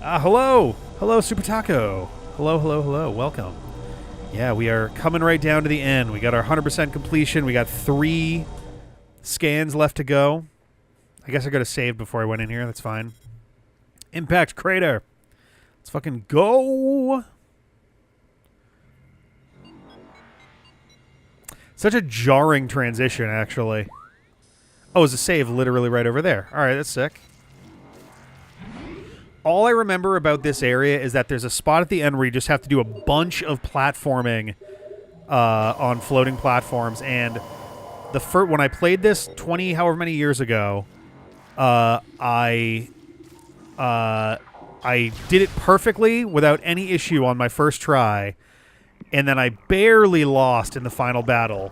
Hello. Hello, Super Taco. Hello, hello, hello. Welcome. Yeah, we are coming right down to the end. We got our 100% completion. We got 3 scans left to go. I guess I got to save before I went in here. That's fine. Impact Crater. Let's fucking go. Such a jarring transition, actually. Oh, is a save literally right over there. All right, that's sick. All I remember about this area is that there's a spot at the end where you just have to do a bunch of platforming on floating platforms. And the when I played this 20 however many years ago, I did it perfectly without any issue on my first try. And then I barely lost in the final battle.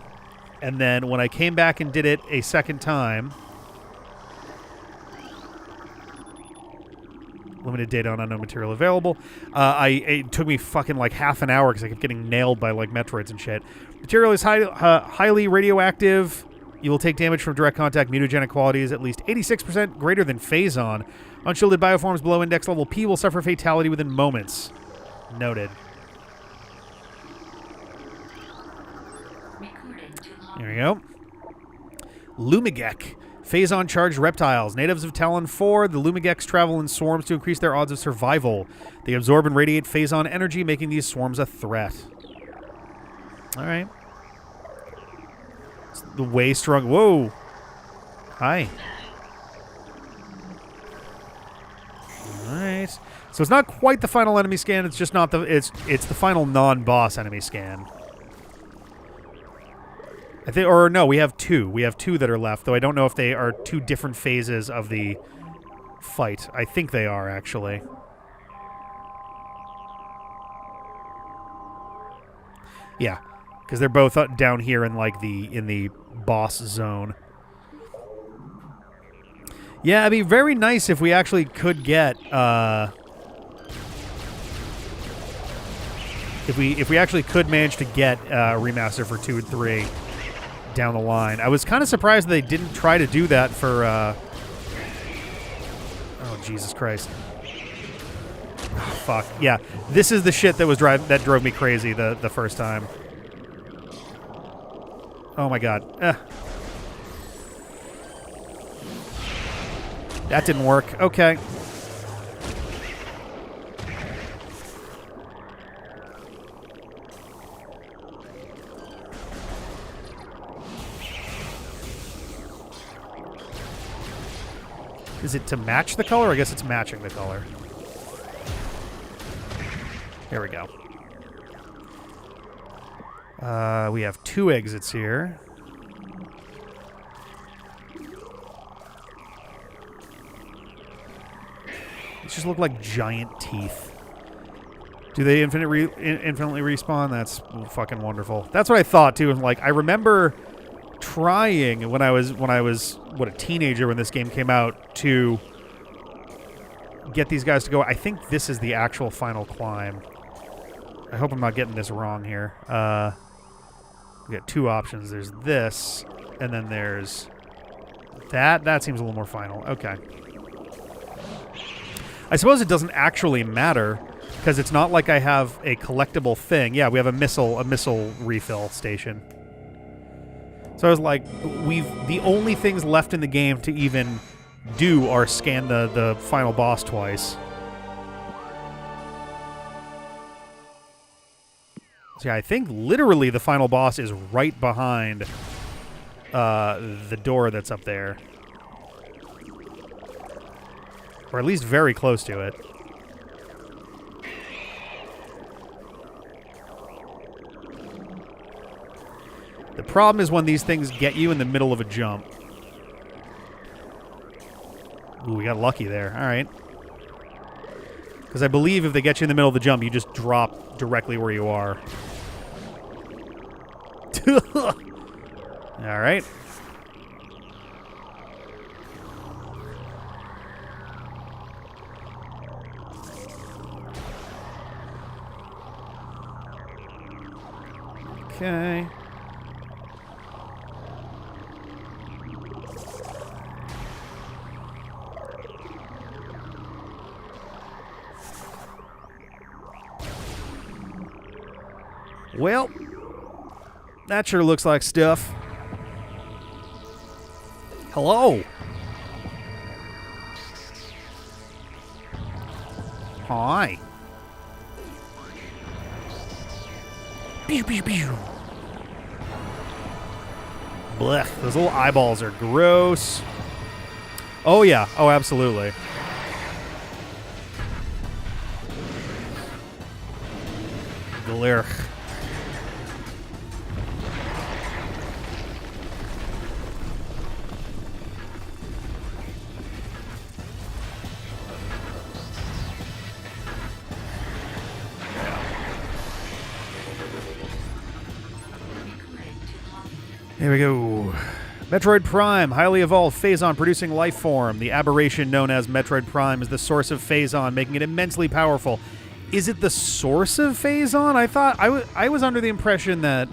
And then when I came back and did it a second time... Limited data on unknown material available. It took me fucking like half an hour because I kept getting nailed by like Metroids and shit. Material is highly radioactive. You will take damage from direct contact. Mutagenic quality is at least 86% greater than Phazon. Unshielded bioforms below index level P will suffer fatality within moments. Noted. There we go. Lumigek. Phazon-charged reptiles. Natives of Tallon IV, the Lumigeks travel in swarms to increase their odds of survival. They absorb and radiate Phazon energy, making these swarms a threat. All right. It's the way strong... Whoa. Hi. All right. So it's not quite the final enemy scan. It's just not the... It's the final non-boss enemy scan. I think, or no, we have 2. We have 2 that are left, though I don't know if they are 2 different phases of the fight. I think they are, actually. Yeah, because they're both down here in like the boss zone. Yeah, it'd be very nice if we actually could get If we actually could manage to get a remaster for 2 and 3 down the line. I was kind of surprised they didn't try to do that for oh Jesus Christ. Oh, fuck. Yeah. This is the shit that drove me crazy the first time. Oh my god. That didn't work. Okay. Is it to match the color? I guess it's matching the color. There we go. We have 2 exits here. These just look like giant teeth. Do they infinitely respawn? That's fucking wonderful. That's what I thought too. Like, I remember trying when I was a teenager when this game came out to get these guys to go. I think this is the actual final climb. I hope I'm not getting this wrong here. We got 2 options. There's this, and then there's that. That seems a little more final. Okay. I suppose it doesn't actually matter because it's not like I have a collectible thing. Yeah, we have a missile refill station. So I was like, the only things left in the game to even do are scan the final boss twice. So yeah, I think literally the final boss is right behind the door that's up there. Or at least very close to it. The problem is when these things get you in the middle of a jump. Ooh, we got lucky there. All right. Because I believe if they get you in the middle of the jump, you just drop directly where you are. All right. Okay. Well, that sure looks like stuff. Hello. Hi. Pew, pew, pew. Blech. Those little eyeballs are gross. Oh, yeah. Oh, absolutely. Glurch. Here we go. Metroid Prime, highly evolved Phazon producing life form. The aberration known as Metroid Prime is the source of Phazon, making it immensely powerful. Is it the source of Phazon? I thought I was under the impression that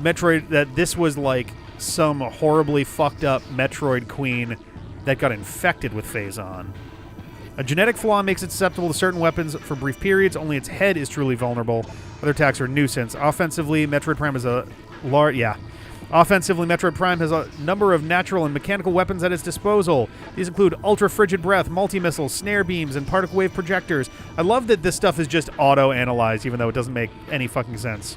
that this was like some horribly fucked up Metroid queen that got infected with Phazon. A genetic flaw makes it susceptible to certain weapons for brief periods. Only its head is truly vulnerable. Other attacks are a nuisance. Offensively, Metroid Prime is a large... Yeah. Offensively, Metroid Prime has a number of natural and mechanical weapons at its disposal. These include ultra-frigid breath, multi-missiles, snare beams, and particle wave projectors. I love that this stuff is just auto-analyzed, even though it doesn't make any fucking sense.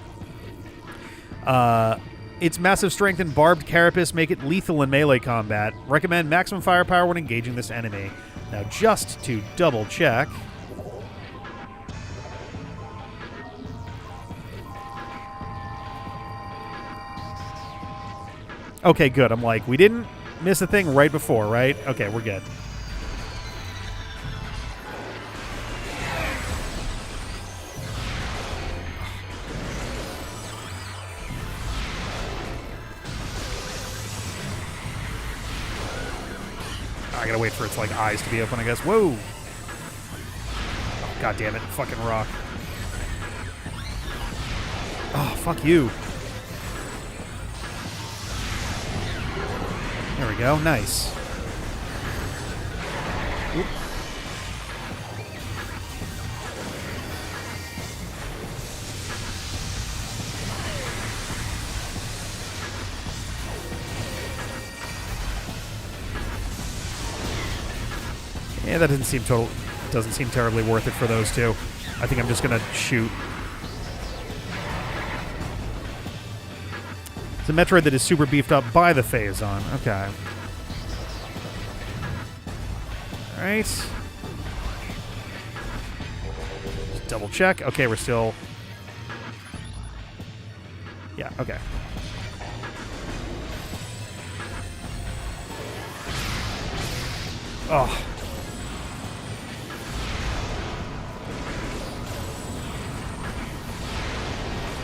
Its massive strength and barbed carapace make it lethal in melee combat. Recommend maximum firepower when engaging this enemy. Now, just to double-check... Okay, good. I'm like, we didn't miss a thing right before, right? Okay, we're good. I gotta wait for its, like, eyes to be open, I guess. Whoa! Oh, God damn it. Fucking rock. fuck you. There we go. Nice. Oop. Yeah, that doesn't seem terribly worth it for those two. I think I'm just gonna shoot. It's a Metroid that is super beefed up by the Phazon. Okay. Alright. Just double check. Okay, we're still... Yeah, okay. Oh.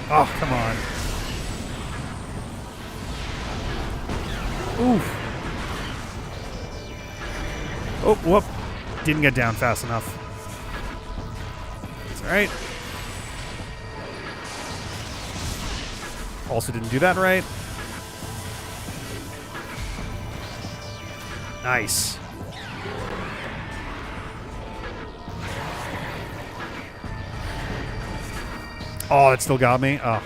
Oh, come on. Oof. Oh, whoop. Didn't get down fast enough. It's alright. Also didn't do that right. Nice. Oh, it still got me. Oh.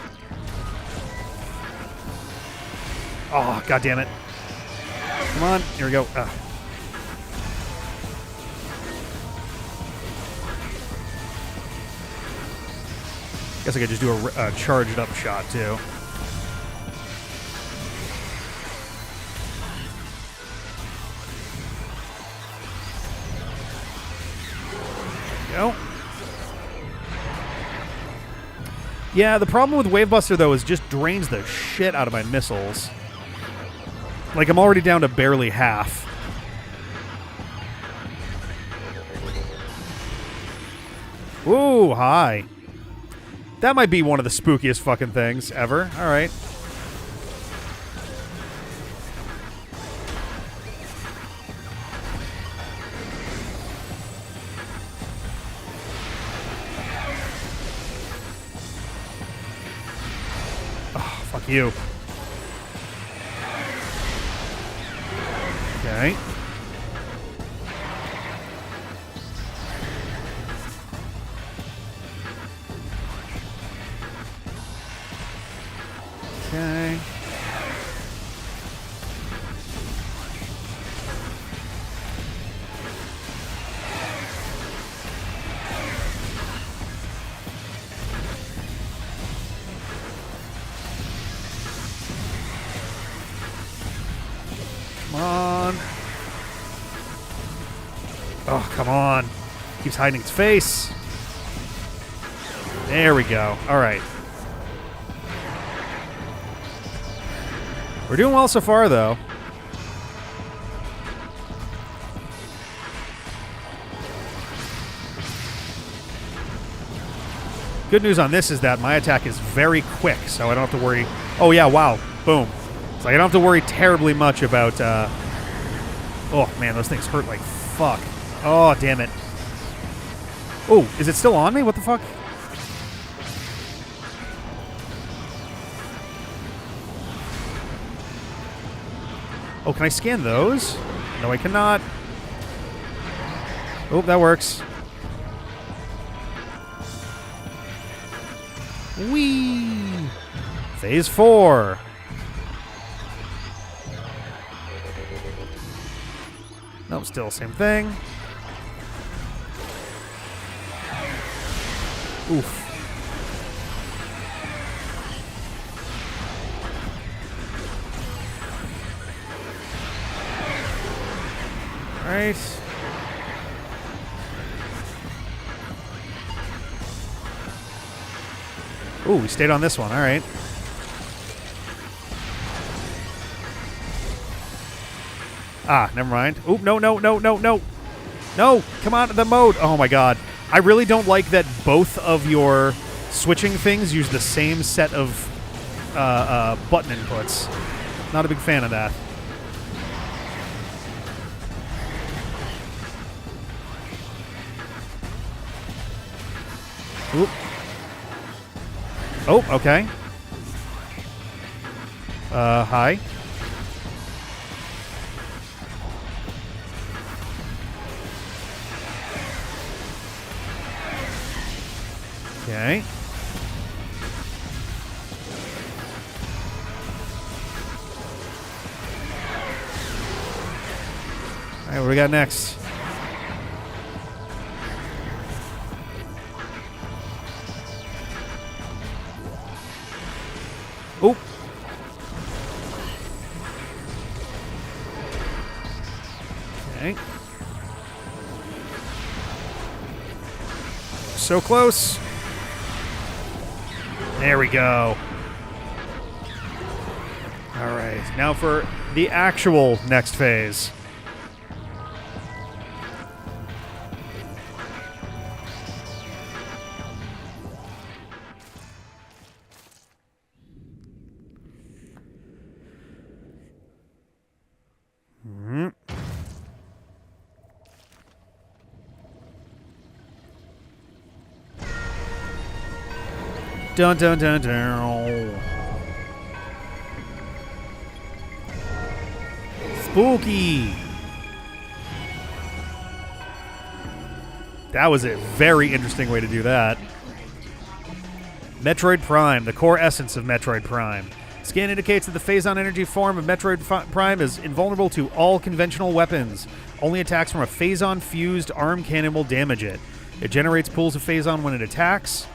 Oh, god damn it. Come on. Here we go. Guess I could just do a charged up shot, too. Go. Yeah, the problem with Wave Buster, though, is just drains the shit out of my missiles. Like, I'm already down to barely half. Ooh, hi. That might be one of the spookiest fucking things ever. All right. Oh, fuck you. Okay. Okay. Come on. Oh, come on. Keeps hiding its face. There we go. All right. We're doing well so far, though. Good news on this is that my attack is very quick, so I don't have to worry. Oh, yeah, wow. Boom. So I don't have to worry terribly much about... Oh, man, those things hurt like fuck. Oh, damn it. Oh, is it still on me? What the fuck? Oh, can I scan those? No, I cannot. Oh, that works. Whee! Phase 4. Nope, still same thing. Oof. Right. Ooh, we stayed on this one. All right. Ah, never mind. Ooh, no. No, come on, the mode. Oh, my God. I really don't like that both of your switching things use the same set of button inputs. Not a big fan of that. Oop. Oh, okay. Hi. Okay. All right, what do we got next? Oh. Okay. So close. There we go. All right, now for the actual next phase. Dun dun dun dun. Spooky. That was a very interesting way to do that. Metroid Prime, the core essence of Metroid Prime. Scan indicates that the phazon energy form of Metroid Prime is invulnerable to all conventional weapons. Only attacks from a phazon-fused arm cannon will damage it. It generates pools of phazon when it attacks.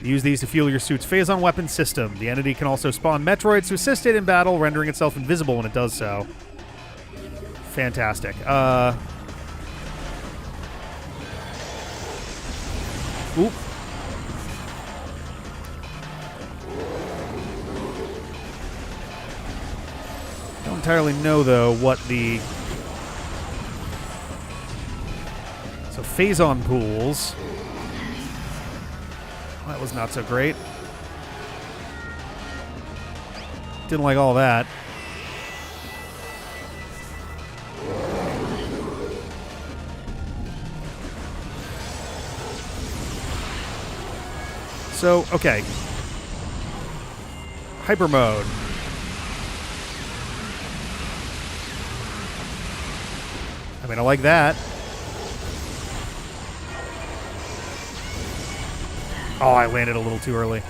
Use these to fuel your suit's phazon weapon system. The entity can also spawn Metroids to assist it in battle, rendering itself invisible when it does so. Fantastic. Oop. Don't entirely know, though, what the... So, phazon pools... That was not so great. Didn't like all that. So, okay. Hyper mode. I mean, I like that. Oh, I landed a little too early.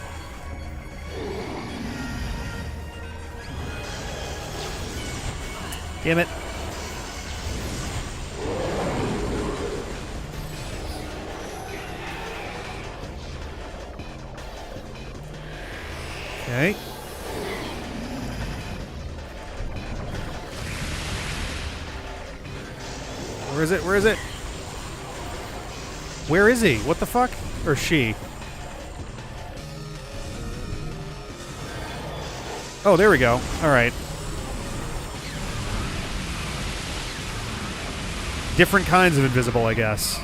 Damn it. Okay. Where is it? Where is it? Where is he? What the fuck? Or she? Oh, there we go. All right. Different kinds of invisible, I guess.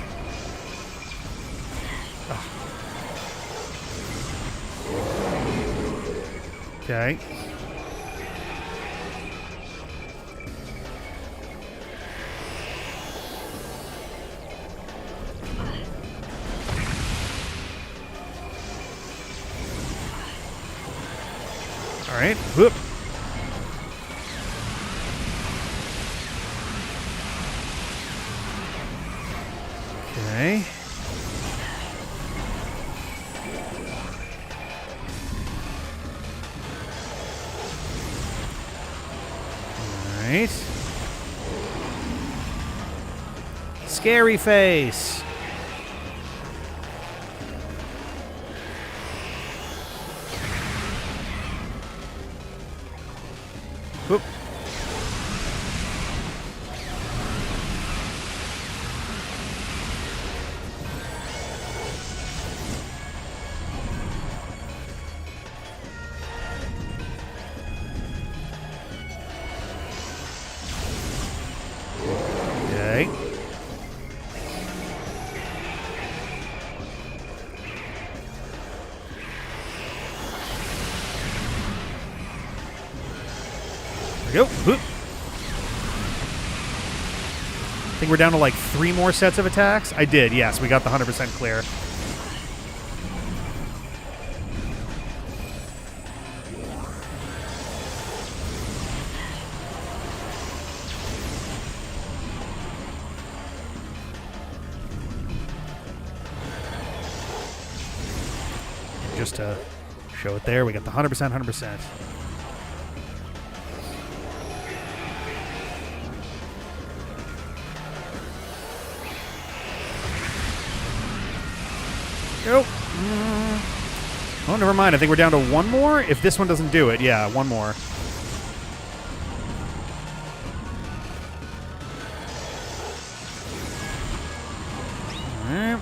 Ugh. Okay. All right. Whoop. Okay. All right. Scary face. Whoop. Okay. There we go. Whoop. I think we're down to like 3 more sets of attacks. I did, yes. We got the 100% clear. just to show it there. We got the 100%, 100%. Nope. Oh, never mind. I think we're down to one more. If this one doesn't do it, yeah, one more. All right.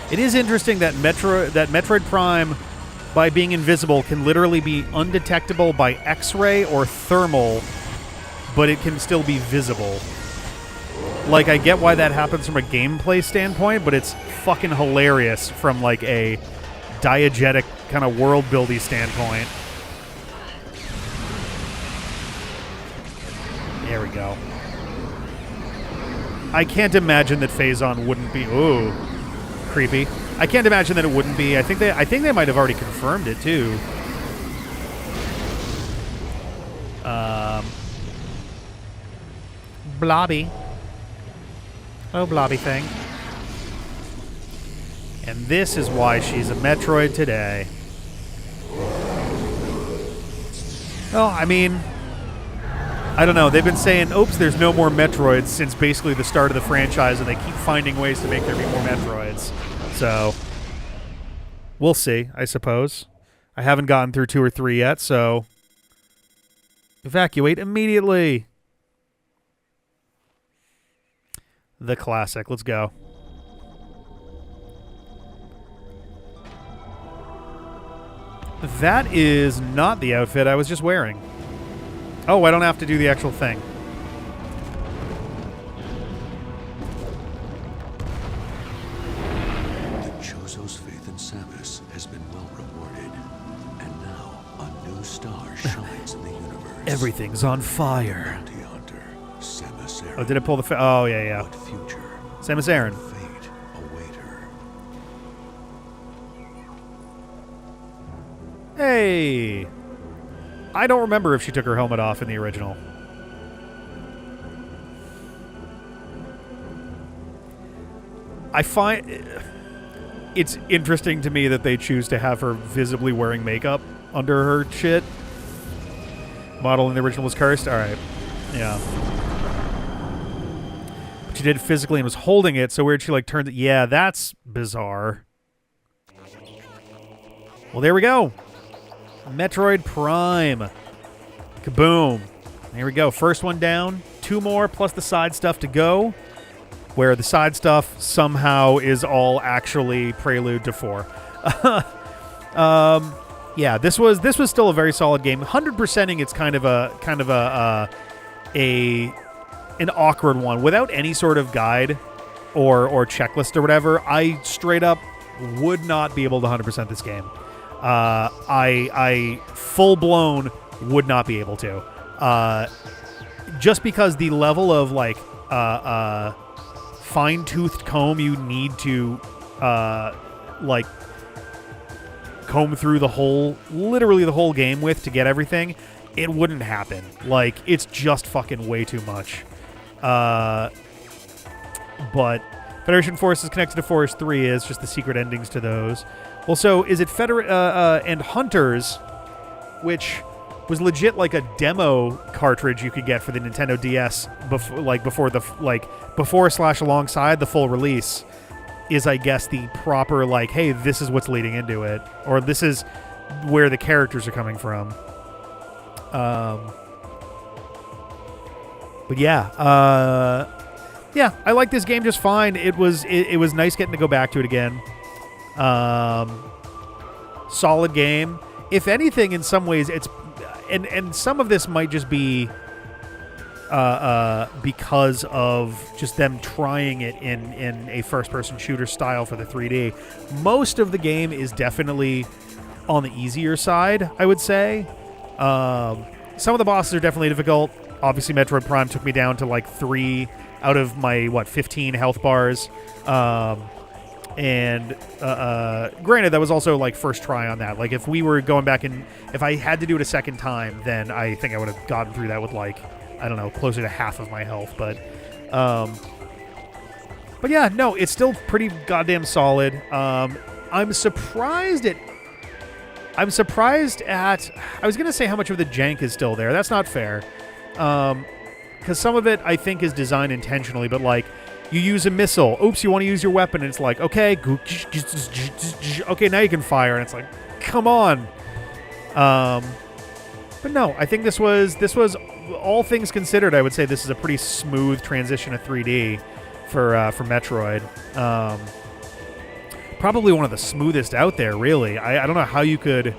It is interesting that Metroid Prime, by being invisible, can literally be undetectable by X-ray or thermal, but it can still be visible. Like, I get why that happens from a gameplay standpoint, but it's fucking hilarious from, like, a diegetic kind of world-building standpoint. There we go. I can't imagine that Phazon wouldn't be... Ooh, creepy. I can't imagine that it wouldn't be. I think they might have already confirmed it, too. Blobby. Oh, blobby thing. And this is why she's a Metroid today. Well, I mean, I don't know. They've been saying, oops, there's no more Metroids since basically the start of the franchise, and they keep finding ways to make there be more Metroids. So, we'll see, I suppose. I haven't gotten through 2 or 3 yet, so evacuate immediately. The classic. Let's go. That is not the outfit I was just wearing. Oh, I don't have to do the actual thing. The Chozo's faith in Samus has been well rewarded, and now a new star shines in the universe. Everything's on fire. Bounty hunter, Samus Aran. Oh, did it pull the... Oh, yeah, yeah. What future? Samus Aran. Fate await her. Hey! I don't remember if she took her helmet off in the original. I find... It's interesting to me that they choose to have her visibly wearing makeup under her shit. Model in the original was cursed? Alright. Yeah. But she did it physically and was holding it, so weird she like turned it... Yeah, that's bizarre. Well, there we go. Metroid Prime. Kaboom. There we go. First one down. 2 more plus the side stuff to go. Where the side stuff somehow is all actually prelude to 4. Yeah, this was still a very solid game. 100%ing it's kind of an awkward one without any sort of guide or checklist or whatever. I straight up would not be able to 100% this game. I full blown would not be able to. Just because the level of like fine-toothed comb you need to like comb through literally the whole game with to get everything, it wouldn't happen. Like, it's just fucking way too much. But Federation Force is connected to Forest 3 is just the secret endings to those. Well, so is it and Hunters, which was legit like a demo cartridge you could get for the Nintendo DS before/alongside the full release, is I guess the proper like, hey, this is what's leading into it, or this is where the characters are coming from. But yeah, yeah, I like this game just fine. It was nice getting to go back to it again. Solid game. If anything, in some ways, it's and some of this might just be because of just them trying it in a first-person shooter style for the 3D. Most of the game is definitely on the easier side, I would say. Some of the bosses are definitely difficult. Obviously, Metroid Prime took me down to like 3 out of my 15 health bars. And granted, that was also like first try on that. Like, if we were going back and if I had to do it a second time, then I think I would have gotten through that with like, I don't know, closer to half of my health. But But yeah, no, it's still pretty goddamn solid. I'm surprised at. I was going to say how much of the jank is still there. That's not fair. Because some of it, I think, is designed intentionally. But, like, you use a missile. Oops, you want to use your weapon. And it's like, okay. Okay, now you can fire. And it's like, come on. But no, I think this was, all things considered, I would say this is a pretty smooth transition to 3D for Metroid. Probably one of the smoothest out there, really. I don't know how you could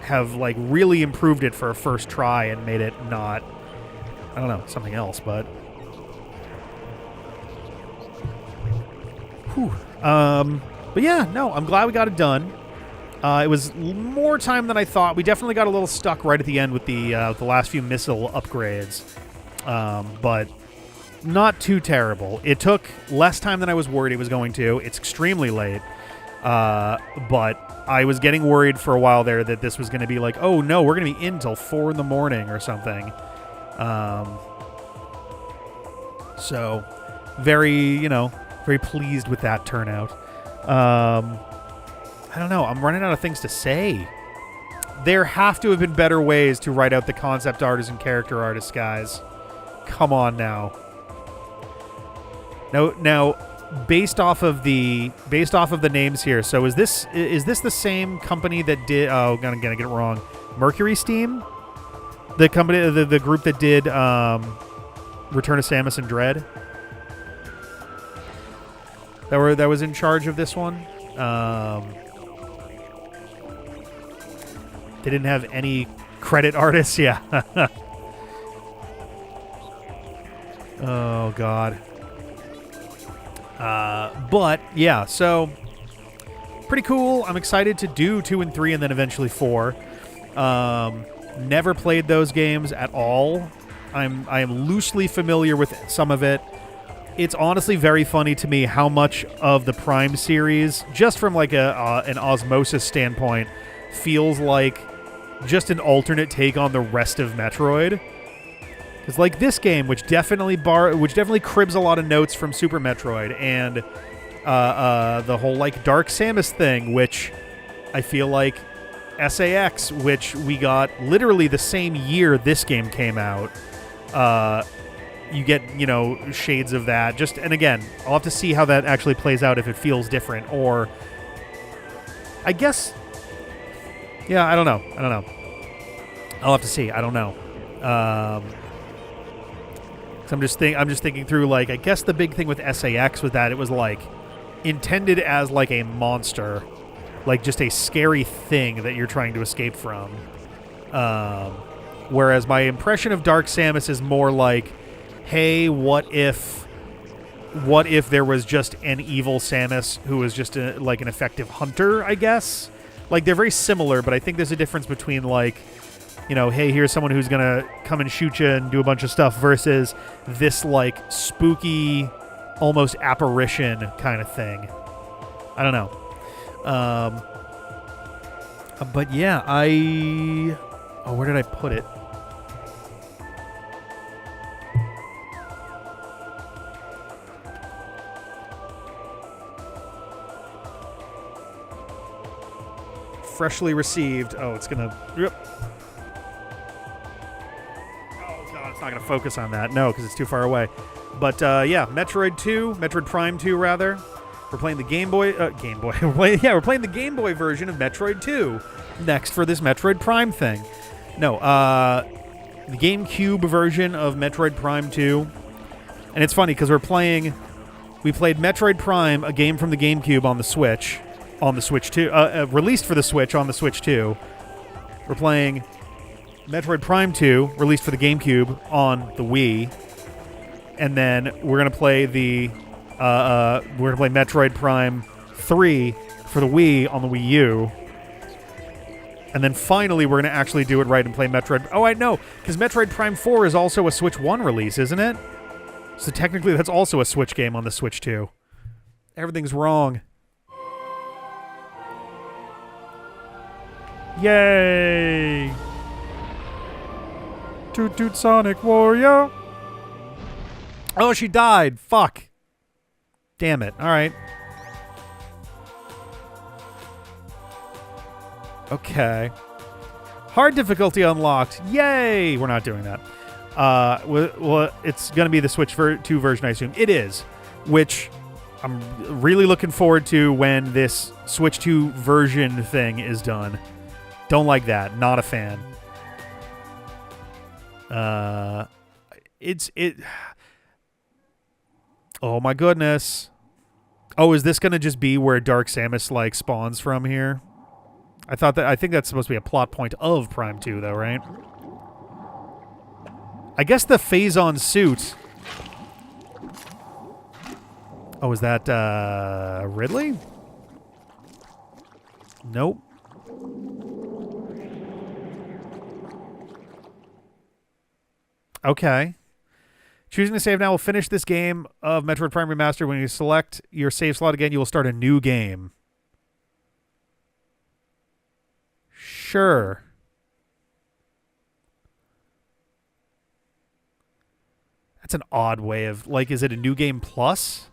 have like really improved it for a first try and made it not, I don't know, something else, but whew. But yeah, no, I'm glad we got it done. It was more time than I thought. We definitely got a little stuck right at the end with the last few missile upgrades, but not too terrible. It took less time than I was worried it was going to. It's extremely late, but I was getting worried for a while there that this was going to be like, oh no, we're going to be in till 4 a.m. or something. So very pleased with that turnout. I don't know. I'm running out of things to say. There have to have been better ways to write out the concept artists and character artists, guys. Come on now. Now, based off of the names here. So is this the same company that did? Oh, I'm gonna get it wrong. Mercury Steam, the company, the group that did Return of Samus and Dread. That was in charge of this one. They didn't have any credit artists. Yeah. Oh God. But yeah, so pretty cool. I'm excited to do 2 and 3 and then eventually 4. Never played those games at all. I am loosely familiar with some of it. It's honestly very funny to me how much of the Prime series, just from like an osmosis standpoint, feels like just an alternate take on the rest of Metroid. Because like this game, which definitely cribs a lot of notes from Super Metroid, and the whole like Dark Samus thing, which I feel like SAX, which we got literally the same year this game came out. You get, shades of that. And again, I'll have to see how that actually plays out, if it feels different, or I guess, yeah, I don't know. I'll have to see. I don't know. So I'm just thinking through, like, I guess the big thing with SAX was that it was like intended as like a monster, like just a scary thing that you're trying to escape from. Whereas my impression of Dark Samus is more like, hey, what if there was just an evil Samus who was just like an effective hunter, I guess? Like, they're very similar, but I think there's a difference between, like, hey, here's someone who's going to come and shoot you and do a bunch of stuff versus this, like, spooky, almost apparition kind of thing. I don't know. But yeah, oh, where did I put it? Freshly received. Oh, it's gonna. Yep. Oh God, it's not gonna focus on that. No, because it's too far away. But yeah, Metroid Prime 2, rather. We're playing the Game Boy. We're playing the Game Boy version of Metroid 2 next for this Metroid Prime thing. No, the GameCube version of Metroid Prime 2, and it's funny because we played Metroid Prime, a game from the GameCube on the Switch. On the Switch 2, released for the Switch on the Switch 2. We're playing Metroid Prime 2, released for the GameCube on the Wii, and then we're gonna play Metroid Prime 3 for the Wii on the Wii U, and then finally we're gonna actually do it right and play Metroid. Oh, I know, because Metroid Prime 4 is also a Switch 1 release, isn't it? So technically, that's also a Switch game on the Switch 2. Everything's wrong. Yay! Toot toot Sonic Warrior! Oh, she died. Fuck. Damn it. All right. Okay. Hard difficulty unlocked. Yay! We're not doing that. Well, it's going to be the Switch 2 version, I assume. It is, which I'm really looking forward to when this Switch 2 version thing is done. Don't like that. Not a fan. Oh my goodness. Oh, is this going to just be where Dark Samus like spawns from here? I think that's supposed to be a plot point of Prime 2 though, right? I guess the Phazon suit. Oh, is that Ridley? Nope. Okay. Choosing to save now will finish this game of Metroid Prime Remastered. When you select your save slot again, you will start a new game. Sure. That's an odd way of, like, is it a new game plus?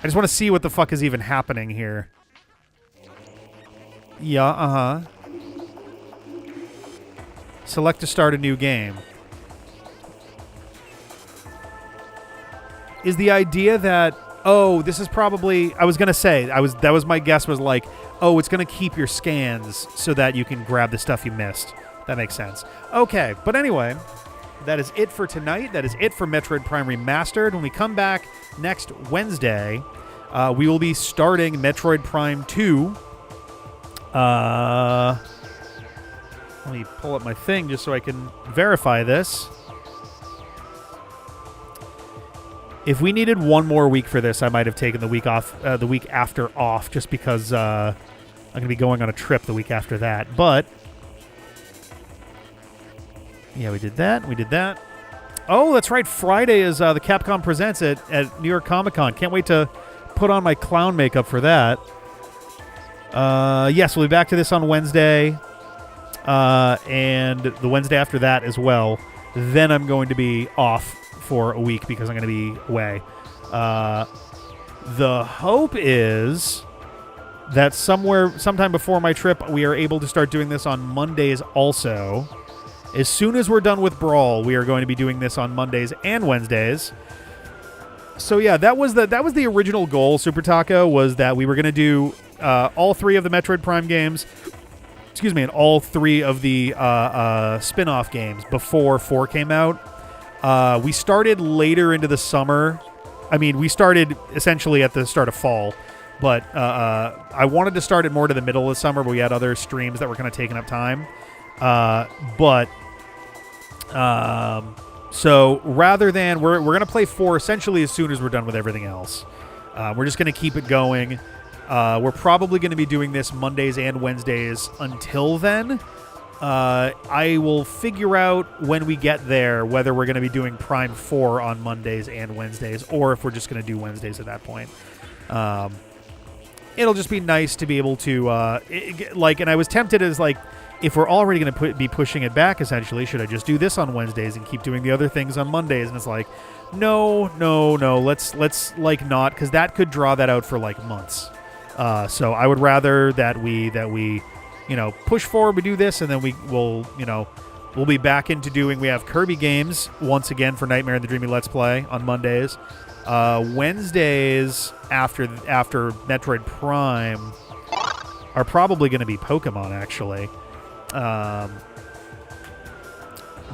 I just want to see what the fuck is even happening here. Yeah, uh-huh. Select to start a new game. Is the idea that, oh, this is probably, I was going to say, that was my guess was like, oh, it's going to keep your scans so that you can grab the stuff you missed. That makes sense. Okay, but anyway, that is it for tonight. That is it for Metroid Prime Remastered. When we come back next Wednesday, we will be starting Metroid Prime 2. Let me pull up my thing just so I can verify this. If we needed one more week for this, I might have taken the week off, the week after off, just because I'm going to be going on a trip the week after that. But yeah, we did that. We did that. Oh, that's right. Friday is the Capcom Presents at New York Comic Con. Can't wait to put on my clown makeup for that. Yes, we'll be back to this on Wednesday, and the Wednesday after that as well. Then I'm going to be off for a week because I'm going to be away. The hope is that sometime before my trip, we are able to start doing this on Mondays also. As soon as we're done with Brawl, we are going to be doing this on Mondays and Wednesdays. So yeah, that was the original goal, Super Taco, was that we were going to do all 3 of the Metroid Prime games, and all 3 of the spin-off games before 4 came out. We started later into the summer. I mean, we started essentially at the start of fall, but I wanted to start it more to the middle of the summer, but we had other streams that were kind of taking up time. So rather than, we're going to play 4 essentially as soon as we're done with everything else. We're just going to keep it going. We're probably going to be doing this Mondays and Wednesdays until then. I will figure out when we get there whether we're going to be doing Prime 4 on Mondays and Wednesdays, or if we're just going to do Wednesdays at that point. It'll just be nice to be able to, and I was tempted as, like, if we're already going to be pushing it back, essentially, should I just do this on Wednesdays and keep doing the other things on Mondays? And it's like, no, let's like not, because that could draw that out for like months. So I would rather that we push forward, we do this, and then we'll be back into doing. We have Kirby games once again for Nightmare in the Dreamy Let's Play on Mondays. Wednesdays after Metroid Prime are probably going to be Pokemon, actually.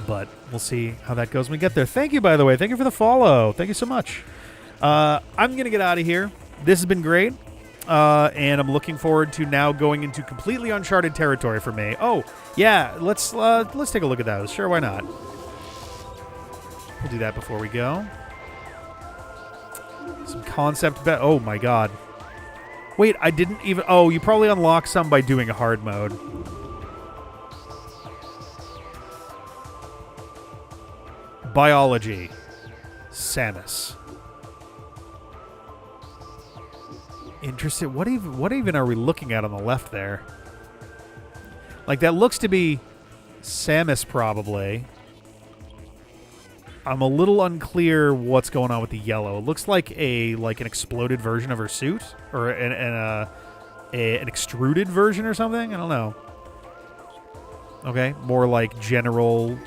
But we'll see how that goes when we get there. Thank you, by the way. Thank you for the follow. Thank you so much. I'm going to get out of here. This has been great. And I'm looking forward to now going into completely uncharted territory for me. Oh, yeah. Let's take a look at those. Sure, why not? We'll do that before we go. Some concept. Oh, my God. Wait, I didn't even... Oh, you probably unlock some by doing a hard mode. Biology. Samus. Interesting. What even are we looking at on the left there? Like, that looks to be Samus, probably. I'm a little unclear what's going on with the yellow. It looks like an exploded version of her suit, or an extruded version or something. I don't know. Okay, more like general.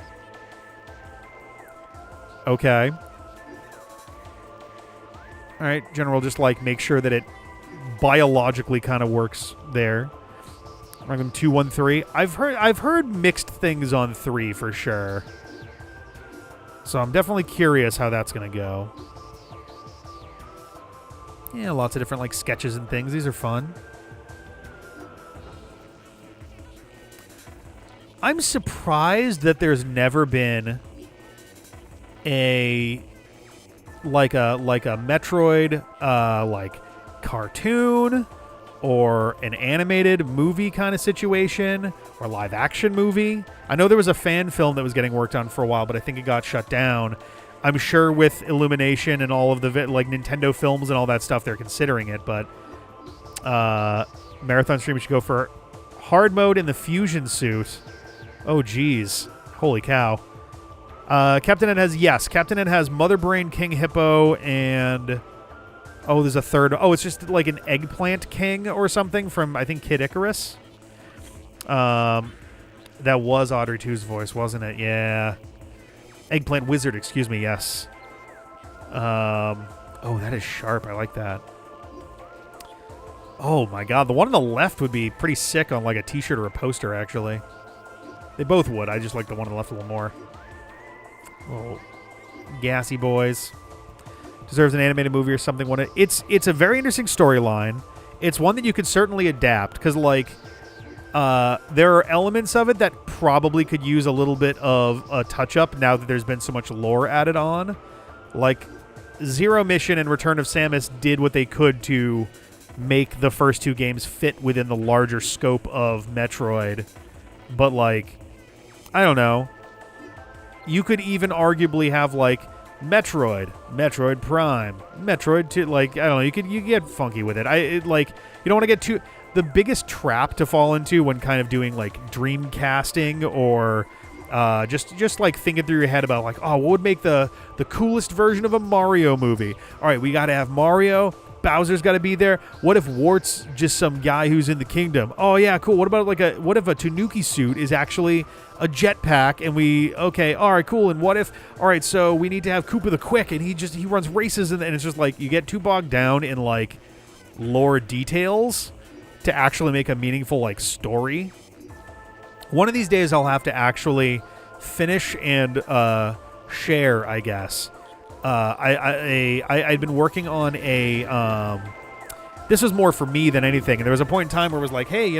Okay. All right, general. Just like make sure that it biologically kind of works there. Random 213. I've heard mixed things on 3 for sure. So I'm definitely curious how that's going to go. Yeah, lots of different like sketches and things. These are fun. I'm surprised that there's never been a Metroid like cartoon or an animated movie kind of situation, or live action movie. I know there was a fan film that was getting worked on for a while, but I think it got shut down. I'm sure with Illumination and all of the like Nintendo films and all that stuff, they're considering it. But marathon stream should go for hard mode in the fusion suit. Oh geez, holy cow! Captain N has Mother Brain, King Hippo, and oh, there's a third. Oh, it's just like an Eggplant King or something from, I think, Kid Icarus. That was Audrey 2's voice, wasn't it? Yeah. Eggplant Wizard, excuse me, yes. Oh, that is sharp. I like that. Oh, my God. The one on the left would be pretty sick on like a t-shirt or a poster, actually. They both would. I just like the one on the left a little more. Oh, gassy boys. Deserves an animated movie or something. It's a very interesting storyline. It's one that you could certainly adapt because, like, there are elements of it that probably could use a little bit of a touch-up now that there's been so much lore added on. Like, Zero Mission and Return of Samus did what they could to make the first 2 games fit within the larger scope of Metroid. But, like, I don't know. You could even arguably have, like, Metroid Prime, Metroid 2, like, I don't know, you get funky with it. You don't want to get too. The biggest trap to fall into when kind of doing like dream casting or just like thinking through your head about like, oh, what would make the coolest version of a Mario movie? All right, we got to have Mario. Bowser's got to be there. What if Wart's just some guy who's in the kingdom? Oh yeah, cool. What about what if a Tanuki suit is actually a jetpack and all right, cool. And what if, all right, so we need to have Koopa the Quick and he runs races and it's just like you get too bogged down in like lore details to actually make a meaningful like story. One of these days I'll have to actually finish and share, I guess. I'd been working on a this was more for me than anything, and there was a point in time where it was like, hey,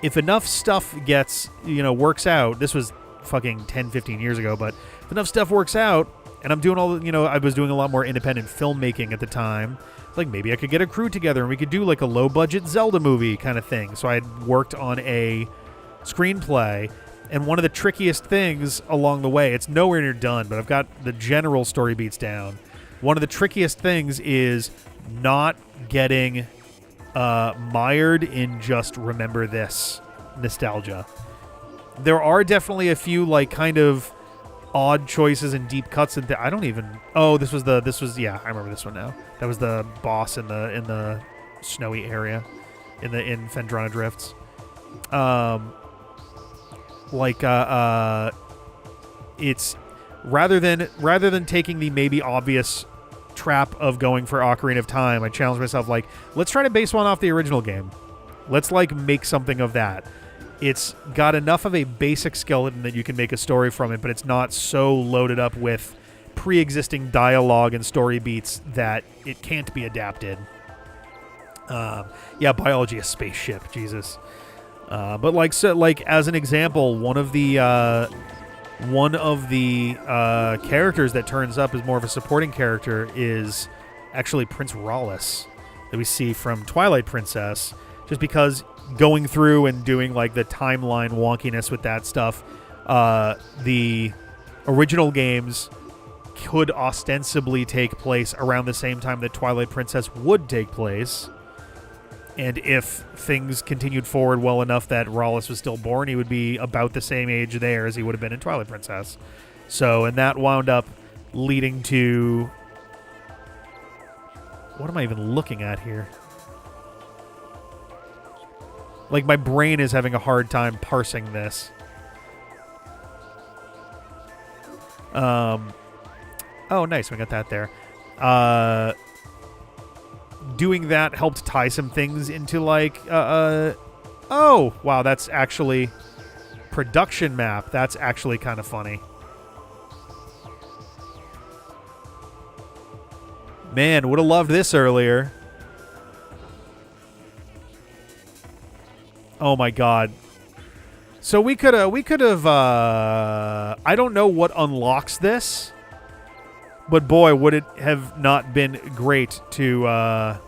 if enough stuff gets, works out, this was fucking 10-15 years ago, but if enough stuff works out and I'm doing I was doing a lot more independent filmmaking at the time, like maybe I could get a crew together and we could do like a low budget Zelda movie kind of thing. So I had worked on a screenplay. And one of the trickiest things along the way, it's nowhere near done, but I've got the general story beats down. One of the trickiest things is not getting mired in just remember this nostalgia. There are definitely a few like kind of odd choices and deep cuts. And I don't even. Oh, this was yeah. I remember this one now. That was the boss in the snowy area, in Phendrana Drifts. It's rather than taking the maybe obvious trap of going for Ocarina of Time, I challenged myself, like, let's try to base one off the original game. Let's like make something of that. It's got enough of a basic skeleton that you can make a story from it, but it's not so loaded up with pre-existing dialogue and story beats that it can't be adapted. Yeah, biology, a spaceship, Jesus. But like as an example, one of the characters that turns up as more of a supporting character is actually Prince Rawless that we see from Twilight Princess. Just because going through and doing like the timeline wonkiness with that stuff, the original games could ostensibly take place around the same time that Twilight Princess would take place. And if things continued forward well enough that Rallis was still born, he would be about the same age there as he would have been in Twilight Princess. So, and that wound up leading to... What am I even looking at here? Like, my brain is having a hard time parsing this. Oh, nice. We got that there. Doing that helped tie some things into, like, oh, wow, that's actually... Production map. That's actually kind of funny. Man, would have loved this earlier. Oh my god. So we could have I don't know what unlocks this, but boy, would it have not been great to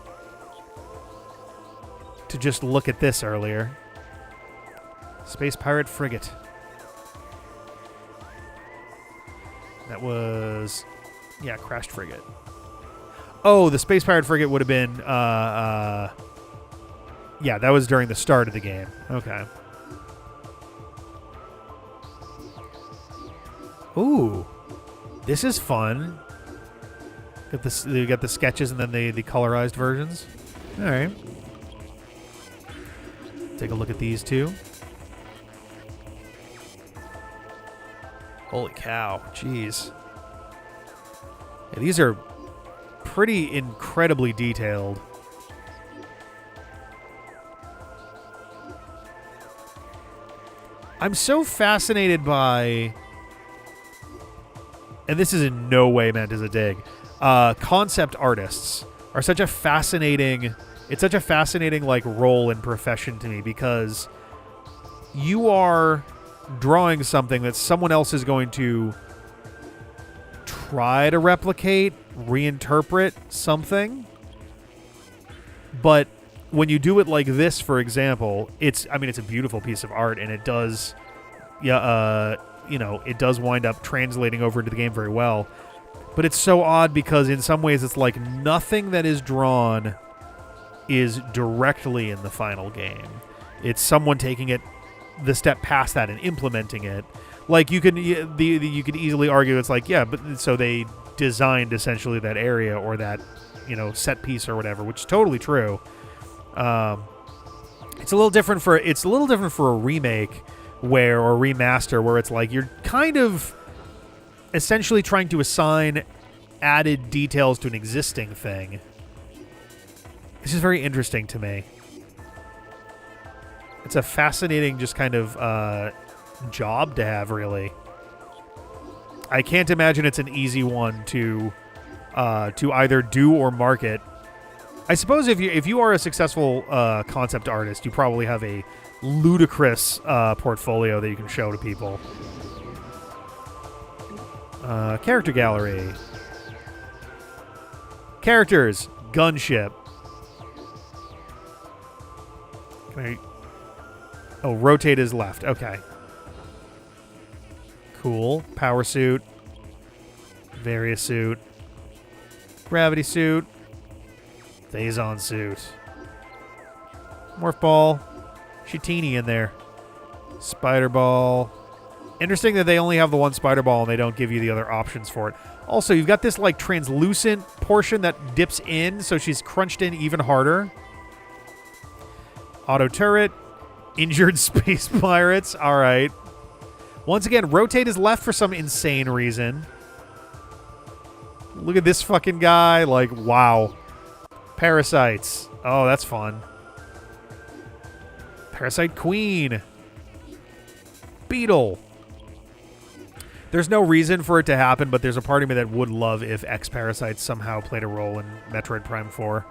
just look at this earlier. Space Pirate Frigate. That was, yeah, Crashed Frigate. Oh, the Space Pirate Frigate would have been, yeah, that was during the start of the game. Okay. Ooh, this is fun. You got the sketches and then the colorized versions. All right. Take a look at these two. Holy cow! Jeez. Yeah, these are pretty incredibly detailed. I'm so fascinated by, and this is in no way meant as a dig, concept artists are such a fascinating, it's such a fascinating like role and profession to me, because you are drawing something that someone else is going to try to replicate, reinterpret something. But when you do it like this, for example, it's a beautiful piece of art, and it does, it does wind up translating over into the game very well. But it's so odd because in some ways it's like nothing that is drawn is directly in the final game. It's someone taking it the step past that and implementing it. Like you could easily argue it's like, yeah, but so they designed essentially that area or that, set piece or whatever, which is totally true. It's a little different for a remake or remaster where it's like you're kind of essentially trying to assign added details to an existing thing. This is very interesting to me. It's a fascinating just kind of job to have, really. I can't imagine it's an easy one to either do or market. I suppose if you are a successful concept artist, you probably have a ludicrous portfolio that you can show to people. Character gallery. Characters. Gunship. Rotate is left. Okay. Cool. Power suit. Various suit. Gravity suit. Phazon suit. Morph ball. Shitini in there. Spider ball. Interesting that they only have the one spider ball and they don't give you the other options for it. Also, you've got this like translucent portion that dips in, so she's crunched in even harder. Auto turret. Injured space pirates. All right. Once again, rotate is left for some insane reason. Look at this fucking guy. Like, wow. Parasites. Oh, that's fun. Parasite Queen. Beetle. There's no reason for it to happen, but there's a part of me that would love if X-Parasites somehow played a role in Metroid Prime 4.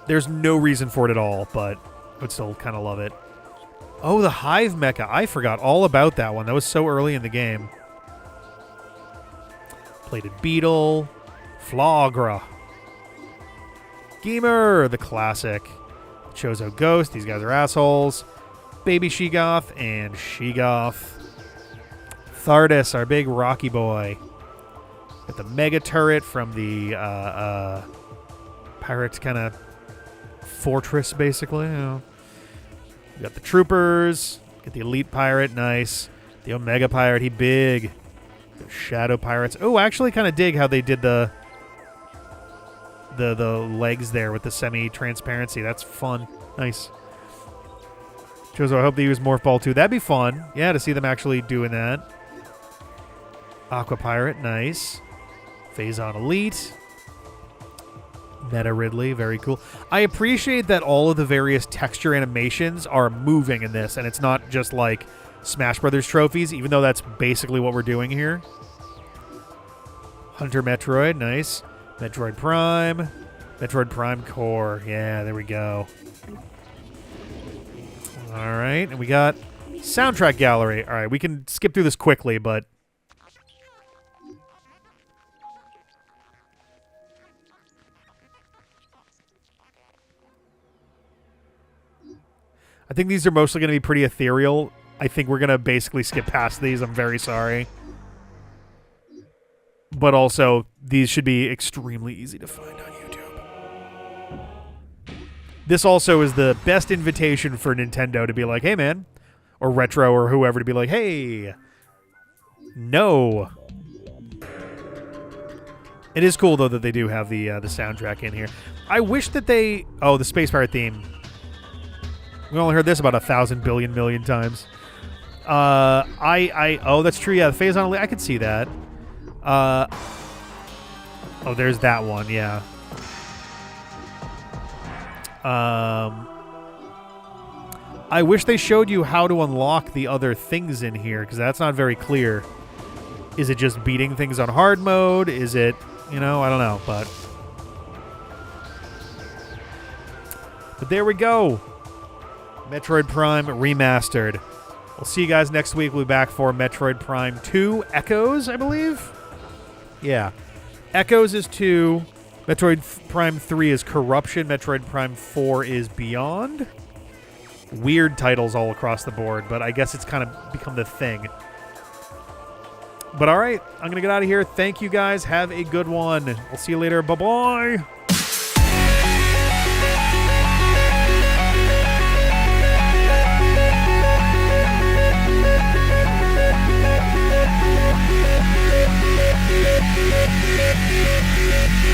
There's no reason for it at all, but I would still kind of love it. Oh, the Hive Mecha. I forgot all about that one. That was so early in the game. Plated Beetle. Flagra. Gamer, the classic. Chozo Ghost. These guys are assholes. Baby Sheegoth and Sheegoth. Thardus, our big rocky boy. Got the Mega Turret from the pirate kind of fortress, basically. You know. We got the troopers. Get the elite pirate, nice. The Omega pirate, he big. The shadow pirates. Oh, I actually kind of dig how they did the legs there with the semi-transparency. That's fun. Nice. Chozo, I hope they use Morph Ball too. That'd be fun. Yeah, to see them actually doing that. Aqua Pirate, nice. Phazon Elite. Meta Ridley, very cool. I appreciate that all of the various texture animations are moving in this, and it's not just like Smash Brothers trophies, even though that's basically what we're doing here. Hunter Metroid, nice. Metroid Prime. Metroid Prime Core. Yeah, there we go. All right, and we got soundtrack gallery. All right, we can skip through this quickly, but I think these are mostly going to be pretty ethereal. I think we're going to basically skip past these. I'm very sorry. But also, these should be extremely easy to find on YouTube. This also is the best invitation for Nintendo to be like, hey, man, or Retro or whoever to be like, hey, no. It is cool, though, that they do have the soundtrack in here. I wish that they... Oh, the Space Pirate theme. We only heard this about 1,000 billion million times. Oh, that's true. Yeah, the Phazon Elite. I could see that. Oh, there's that one. Yeah. I wish they showed you how to unlock the other things in here, because that's not very clear. Is it just beating things on hard mode? Is it, I don't know, but there we go. Metroid Prime Remastered. We'll see you guys next week. We'll be back for Metroid Prime 2 Echoes, I believe. Yeah. Echoes is 2. Metroid Prime 3 is Corruption. Metroid Prime 4 is Beyond. Weird titles all across the board, but I guess it's kind of become the thing. But all right, I'm going to get out of here. Thank you guys. Have a good one. We'll see you later. Bye-bye. Yeah.